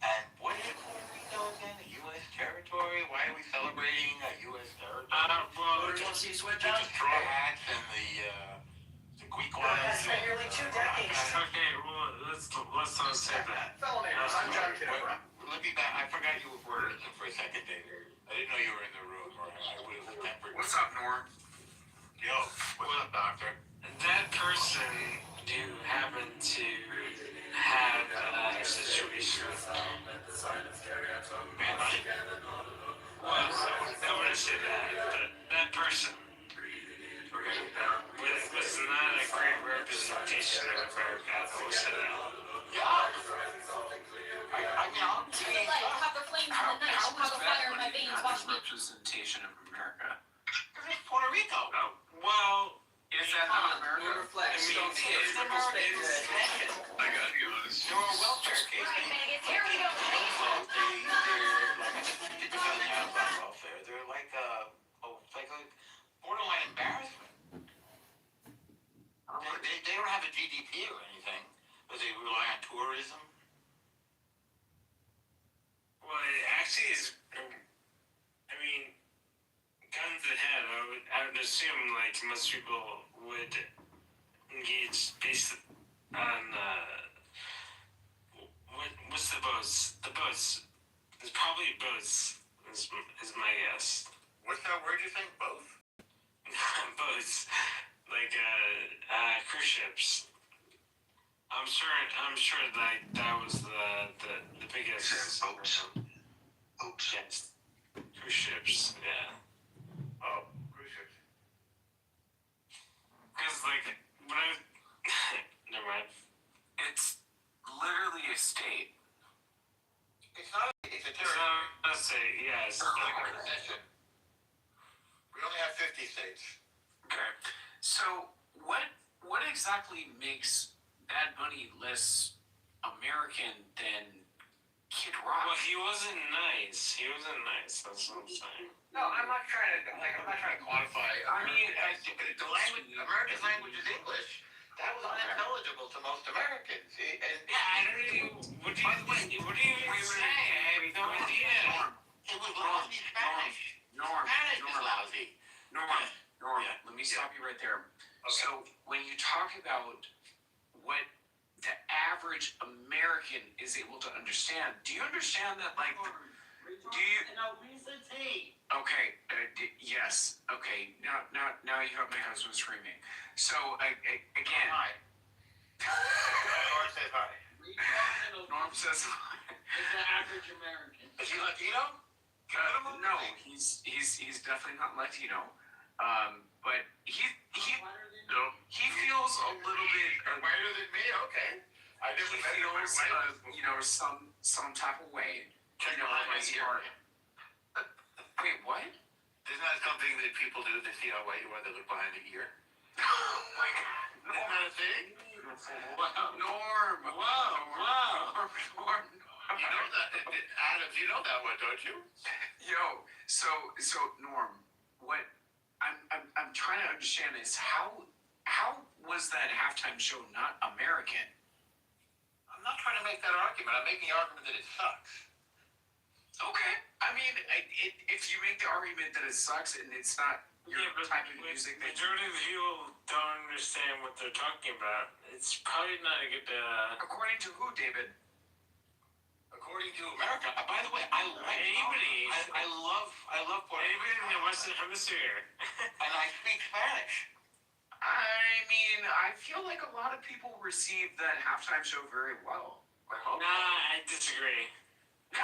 And what is Puerto Rico again? A U.S. territory? Why are we celebrating a U.S. territory?
Well, don't see sweat
With
down.
the straw hats and the Quiquas.
That's been nearly 2 decades.
Okay, well, let's not say that.
Fellow neighbors, I'm John Kitover.
Let me back. I forgot you were listening for a second, David. I didn't know you were in the room, or I would have tempered.
What's up, Norm?
Yo, what's up, doctor?
That person who happened to have a situation with
Man, I
well, I wouldn't say that, but that person was not a great representation of America. I will say that.
yeah. I mean, I'll
To the light, have the flames in the night, I'll have a fire in my veins, watch me.
Representation of America.
Because it's Puerto Rico.
Well,
Is that not America?
Reflects.
I mean,
It's American extension.
I got you on this.
There were welfare cases.
Here we go.
They're like a borderline embarrassment. They don't have a GDP or anything, but they rely on tourism.
well, it actually is. I mean, guns to head, I would assume like most people would engage based on what's the boats? The boats. There's probably boats. Is my guess.
What's that word you think? Both?
Boats, like cruise ships. I'm sure that was the biggest.
Boats.
Yes, cruise ships. Yeah.
Oh, cruise ships.
Because like when I never mind. It's literally a state.
It's not. It's a
It's
territory.
not a state. Yeah, it's
Like a possession. We only have 50 states.
Okay. So what exactly makes Bad Bunny less American than Kid Rock?
Well, he wasn't nice. That's what I'm saying.
No, I'm not trying to quantify. I mean, the language, American language is English. That was unintelligible to most Americans.
I don't even. What do you even say? I have no idea.
It was lousy Spanish. Spanish is lousy.
Norm, let me stop you right there.
Okay.
So when you talk about what the average American is able to understand, do you understand that, like, do you? Okay, yes, okay, now you have my husband screaming. So, again.
Hi. Norm says hi.
Norm says hi.
It's the average American.
Is he Latino?
No, he's definitely not Latino. But he feels a little bit
Whiter than me? Okay. I
he feels some type of way.
Check out my ear.
Wait, what?
Isn't that something that people do to see how white you are? They look behind the ear.
Oh my God!
Isn't that a thing?
Norm! Wow! Norm!
You know that, Adams. You know that one, don't you?
Yo, so Norm, what I'm trying to understand is how was that halftime show not American?
I'm not trying to make that argument. I'm making the argument that it sucks.
Okay, I mean, if you make the argument that it sucks and it's not your type of music, that
Majority of people don't understand what they're talking about. It's probably not a good.
According to who, David?
According to America. By the way, I like
Anybody.
I love Puerto
Anybody in the
Rico.
Western Hemisphere.
And I speak Spanish.
I mean, I feel like a lot of people received that halftime show very well.
Nah, I disagree. With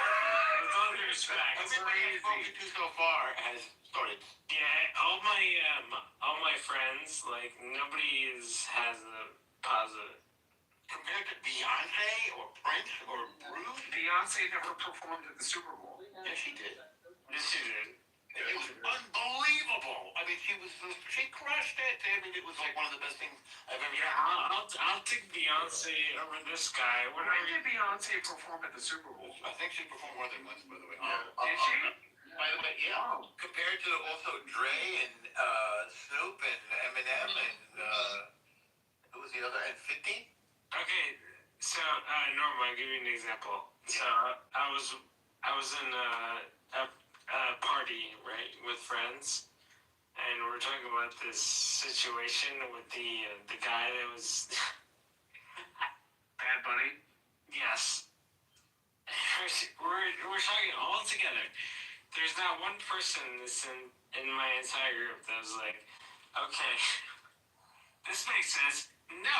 all due respect.
Everybody I've spoken to so far has started.
Yeah, all my friends, like nobody has a positive
compared to Beyonce or Prince or Bruce.
Beyonce never performed at the Super Bowl.
Yes, she did.
Yes, she did.
It was unbelievable. I mean, she crushed it. I mean, it was like one of the best things I've ever
Yeah, I'll take Beyonce over this guy.
When did Beyonce perform at the Super Bowl?
I think she performed more than once, by the way.
Did she?
By the way, yeah. Compared to also Dre and Snoop and Eminem and who was the other? And 50?
Okay, so Norm, I'll give you an example. So I was in a party, right, with friends, and we're talking about this situation with the guy that was
Bad Bunny.
yes. We're talking all together. There's not one person in my entire group that was like, okay, this makes sense. No,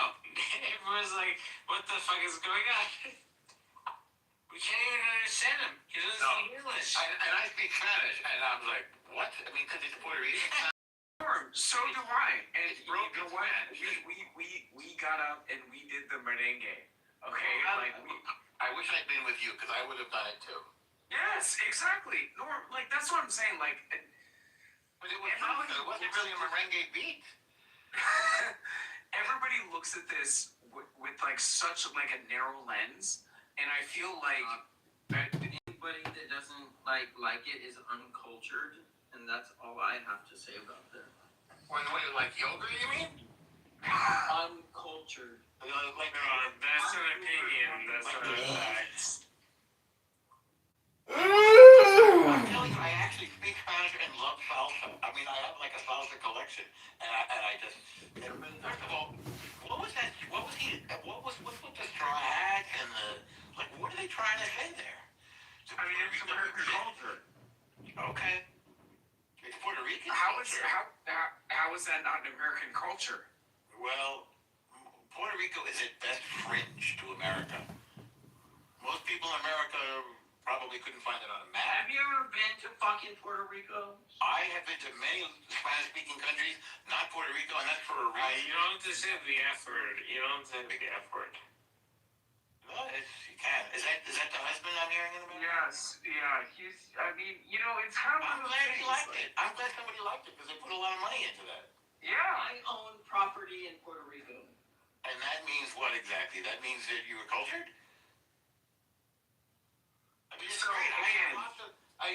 everyone's like, what the fuck is going on? We can't even understand him. He doesn't speak English.
And I speak Spanish, and I'm like, what? I mean, because it's Puerto Rican.
So do I. And you know what? We got up and we did the merengue. Okay,
I wish I'd been with you because I would have done it too.
Yes, exactly. Norm, like that's what I'm saying. Like,
but it wasn't really a merengue beat.
Everybody looks at this with like such like a narrow lens, and I feel like
anybody that doesn't like it is uncultured, and that's all I have to say about that.
Wait, like yogurt, you mean?
Uncultured.
Like, that's an opinion. That's not a fact.
I'm telling you, I actually speak Spanish and love salsa. I mean, I have like a salsa collection, and I just. First of all, what was that? What's with the straw hats and the like? What are they trying to say there?
I mean, it's American culture.
Okay. It's Puerto Rican
How
culture.
is that not an American culture?
Well, Puerto Rico is at best fringe to America. Most people in America probably couldn't find it on a map.
Have you ever been to fucking Puerto Rico?
I have been to many Spanish-speaking countries, not Puerto Rico, and that's for a reason.
You don't have to say the F word. You don't have to say the F word.
No, you can. Is that the husband I'm hearing in the background?
Yes, yeah. I mean, it's kind of
I'm glad he liked it. I'm glad somebody liked it because they put a lot of money into that.
Yeah.
I own property in Puerto Rico.
And that means what exactly? That means that you were cultured? I mean, it's great.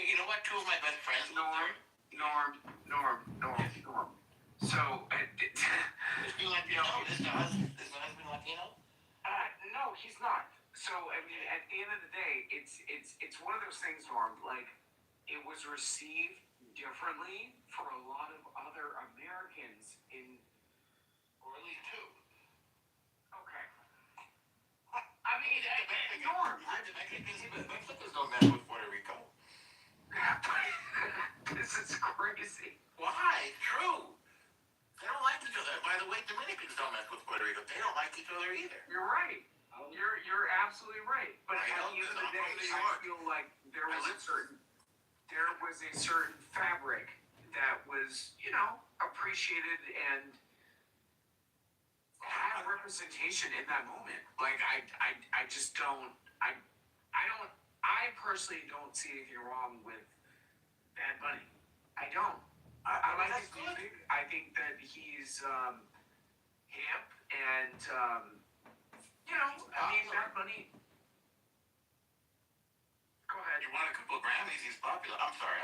You know what? Two of my best friends live there.
Norm. So,
Is he Latino? Is the husband Latino?
No, he's not. So, I mean, at the end of the day, it's one of those things, Norm, like, it was received differently for a lot of other Americans in...
Or at least two.
Okay. I mean, Norm...
Mexicans don't mess with Puerto Rico.
This is crazy.
Why? True. They don't like each other. By the way, Dominicans don't mess with Puerto Rico. They don't like each other either.
You're right. You're absolutely right. But at the end of the day, I feel like there was a certain fabric that was, appreciated and had representation in that moment. Like I just don't. I personally don't see anything wrong with Bad Bunny. I don't. I like his music. I think that he's hip and Bad Bunny. Go ahead.
You won a couple of Grammys. He's popular. I'm sorry.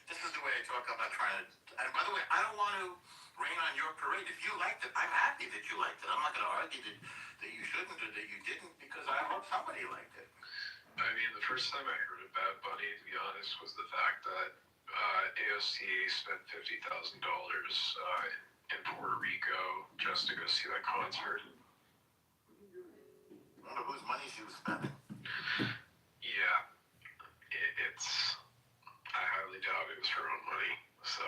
This is the way I talk. I'm not trying to. And by the way, I don't want to rain on your parade. If you liked it, I'm happy that you liked it. I'm not going to argue that you shouldn't or that you didn't because I hope somebody liked it.
I mean, the first time I heard of Bad Bunny, to be honest, was the fact that AOC spent $50,000 in Puerto Rico just to go see that concert.
I wonder whose money she was spending.
Yeah, I highly doubt it was her own money, so.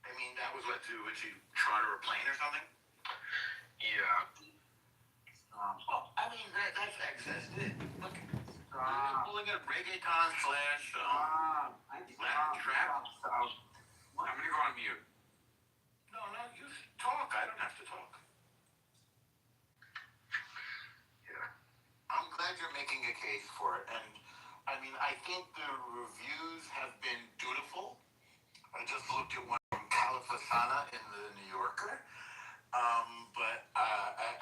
I mean, that was would she charter a plane or something?
Yeah.
Oh, I mean, that's excess. Look, pulling a reggaeton slash trap.
I'm gonna go on mute.
No, you talk. I don't have to talk.
think the reviews have been dutiful. I just looked at one from Califasana in the New Yorker. But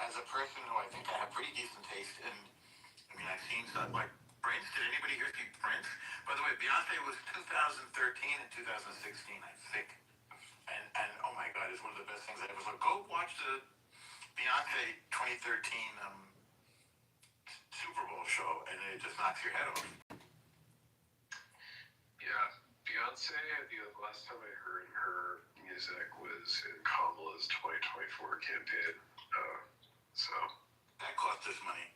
as a person who I think I have pretty decent taste, and I mean, I've seen stuff like Prince. Did anybody here see Prince? By the way, Beyonce was 2013 and 2016, I think. And oh my God, it's one of the best things I ever saw. Go watch the Beyonce 2013 Super Bowl show, and it just knocks your head off.
Yeah, Beyonce, the last time I heard her music was in Kamala's 2024 campaign. So
that cost us money.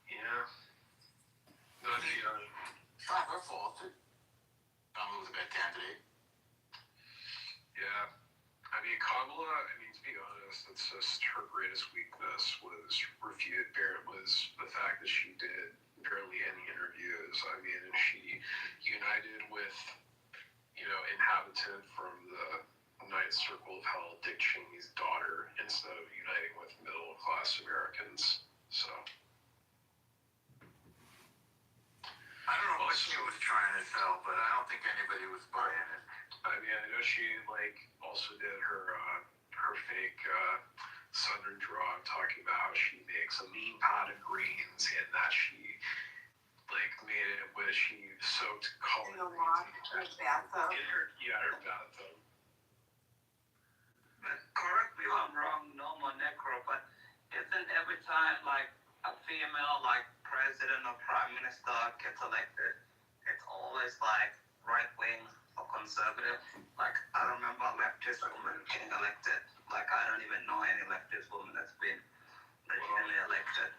Yeah. Not
it's not her fault. Kamala was a bad candidate.
Yeah. I mean, Kamala, to be honest, that's just her greatest weakness was the fact that she did barely any interviews. I mean, and she united with, inhabitant from the Ninth Circle of Hell, Dick Cheney's daughter, instead of uniting with middle-class Americans. So.
I don't know what she was trying to sell, but I don't think anybody was buying it.
I mean, I know she, also did her fake Southern draw, talking about how she makes a mean pot of greens and that she, made it with, she soaked collard greens.
Her bathtub.
Her bathtub.
But correct me if I'm wrong, no more necro, but isn't every time, a female, president or prime minister gets elected, it's always, right-wing or conservative? I remember a leftist woman getting elected. I don't even know any leftist woman that's been legitimately elected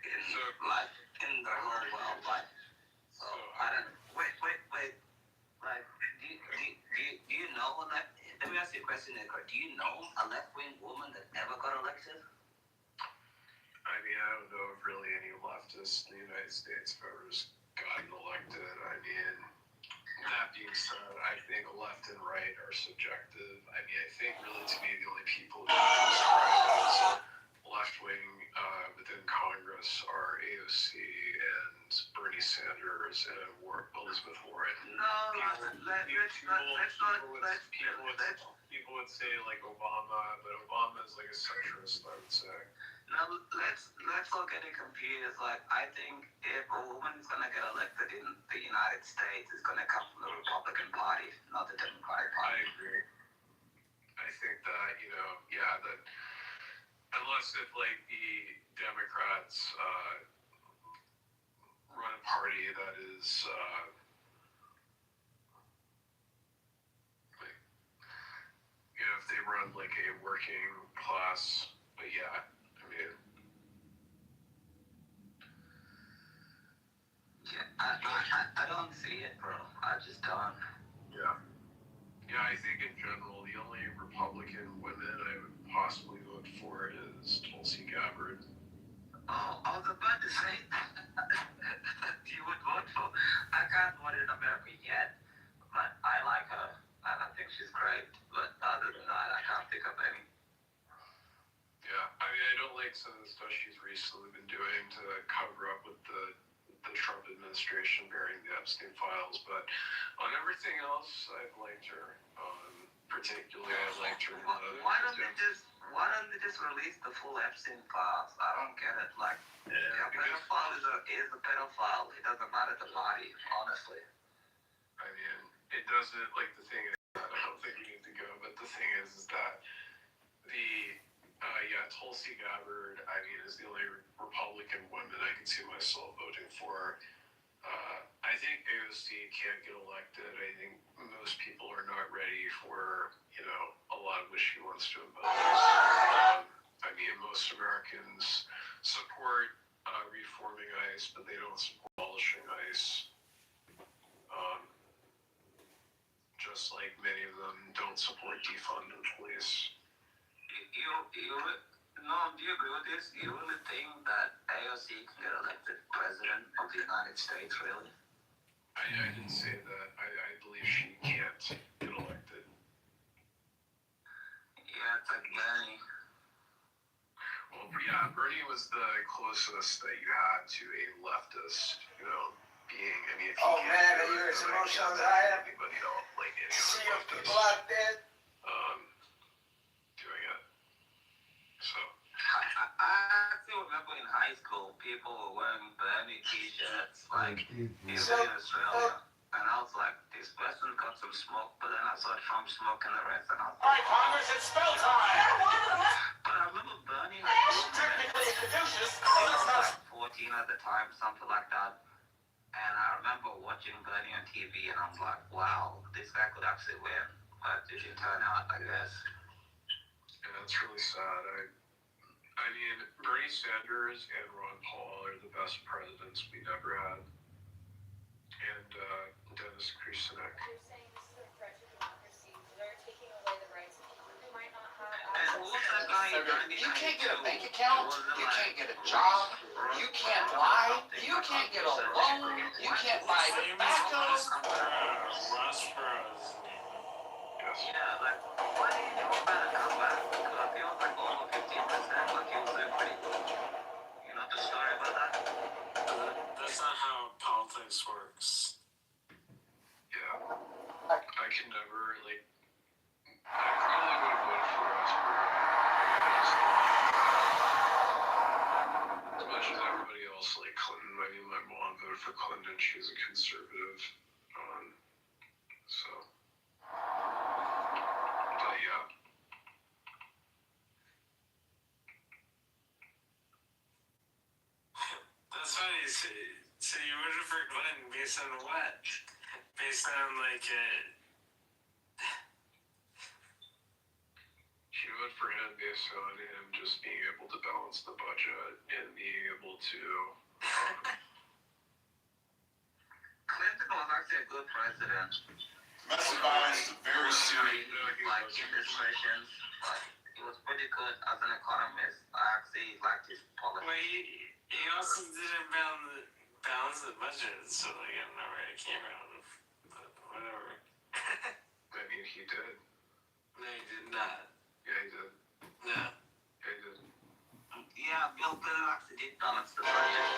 in the whole world. So I don't. Wait. Do you know that? Let me ask you a question, Nico. Do you know a left-wing woman that ever got elected?
I mean, I don't know if really any leftists in the United States have ever gotten elected. I mean, that being said, I think left and right are subjective. I mean, I think really to me the only people who are described as left-wing within Congress are AOC and Bernie Sanders and Elizabeth Warren. People would say Obama, but Obama is a centrist, I would say.
Now let's not get it confused. I think if a woman is gonna get elected in the United States, it's gonna come from the Republican Party, not the Democratic Party.
I agree. I think that that unless if the Democrats run a party that is if they run a working class, but yeah.
I don't see it, bro. I just don't.
Yeah. Yeah, I think in general, the only Republican women I would possibly vote for is Tulsi Gabbard.
Oh, I was about to say you would vote for. I can't vote in America yet, but I like her. I think she's great. But other than that, I can't think of any.
Yeah, I mean, I don't like some of the stuff she's recently been doing to cover up with the Trump administration bearing the Epstein files, but on everything else, I've liked her. Particularly, I liked her.
Why don't they just release the full Epstein files? I don't get it. A pedophile is a pedophile. It doesn't matter the body, honestly.
I mean, it doesn't. The thing is, I don't think you need to go, but the thing is that Tulsi Gabbard, is the only Republican woman I can see myself voting for. I think AOC can't get elected. I think most people are not ready for, a lot of what she wants to impose. Most Americans support reforming ICE, but they don't support abolishing ICE. Just like many of them don't support defunding the police.
Do you agree with this? You really think that AOC can get elected president of the United States, really?
I didn't say that. I believe she can't get elected.
Yeah, it's like Bernie.
Well, yeah, Bernie was the closest that you had to a leftist, being. I mean, if
Oh man, are you as emotional as I am?
Anybody else, like any
See
other
your people out there.
doing it. So.
I still remember in high school, people were wearing Bernie t-shirts, like people in Australia. And I was like, this person got some smoke, but then I saw Trump smoking the rest, and I was like,
All right, Congress, it's spell time.
but I remember Bernie,
Technically, it's Caduceus.
I was like 14 at the time, something like that. And I remember watching Bernie on TV, and I'm like, wow, this guy could actually win. But it didn't turn out, I guess.
Yeah, it's really sad. I mean, Bernie Sanders and Ron Paul are the best presidents we never had. And Dennis Kucinich.
You're saying this is a threat to democracy. They're taking away the rights of people who might not have
And who was that guy in
You can't get a bank account. You can't get a job. You can't lie. You can't get a loan. You can't buy tobacco.
Yeah, like, why did he never try to come back? Because he was like over 15%, like he was doing pretty good. You know the story about that?
That's not how politics works.
Yeah. I can never, like, I really would have voted for Rockford. As much as everybody else, like Clinton, I mean, my mom voted for Clinton. She was a conservative. So. But yeah.
That's funny. So you voted for Clinton based on what? Based on like
She voted for him based on him just being able to balance the budget and being able to.
Clinton was actually a good president.
Domestic violence is very serious.
Like administrations, like he was pretty good as an economist. I actually liked his policy.
well, he also didn't balance the budget, so like I don't know where it came out of, but whatever.
I mean, he did.
No, he did not.
Yeah, he did.
No.
Yeah, he did.
Yeah, Bill Clinton actually did balance the budget.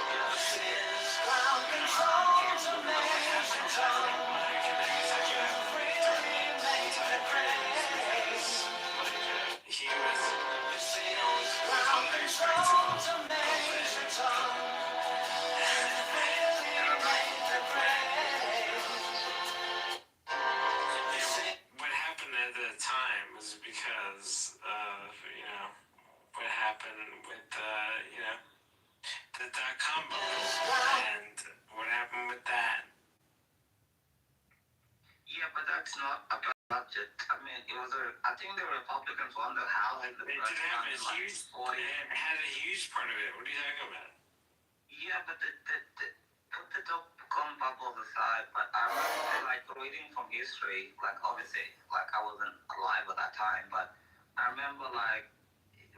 He was what happened at the time was because of, what happened with the dot-com bubble and what happened with that.
Yeah, but that's not a budget. I mean, I think the Republicans won the House in the
It
first
did have
time
a
in like
huge,
40
it had a huge part of it. What are you talking about?
Yeah, but put the dot-com bubbles aside, but I remember like reading from history, like obviously, like I wasn't alive at that time, but I remember like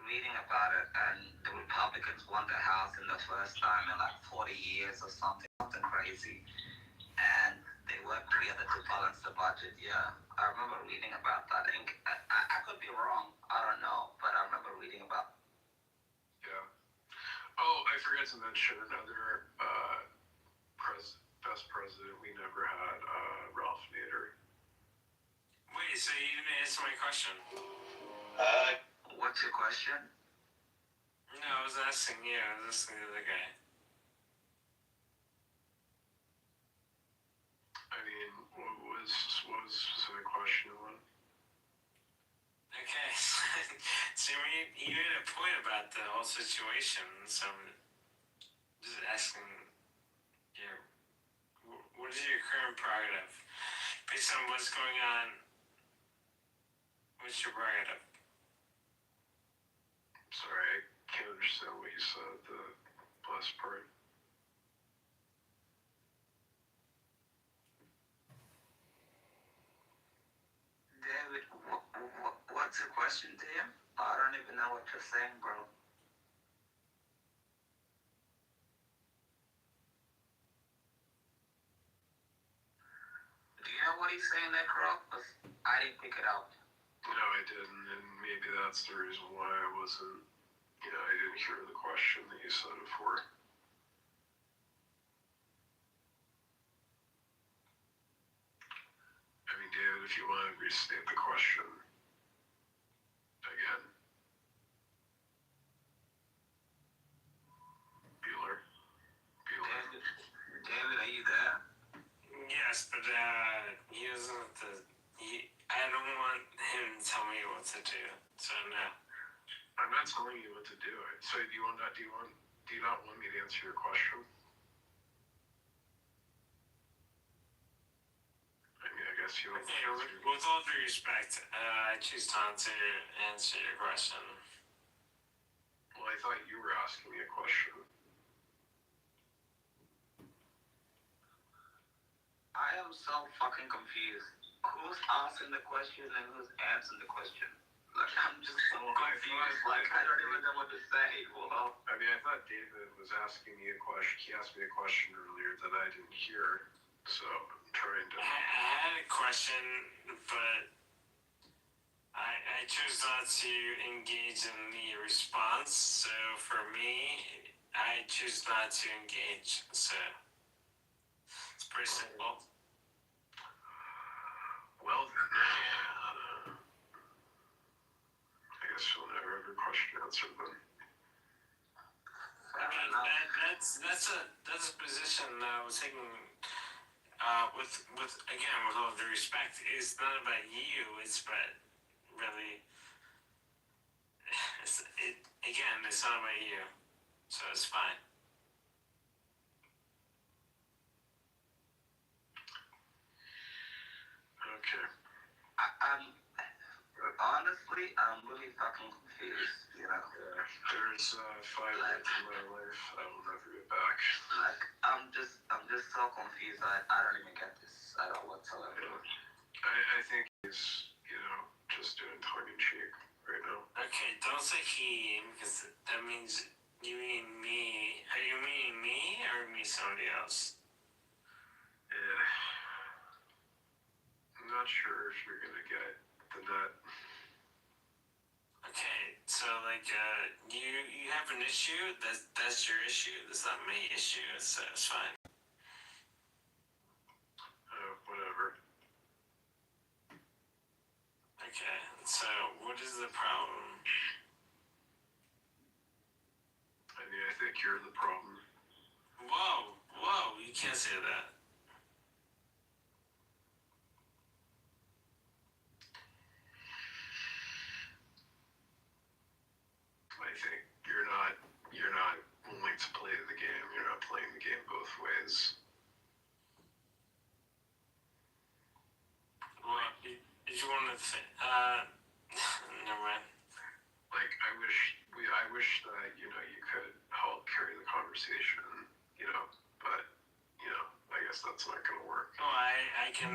reading about it, and the Republicans won the House in the first time in like 40 years or something crazy, and they worked together to balance the budget. Yeah, I remember reading about that. I could be wrong. I don't know, but I remember reading about.
Yeah. Oh, I forgot to mention another best president we never had, Ralph Nader.
Wait, so you didn't answer my question?
What's your question?
No, I was asking you. I was asking the other guy.
I mean, what was the specific question on?
Okay, so you made a point about the whole situation, so I'm just asking, what is your current prerogative? Based on what's going on, what's your prerogative?
Sorry, I can't understand what you said, the last part.
David, what's the question to him? I don't even know what you're saying, bro. Do you know what he's saying there, Croc? I didn't pick it up.
No, I didn't, and maybe that's the reason why I wasn't, I didn't hear the question that you said before. if you want to restate the question again. Bueller?
David, are you there?
Yes, but he doesn't have to. I don't want him to tell me what to do. So no.
I'm not telling you what to do. So do you not want me to answer your question? I mean, I guess you don't.
Okay, with all due respect, I choose not to answer your question.
Well, I thought you were asking me a question.
I am so fucking confused. Who's asking the question and who's answering the question? Like, I'm just so confused. Like, I don't even know what to say. Well,
I mean, I thought David was asking me a question. He asked me a question earlier that I didn't hear. So I'm trying to.
I had a question, but I chose not to engage in the response. So for me, I choose not to engage. So it's pretty simple.
Well then, I guess you'll never have your question answered then.
I mean, that's a position that I was taking. With again, with all due respect, it's not about you. It's about really. It's not about you, so it's fine.
Okay.
honestly, I'm really fucking confused, you know?
Yeah, there's 5 minutes in my life I will never get back.
Like, I'm just so confused. I don't even get this at all whatsoever.
Yeah. I think he's, just doing tongue in cheek right now.
Okay, don't say he, because that means you mean me. Are you meaning me or me somebody else?
Yeah. I'm not sure if you're gonna get the nut.
Okay, so you have an issue. That's your issue. That's not my issue. So it's fine.
Whatever.
Okay, so what is the problem?
I mean, I think you're the problem.
Whoa, you can't say that.
I think you're not willing to play the game. You're not playing the game both ways.
Well, did you want to say, never mind.
Like, I wish that, you could help carry the conversation, but, I guess that's not gonna work.
Oh, I can,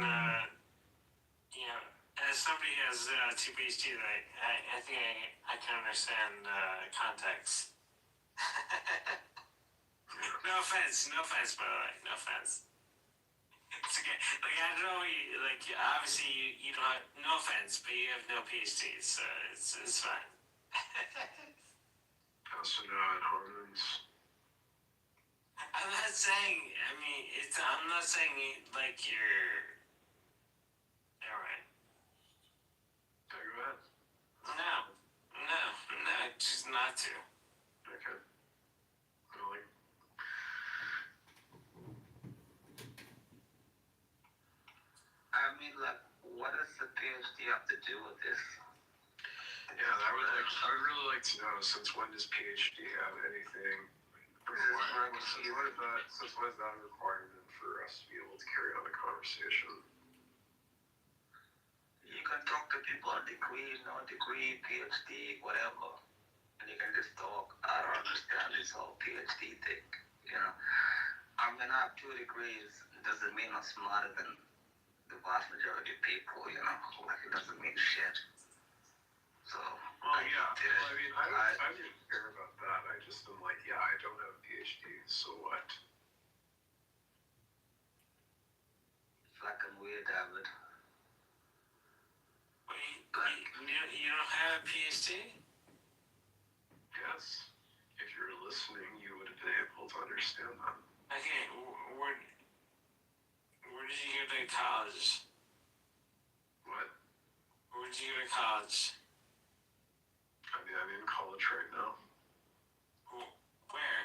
as somebody who has two PhDs, I think I can understand context. No offense, by the way, no offense. It's okay. Like, I don't know, obviously you don't have, no offense, but you have no PhDs, so it's fine.
Also not hormones.
I'm not saying, I'm not saying you're, alright.
Go ahead.
No, just not to.
Okay. Really?
I mean, like, what does the PhD have to do with this?
Yeah, I would really like to know, since when does PhD have anything? Since when is that a requirement for us to be able to carry on a conversation?
You can talk to people on degree, no degree, PhD, whatever, and you can just talk. I don't understand this whole PhD thing, I'm gonna have 2 degrees. It doesn't mean I'm smarter than the vast majority of people, like, it doesn't mean shit. So,
I didn't care about that. I just am like, yeah, I don't have a PhD, so what?
Fucking weird, David.
Wait, you don't have a PhD?
Yes. If you were listening, you would have been able to understand that.
Okay, where did you go to college? Where'd you go to college?
I mean, I'm in college right now.
Where?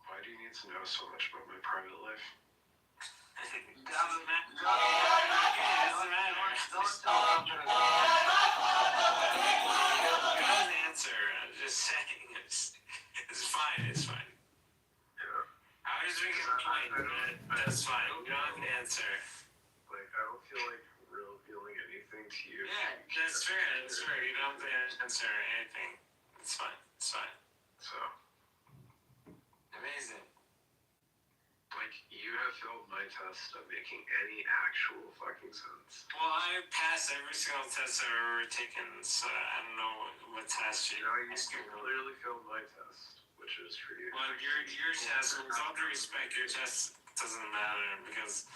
Why do you need to know so much about my private life?
Doesn't matter. Doesn't matter. Don't answer. I'm just saying. It's fine. It's fine.
Yeah.
I was making a point, but that's fine. You don't have to answer.
Like, I don't feel like revealing anything to you.
Yeah, that's fair. That's fair. You don't have to answer anything. It's fine. It's fine.
So,
Amazing.
like, you have failed my test of making any actual fucking sense.
Well, I pass every single test I've ever taken, so I don't know what test you.
You know, you clearly failed my test, which is for you.
Well, your test, with all due respect, your test doesn't matter because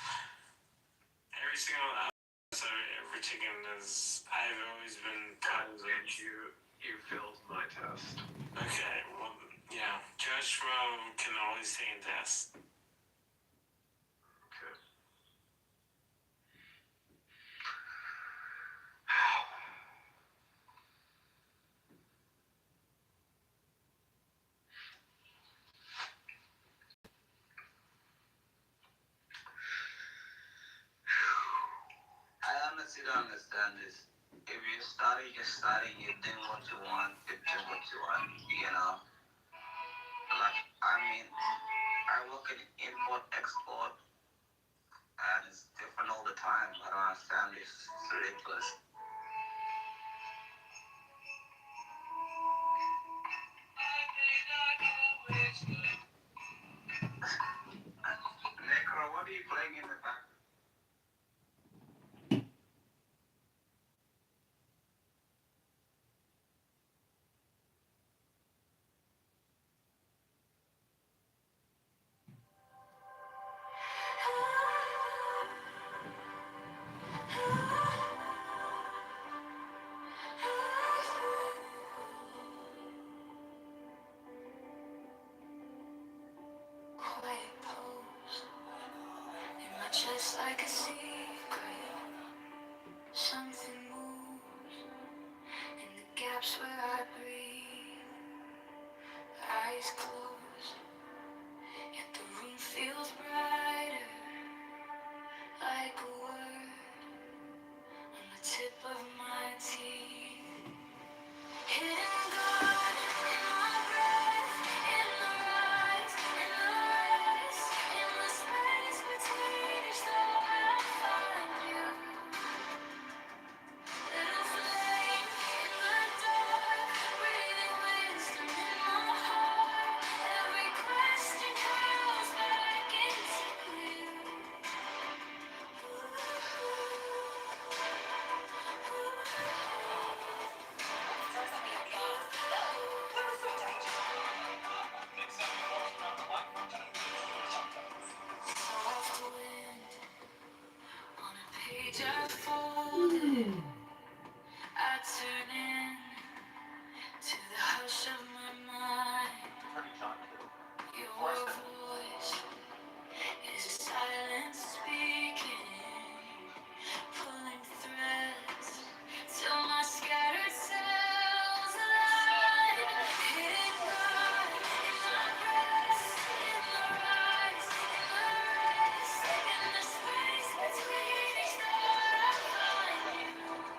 every single test I've ever taken is I've always been positive.
And you failed my test.
Okay, well, yeah, Josh can always take a test.
Okay.
I honestly don't understand this. If you're studying, you're doing what you want, you're doing what you want, you know? Like, I mean, I work in import, export, and it's different all the time. I don't understand this. It's ridiculous. Necro, what are you playing in the back?
Quiet pose in my chest like a secret. Something moves in the gaps where I breathe. Eyes closed, yet the room feels brighter. Like a word on the tip of my teeth. Hidden God in my breath, in the rise, in the rest, in the space between each thought I find you. Little flame in the dark, breathing wisdom in my heart. Every question comes back into you. Soft wind on a page I folded. I turn in to the hush of my mind. Your voice is a silent speaking, pulling threads till my scattered cells align. Hidden God in my breast, in the rise, in the rest, in the space between each thought I find you.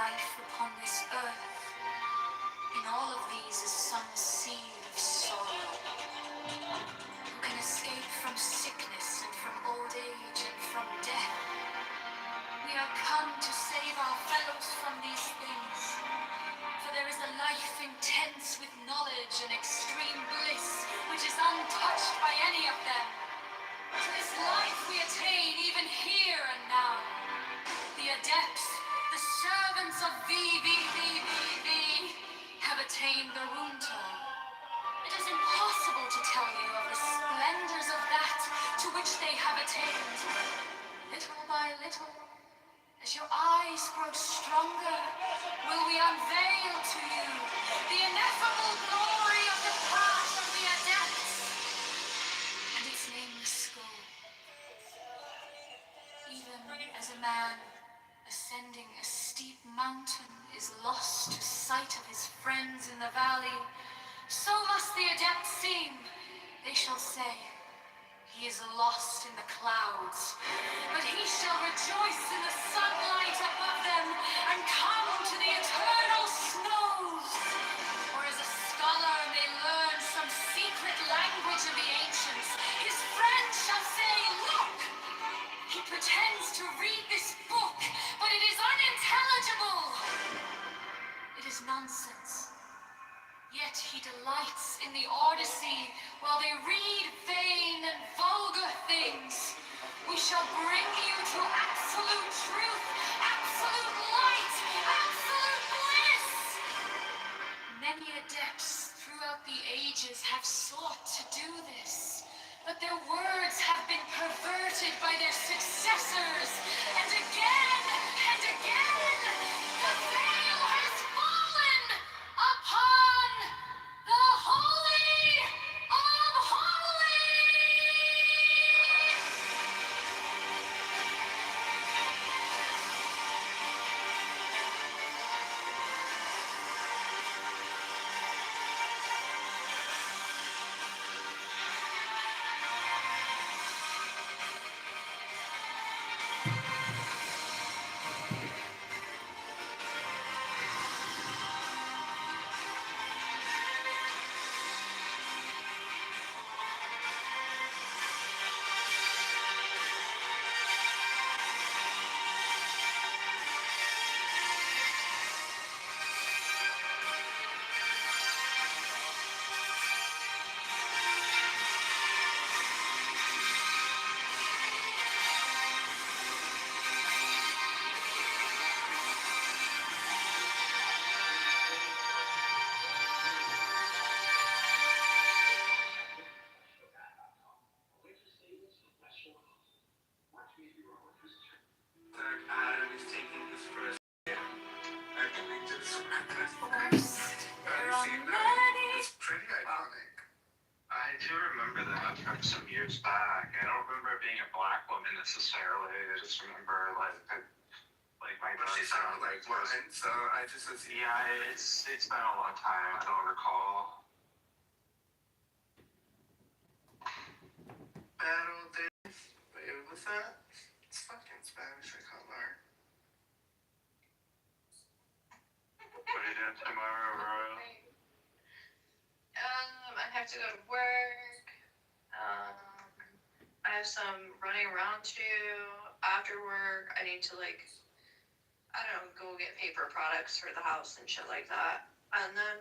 life upon this earth. In all of these is some seed of sorrow. Who can escape from sickness and from old age and from death? We are come to save our fellows from these things. For there is a life intense with knowledge and extreme bliss, which is untouched by any of them. To this life we attain even here and now. The adepts, the servants of VVVVV, have attained the Runto. It is impossible to tell you of the splendors of that to which they have attained. Little by little, as your eyes grow stronger, will we unveil to you the ineffable glory of the path of the adepts and its nameless goal. Even as a man ascending a steep mountain is lost to sight of his friends in the valley, so must the adepts seem. They shall say, he is lost in the clouds, but he shall rejoice in the sunlight above them and come to the eternal snows. Or as a scholar may learn some secret language of the ancients, his friend shall say, look, he pretends to read this book, but it is unintelligible. It is nonsense. Yet he delights in the Odyssey while they read vain and vulgar things. We shall bring you to absolute truth, absolute light, absolute bliss. Many adepts throughout the ages have sought to do this, but their words have been perverted by their successors, and again, the veil has fallen upon the Holy of Holies!
Adam is taking his first step. I believe this is
There are many.
It's pretty iconic.
I do remember that from some years back. I don't remember it being a black woman necessarily. I just remember like my
But she sounded like blind, so I just assumed.
yeah, it's been a long time. I don't recall.
Battle Days. Wait, what's that? It's fucking Spanish, I can't learn.
What are you doing tomorrow, Royal?
I have to go to work. I have some running around to do. After work, I need to go get paper products for the house and shit like that. And then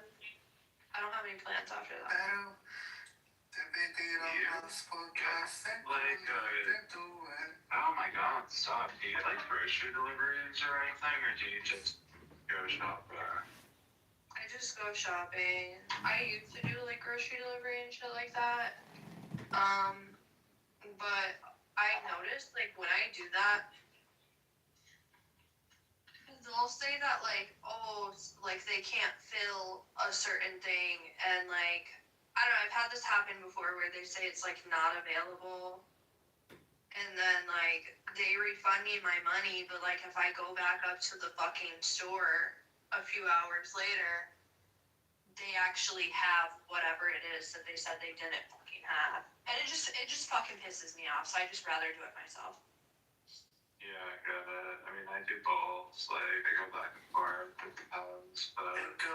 I don't have any plans after that.
You oh my god, stop. Do you like grocery deliveries or anything, or do you just go shop there?
I just go shopping. I used to do like grocery delivery and shit like that. But I noticed like when I do that, they'll say that like, oh, like they can't fill a certain thing, and like I don't know, I've had this happen before where they say it's like not available, and then like they refund me my money, but like if I go back up to the fucking store a few hours later, they actually have whatever it is that they said they didn't fucking have. And it just fucking pisses me off, so I just rather do it myself.
Yeah, I get it. I mean, I do both. Like, I go back and forth. It depends. But, paper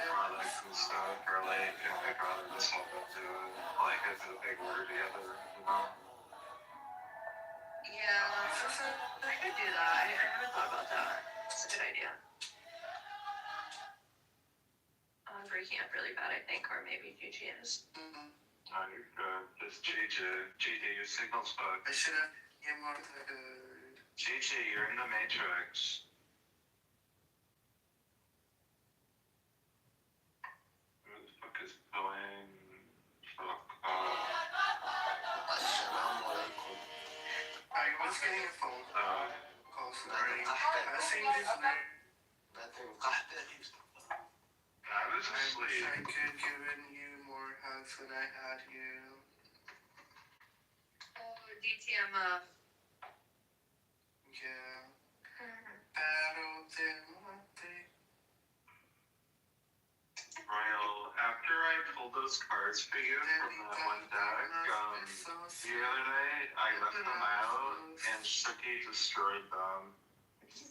products and stuff, or like, I'd rather just have them do it. Like, as a big order together, you know?
Yeah, I could do that. I haven't thought about that. It's a good idea. I'm breaking up really bad, I think, or maybe GG is.
Oh, you're good. Just GG, your signal's fucked.
I should have more
GG, you're in the Matrix. Who the fuck is going? Fuck off.
I was getting a phone call this morning. I was saying his name.
I was asleep.
I could given you more hugs than I had you.
Oh, DTMF.
Yeah. Battle them
Royal, after I pulled those cards for you from that one deck, the other day, I left them out and Suki destroyed them.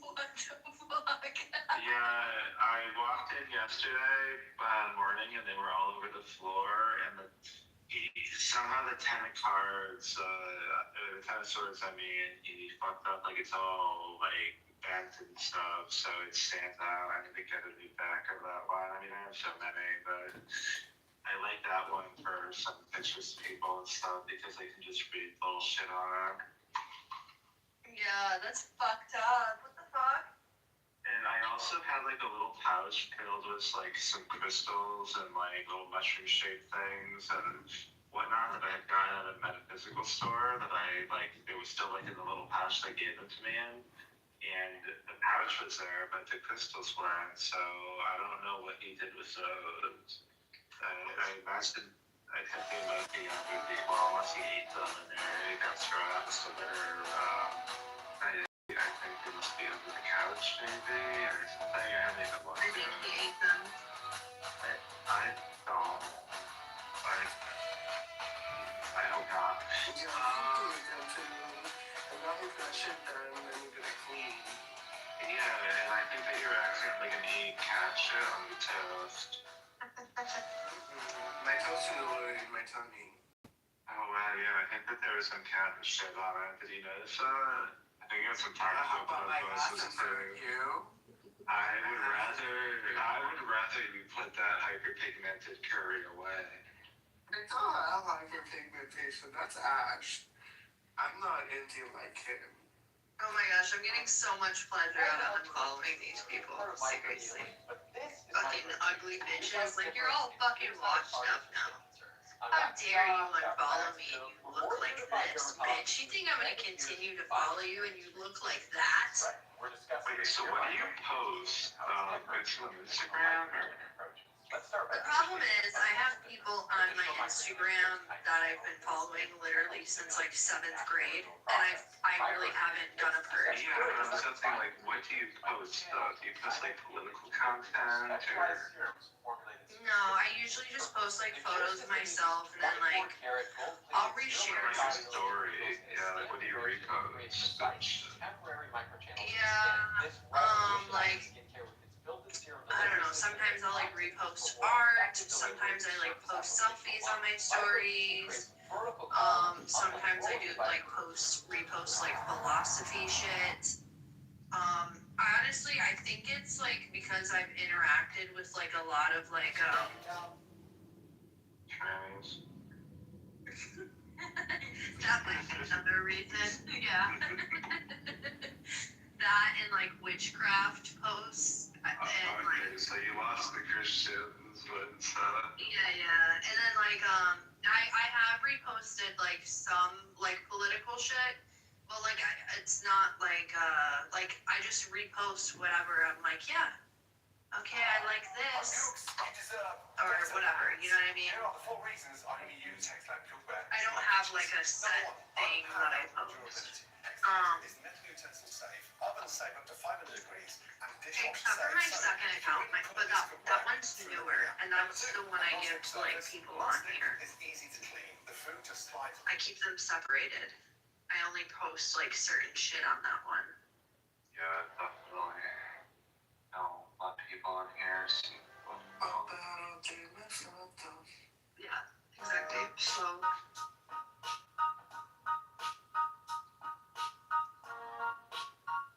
What the fuck?
Yeah, I walked in yesterday morning and they were all over the floor, and somehow the 10 of cards, the 10 of swords, he fucked up, like it's all like bent and stuff, so it stands out. I need to get a new deck of that one. I mean, I have so many, but I like that one for some pictures of people and stuff because they can just read little shit on it.
Yeah, that's fucked up. What the fuck?
And I also had like a little pouch filled with like some crystals and like little mushroom shaped things and whatnot that I had gotten at a metaphysical store that I like, it was still like in the little pouch they gave them to me in. And the pouch was there, but the crystals weren't, so I don't know what he did with those. I imagine I think they might be on movie, well, unless he ate them and they got scraps, so they're, I think they must be under the couch, maybe, or something. I haven't even looked.
I think he ate them.
I don't. I hope not. Yeah, and I think that you're accidentally gonna eat cat shit on your toast.
My toast is literally in my tummy.
Oh wow, yeah, I think that there was some cat shit on it. Did you notice that? I think that's some taco places too. I would rather you put that hyperpigmented curry away.
I don't have hyperpigmentation. That's Ash. I'm not into like him.
Oh my gosh, I'm getting so much pleasure out of following these people. Seriously. Fucking ugly bitches. Like, you're all fucking washed up now. How dare you unfollow me and you look like this, bitch? You think I'm gonna continue to follow you and you look like that?
Wait, so what do you post? It's on Instagram or?
The problem is, I have people on my Instagram that I've been following literally since like 7th grade, and I really haven't done a purge.
Yeah, I was something like, what do you post though? Do you post like political content or?
No, I usually just post like photos of myself and then like I'll reshare
Like a story, yeah, like what do you repost?
Yeah, like I don't know, sometimes I'll like repost art, sometimes I like post selfies on my stories, sometimes I do like repost like philosophy shit. Honestly, I think it's like because I've interacted with like a lot of like
Trans.
that might be another reason, yeah. That and like witchcraft posts. And
Okay, so you lost the Christians, but
yeah, and then like I have reposted like some like political shit, but like it's not like I just repost whatever. I'm like, yeah, okay, I like this or whatever. You know what I mean? I don't have like a set thing that I post. Except for my second account, but that one's newer, and that's the one I give to like people on here. I keep them separated.
I only post like certain shit on that one.
Yeah, definitely. No, a lot of people on here see.
Yeah, exactly. So.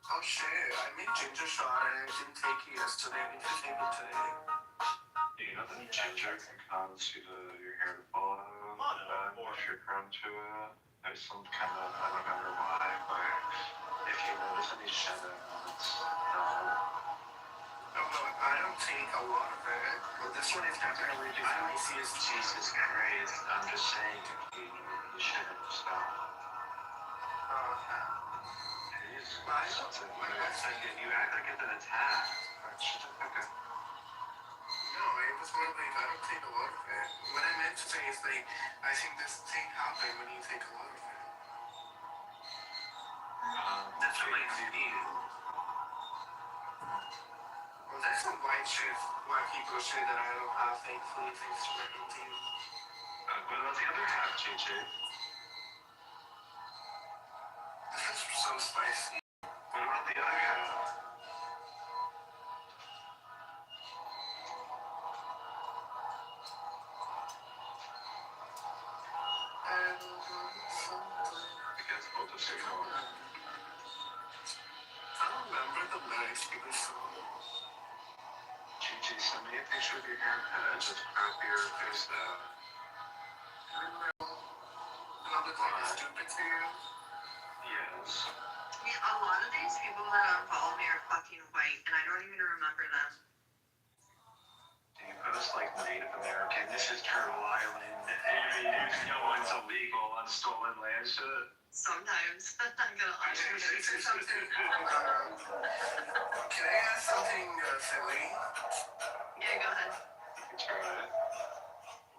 Oh shit, I made ginger shot and I didn't take it yesterday. I need to take it today.
You know that ginger can cause your hair to fall out if you're prone to it. There's some kind of, I don't remember why, but if you notice any shedding, it's
No, I don't take a lot of it. Well, this one is definitely different.
Jesus Christ, I'm just saying, you shouldn't stop. You act like it's an attack. Shut the fuck up.
No, it was more like I don't take a lot of it. What I meant to say is like I think this thing happens when you take a lot of it.
That's what makes you need.
Well, that's some white shit. Why people say that I don't have thankfully things to recommend to you.
What about the other half, JJ?
This is so spicy.
What about the other half? Because both the signal.
I don't remember the lyrics to this song.
JJ, send me a picture of your haircut. Just crop your face down.
Not look like stupid to you?
Yes.
Yeah, a lot of these people that unfollow me are fucking white, and I don't even remember them.
Do you post like Native American? This is Turtle Island. No one's illegal on stolen land shit.
Sometimes. I'm gonna
Can I ask something silly?
Yeah, go ahead.
You can try it.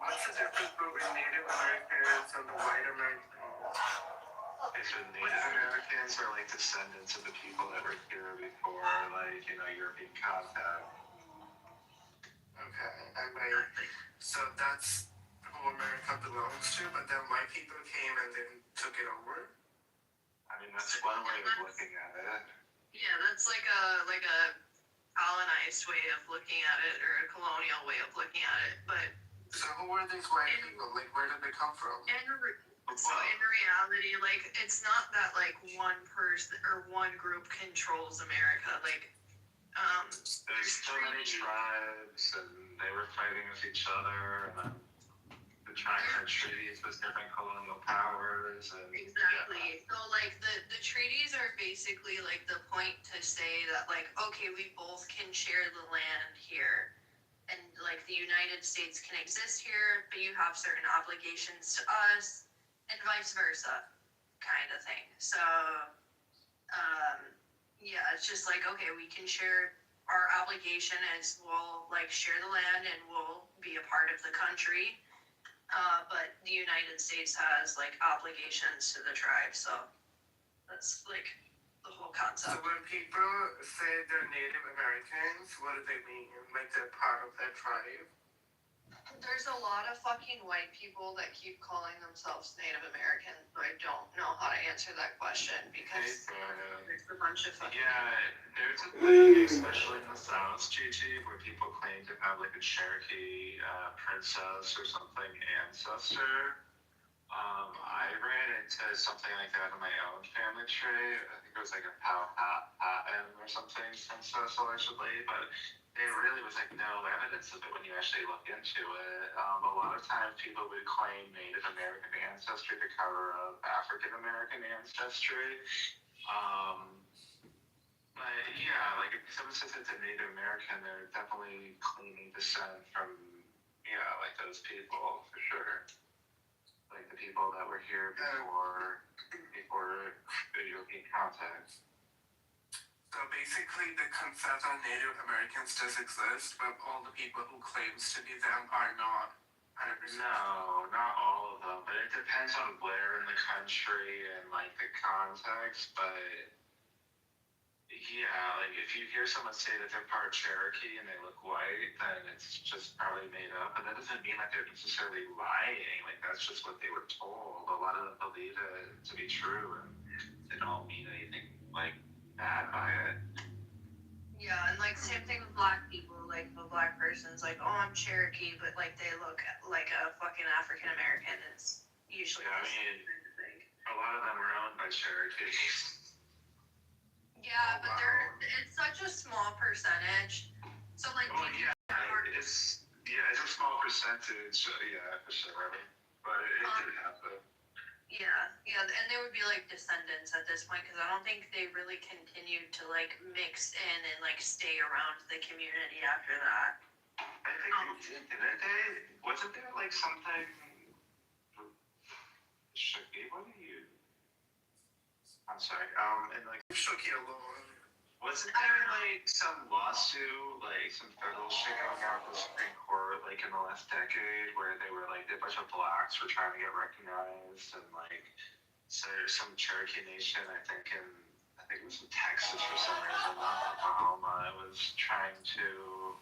What's the difference between Native Americans and the white Americans?
Okay, so Native Americans are like descendants of the people that were here before, like, European contact.
Okay, and so that's who America belongs to, but then white people came and then took it over?
I mean, that's one way of looking at it.
Yeah, that's like a colonized way of looking at it, or a colonial way of looking at it. But
so who were these white people? Like, where did they come from?
So in reality, like, it's not that like one person or one group controls America. Like,
there's so many tribes, and they were fighting with each other, and then the triumphant treaties with different colonial powers, and
exactly. So like the treaties are basically like the point to say that like, okay, we both can share the land here, and like the United States can exist here, but you have certain obligations to us, and vice versa, kind of thing. So yeah, it's just like, okay, we can share our obligation as we'll like share the land and we'll be a part of the country. But the United States has like obligations to the tribe, so that's like the whole concept.
So when people say they're Native Americans, what do they mean? Like they're part of that tribe?
There's a lot of fucking white people that keep calling themselves Native American, so I don't know how to answer that question because there's a bunch of fucking...
Yeah, there's a thing, especially in the South, Gigi, where people claim to have like a Cherokee princess or something ancestor. I ran into something like that in my own family tree. I think it was like a Powhatan or something princess allegedly, but there really was like no evidence of it when you actually look into it. A lot of times people would claim Native American ancestry to cover up African American ancestry. But yeah, like if someone says it's a Native American, they're definitely claiming descent from, like those people for sure. Like the people that were here before the European contact.
So basically the concept of Native Americans does exist, but all the people who claims to be them are not 100%.
No, not all of them, but it depends on where in the country and like the context, but
Yeah, like if you hear someone say that they're part Cherokee and they look white, then it's just probably made up. But that doesn't mean that they're necessarily lying. Like that's just what they were told. A lot of them believe it to be true, and they don't mean anything like bad by it.
Yeah, and like same thing with black people. Like the black person's like, oh, I'm Cherokee, but like they look like a fucking African American. It's usually
Yeah, I
the same
mean,
kind of thing.
a lot of them are owned by Cherokees.
Yeah, but it's such a small percentage. So like
Oh yeah, it's a small percentage. Yeah, for sure. But it did happen.
Yeah, and they would be like descendants at this point because I don't think they really continued to like mix in and like stay around the community after that.
I think didn't they? Wasn't there like something? What are you? I'm sorry. And like
Shook you alone.
wasn't there like some lawsuit, like some federal shit going on with the Supreme Court, like in the last decade, where they were like a bunch of blacks were trying to get recognized, and like so some Cherokee Nation, I think it was in Texas for some reason, not Oklahoma, it was trying to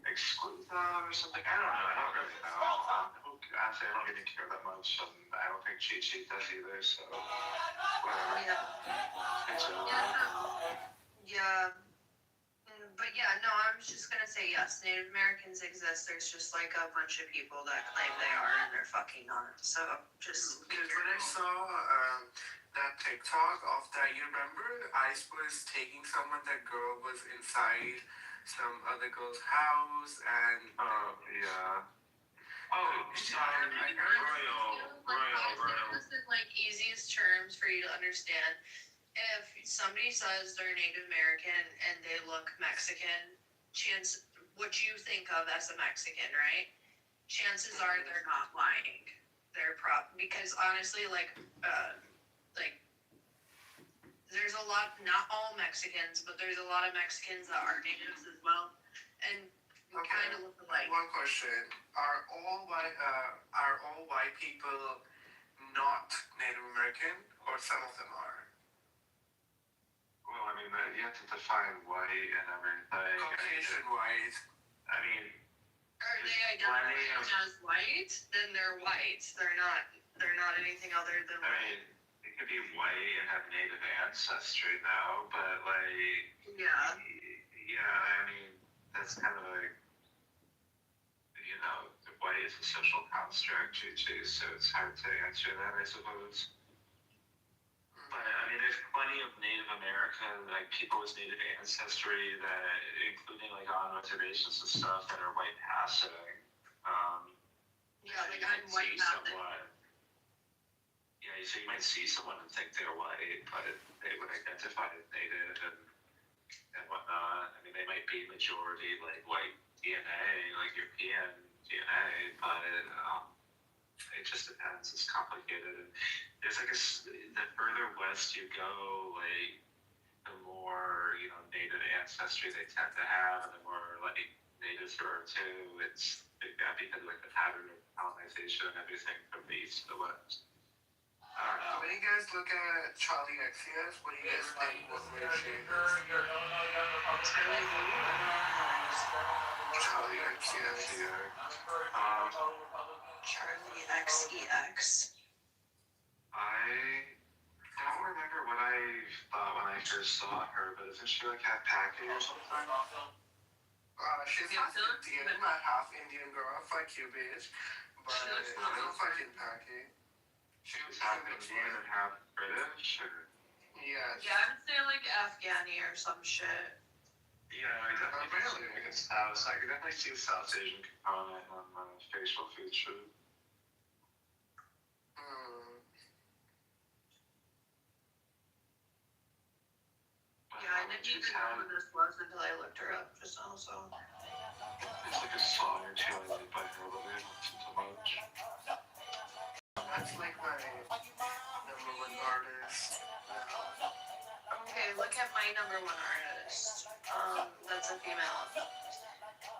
exclude them or something. I don't know. I don't really know. Honestly, I don't even care that much, and I don't think Cheat Sheet does either. So whatever.
Yeah. But yeah, no, I was just gonna say yes, Native Americans exist. There's just like a bunch of people that claim they are and they're fucking not. So just
because when I saw that TikTok of that, you remember ICE was taking someone, that girl was inside some other girl's house and
yeah. Royal.
This is like easiest terms for you to understand. If somebody says they're Native American and they look Mexican, what you think of as a Mexican, right? Chances are they're not lying. They're because honestly, like there's a lot, not all Mexicans, but there's a lot of Mexicans that are natives as well, and kind of look alike.
One question: Are all white people not Native American, or some of them are?
Well, I mean, you have to define white and everything.
Caucasian white.
I mean,
are they identified as white? Then they're white. They're not anything other than white.
I mean, it could be white and have Native ancestry now, but like.
Yeah.
Yeah, I mean, that's kind of like, white is a social construct too, so it's hard to answer that, I suppose. But I mean, there's plenty of Native American, like people with Native ancestry that, including like on reservations and stuff, that are white passing.
Yeah, like I'm white passing.
Yeah, so you might see someone and think they're white, but they would identify as Native and whatnot. I mean, they might be majority like white DNA, like European DNA, but it just depends. It's complicated. There's like the further west you go, like the more Native ancestry they tend to have, and the more like natives there are too. It's because of like the pattern of colonization and everything from the east to the west. I don't know.
When you guys look at Charlie XCS, what do you guys think? What would it change? Charlie XCS.
Charlie XEX.
I don't remember what I thought when I first saw her, but isn't she like half Paki or something?
She's half Indian, not half Indian girl, fuck you, bitch. But I'm fucking Paki.
She was half Indian and half British, or?
Yeah.
Yeah, I would say like Afghani or some shit.
Yeah, I definitely see like a South. I could definitely see a South Asian component on my facial feature.
Yeah, I didn't even know who this was until I looked her up just now, so.
It's like a song or two I like by her, but I don't listen to much.
That's like my number one artist.
Okay, look at my number one artist. That's a female.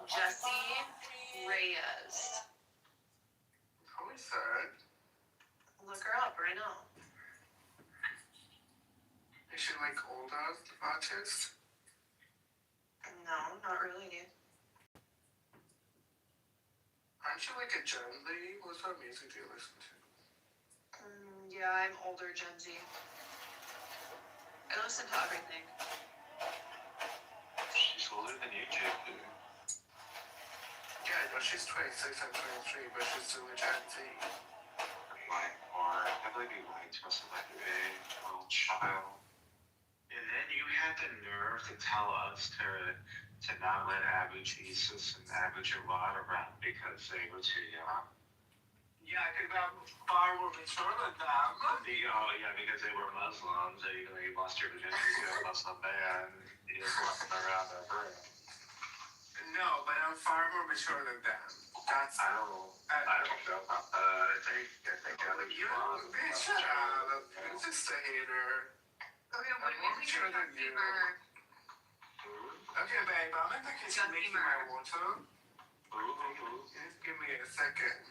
Jessie Reyes.
How is that?
Look her up right now.
Is she like older artist?
No, not really.
Aren't you like a Gen Z? What sort of music do you listen to?
Yeah, I'm older Gen Z. I listen to everything.
She's older than you, JP.
Yeah, no, she's 26 and 23, but she's still a Gen Z.
Like, or I believe you lied to us about your age, little child. And then you had the nerve to tell us to not let Abu Jesus and Abu Jawad around because they were too young.
Yeah, because I'm far more mature than them.
Yeah, because they were Muslims. You lost your virginity to a Muslim man. You just left them around the room.
No, but I'm far more mature than them. That's
I don't know about that. I think
you bitch, shut up. You're just a hater.
Okay, what
I'm more mature than you. Okay, babe, I'm in the kitchen making my water. Just give me a second.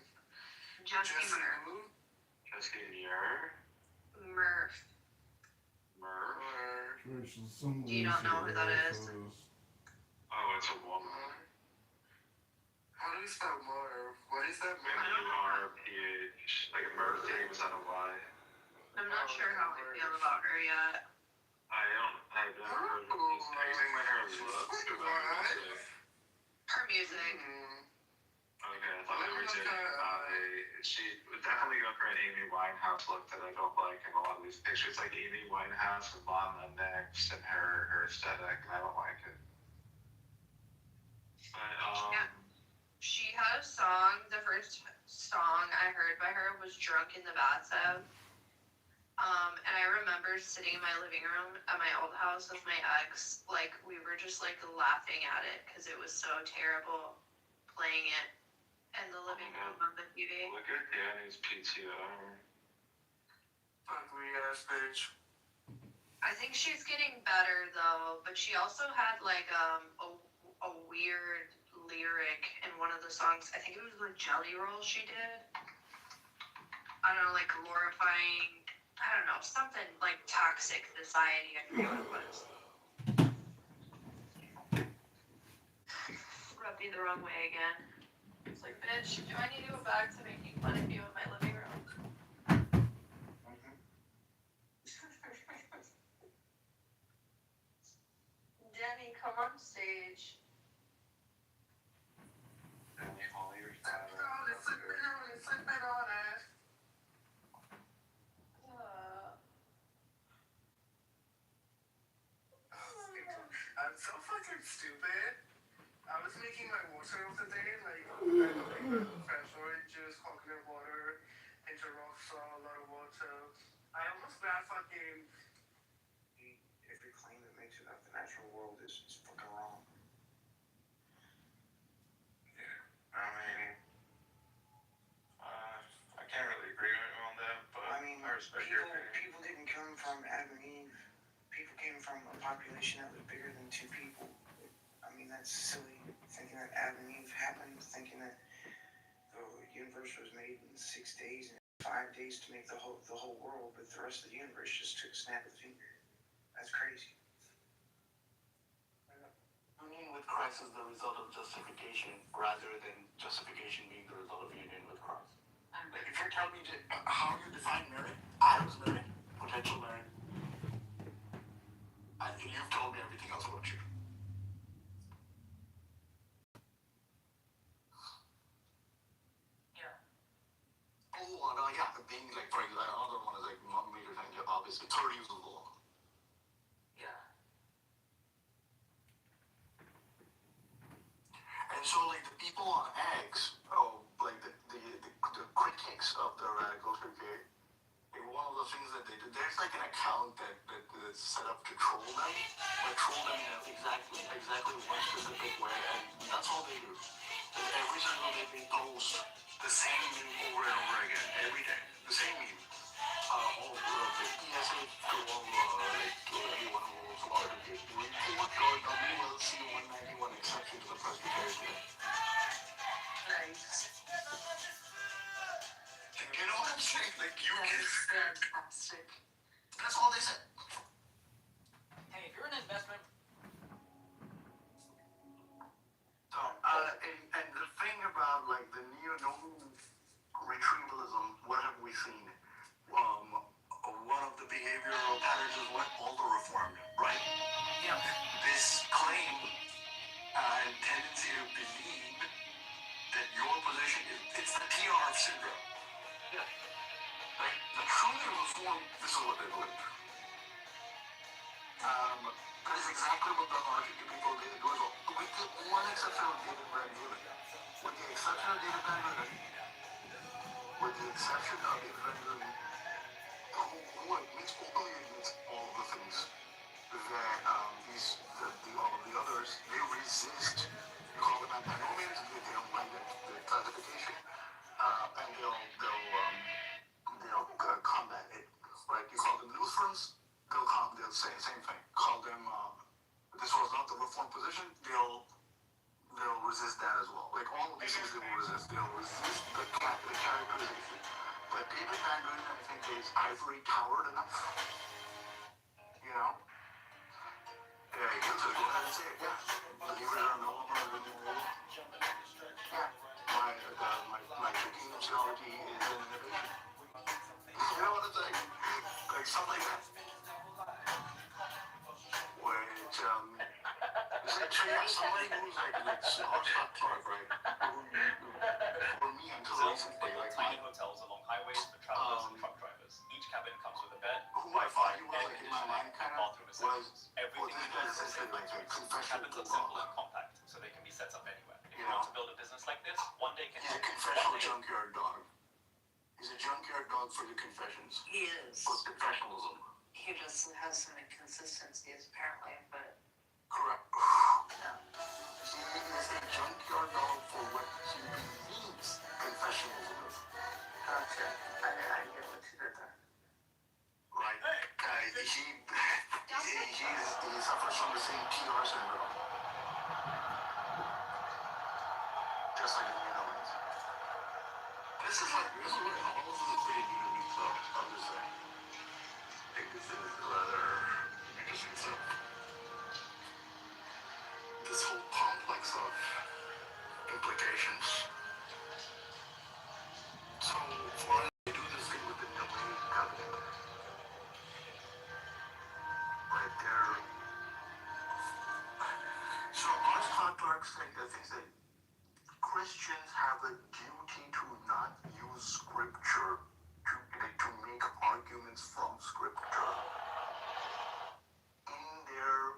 Justin Murph. Do you not know who that is?
Oh, it's a woman.
How do you spell Murph? What is that?
M-U-R-P-H. Like a Murph, it was on a Y.
I'm not sure how I feel about her yet.
I've never heard of music. Are you saying my hair looks good on her music?
Her music.
Okay, I thought we were doing she would definitely go for an Amy Winehouse look that I don't like in a lot of these pictures. Like Amy Winehouse with Lana next and her aesthetic. I don't like it. But,
she had a song, the first song I heard by her was Drunk in the Bathtub. And I remember sitting in my living room at my old house with my ex, like we were just like laughing at it because it was so terrible playing it in the living room on the TV.
Look at Danny's PTR.
Ugly ass bitch.
I think she's getting better though, but she also had like a weird lyric in one of the songs. I think it was the Jelly Roll she did. I don't know, like glorifying, I don't know, something like toxic society. I forget what it was. Rubbed me the wrong way again. It's like, bitch, do I need to go back to making fun of you in my living room? Danny, come on stage.
Danny Hollywood.
It's sleeping on it. I'm so fucking stupid. I was making my water of the day, like fresh orange juice, coconut water, into rock salt, a lot of water. I almost got fucking. Every claim that makes it up, the natural world is fucking wrong.
Yeah, I mean, I can't really agree with you on that, but I respect your opinion.
People didn't come from Adam and Eve. People came from a population that was bigger than two people. I mean, that's silly. Thinking that Adam and Eve happened, thinking that the universe was made in 6 days and 5 days to make the whole world, but the rest of the universe just took a snap of the finger. That's crazy.
Union with Christ is the result of justification rather than justification being the result of union with Christ. Like if you're telling me how you define merit, Adam's merit, potential merit, and you've told me everything else about you.
Yeah.
Oh, no, yeah, the thing, like, for example, another one is like major thing, obviously, third use of law.
Yeah.
And so, like, the people on X, like, the critics of the radical cricket, like, one of the things that they do, there's, like, an account that's set up to troll them, but troll them in exactly one specific way, and that's all they do. Like, every single day they post the same meme over and over again, every day, the same meme. All the PSA to all, to anyone who wants to argue. Report your WLC 191 exception to the Presbyterian.
Nice.
You know what I'm saying? Like, you
That is fantastic.
that's all they said.
an investment.
So, and the thing about like the neo retrievalism, what have we seen? One of the behavioral patterns is what? Older reform, right?
Yeah.
This claim and tendency to believe that your position is, it's the PR syndrome.
Yeah.
Right? The truly reform, this is what they believe. That is exactly what the RTP people did as well. With the one exception of David Van Buren. With the exception of David Van Buren, who admits openly admits all of the things that all of the others, they resist. You call them antinomians, they don't like the classification, and they'll combat it. Right? You call them Lutherans, they'll say the same thing. Call them this was not the reform position, they'll resist that as well. Like all of these things they will resist. They'll resist the characterization. But David Van Buren, I think, is ivory towered enough. You know? Yeah, he can just go ahead and say it. Yeah. Believers are no longer in the world. Yeah. My thinking theology is an innovation. You know what I'm saying? Like something like that. Which, so yeah, somebody who's like Clark, right? For me, until recently, like
tiny hotels along highways for travelers and truck drivers. Each cabin comes with a bed,
who I thought he was like in my mind kind of
bathroom
was
everything
this guy essentially like a confessional
cabins are simple and compact, so they can be set up anywhere. If you
know?
want to build a business like this, one day can
He's a confessional junkyard dog. He's a junkyard dog for the confessions.
He is.
For confessionalism.
He just has some inconsistencies apparently, but
Correct.
no.
He is a junkyard dog for what he believes confessionalism is.
Gotcha. I get what you did there.
Right. He suffers from the same PR syndrome. Just like the Netherlands. This is what all of this is pretty new to me, so I'm just saying. I think this is rather interesting stuff. This whole complex of implications. So, for us to do this thing with the delay covenant, right there. So, Clark thinks that Christians have a duty to not use scripture to make arguments from scripture in their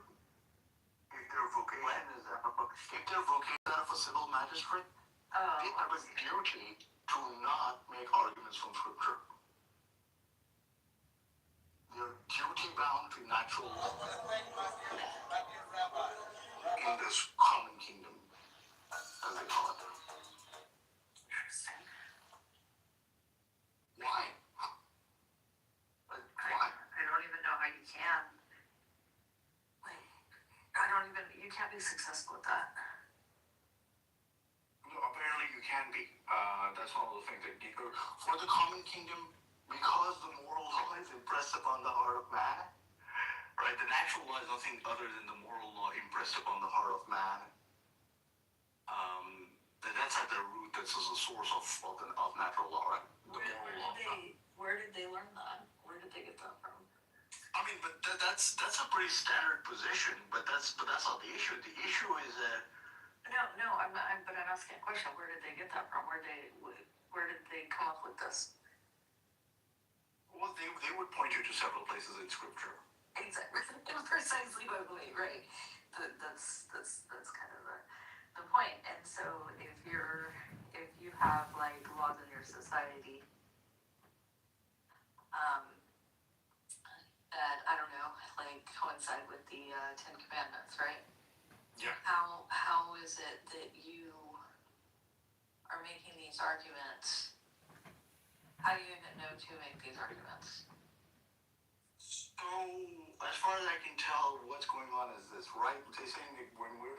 vocation is that if their vocation is that of a civil magistrate, they have a duty to not make arguments from scripture. They're duty bound to natural law in this common kingdom, as they call it.
Interesting.
Why? Like, why?
I don't even know how you can. Like, you can't be successful with that.
No, apparently you can be. That's one of the things that for the common kingdom, because the moral law is impressed upon the heart of man, right? The natural law is nothing other than the moral law impressed upon the heart of man. That's at the root. That's a source of natural law, right?
Where did they learn that? Where did they get that from?
I mean, but that's a pretty standard position. But that's not the issue. The issue is that.
No, I'm asking a question. Where did they get that from? Where did they come up with this?
Well, they would point you to several places in scripture.
Exactly, precisely my point, right? That's kind of the point. And so if you have like laws in your society, that I don't know, like coincide with the Ten Commandments, right?
Yeah.
How is it that you are making these arguments? How do you even know to make these arguments?
So, as far as I can tell, what's going on is this, right? They're saying that when we're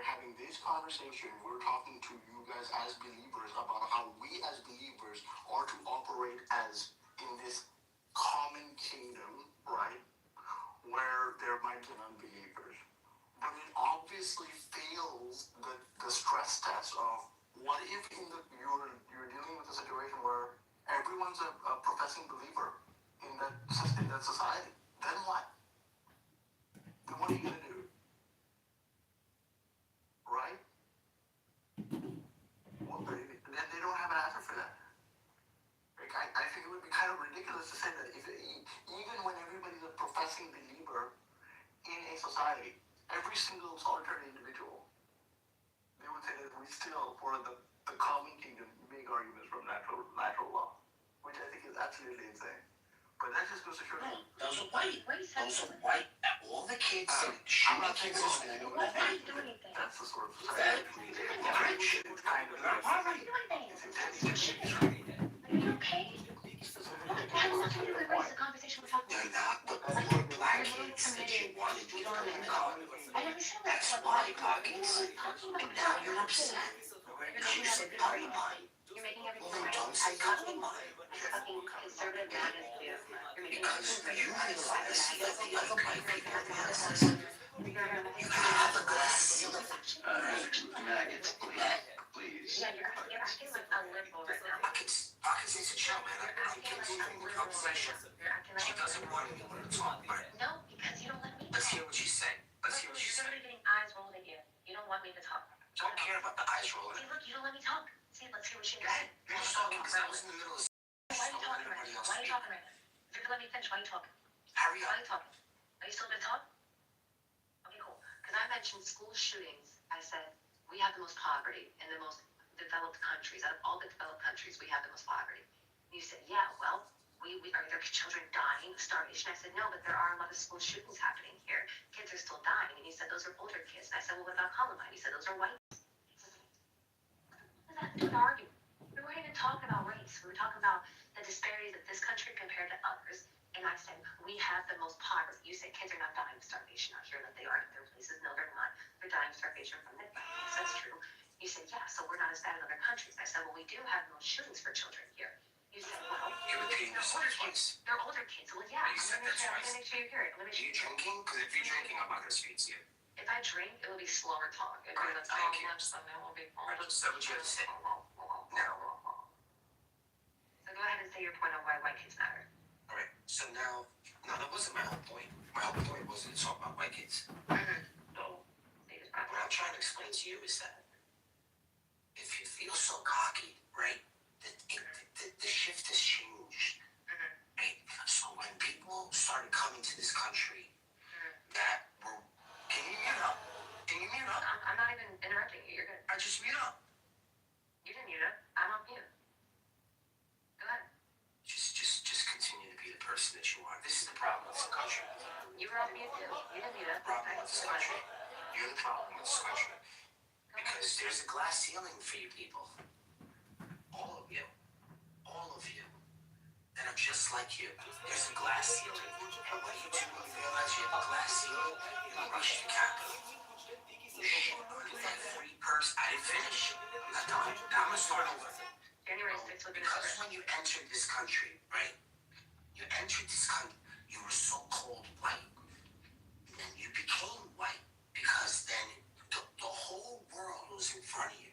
having this conversation, we're talking to you guys as believers about how we as believers are to operate as in this common kingdom, right? Where there might be an professing believer in that system, that society, then what? Then what are you gonna do? Right? Well, then they don't have an answer for that. Like, I think it would be kind of ridiculous to say that even when everybody's a professing believer in a society, every single solitary individual, they would say that we still, for the common kingdom, make arguments from natural law, which I think is absolutely insane. But that just goes to show you.
Those are white. Those are white. All the kids shooting kids in school.
That's the sort of society. It's kind of poverty. It's intense.
Are you okay? Where's the conversation we're talking
They're not the poor black kids that you wanted me to go in college. That's why, Pockets. And now you're upset. Because you said party line.
You're making everything
Well, then don't say party line.
fucking conservative madness, dude.
Because you realize that the other white people realize you gotta have a glass ceiling.
Maggots, please.
Yeah, you're acting like a liberal right now.
Pockets needs to chill, man. I'm continuing the conversation. She doesn't want anyone to talk, but
No, because you don't let me
let's
talk.
hear what she's saying. Let's hear what she's
You're
saying.
literally getting eyes rolled at you. You don't want me to talk.
Don't care about the eyes rolling.
See, look, you don't let me talk. See, let's hear what she has.
Go ahead. You're just talking because I was in the middle of
Why are you talking right now? Why are you talking right now? If you're gonna let me finish, why are you talking?
Hurry
Why
up.
are you talking? Are you still gonna talk? Okay, cool. Because I mentioned school shootings. I said we have the most poverty in the most developed countries. Out of all the developed countries, we have the most poverty. And you said, yeah, well, we are there children dying of starvation? I said, no, but there are a lot of school shootings happening here. Kids are still dying. And you said those are older kids. And I said, well, what about Columbine? You said those are white. What does that have to do with our argument? We weren't even talking about race. We were talking about the disparities of this country compared to others. And I said, we have the most poverty. You said kids are not dying of starvation out here, that they are in other places. No, they're not. They're dying of starvation from the Yes, that's true. You said, yeah, so we're not as bad as other countries. I said, well, we do have the most shootings for children here. You said, well,
You're repeating yourself twice.
They're older kids. Well, yeah.
You said that
I'm
twice.
gonna make sure you hear it. I'm gonna make
Are
sure
you drinking? Because if you're drinking, I'm not going to speak to you.
If I drink, it will be slower talk. It'll be
Alright,
like,
thank you.
much, so it will be.
I just said what you had to say. Now,
So go ahead and say your point on why white kids matter.
all right. So now, no, that wasn't my whole point. My whole point wasn't to talk about white kids.
No.
What I'm trying to explain to you is that if you feel so cocky, right, the shift has changed. Right? So when people started coming to this country that were... Can you mute up? Can you mute up?
I'm not even interrupting you. You're good.
I just mute up.
You didn't mute it. I'm on mute. Go ahead.
Just continue to be the person that you are. This is the problem with this country.
You were on mute too. You didn't mute it.
The problem with this country. You're the problem with this country. Because there's a glass ceiling for you people. All of you. All of you. That are just like you. There's a glass ceiling. And what do you do when you realize you have a glass ceiling? You rush the Capitol. You shit on every person. I didn't finish. I'm not done. Now I'm going to start over.
January 6th was
Because when you entered this country, right? You entered this country, you were so-called white. And then you became white because then the whole world was in front of you.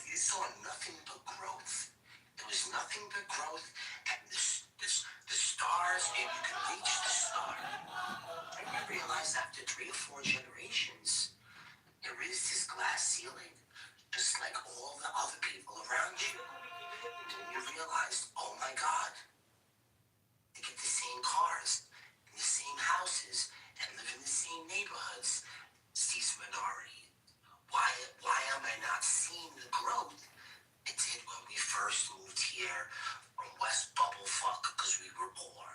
You saw nothing but growth. There was nothing but growth. And the stars, if you could reach the star. And you realize after 3 or 4 generations, there is this glass ceiling, just like all the other people around you. And then you realize, oh my God, they get the same cars, in the same houses, and live in the same neighborhoods. It's these minority. Why am I not seeing the growth it did when we first moved here from West Bubblefuck because we were poor?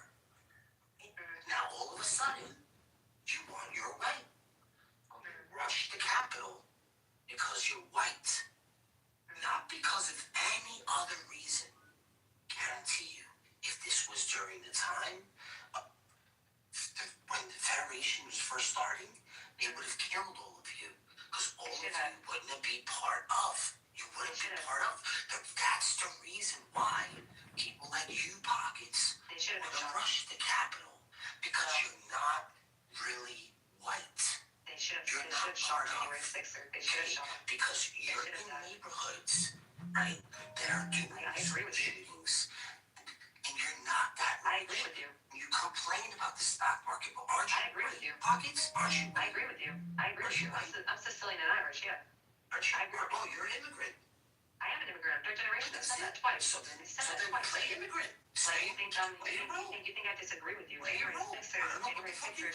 Now all of a sudden, you want your way. You rush the Capitol because you're white. Not because of any other reason. Guarantee you, if this was during the time when the Federation was first starting, they would have killed all of you. Because all of you wouldn't be part of. You wouldn't be part of. That's the reason why people like you, Pockets, would have rushed the Capitol. Because you're not really white. You're not part of. Because you're in neighborhoods, right, that are doing shootings, and you're you?
I agree with you.
Pockets? Aren't you?
I agree with you. I agree with you. I'm Sicilian and Irish, yeah.
Aren't you? Oh, you're an immigrant.
I am an immigrant. Third generation. I said that twice.
So then play immigrant.
You think I disagree with you? January 6th or January 6th or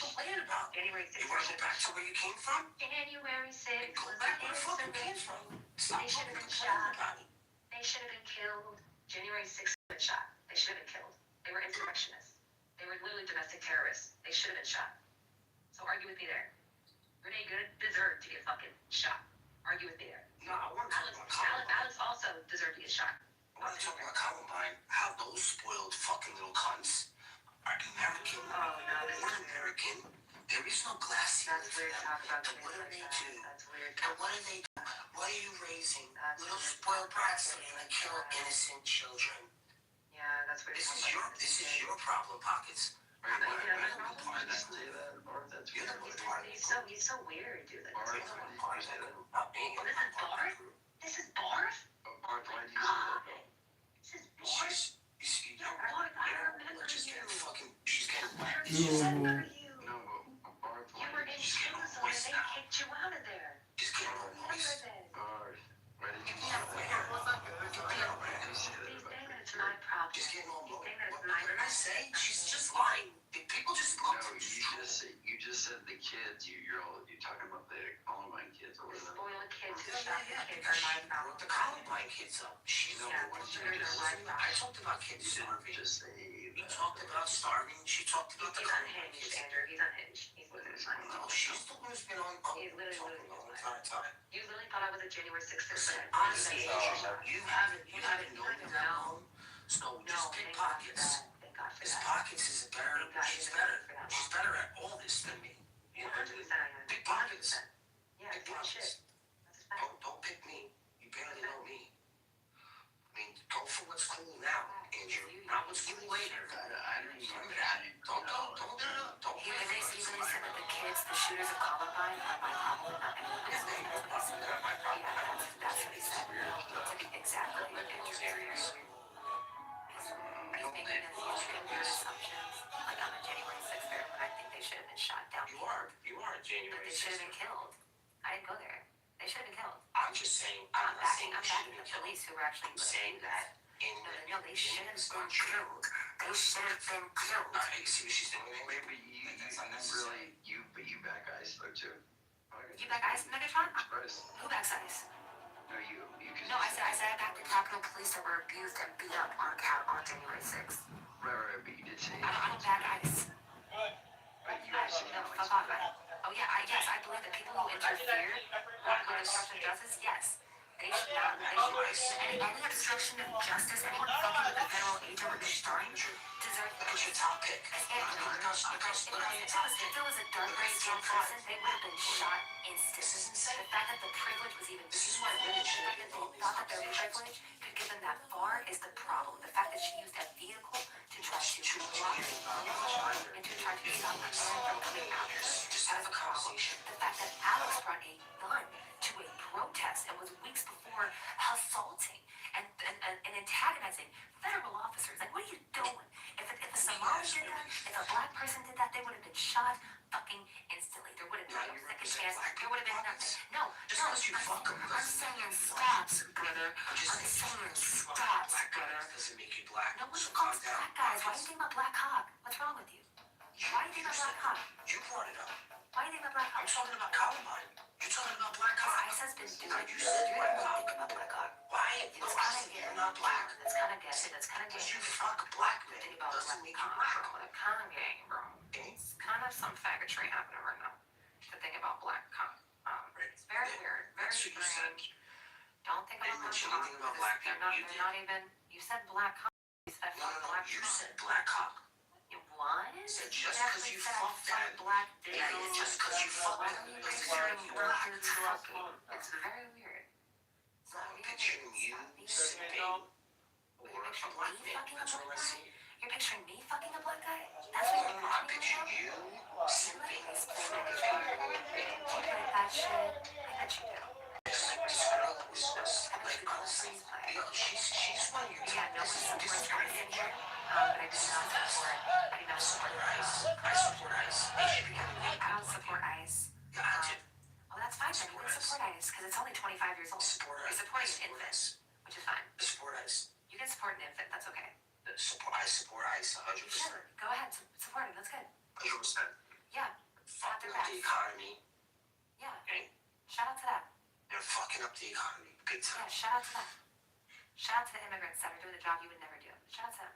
January 6th.
You want to go back to where you came from?
January 6th.
Go back where the fuck you came from. Stop
They should have been
complaining
shot.
about it.
They should have been killed. January 6th been shot. They should have been killed. They were insurrectionists. They were literally domestic terrorists. They should have been shot. So argue with me there. Renee Good deserved to get fucking shot. Argue with me there.
No, I want to talk about Columbine.
Alex also deserved to get shot.
I want to talk about Columbine. How those spoiled fucking little cunts are American.
Oh, no, this
Born American. There is no glass ceiling for them. And what do they do? And what do they do? What are you raising? Little spoiled brats that are gonna kill innocent children.
Yeah, that's weird.
This is your problem, Pockets. You're the one part of that. You're the one part of it.
He's so weird, dude.
You're the one part of it. Not me.
Oh, this is Barf? This is Barf?
Barf, why do you
God. This is Barf?
You know,
Barf, I remember
she's
you.
getting fucking. She's getting.
I remember you.
No, Barf.
You were in Jerusalem and they kicked you out of there.
Just get on
Remember
voice.
this.
Why did you get away?
He's saying that it's my problem.
Just getting on
He's
voice.
saying that it's
What
my
did I say? She's just lying. People just look for
You just said the kids. You're talking about the Columbine kids or
The
whatever.
spoiled kids who shot the kids are my problem.
the Columbine kids up. She's the
Yeah,
one.
the shooters are my problem.
I talked about kids starving.
Just say
You talked about starving. She talked about the
He's
Columbine
unhinged,
kids.
Andrew. He's unhinged. He's losing his mind.
No, she's the one who's been on
He's literally
fucking
losing
the
his
whole
mind.
entire time.
You literally thought I was a January 6th
Listen,
person.
honestly, you haven't known me that long. So just pick
thank God for
Pockets.
that. Thank God for
Because
that.
Pockets is she's better. She's better at all this than me. You know,
100% I am.
Pick Pockets.
Yeah,
Pick
give a
Pockets.
shit. That's a fact.
Don't pick me. You barely know me. I mean, go for what's cool now, Andrew. Not what's cool later.
I don't even
Remember that. Don't
He literally said that the kids, the shooters of Columbine, are my problem, not anyone else's. That's what he said.
They're my problem.
Yeah, that's what he said. Exactly. It's very weird. He's making weird assumptions. Like on a January 6th there, when I think they should have been shot down.
You are
But
January
they should
6th.
have been killed. I didn't go there. They should have been killed.
I'm just saying,
I'm
not
backing
saying they should
the
have been killed.
police who were actually
I'm saying that in
No, they should have been killed. They should have been killed.
Alright, you see what she's doing?
Maybe
That's unnecessary.
you back ice though too.
You back ice, Megatron?
Surprise.
Who backs ice?
No, you.
No, I said I backed the Capitol Police that were abused and beat up on January 6th.
Right, but you did say.
I don't back ice.
But you also
No, fuck off. Oh yeah, I believe that people who interfere with obstruction of justice, yes. They should not. Any obstruction of justice, anyone fucking with a federal agent or destroying deserves.
Look at your top pick.
If there was a dark race person, they would have been shot instantly. The fact that the privilege was even.
This is why women should
The fact that they thought that their privilege could get them that far is the problem. The fact that she used that vehicle to try to block and to try to stop her from coming out. That is a problem. The fact that Alex brought a gun to a protest and was weeks before assaulting and antagonizing federal officers. Like, what are you doing? If a Somali did that, if a black person did that, they would have been shot fucking instantly. There would have been no second chance. There would have been nothing. No, I'm saying stops, brother. I'm saying stops, brother.
Doesn't make you black.
No one calls black guys. Why do you think about black hawk? What's wrong with you? Why do you think about black hawk?
You brought it up.
Why do you think about black hawk?
I'm talking about Columbine. You're talking about Black Hawk.
ICE has been doing
You said Black Hawk.
about black hawk.
Why? No, I said you're not black.
That's kind of gay. That's kind of gay.
Because you fuck black men
Think about
doesn't
black
make you
hawk,
black.
bro. That's kind of gay, bro. It's kind of some faggotry happening right now. To think about black hawk. It's very weird. Very
That's what you said.
strange. Don't think
I
about
didn't mention
black hawk.
anything about black
They're
people.
not.
You
They're
did.
not even. You said black hawk. You said
No,
black
you
hawk.
said Black Hawk.
What?
said just because you fucked that.
Black
Yeah, just because you fucked
Why
that.
are you
doesn't
picturing
make you
black
black.
dudes fucking? It's very weird.
No, I'm picturing you sipping or a black man. That's all I see.
You're picturing me fucking a black guy? That's what you're
I'm picturing you sipping.
You like that shit? I bet you do.
This girl was like honestly, she's one of your
Yeah,
top.
no
This
one's
is
supporting
great.
in here. But I just
support ICE. I support ICE. They should be getting paid.
I don't support ICE.
Yeah, I do.
Well, that's fine then. You can support ICE because it's only 25 years old.
Support
You're
ICE.
supporting an
Support
infant,
ICE.
which is fine.
Support ICE.
You can support an infant. That's okay.
I support ICE 100%.
Sure. Go ahead. Support him. That's good.
100%.
Yeah.
Fucking up the economy.
Yeah.
Okay?
Shout out to that.
They're fucking up the economy. Big time.
Yeah. Shout out to that. Shout out to the immigrants that are doing the job you would never do. Shout out to them.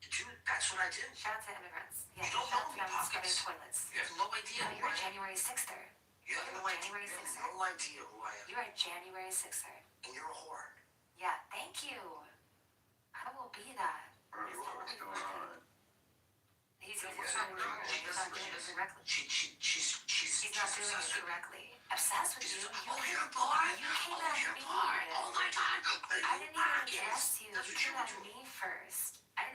Dude, that's what I do.
Shout out to the immigrants. Yeah.
You don't
shout out
know
to
me,
them scrubbing
Pockets.
toilets.
You have no idea
No,
who
you're
I
a
am.
January 6er.
You have no idea.
January
You
6er.
have no idea who I am.
You're a January 6er.
And you're a whore.
Yeah. Thank you. I will be that.
What's going on?
He's not doing it correctly.
She's
He's not doing it correctly. Obsessed with you.
Oh, you're bored.
You came
Oh,
at
you're
me.
bored. Oh my God.
I didn't even address you.
That's
You
what
came
you
at
do.
me first. I